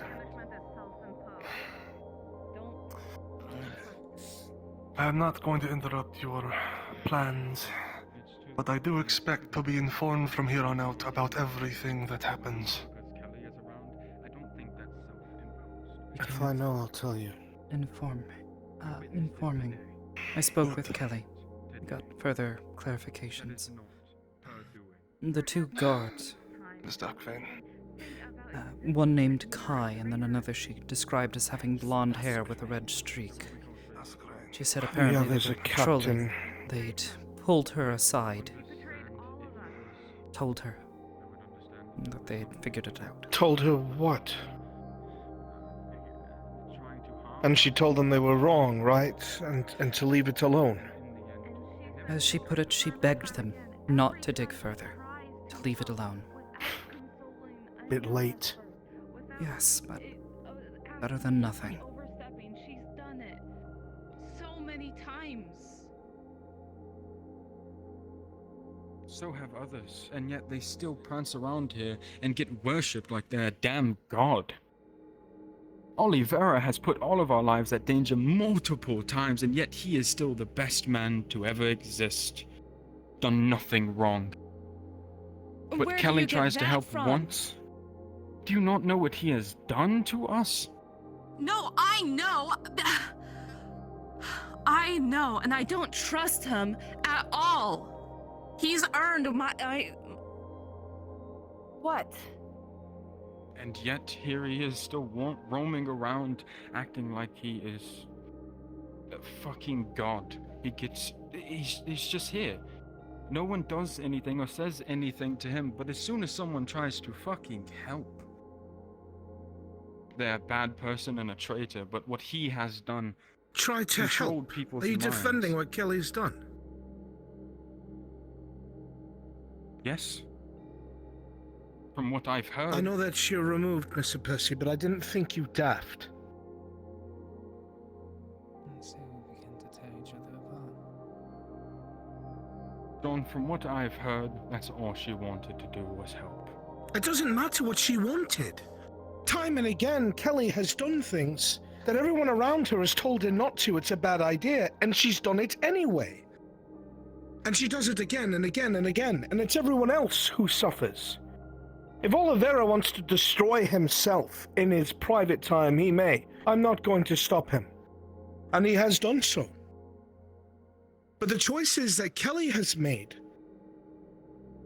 I'm not going to interrupt your plans, but I do expect to be informed from here on out about everything that happens. If I know, I'll tell you. Informing. I spoke with Kelly. Got further clarifications. The two guards. Miss Darkfane. One named Kai, and then another she described as having blonde hair with a red streak. She said apparently there's they were a patrolling. captain. They'd pulled her aside. Told her that they had figured it out. Told her what? And she told them they were wrong, right? And to leave it alone. As she put it, she begged them not to dig further, to leave it alone. Bit late. Yes, but better than nothing. Overstepping. She's done it so many times. So have others, and yet they still prance around here and get worshipped like they're a damn god. Oliveira has put all of our lives at danger multiple times, and yet he is still the best man to ever exist. Done nothing wrong. But Where do Kelly you get tries to that help from? once. Do you not know what he has done to us? No, I know. I know, and I don't trust him at all. He's earned my. What? And yet here he is still roaming around, acting like he is a fucking god. He's just here. No one does anything or says anything to him, but as soon as someone tries to fucking help, they're a bad person and a traitor. But what he has done, Try to controlled help. people's Are you minds. defending what Kelly's done? Yes. From what I've heard. I know that you're removed, Mr. Percy, but I didn't think you daft. And so we begin to tear each other apart. John, from what I've heard, that's all she wanted to do was help. It doesn't matter what she wanted. Time and again, Kelly has done things that everyone around her has told her not to. It's a bad idea, and she's done it anyway. And she does it again and again and again, and it's everyone else who suffers. If Oliveira wants to destroy himself in his private time, he may. I'm not going to stop him. And he has done so. But the choices that Kelly has made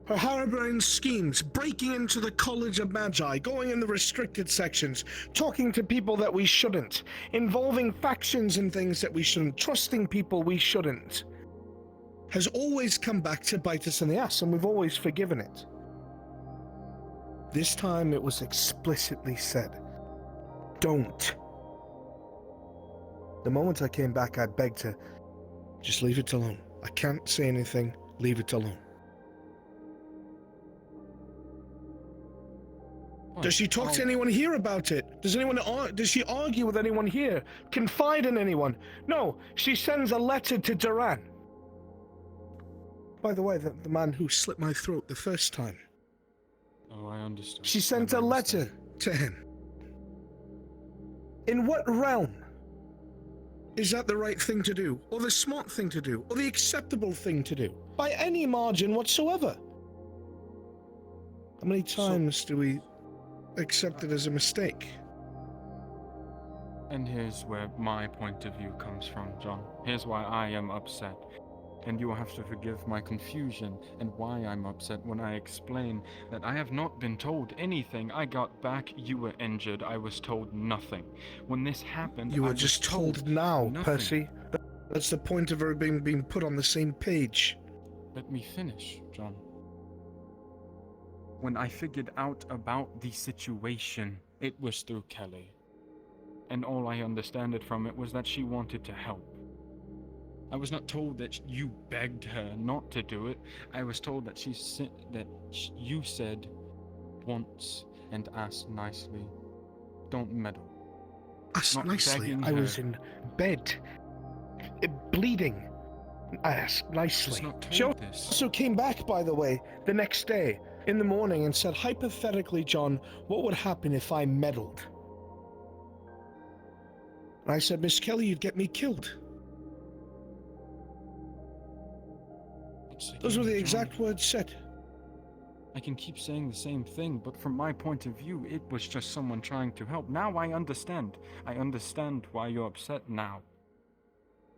Her harebrained schemes, breaking into the College of Magi, going in the restricted sections, talking to people that we shouldn't, involving factions and things that we shouldn't, trusting people we shouldn't, has always come back to bite us in the ass, and we've always forgiven it. This time it was explicitly said, don't. The moment I came back, I begged her, just leave it alone. I can't say anything, leave it alone. Does she talk to anyone here about it? Does she argue with anyone here? Confide in anyone? No, she sends a letter to Duran. By the way, the man who slit my throat the first time. Oh, I understand. She sent a letter to him. In what realm? Is that the right thing to do? Or the smart thing to do? Or the acceptable thing to do? By any margin whatsoever? How many times do we accept it as a mistake? And here's where my point of view comes from, John. Here's why I am upset. And you will have to forgive my confusion and why I'm upset when I explain that I have not been told anything. I got back, you were injured, I was told nothing. When this happened, You I were was just told now, nothing. Percy. That's the point of her being put on the same page. Let me finish, John. When I figured out about the situation, it was through Kelly. And all I understood from it was that she wanted to help. I was not told that you begged her not to do it. I was told that you said once and asked nicely, don't meddle. Asked Not nicely? begging I her. was in bed, bleeding. I asked nicely. She also came back, by the way, the next day, in the morning, and said, hypothetically, John, what would happen if I meddled? And I said, Miss Kelly, you'd get me killed. Those were the exact words said. I can keep saying the same thing, but from my point of view, it was just someone trying to help. Now I understand. I understand why you're upset now.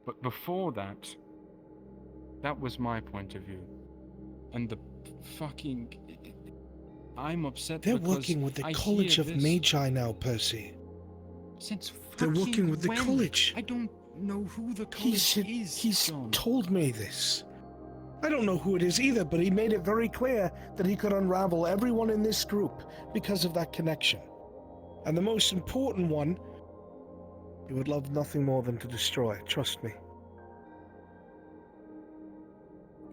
But before that, that was my point of view. And the fucking... I'm upset They're because working with the I College hear of this Magi now, Percy. Since They're working fucking with the when? college. I don't know who the college is, He's John. told me this. I don't know who it is either, but he made it very clear that he could unravel everyone in this group because of that connection. And the most important one, he would love nothing more than to destroy, trust me.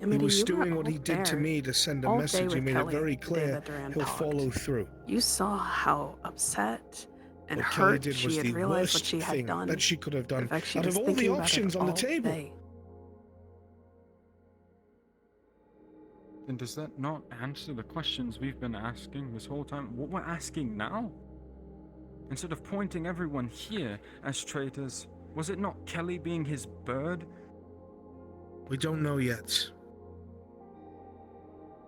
Amity, he was you were doing what all he did to there me to send a all day message. He with made Kelly it very the day clear that Duran he'll talked. follow through. You saw how upset and What Kelly hurt did she was had the realized what worst she had thing done. that she could have done In fact, she out was of all the thinking about it options on the all table. day. And does that not answer the questions we've been asking this whole time? What we're asking now? Instead of pointing everyone here as traitors, was it not Kelly being his bird? We don't know yet.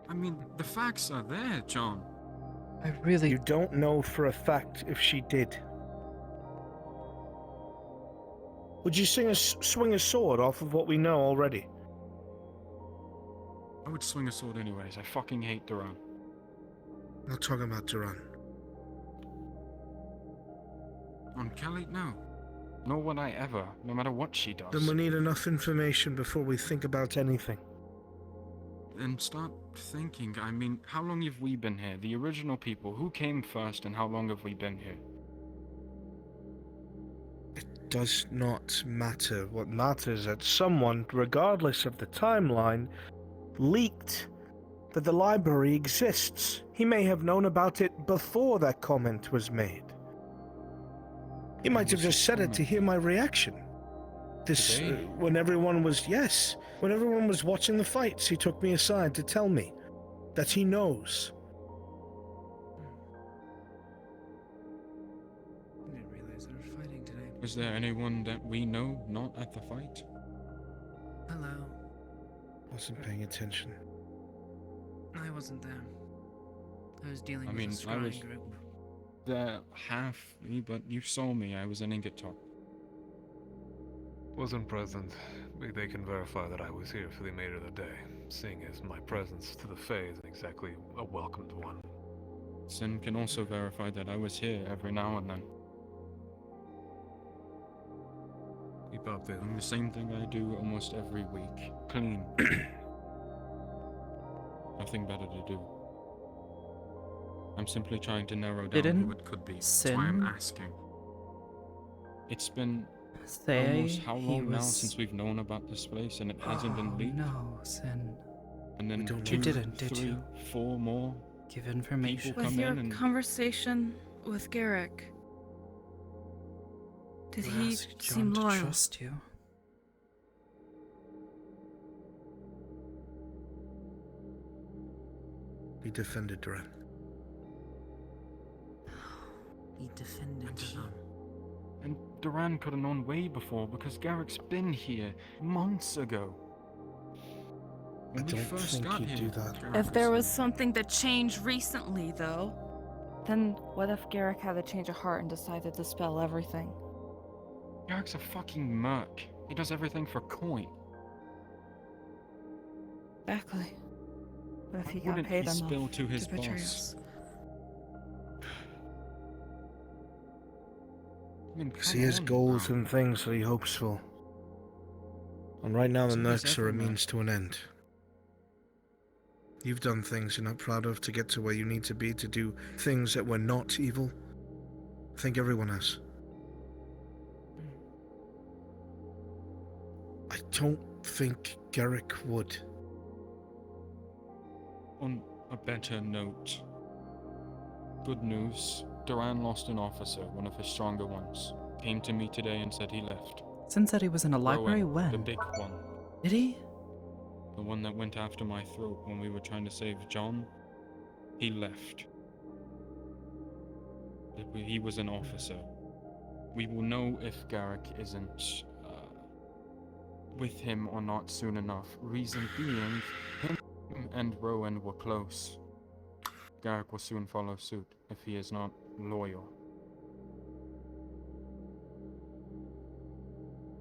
I mean, the facts are there, John. You don't know for a fact if she did. Would you swing a sword off of what we know already? I would swing a sword anyways. I fucking hate Duran. Not talking about Duran. On Kelly? No. Nor would I ever, no matter what she does. Then we need enough information before we think about anything. Then start thinking. I mean, how long have we been here? The original people. Who came first and how long have we been here? It does not matter. What matters is that someone, regardless of the timeline, leaked that the library exists. He may have known about it before that comment was made. He might have just said it to hear my reaction. When everyone was watching the fights, he took me aside to tell me that he knows. I didn't realize they were fighting today. Is there anyone that we know not at the fight? Hello. Wasn't paying attention. I wasn't there. I was dealing I with mean, a I scrying was group. there half, but you saw me. I was in Ingot Top. Wasn't present, but they can verify that I was here for the remainder of the day, seeing as my presence to the Fae isn't exactly a welcomed one. Sin can also verify that I was here every now and then. Keep up then. Doing the same thing I do almost every week. Clean. Nothing better to do. I'm simply trying to narrow down who it could be. That's why I'm asking. It's been almost how long now since we've known about this place and it hasn't been leaked? No, Sin. And then You didn't, did you? 4 more give information. people With come your in and conversation with Garrick, did he Ask John seem to loyal? trust you. He defended Duran. He defended him. And Duran could have known way before because Garrick's been here months ago. I When we don't first think got he'd here, do that. If there was something that changed recently, though, then what if Garrick had a change of heart and decided to spell everything? Garrick's a fucking merc. He does everything for coin. Exactly. But if Why he got wouldn't paid he enough spill to his betray boss? us? I mean, He has come on, goals bro. and things that he hopes for. And right now the So does Mercs are a every means to an end. You've done things you're not proud of to get to where you need to be, to do things that were not evil. I think everyone has. I don't think Garrick would. On a better note, good news. Duran lost an officer, one of his stronger ones. Came to me today and said he left. Sin said he was in a library Rowan, the when? big one. Did he? The one that went after my throat when we were trying to save John. He left. He was an officer. We will know if Garrick isn't with him or not soon enough. Reason being, him and Rowan were close. Garrick will soon follow suit if he is not loyal.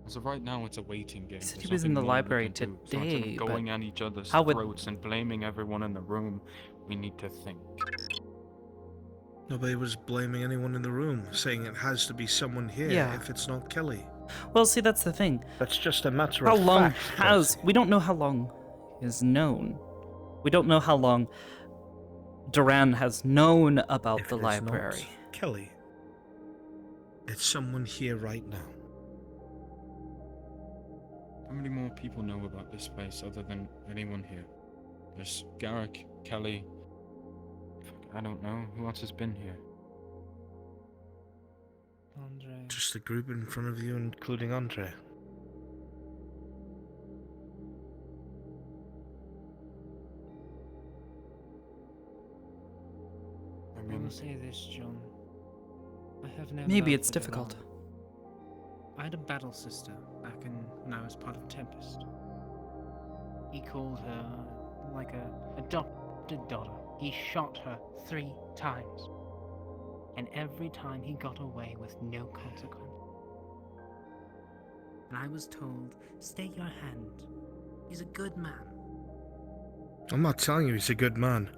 As of right now, it's a waiting game. Said he There's was in nothing the more we library can do. So instead today, of but going at each other's how would- throats and blaming everyone in the room, we need to think. Nobody was blaming anyone in the room, saying it has to be someone here Yeah. if it's not Kelly. Well, see, that's the thing. That's just a matter How of long fact, has... We don't know how long is known. We don't know how long Duran has known about If the it's library. not Kelly, it's someone here right now. How many more people know about this place other than anyone here? There's Garrick, Kelly. I don't know. Who else has been here? Andre. Just the group in front of you, including Andre. I will say this, John. I have no Maybe love it's for difficult. Duran. I had a battle sister back when I was part of Tempest. He called her like a adopted daughter. He shot her 3 times. And every time he got away with no consequence. And I was told, stay your hand. He's a good man. I'm not telling you he's a good man.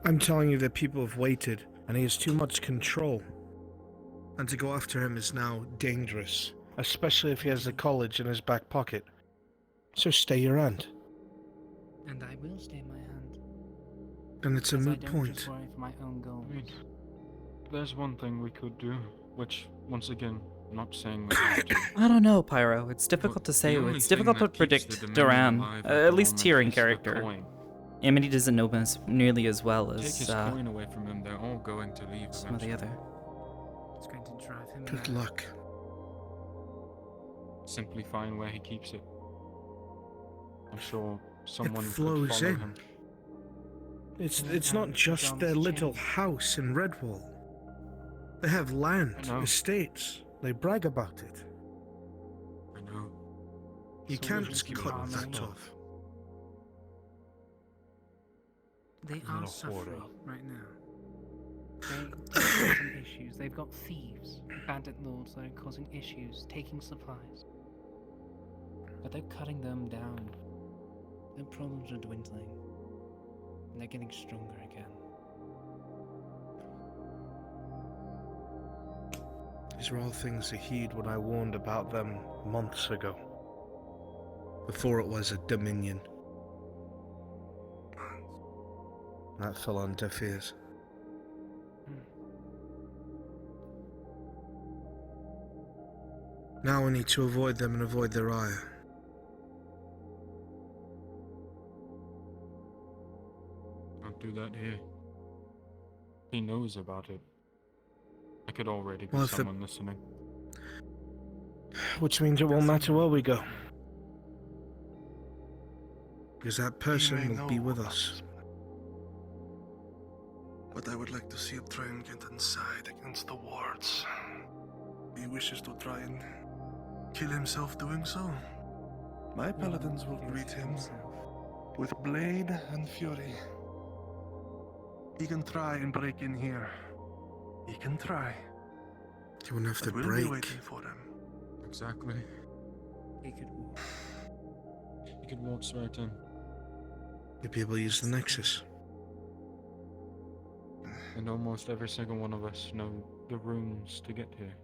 I'm telling you that people have waited, and he has too much control. And to go after him is now dangerous, especially if he has the college in his back pocket. So stay your hand. And I will stay my hand. And it's a Because I moot don't point. just worry for my own goals. There's one thing we could do, which, once again, not saying we have to. I don't know, Pyro. It's difficult to say. only It's thing difficult to that keeps predict the Dominion Duran. alive at At the least moment Tyr in is the character. coin. Amity doesn't know us nearly as well Take as his coin away from him, they're all going to leave some of the eventually. other. It's going to drive him Good mad. luck. Simply find where he keeps it. I'm sure someone It could flows follow in. him. It's not just their little house in Redwall. They have land, I know. estates. They brag about it. I know. You So can't we keep cut our that money. off. They Not are a suffering hoarder. right now. They've got some issues. They've got thieves, bandit lords that are causing issues, taking supplies. but they're cutting them down. Their problems are dwindling, and they're getting stronger again. These are all things to heed when I warned about them months ago, before it was a dominion. That fell on deaf ears. Now we need to avoid them and avoid their ire. Don't do that here. He knows about it. I could already be Well, if the- someone listening. Which means it won't matter where we go. Because that person will be with us. But I would like to see him try and get inside against the wards. He wishes to try and kill himself doing so. My paladins will greet him with blade and fury. He can try and break in here. He can try. He wouldn't have to But we'll break. be waiting for him. Exactly. He could walk. He could waltz right in. You'd be able to use the Nexus. And almost every single one of us know the runes to get here.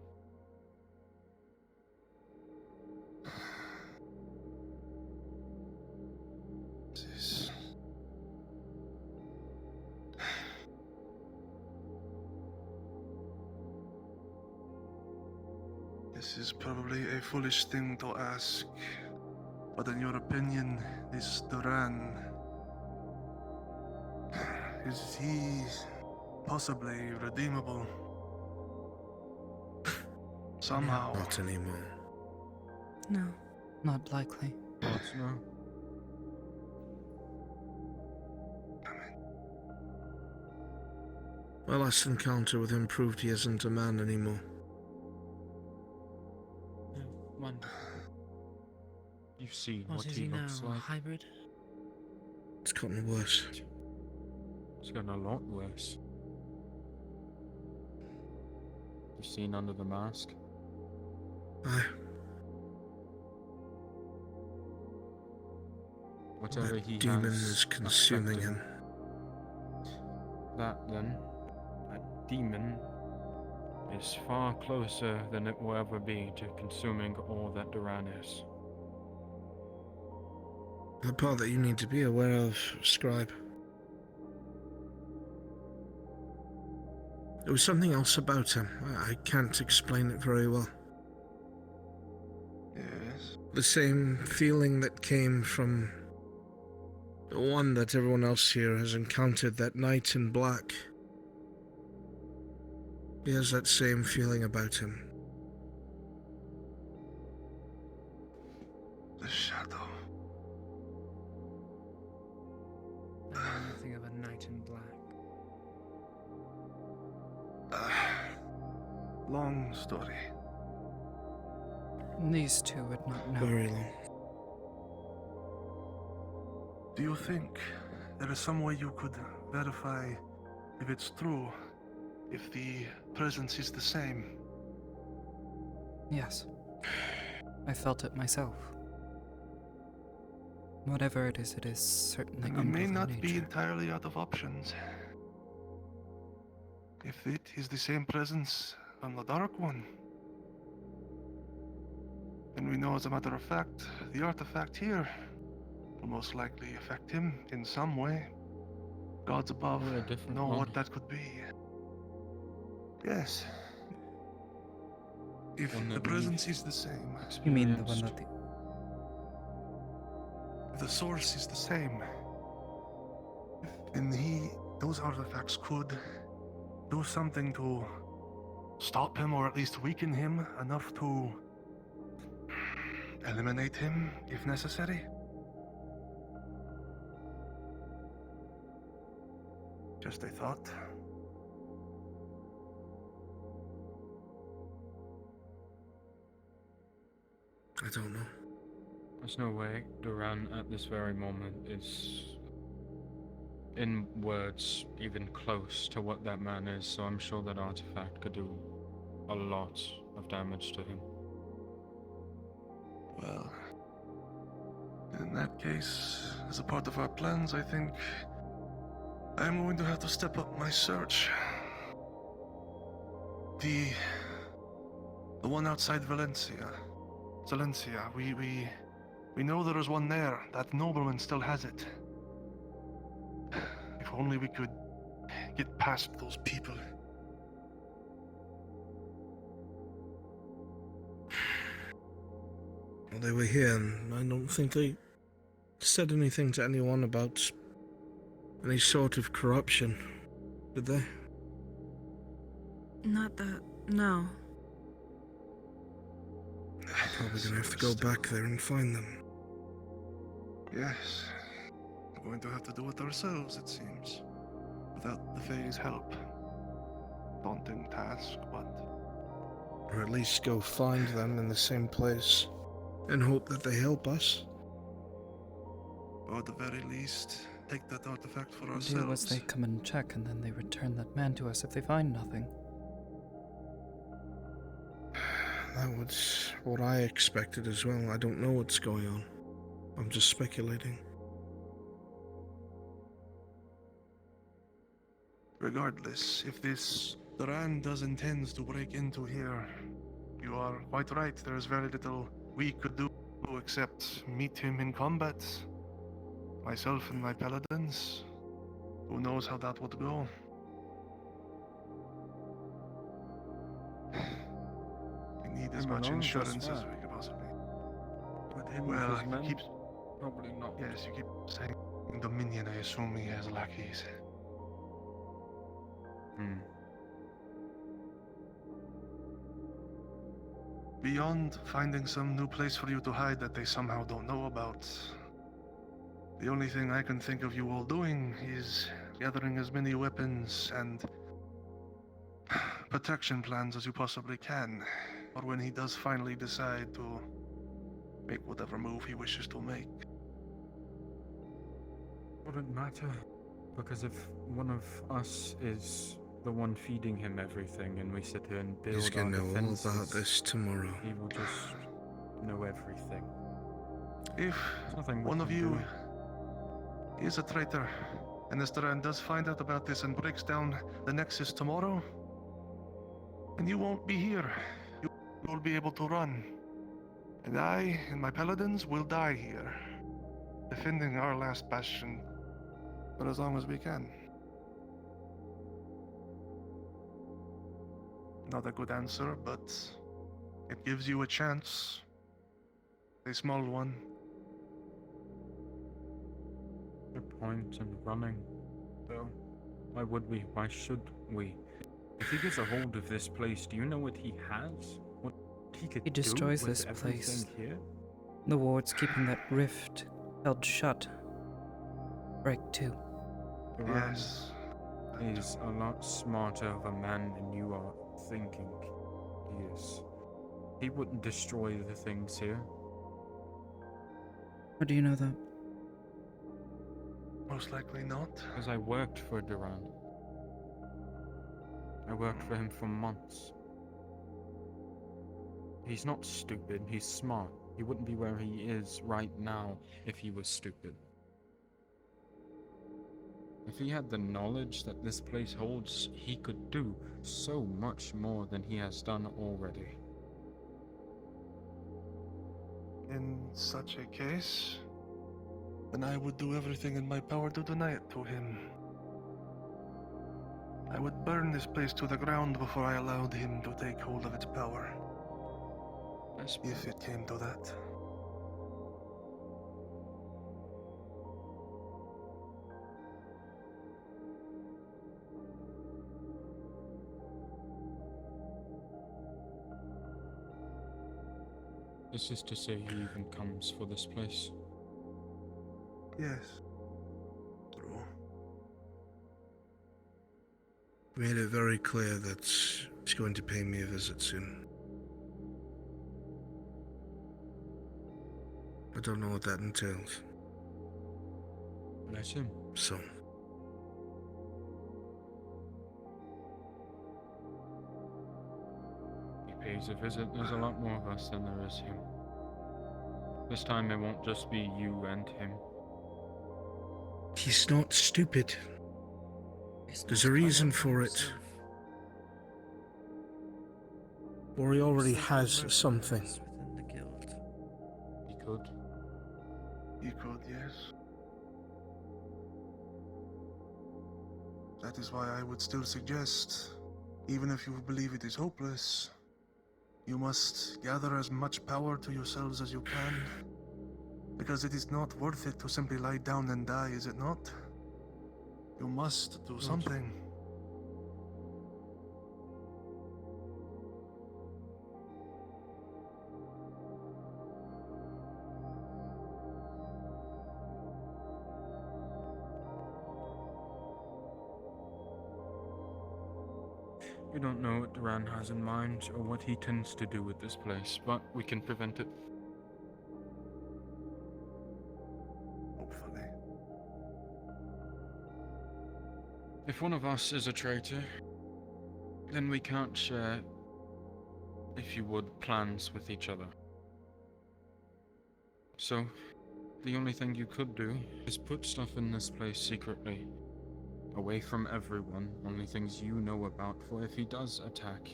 This is probably a foolish thing to ask, but in your opinion, this Duran, is he possibly redeemable? Somehow. Not anymore. No, not likely. What? No. My last encounter with him proved he isn't a man anymore. Wonderful. You've seen What what is he he now? looks A like. hybrid? It's gotten worse. It's gotten a lot worse. You've seen under the mask? Aye. Whatever That he demon has is consuming affected him. That then, that demon is far closer than it will ever be to consuming all that Duran is. The part that you need to be aware of, Scribe. There was something else about him. I can't explain it very well. Yes. The same feeling that came from the one that everyone else here has encountered, that night in black. He has that same feeling about him. The shadow. I know nothing of a knight in black. Long story. These two would not know. Very long. Do you think there is some way you could verify if it's true, if the presence is the same? Yes. I felt it myself. Whatever it is certainly We may under not nature. be entirely out of options. If it is the same presence from the Dark One, then we know, as a matter of fact, the artifact here will most likely affect him in some way. Gods above Or a different know one. what that could be. Yes. If One the that presence is the same, You mean the one that the... if the source is the same, then those artifacts could do something to stop him, or at least weaken him enough to eliminate him if necessary. Just a thought. I don't know. There's no way Duran at this very moment is in words even close to what that man is, so I'm sure that artifact could do a lot of damage to him. Well, In that case, as a part of our plans, I think I'm going to have to step up my search. The one outside Valencia. We know there is one there. That nobleman still has it. If only we could get past those people. Well, they were here, and I don't think they said anything to anyone about any sort of corruption, did they? Not that. No. Probably gonna have to go back there and find them. Yes. We're going to have to do it ourselves, it seems. Without the Fae's help. Daunting task, but... Or at least go find them in the same place and hope that they help us. Or at the very least, take that artifact for The ourselves. deal was they come and check, and then they return that man to us if they find nothing. That was what I expected as well. I don't know what's going on. I'm just speculating. Regardless, if this Duran does intend to break into here, you are quite right. There is very little we could do except meet him in combat. Myself and my paladins. Who knows how that would go? We need as much insurance as we could possibly. With him Well, with his men? keep... Probably not. Yes, you keep saying Dominion. I assume he has lackeys. Beyond finding some new place for you to hide that they somehow don't know about, the only thing I can think of you all doing is gathering as many weapons and protection plans as you possibly can, for when he does finally decide to make whatever move he wishes to make. Wouldn't matter, because if one of us is the one feeding him everything and we sit here and build He's our gonna know all defenses, about this tomorrow. he will just know everything. If There's nothing we one of can you do. is a traitor, and this Duran does find out about this and breaks down the Nexus tomorrow, and you won't be here. You will be able to run. And I and my paladins will die here, defending our last bastion for as long as we can. Not a good answer, but it gives you a chance. A small one. No point in running, though. Why would we? Why should we? If he gets a hold of this place, do you know what he has? What he could He destroys do with this everything place. here? The ward's keeping that rift held shut. Break too. Duran Yes. is a lot smarter of a man than you are thinking he is. He wouldn't destroy the things here. How do you know that? Most likely not. Because I worked for Duran. I worked for him for months. He's not stupid, he's smart. He wouldn't be where he is right now if he was stupid. If he had the knowledge that this place holds, he could do so much more than he has done already. In such a case, then I would do everything in my power to deny it to him. I would burn this place to the ground before I allowed him to take hold of its power. If it came to that. This is to say he even comes for this place. Yes. True. Made it very clear that he's going to pay me a visit soon. I don't know what that entails. Let him. So. He pays a visit, there's a lot more of us than there is him. This time it won't just be you and him. He's not stupid. There's a reason for it. Or he already has something. Within the guild. He could. He could, yes. That is why I would still suggest, even if you believe it is hopeless, you must gather as much power to yourselves as you can. Because it is not worth it to simply lie down and die, is it not? You must do something. We don't know what Duran has in mind or what he tends to do with this place, but we can prevent it. Hopefully. If one of us is a traitor, then we can't share, if you would, plans with each other. So, the only thing you could do is put stuff in this place secretly. Away from everyone, only things you know about, for if he does attack,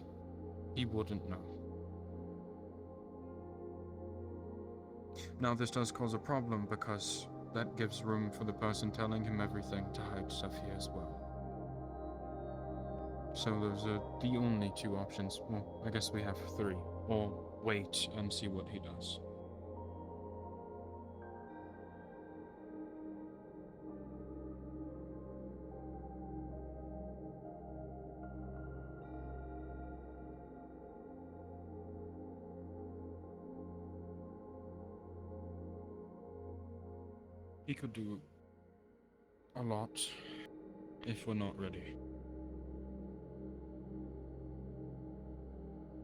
he wouldn't know. Now this does cause a problem because that gives room for the person telling him everything to hide stuff here as well. So those are the only two options. Well, I guess we have three. Or wait and see what he does. He could do a lot if we're not ready.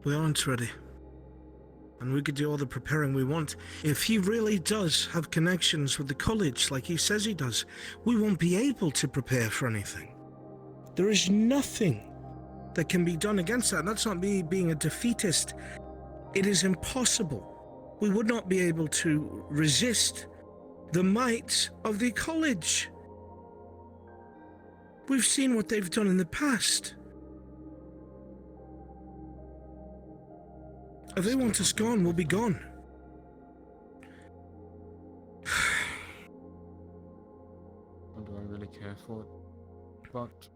We aren't ready. And we could do all the preparing we want. If he really does have connections with the college, like he says he does, we won't be able to prepare for anything. There is nothing that can be done against that. That's not me being a defeatist. It is impossible. We would not be able to resist the might of the college. We've seen what they've done in the past. If they want us gone, we'll be gone. Or do I really care for it? But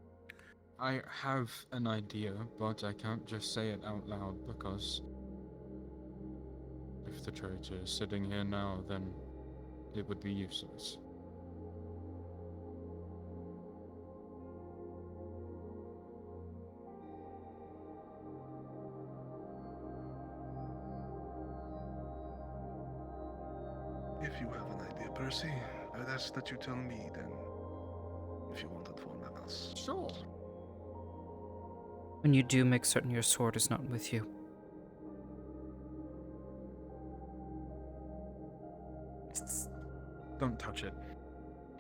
I have an idea, but I can't just say it out loud because if the traitor is sitting here now, then it would be useless. If you have an idea, Percy, I'd ask that you tell me then, if you won't inform us. Sure. When you do, make certain your sword is not with you. Don't touch it.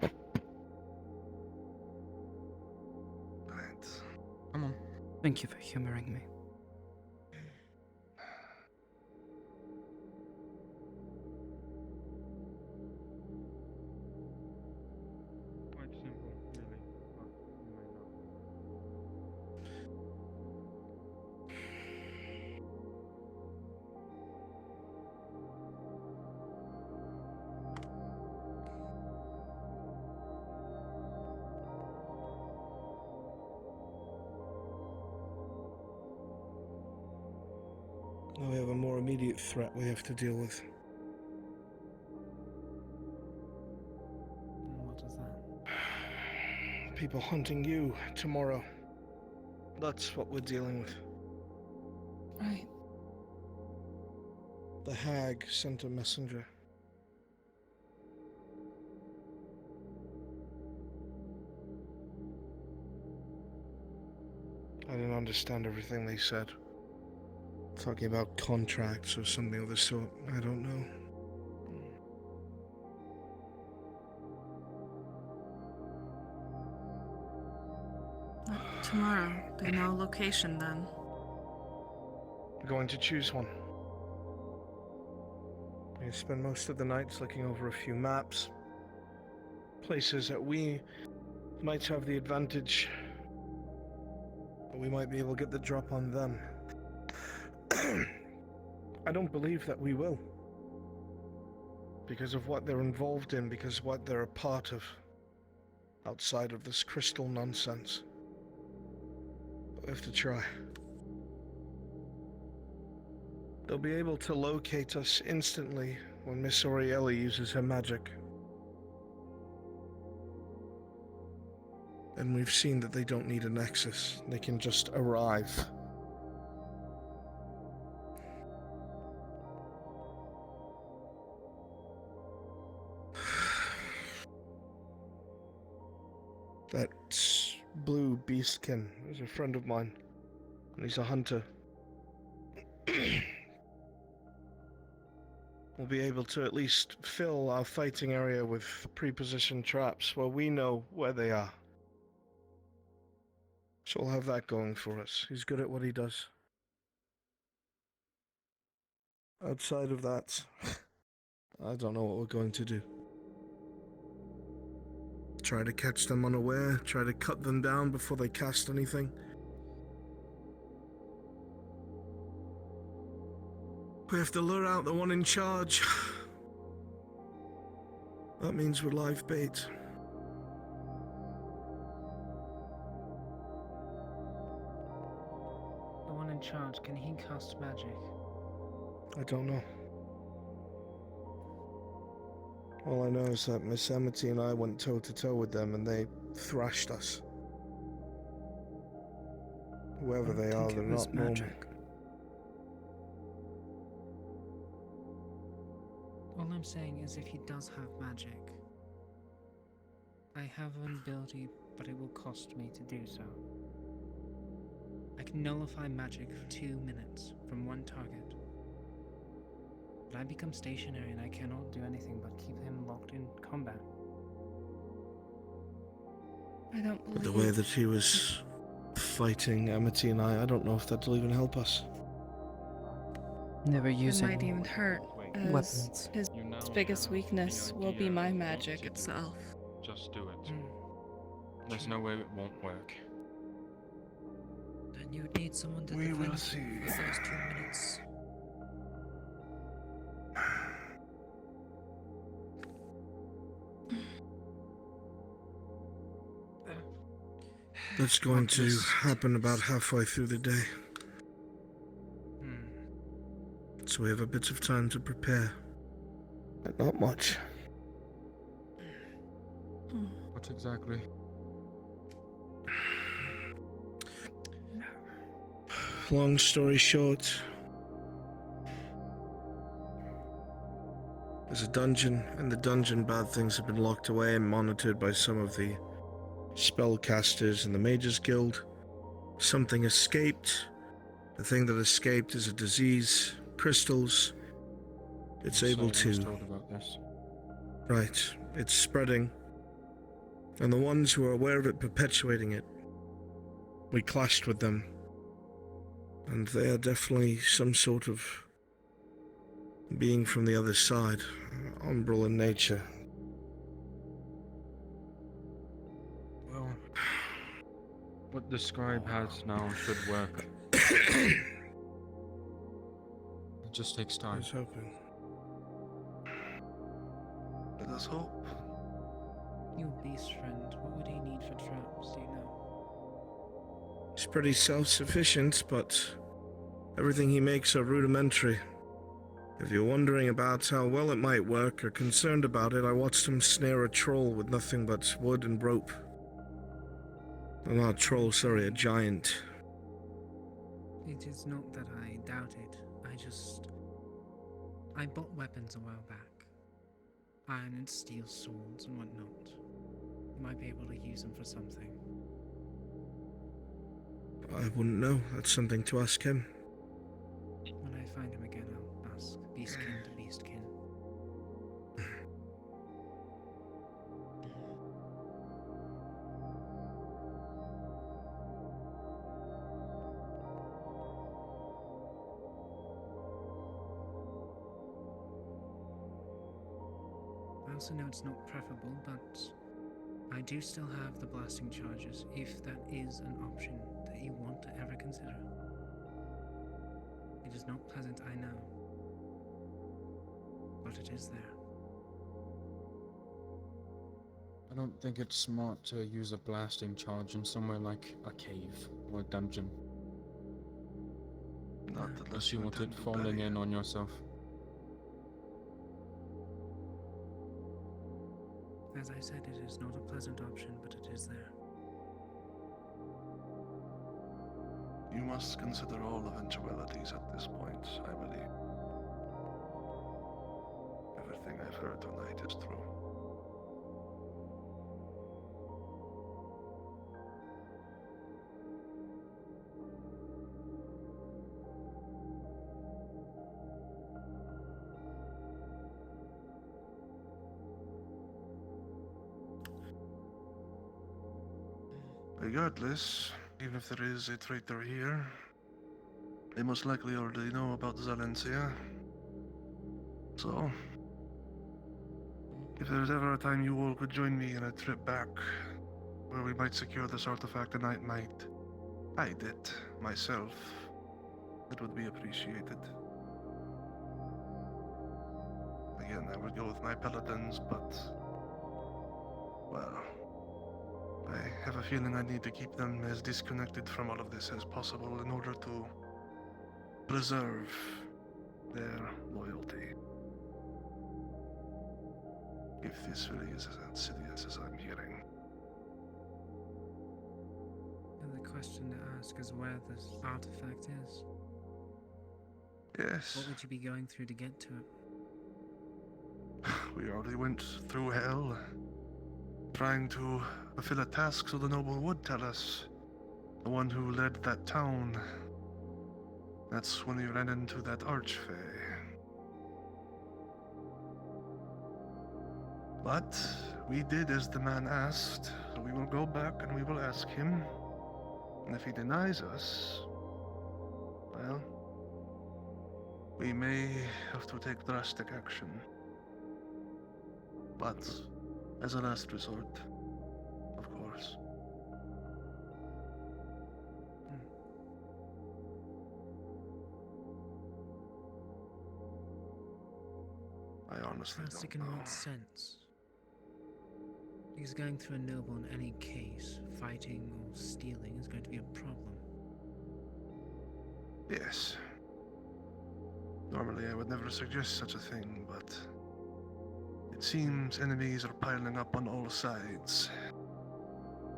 Right. Come on. Thank you for humoring me. Quite simple, really, but you may not. Now we have a more immediate threat we have to deal with. What is that? People hunting you tomorrow. That's what we're dealing with. Right. The hag sent a messenger. I didn't understand everything they said. Talking about contracts or something of the sort. I don't know. Tomorrow. They know location then. We're going to choose one. We spend most of the nights looking over a few maps, places that we might have the advantage, but we might be able to get the drop on them. I don't believe that we will, because of what they're involved in, because of what they're a part of, outside of this crystal nonsense. But we have to try. They'll be able to locate us instantly when Miss Orielli uses her magic. And we've seen that they don't need a nexus. They can just arrive. That blue beastkin is a friend of mine, and he's a hunter. We'll be able to at least fill our fighting area with pre-positioned traps where we know where they are. So we'll have that going for us. He's good at what he does. Outside of that, I don't know what we're going to do. Try to catch them unaware, try to cut them down before they cast anything. We have to lure out the one in charge. That means we're live bait. The one in charge, can he cast magic? I don't know. All I know is that Miss Amity and I went toe-to-toe with them and they thrashed us. Whoever they are, they're not normal. All I'm saying is if he does have magic, I have an ability, but it will cost me to do so. I can nullify magic for 2 minutes from one target. But I become stationary and I cannot do anything but keep him locked in combat. I don't believe... But the way that he was fighting Amity and I don't know if that'll even help us. Never It using might even hurt, as weapons. his biggest weakness will be my magic itself. Just do it. There's no way it won't work. Then you need someone to We will defend see. you for those 2 minutes. That's going to happen about halfway through the day. So we have a bit of time to prepare. But not much. What exactly? Long story short, there's a dungeon. In the dungeon, bad things have been locked away and monitored by some of the spellcasters in the Mages Guild. Something escaped. The thing that escaped is a disease, crystals. It's able I was to... told about this. Right, it's spreading. And the ones who are aware of it perpetuating it, we clashed with them. And they are definitely some sort of being from the other side, umbral in nature. Well, what the scribe has now should work. It just takes time. He's hoping. Let us hope. Your beast friend, what would he need for traps, do you know? He's pretty self-sufficient, but everything he makes are rudimentary. If you're wondering about how well it might work or concerned about it, I watched him snare a troll with nothing but wood and rope. Well, not a troll, sorry, a giant. It is not that I doubt it. I bought weapons a while back. Iron and steel swords and whatnot. You might be able to use them for something. I wouldn't know. That's something to ask him. When I find him again, I'll ask beastkin to beastkin. also know it's not preferable, but I do still have the blasting charges if that is an option that you want to ever consider. It is not pleasant, I know, but it is there. I don't think it's smart to use a blasting charge in somewhere like a cave or a dungeon. Not Unless you want it falling in on yourself. As I said, it is not a pleasant option, but it is there. You must consider all eventualities at this point, I believe. Everything I've heard tonight is true. Regardless, even if there is a traitor here, they most likely already know about Zalencia. So, if there's ever a time you all could join me in a trip back, where we might secure this artifact and I might hide it myself, it would be appreciated. Again, I would go with my paladins, but, well, I have a feeling I need to keep them as disconnected from all of this as possible in order to preserve their loyalty. If this really is as insidious as I'm hearing. And the question to ask is where this artifact is. Yes. What would you be going through to get to it? We already went through hell, trying to fulfill a task so the noble would tell us. The one who led that town. That's when we ran into that archfey. But we did as the man asked, so we will go back and we will ask him. And if he denies us, well, we may have to take drastic action. But as a last resort, of course. I honestly Drastic don't in know. what sense? Because going through a noble in any case, fighting or stealing, is going to be a problem. Yes. Normally I would never suggest such a thing, but it seems enemies are piling up on all sides.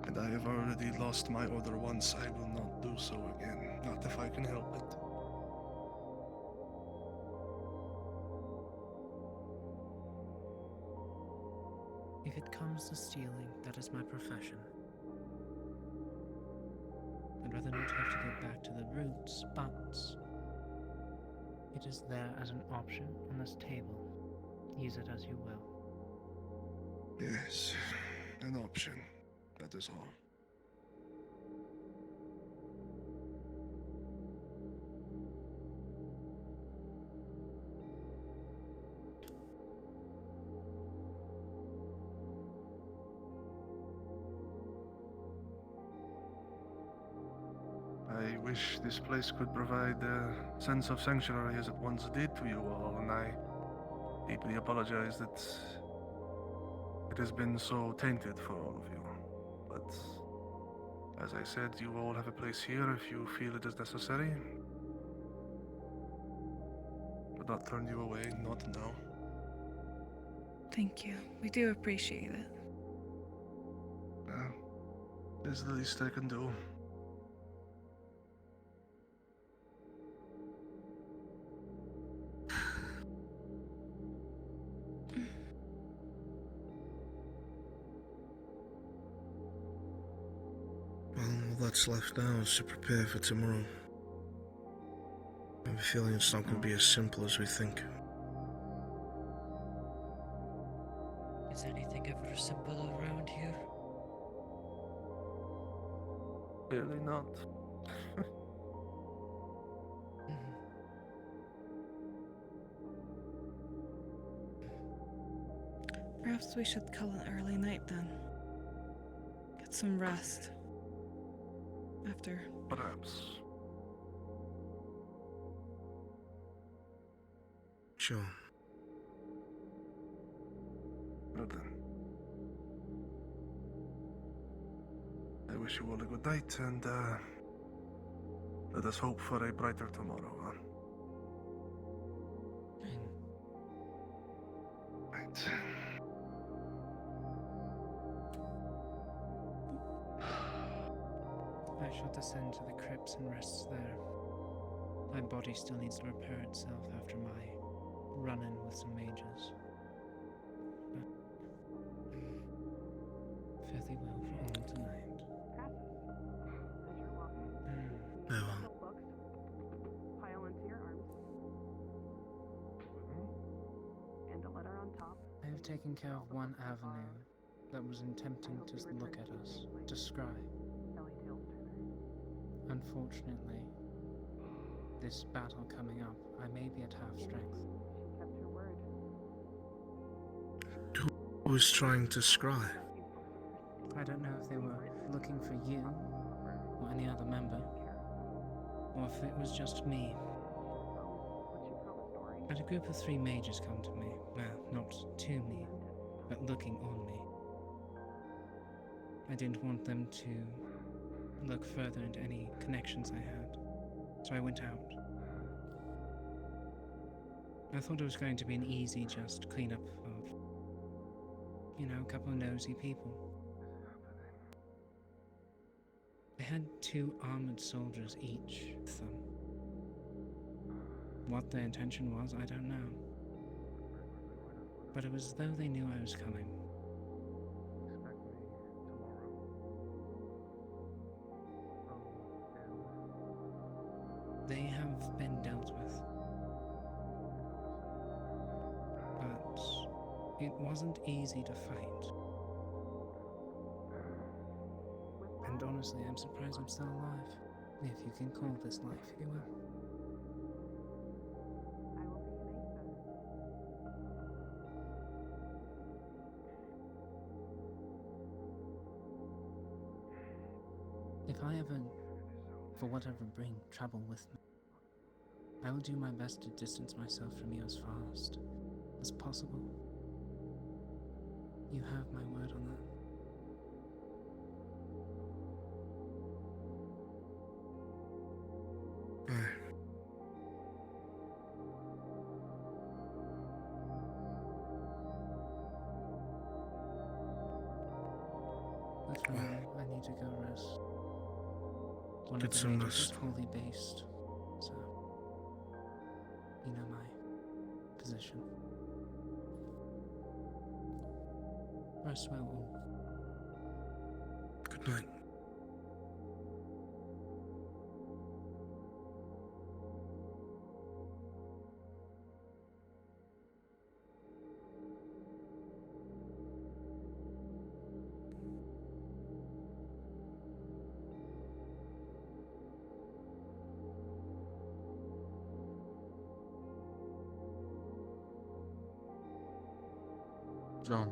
And I have already lost my order once. I will not do so again. Not if I can help it. If it comes to stealing, that is my profession. I'd rather not have to go back to the roots, but it is there as an option on this table. Use it as you will. Yes, an option. That is all. I wish this place could provide a sense of sanctuary as it once did to you all, and I deeply apologize that it has been so tainted for all of you. But as I said, you all have a place here if you feel it is necessary. Would not turn you away, not now. Thank you. We do appreciate it. Well, it is the least I can do. Well, all that's left now is to prepare for tomorrow. I have a feeling it's not going to be as simple as we think. Is anything ever simple around here? Clearly not. Perhaps we should call an early night then. Get some rest. After. Perhaps. Sure. Well then. I wish you all a good night, and let us hope for a brighter tomorrow, huh? Right. I shall descend to the crypts and rest there. My body still needs to repair itself after my run-in with some mages. But fare thee well for all tonight. Pile into your arms. And a letter on top. I have taken care of one avenue that was attempting to look at us, to scry. Unfortunately, this battle coming up, I may be at half strength. She kept her word. Who was trying to scry? I don't know if they were looking for you, or any other member, or if it was just me. I had a group of 3 mages come to me. Well, not to me, but looking on me. I didn't want them to look further into any connections I had, so I went out. I thought it was going to be an easy just cleanup of, a couple of nosy people. They had 2 armored soldiers each with them. What their intention was, I don't know. But it was as though they knew I was coming. They have been dealt with. But it wasn't easy to fight. And honestly, I'm surprised I'm still alive. If you can call this life, you will. If I ever, for whatever bring trouble with me, I will do my best to distance myself from you as fast as possible. You have my word on that. But for now, I need to go rest. One of Get the some mages is rest. poorly based, so you know my position. Rest well all. Good night. John.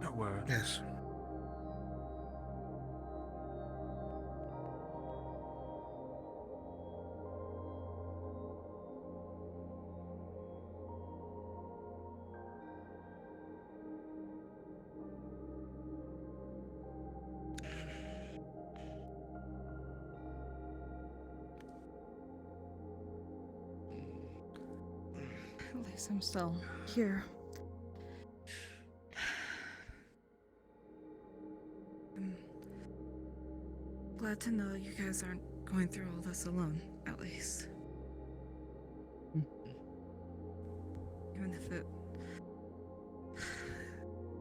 A word. Yes. At least I'm still here. I'm glad to know you guys aren't going through all this alone, at least. Even if it,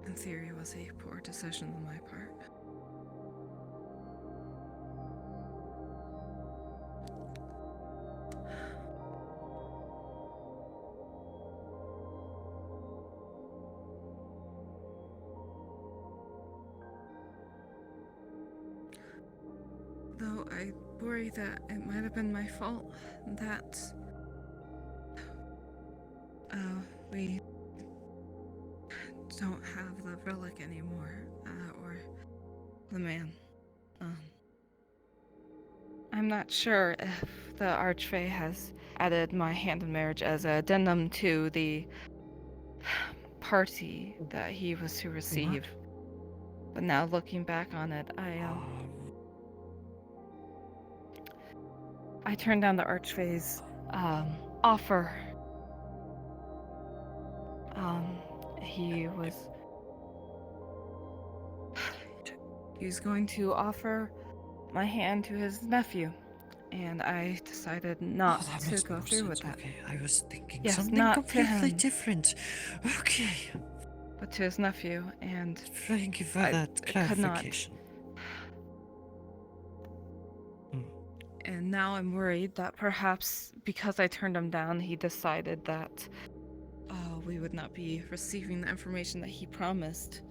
in theory, was a poor decision on my part. Though I worry that it might have been my fault that we don't have the relic anymore, or the man. I'm not sure if the Archfey has added my hand in marriage as an addendum to the party that he was to receive. But now looking back on it, I turned down the Archfey's offer. He was going to offer my hand to his nephew, and I decided not to go through with that. Okay, I was thinking Yes, something not to completely him, different. Okay. but to his nephew, and Thank you for I that could not. clarification. And now I'm worried that perhaps because I turned him down, he decided that we would not be receiving the information that he promised,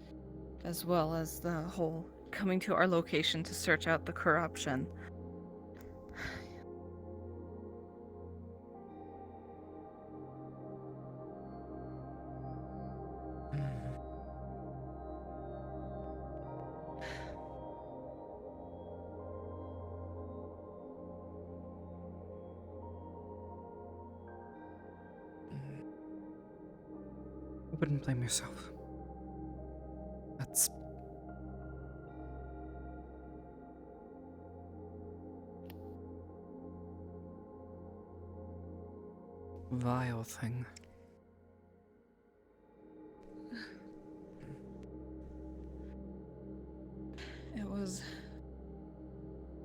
as well as the whole coming to our location to search out the corruption. I wouldn't blame yourself. That's vile thing. It was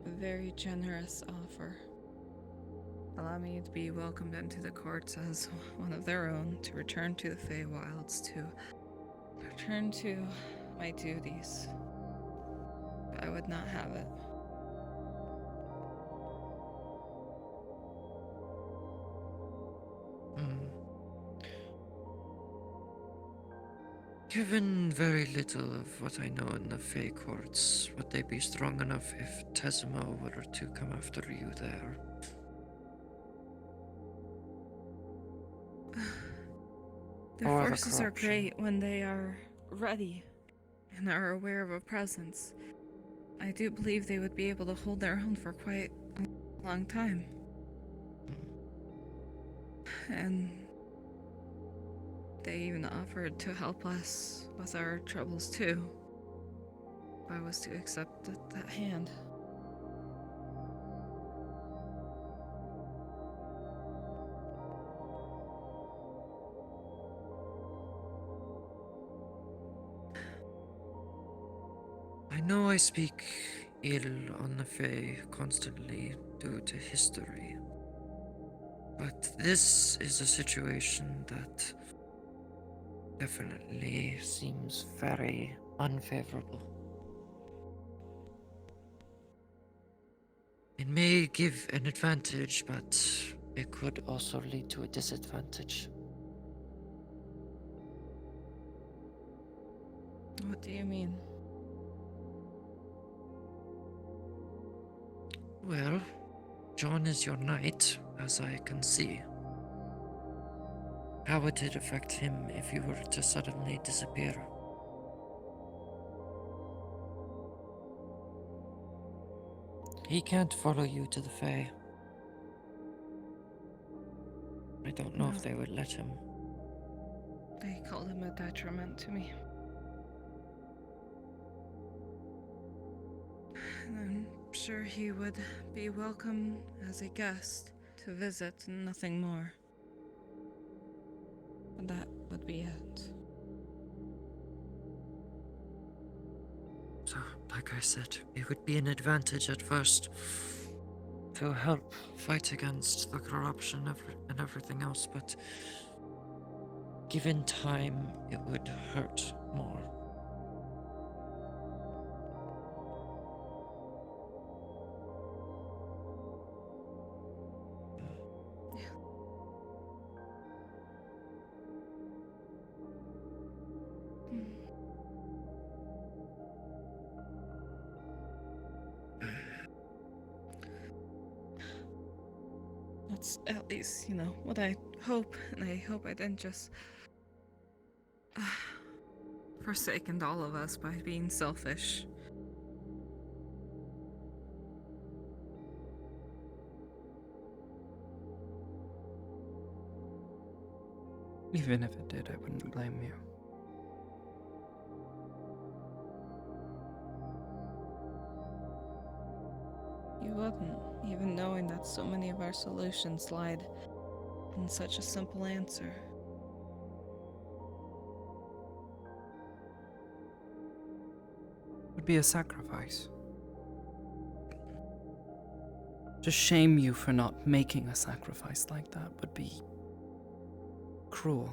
a very generous offer. Allow me to be welcomed into the courts as one of their own, to return to the Feywilds, to return to my duties. But I would not have it. Given very little of what I know in the Fey courts, would they be strong enough if Tezimo were to come after you there? Their Or the forces are corruption? great when they are ready and are aware of a presence. I do believe they would be able to hold their own for quite a long time. And they even offered to help us with our troubles too, if I was to accept that hand. I know I speak ill on the Fae constantly due to history, but this is a situation that definitely seems very unfavorable. It may give an advantage, but it could also lead to a disadvantage. What do you mean? Well, John is your knight, as I can see. How would it affect him if you were to suddenly disappear? He can't follow you to the Fae. I don't know if they would let him. They called him a detriment to me. And I'm sure he would be welcome as a guest to visit and nothing more. And that would be it. So, like I said, it would be an advantage at first to help fight against the corruption and everything else, but given time, it would hurt more. That's at least, what I hope, and I hope I didn't just forsaken all of us by being selfish. Even if it did, I wouldn't blame you. You wouldn't, even knowing that so many of our solutions lied in such a simple answer. Would be a sacrifice. To shame you for not making a sacrifice like that would be cruel.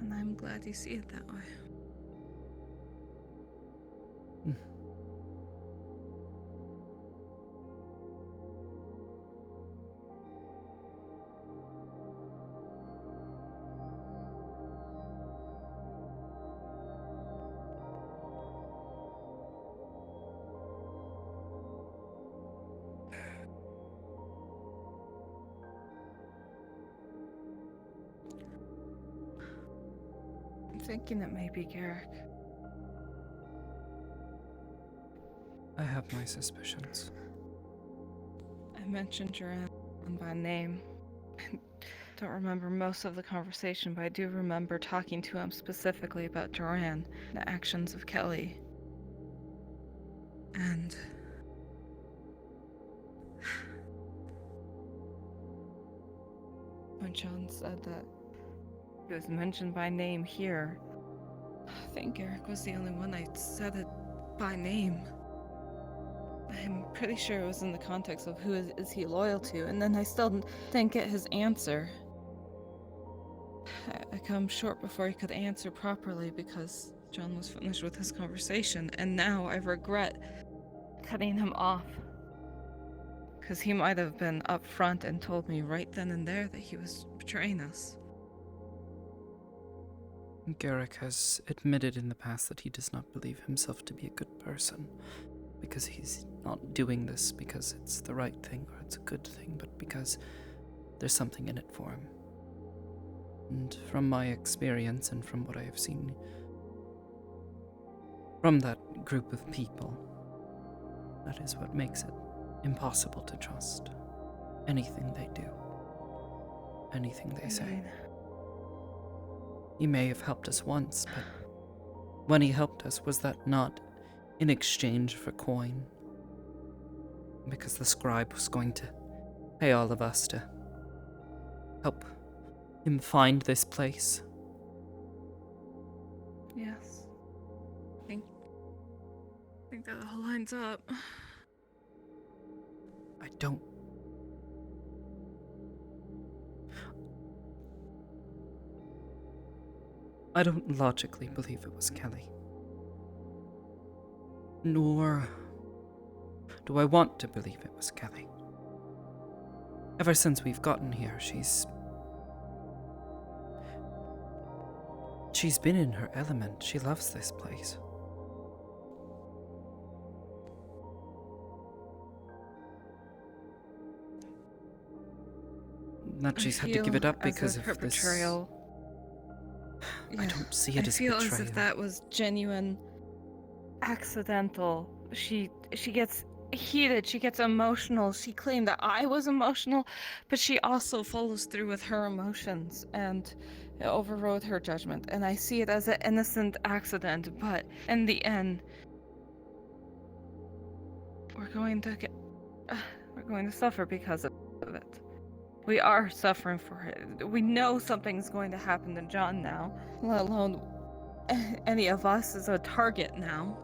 And I'm glad you see it that way. I'm thinking it may be Garrick. I have my suspicions. I mentioned Duran by name. I don't remember most of the conversation, but I do remember talking to him specifically about Duran, the actions of Kelly. And when John said that he was mentioned by name here, I think Garrick was the only one I said it by name. I'm pretty sure it was in the context of who is he loyal to, and then I still didn't get his answer. I come short before he could answer properly because John was finished with his conversation, and now I regret cutting him off. Because he might have been upfront and told me right then and there that he was betraying us. Garrick has admitted in the past that he does not believe himself to be a good person, because he's not doing this because it's the right thing or it's a good thing, but because there's something in it for him. And from my experience and from what I have seen from that group of people, that is what makes it impossible to trust anything they do, anything they say. He may have helped us once, but when he helped us, was that not in exchange for coin? Because the scribe was going to pay all of us to help him find this place? Yes. I think that all lines up. I don't logically believe it was Kelly. Nor do I want to believe it was Kelly. Ever since we've gotten here, she's been in her element. She loves this place. That she's had to give it up because of her this betrayal. I don't see it as I feel betrayal. as if that was genuine, accidental. She gets heated, she gets emotional. She claimed that I was emotional, but she also follows through with her emotions, and it overrode her judgment. And I see it as an innocent accident, but in the end, we're going to suffer because of it. We are suffering for it. We know something's going to happen to John now, let alone any of us is a target now.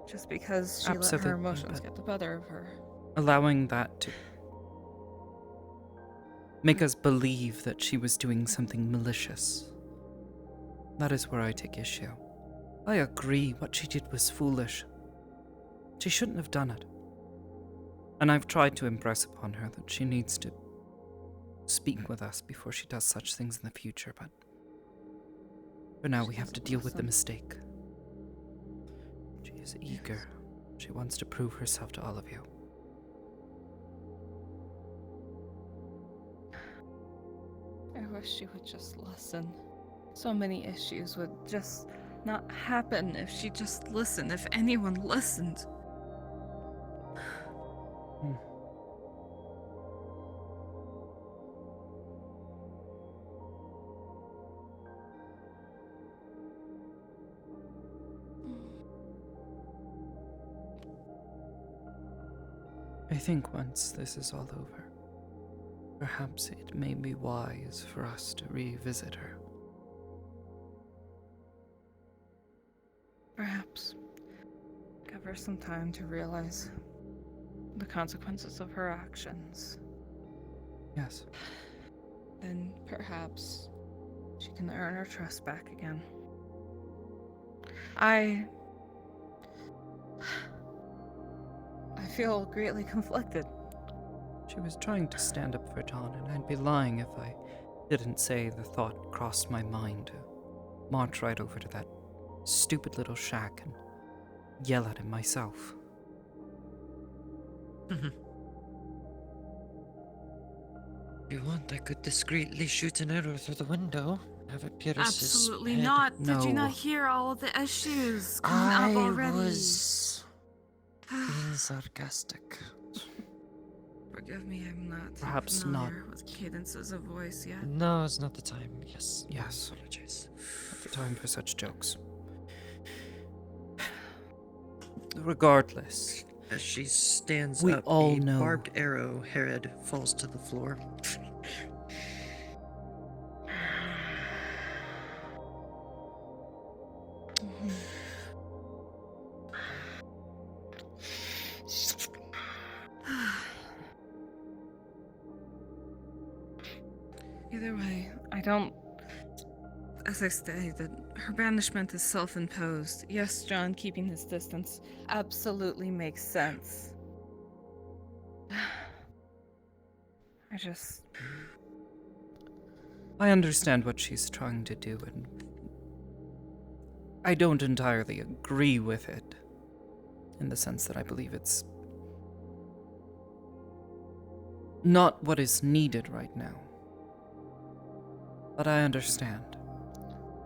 Just because she let her emotions get the better of her. Allowing that to make us believe that she was doing something malicious. That is where I take issue. I agree what she did was foolish. She shouldn't have done it. And I've tried to impress upon her that she needs to speak with us before she does such things in the future, but for now we have to deal with the mistake. She is eager She wants to prove herself to all of you. I wish she would just listen. So many issues would just not happen if she just listened, if anyone listened. I think once this is all over, perhaps it may be wise for us to revisit her. Perhaps. Give her some time to realize the consequences of her actions. Yes. Then perhaps she can earn her trust back again. I feel greatly conflicted. She was trying to stand up for John, and I'd be lying if I didn't say the thought crossed my mind to march right over to that stupid little shack and yell at him myself. You want, I could discreetly shoot an arrow through the window. Have it pierce Absolutely his head. not. No. Did you not hear all of the issues coming up already? I was being sarcastic. Forgive me, I'm not Perhaps familiar with cadences of voice yet. No, it's not the time. Yes. Yes. Apologies. Not the time for such jokes. Regardless, As she stands we up, all a know barbed arrow head falls to the floor. Either way, I don't. As I stated, her banishment is self-imposed. Yes, John keeping his distance absolutely makes sense. I understand what she's trying to do, and I don't entirely agree with it, in the sense that I believe it's not what is needed right now. But I understand.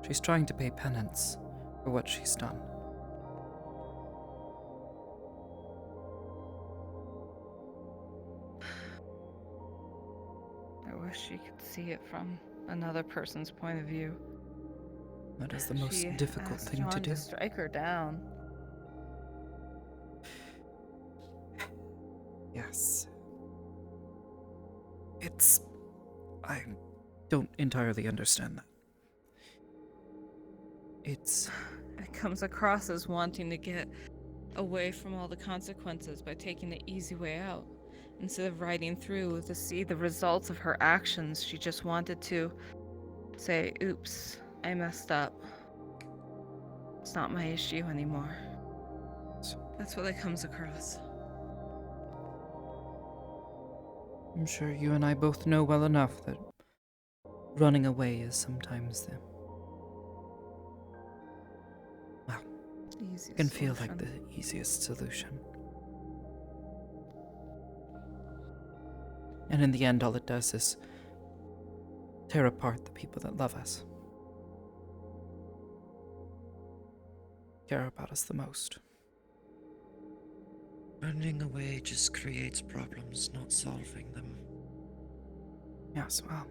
She's trying to pay penance for what she's done. I wish you could see it from another person's point of view. That is the most She difficult asked thing John to do. Strike her down. Yes. I don't entirely understand that. It comes across as wanting to get away from all the consequences by taking the easy way out. Instead of riding through to see the results of her actions, she just wanted to say, oops, I messed up. It's not my issue anymore. That's what it comes across. I'm sure you and I both know well enough that running away is sometimes the Easiest can feel solution. like the easiest solution. And in the end, all it does is tear apart the people that love us, care about us the most. Running away just creates problems, not solving them. Yes, well,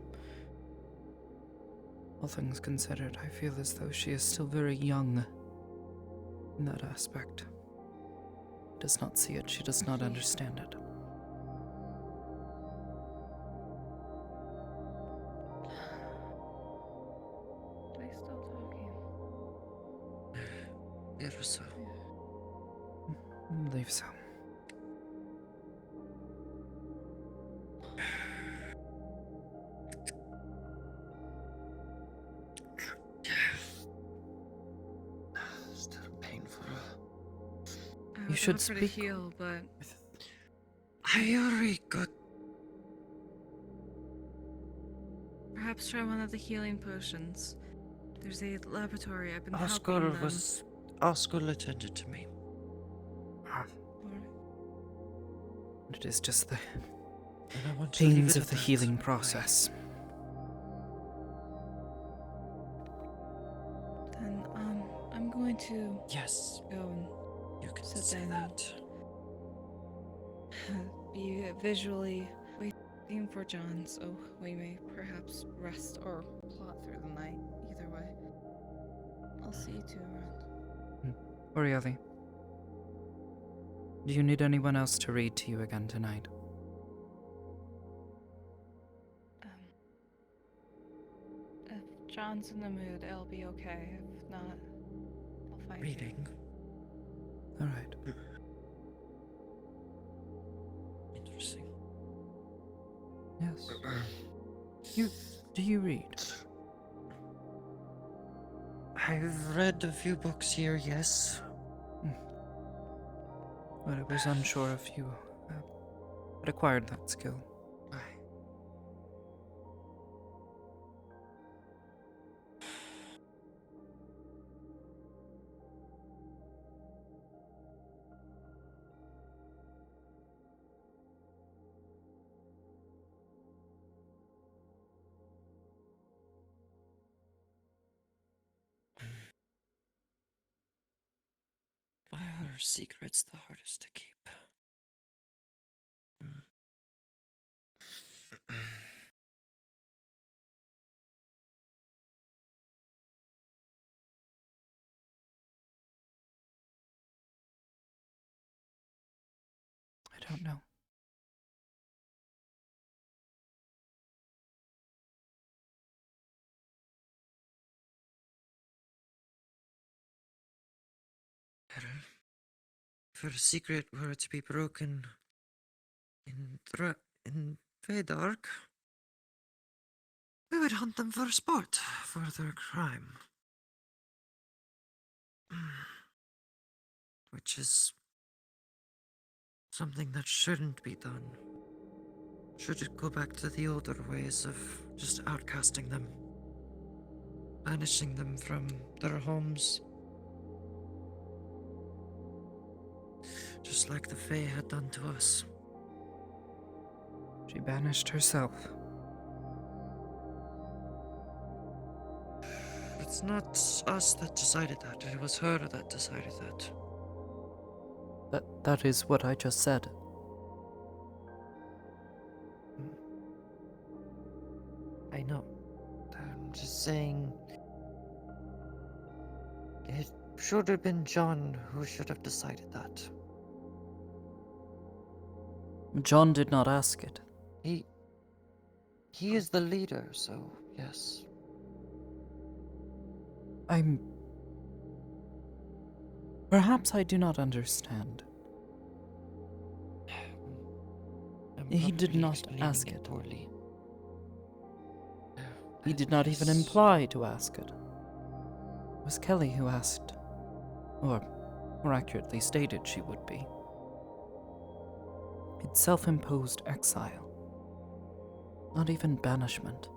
all things considered, I feel as though she is still very young in that aspect. Does not see it, she does not understand it. Are they still talking? Ever so. I believe so. Still painful. I You would should offer to speak heal, but I already got. perhaps try one of the healing potions. There's a laboratory I've been helping them. Oscar attended to me. It is just the And I want to leave pains it of at the that. healing process. Then, I'm going to Yes. go and You can sit say down that. and be visually waiting for John, so we may perhaps rest or plot through the night. Either way, I'll see you two around. Orieli, do you need anyone else to read to you again tonight? If John's in the mood, it'll be okay. If not, I'll find Reading. All right. Interesting. Yes. Do you read? I've read a few books here, yes. But I was unsure if you had acquired that skill. Why are secrets the hardest to keep? I don't know. If a secret were to be broken in Feydark, we would hunt them for sport, for their crime. Which is something that shouldn't be done. Should it go back to the older ways of just outcasting them, banishing them from their homes, just like the Fae had done to us. She banished herself. It's not us that decided that, it was her that decided that. That is what I just said. I know. I'm just saying... It should have been John who should have decided that. John did not ask it. He is the leader, so yes. Perhaps I do not understand. He did not ask it. Poorly. He did not even imply to ask it. It was Kelly who asked, or more accurately stated she would be. It's self-imposed exile. Not even banishment.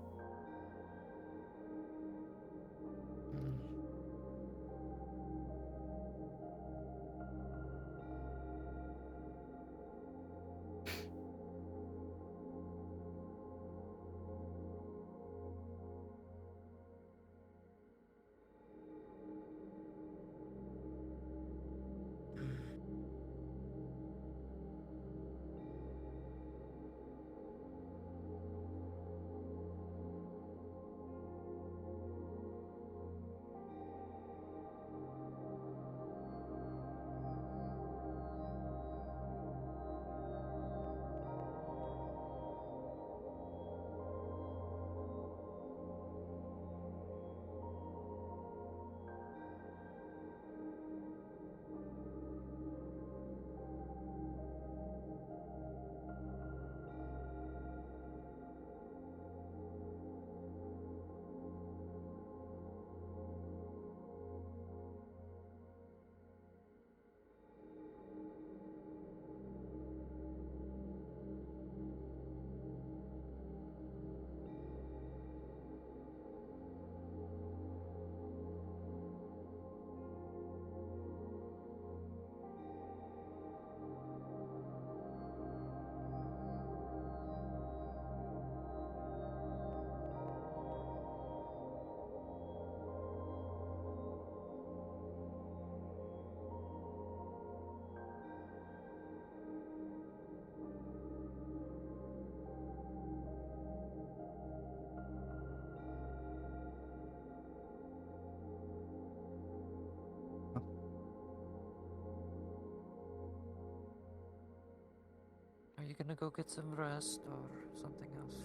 you gonna go get some rest or something else?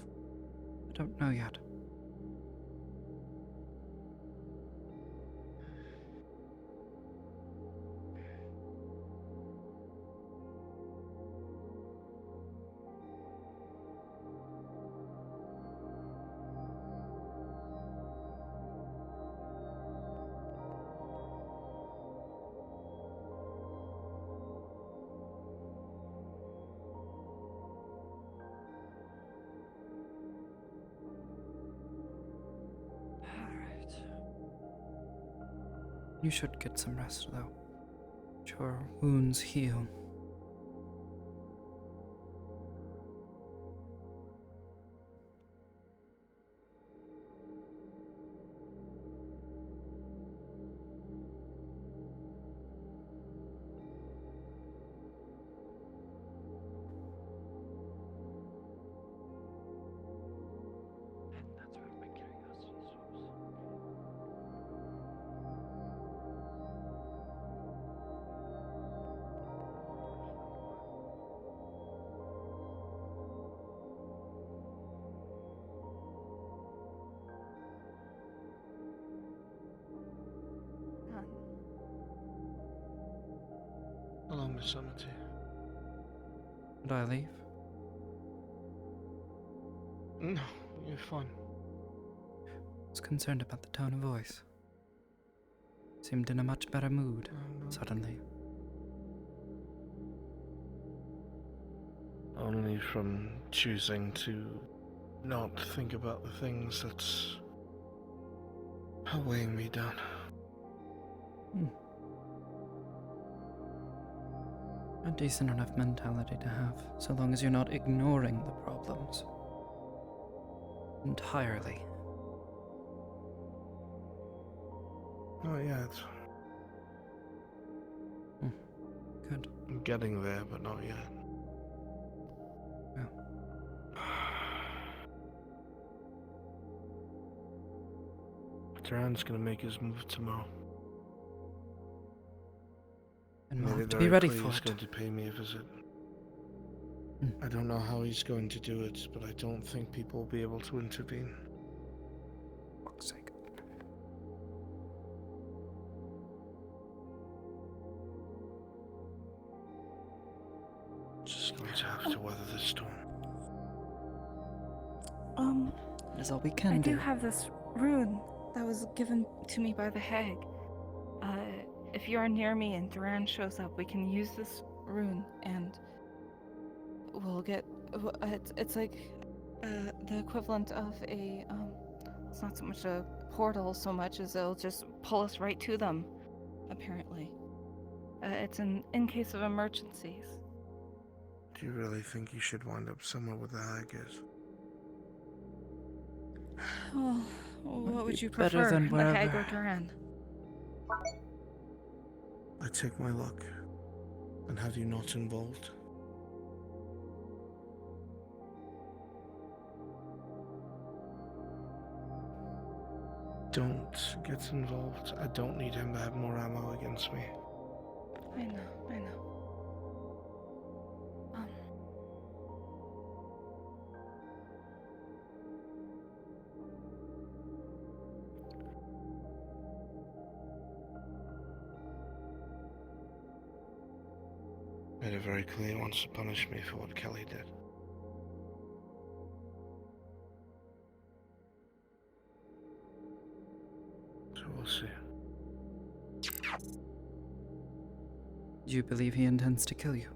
I don't know yet. You should get some rest, though. Your wounds heal. Hello, Miss Amity. Should I leave? No, you're fine. I was concerned about the tone of voice. Seemed in a much better mood, suddenly. Only from choosing to not think about the things that's weighing me down. A decent enough mentality to have, so long as you're not ignoring the problems. Entirely. Not yet. Good. I'm getting there, but not yet. Well. Duran's gonna make his move tomorrow. And we'll Made have it to be very ready clear for he's it. going to pay me a visit. I don't know how he's going to do it, but I don't think people will be able to intervene. For fuck's sake. Just going to have to weather the storm. That is all we can I do. do have this rune that was given to me by the hag. If you're near me and Duran shows up, we can use this rune and we'll get. It's like the equivalent of a. It's not so much a portal so much as it'll just pull us right to them. Apparently, it's in case of emergencies. Do you really think you should wind up somewhere where the hag is? Well, what would you better prefer, than the hag wherever. or Duran? I take my luck and have you not involved. Don't get involved. I don't need him to have more ammo against me. I know. Made it very clear he wants to punish me for what Kelly did. So we'll see. Do you believe he intends to kill you?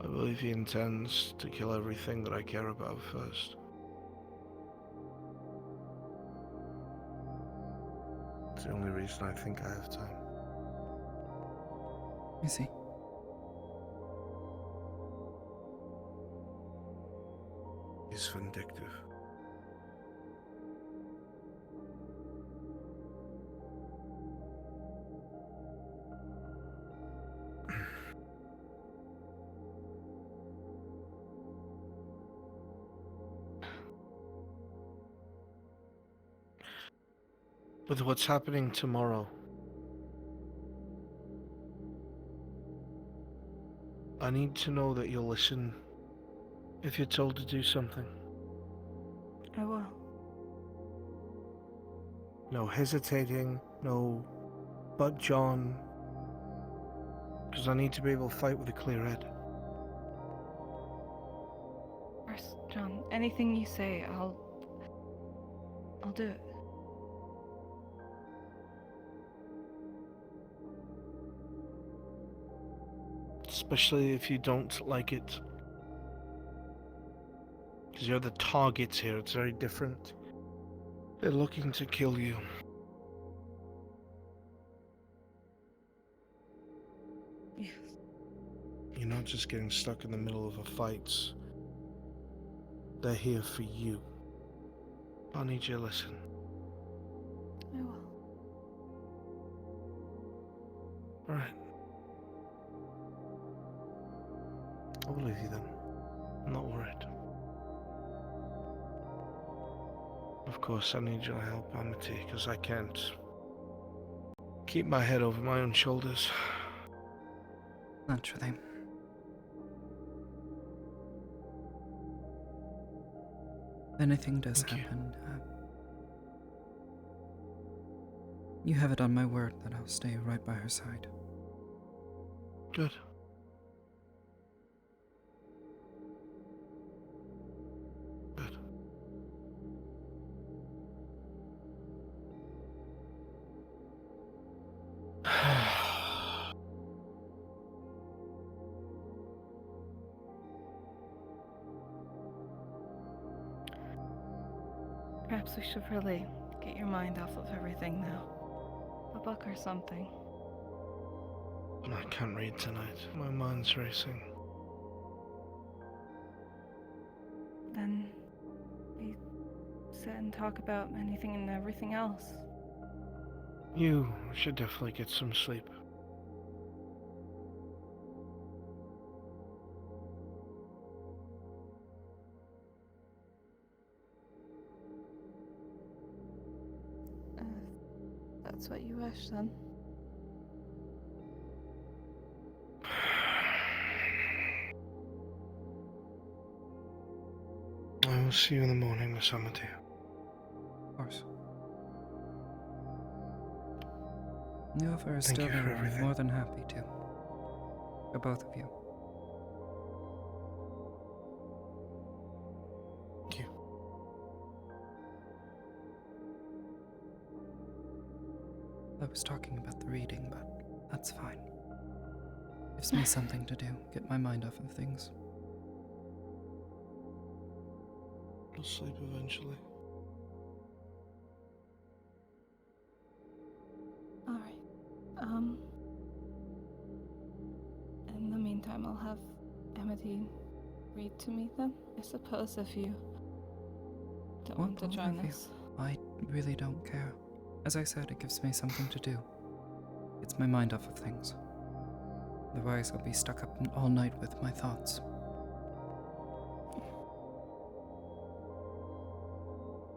I believe he intends to kill everything that I care about first. It's the only reason I think I have time. I see. He's vindictive. With what's happening tomorrow, I need to know that you'll listen if you're told to do something. I will. No hesitating, no but John. Because I need to be able to fight with a clear head. Of course, John. Anything you say, I'll do it. Especially if you don't like it. Because you're the targets here, it's very different. They're looking to kill you. Yes. You're not just getting stuck in the middle of a fight. They're here for you. I need you to listen. I will. Alright. I'll believe you then. I'm not worried. Of course, I need your help, Amity, because I can't keep my head over my own shoulders. Naturally. If anything does happen, you have it on my word that I'll stay right by her side. Good. Good. Perhaps we should really get your mind off of everything now. A book or something. I can't read tonight. My mind's racing. Then we sit and talk about anything and everything else. You should definitely get some sleep. That's what you wish, then. I will see you in the morning, Miss Amity. Of course. The offer is Thank still you for there. I'm everything. more than happy to. For both of you. Thank you. I was talking about the reading, but that's fine. Gives me something to do, get my mind off of things. I'll sleep eventually. Alright. In the meantime, I'll have Amity read to me then, I suppose, if you don't want to join us. I really don't care. As I said, it gives me something to do. Gets my mind off of things. Otherwise, I'll be stuck up all night with my thoughts.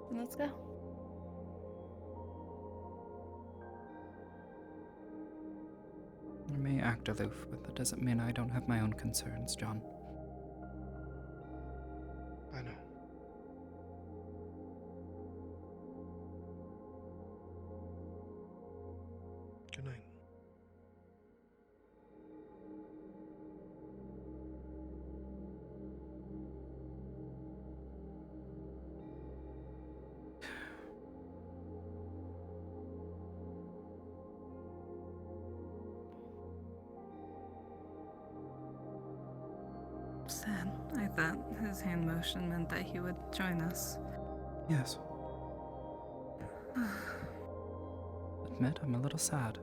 Then let's go. I may act aloof, but that doesn't mean I don't have my own concerns, John. I know. Good night. Sad. I thought his hand motion meant that he would join us. Yes. Admit I'm a little sad.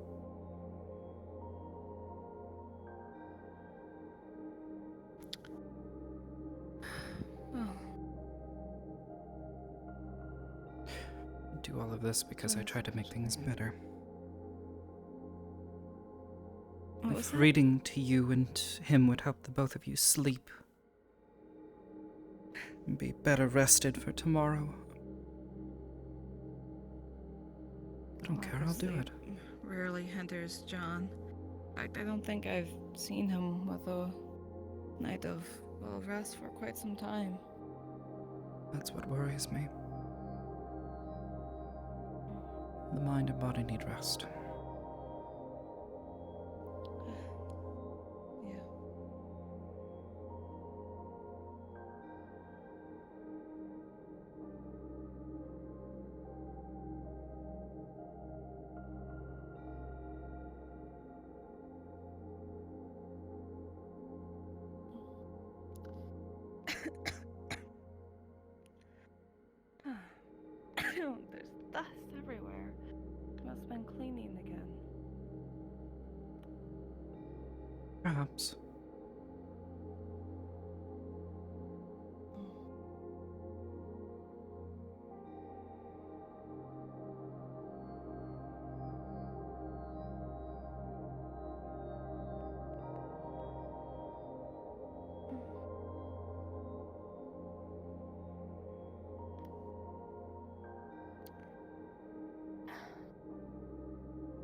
Oh. Do all of this because I try to make things better. What was If that? reading to you and him would help the both of you sleep and be better rested for tomorrow, I don't care, I'll do it. Rarely hinders John. In fact, I don't think I've seen him with a night of, well, rest for quite some time. That's what worries me. The mind and body need rest. Yeah. There's dust everywhere. Must have been cleaning again. Perhaps.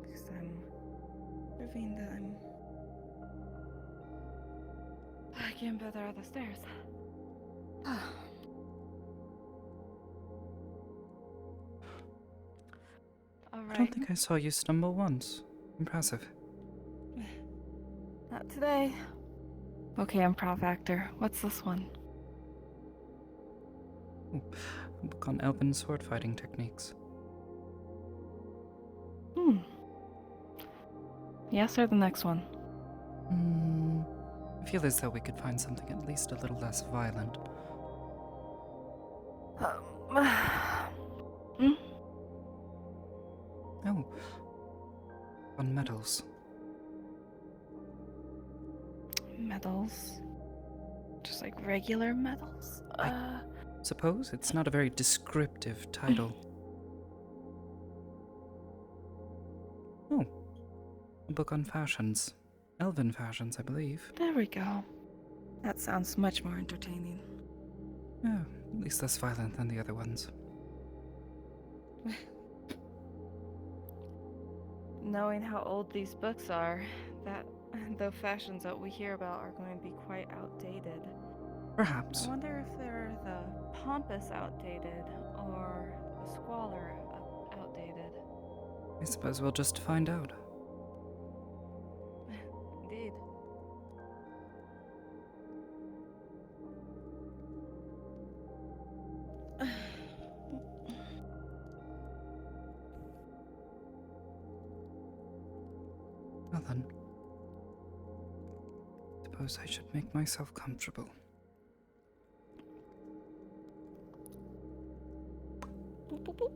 Because I'm proving that I can't better at the stairs. I Alright. don't think I saw you stumble once. Impressive. Not today. Okay, improv actor. What's this one? Ooh, a book on elven sword fighting techniques. Yes, or the next one? I feel as though we could find something at least a little less violent. Oh. On metals. Metals? Just like regular metals? Suppose it's not a very descriptive title. Oh. A book on fashions. Elven fashions, I believe. There we go. That sounds much more entertaining. Yeah, at least less violent than the other ones. Knowing how old these books are, that the fashions that we hear about are going to be quite outdated. Perhaps. I wonder if they're the pompous outdated or the squalor outdated. I suppose we'll just find out. Indeed. Well then. Suppose I should make myself comfortable. Boop, boop, boop.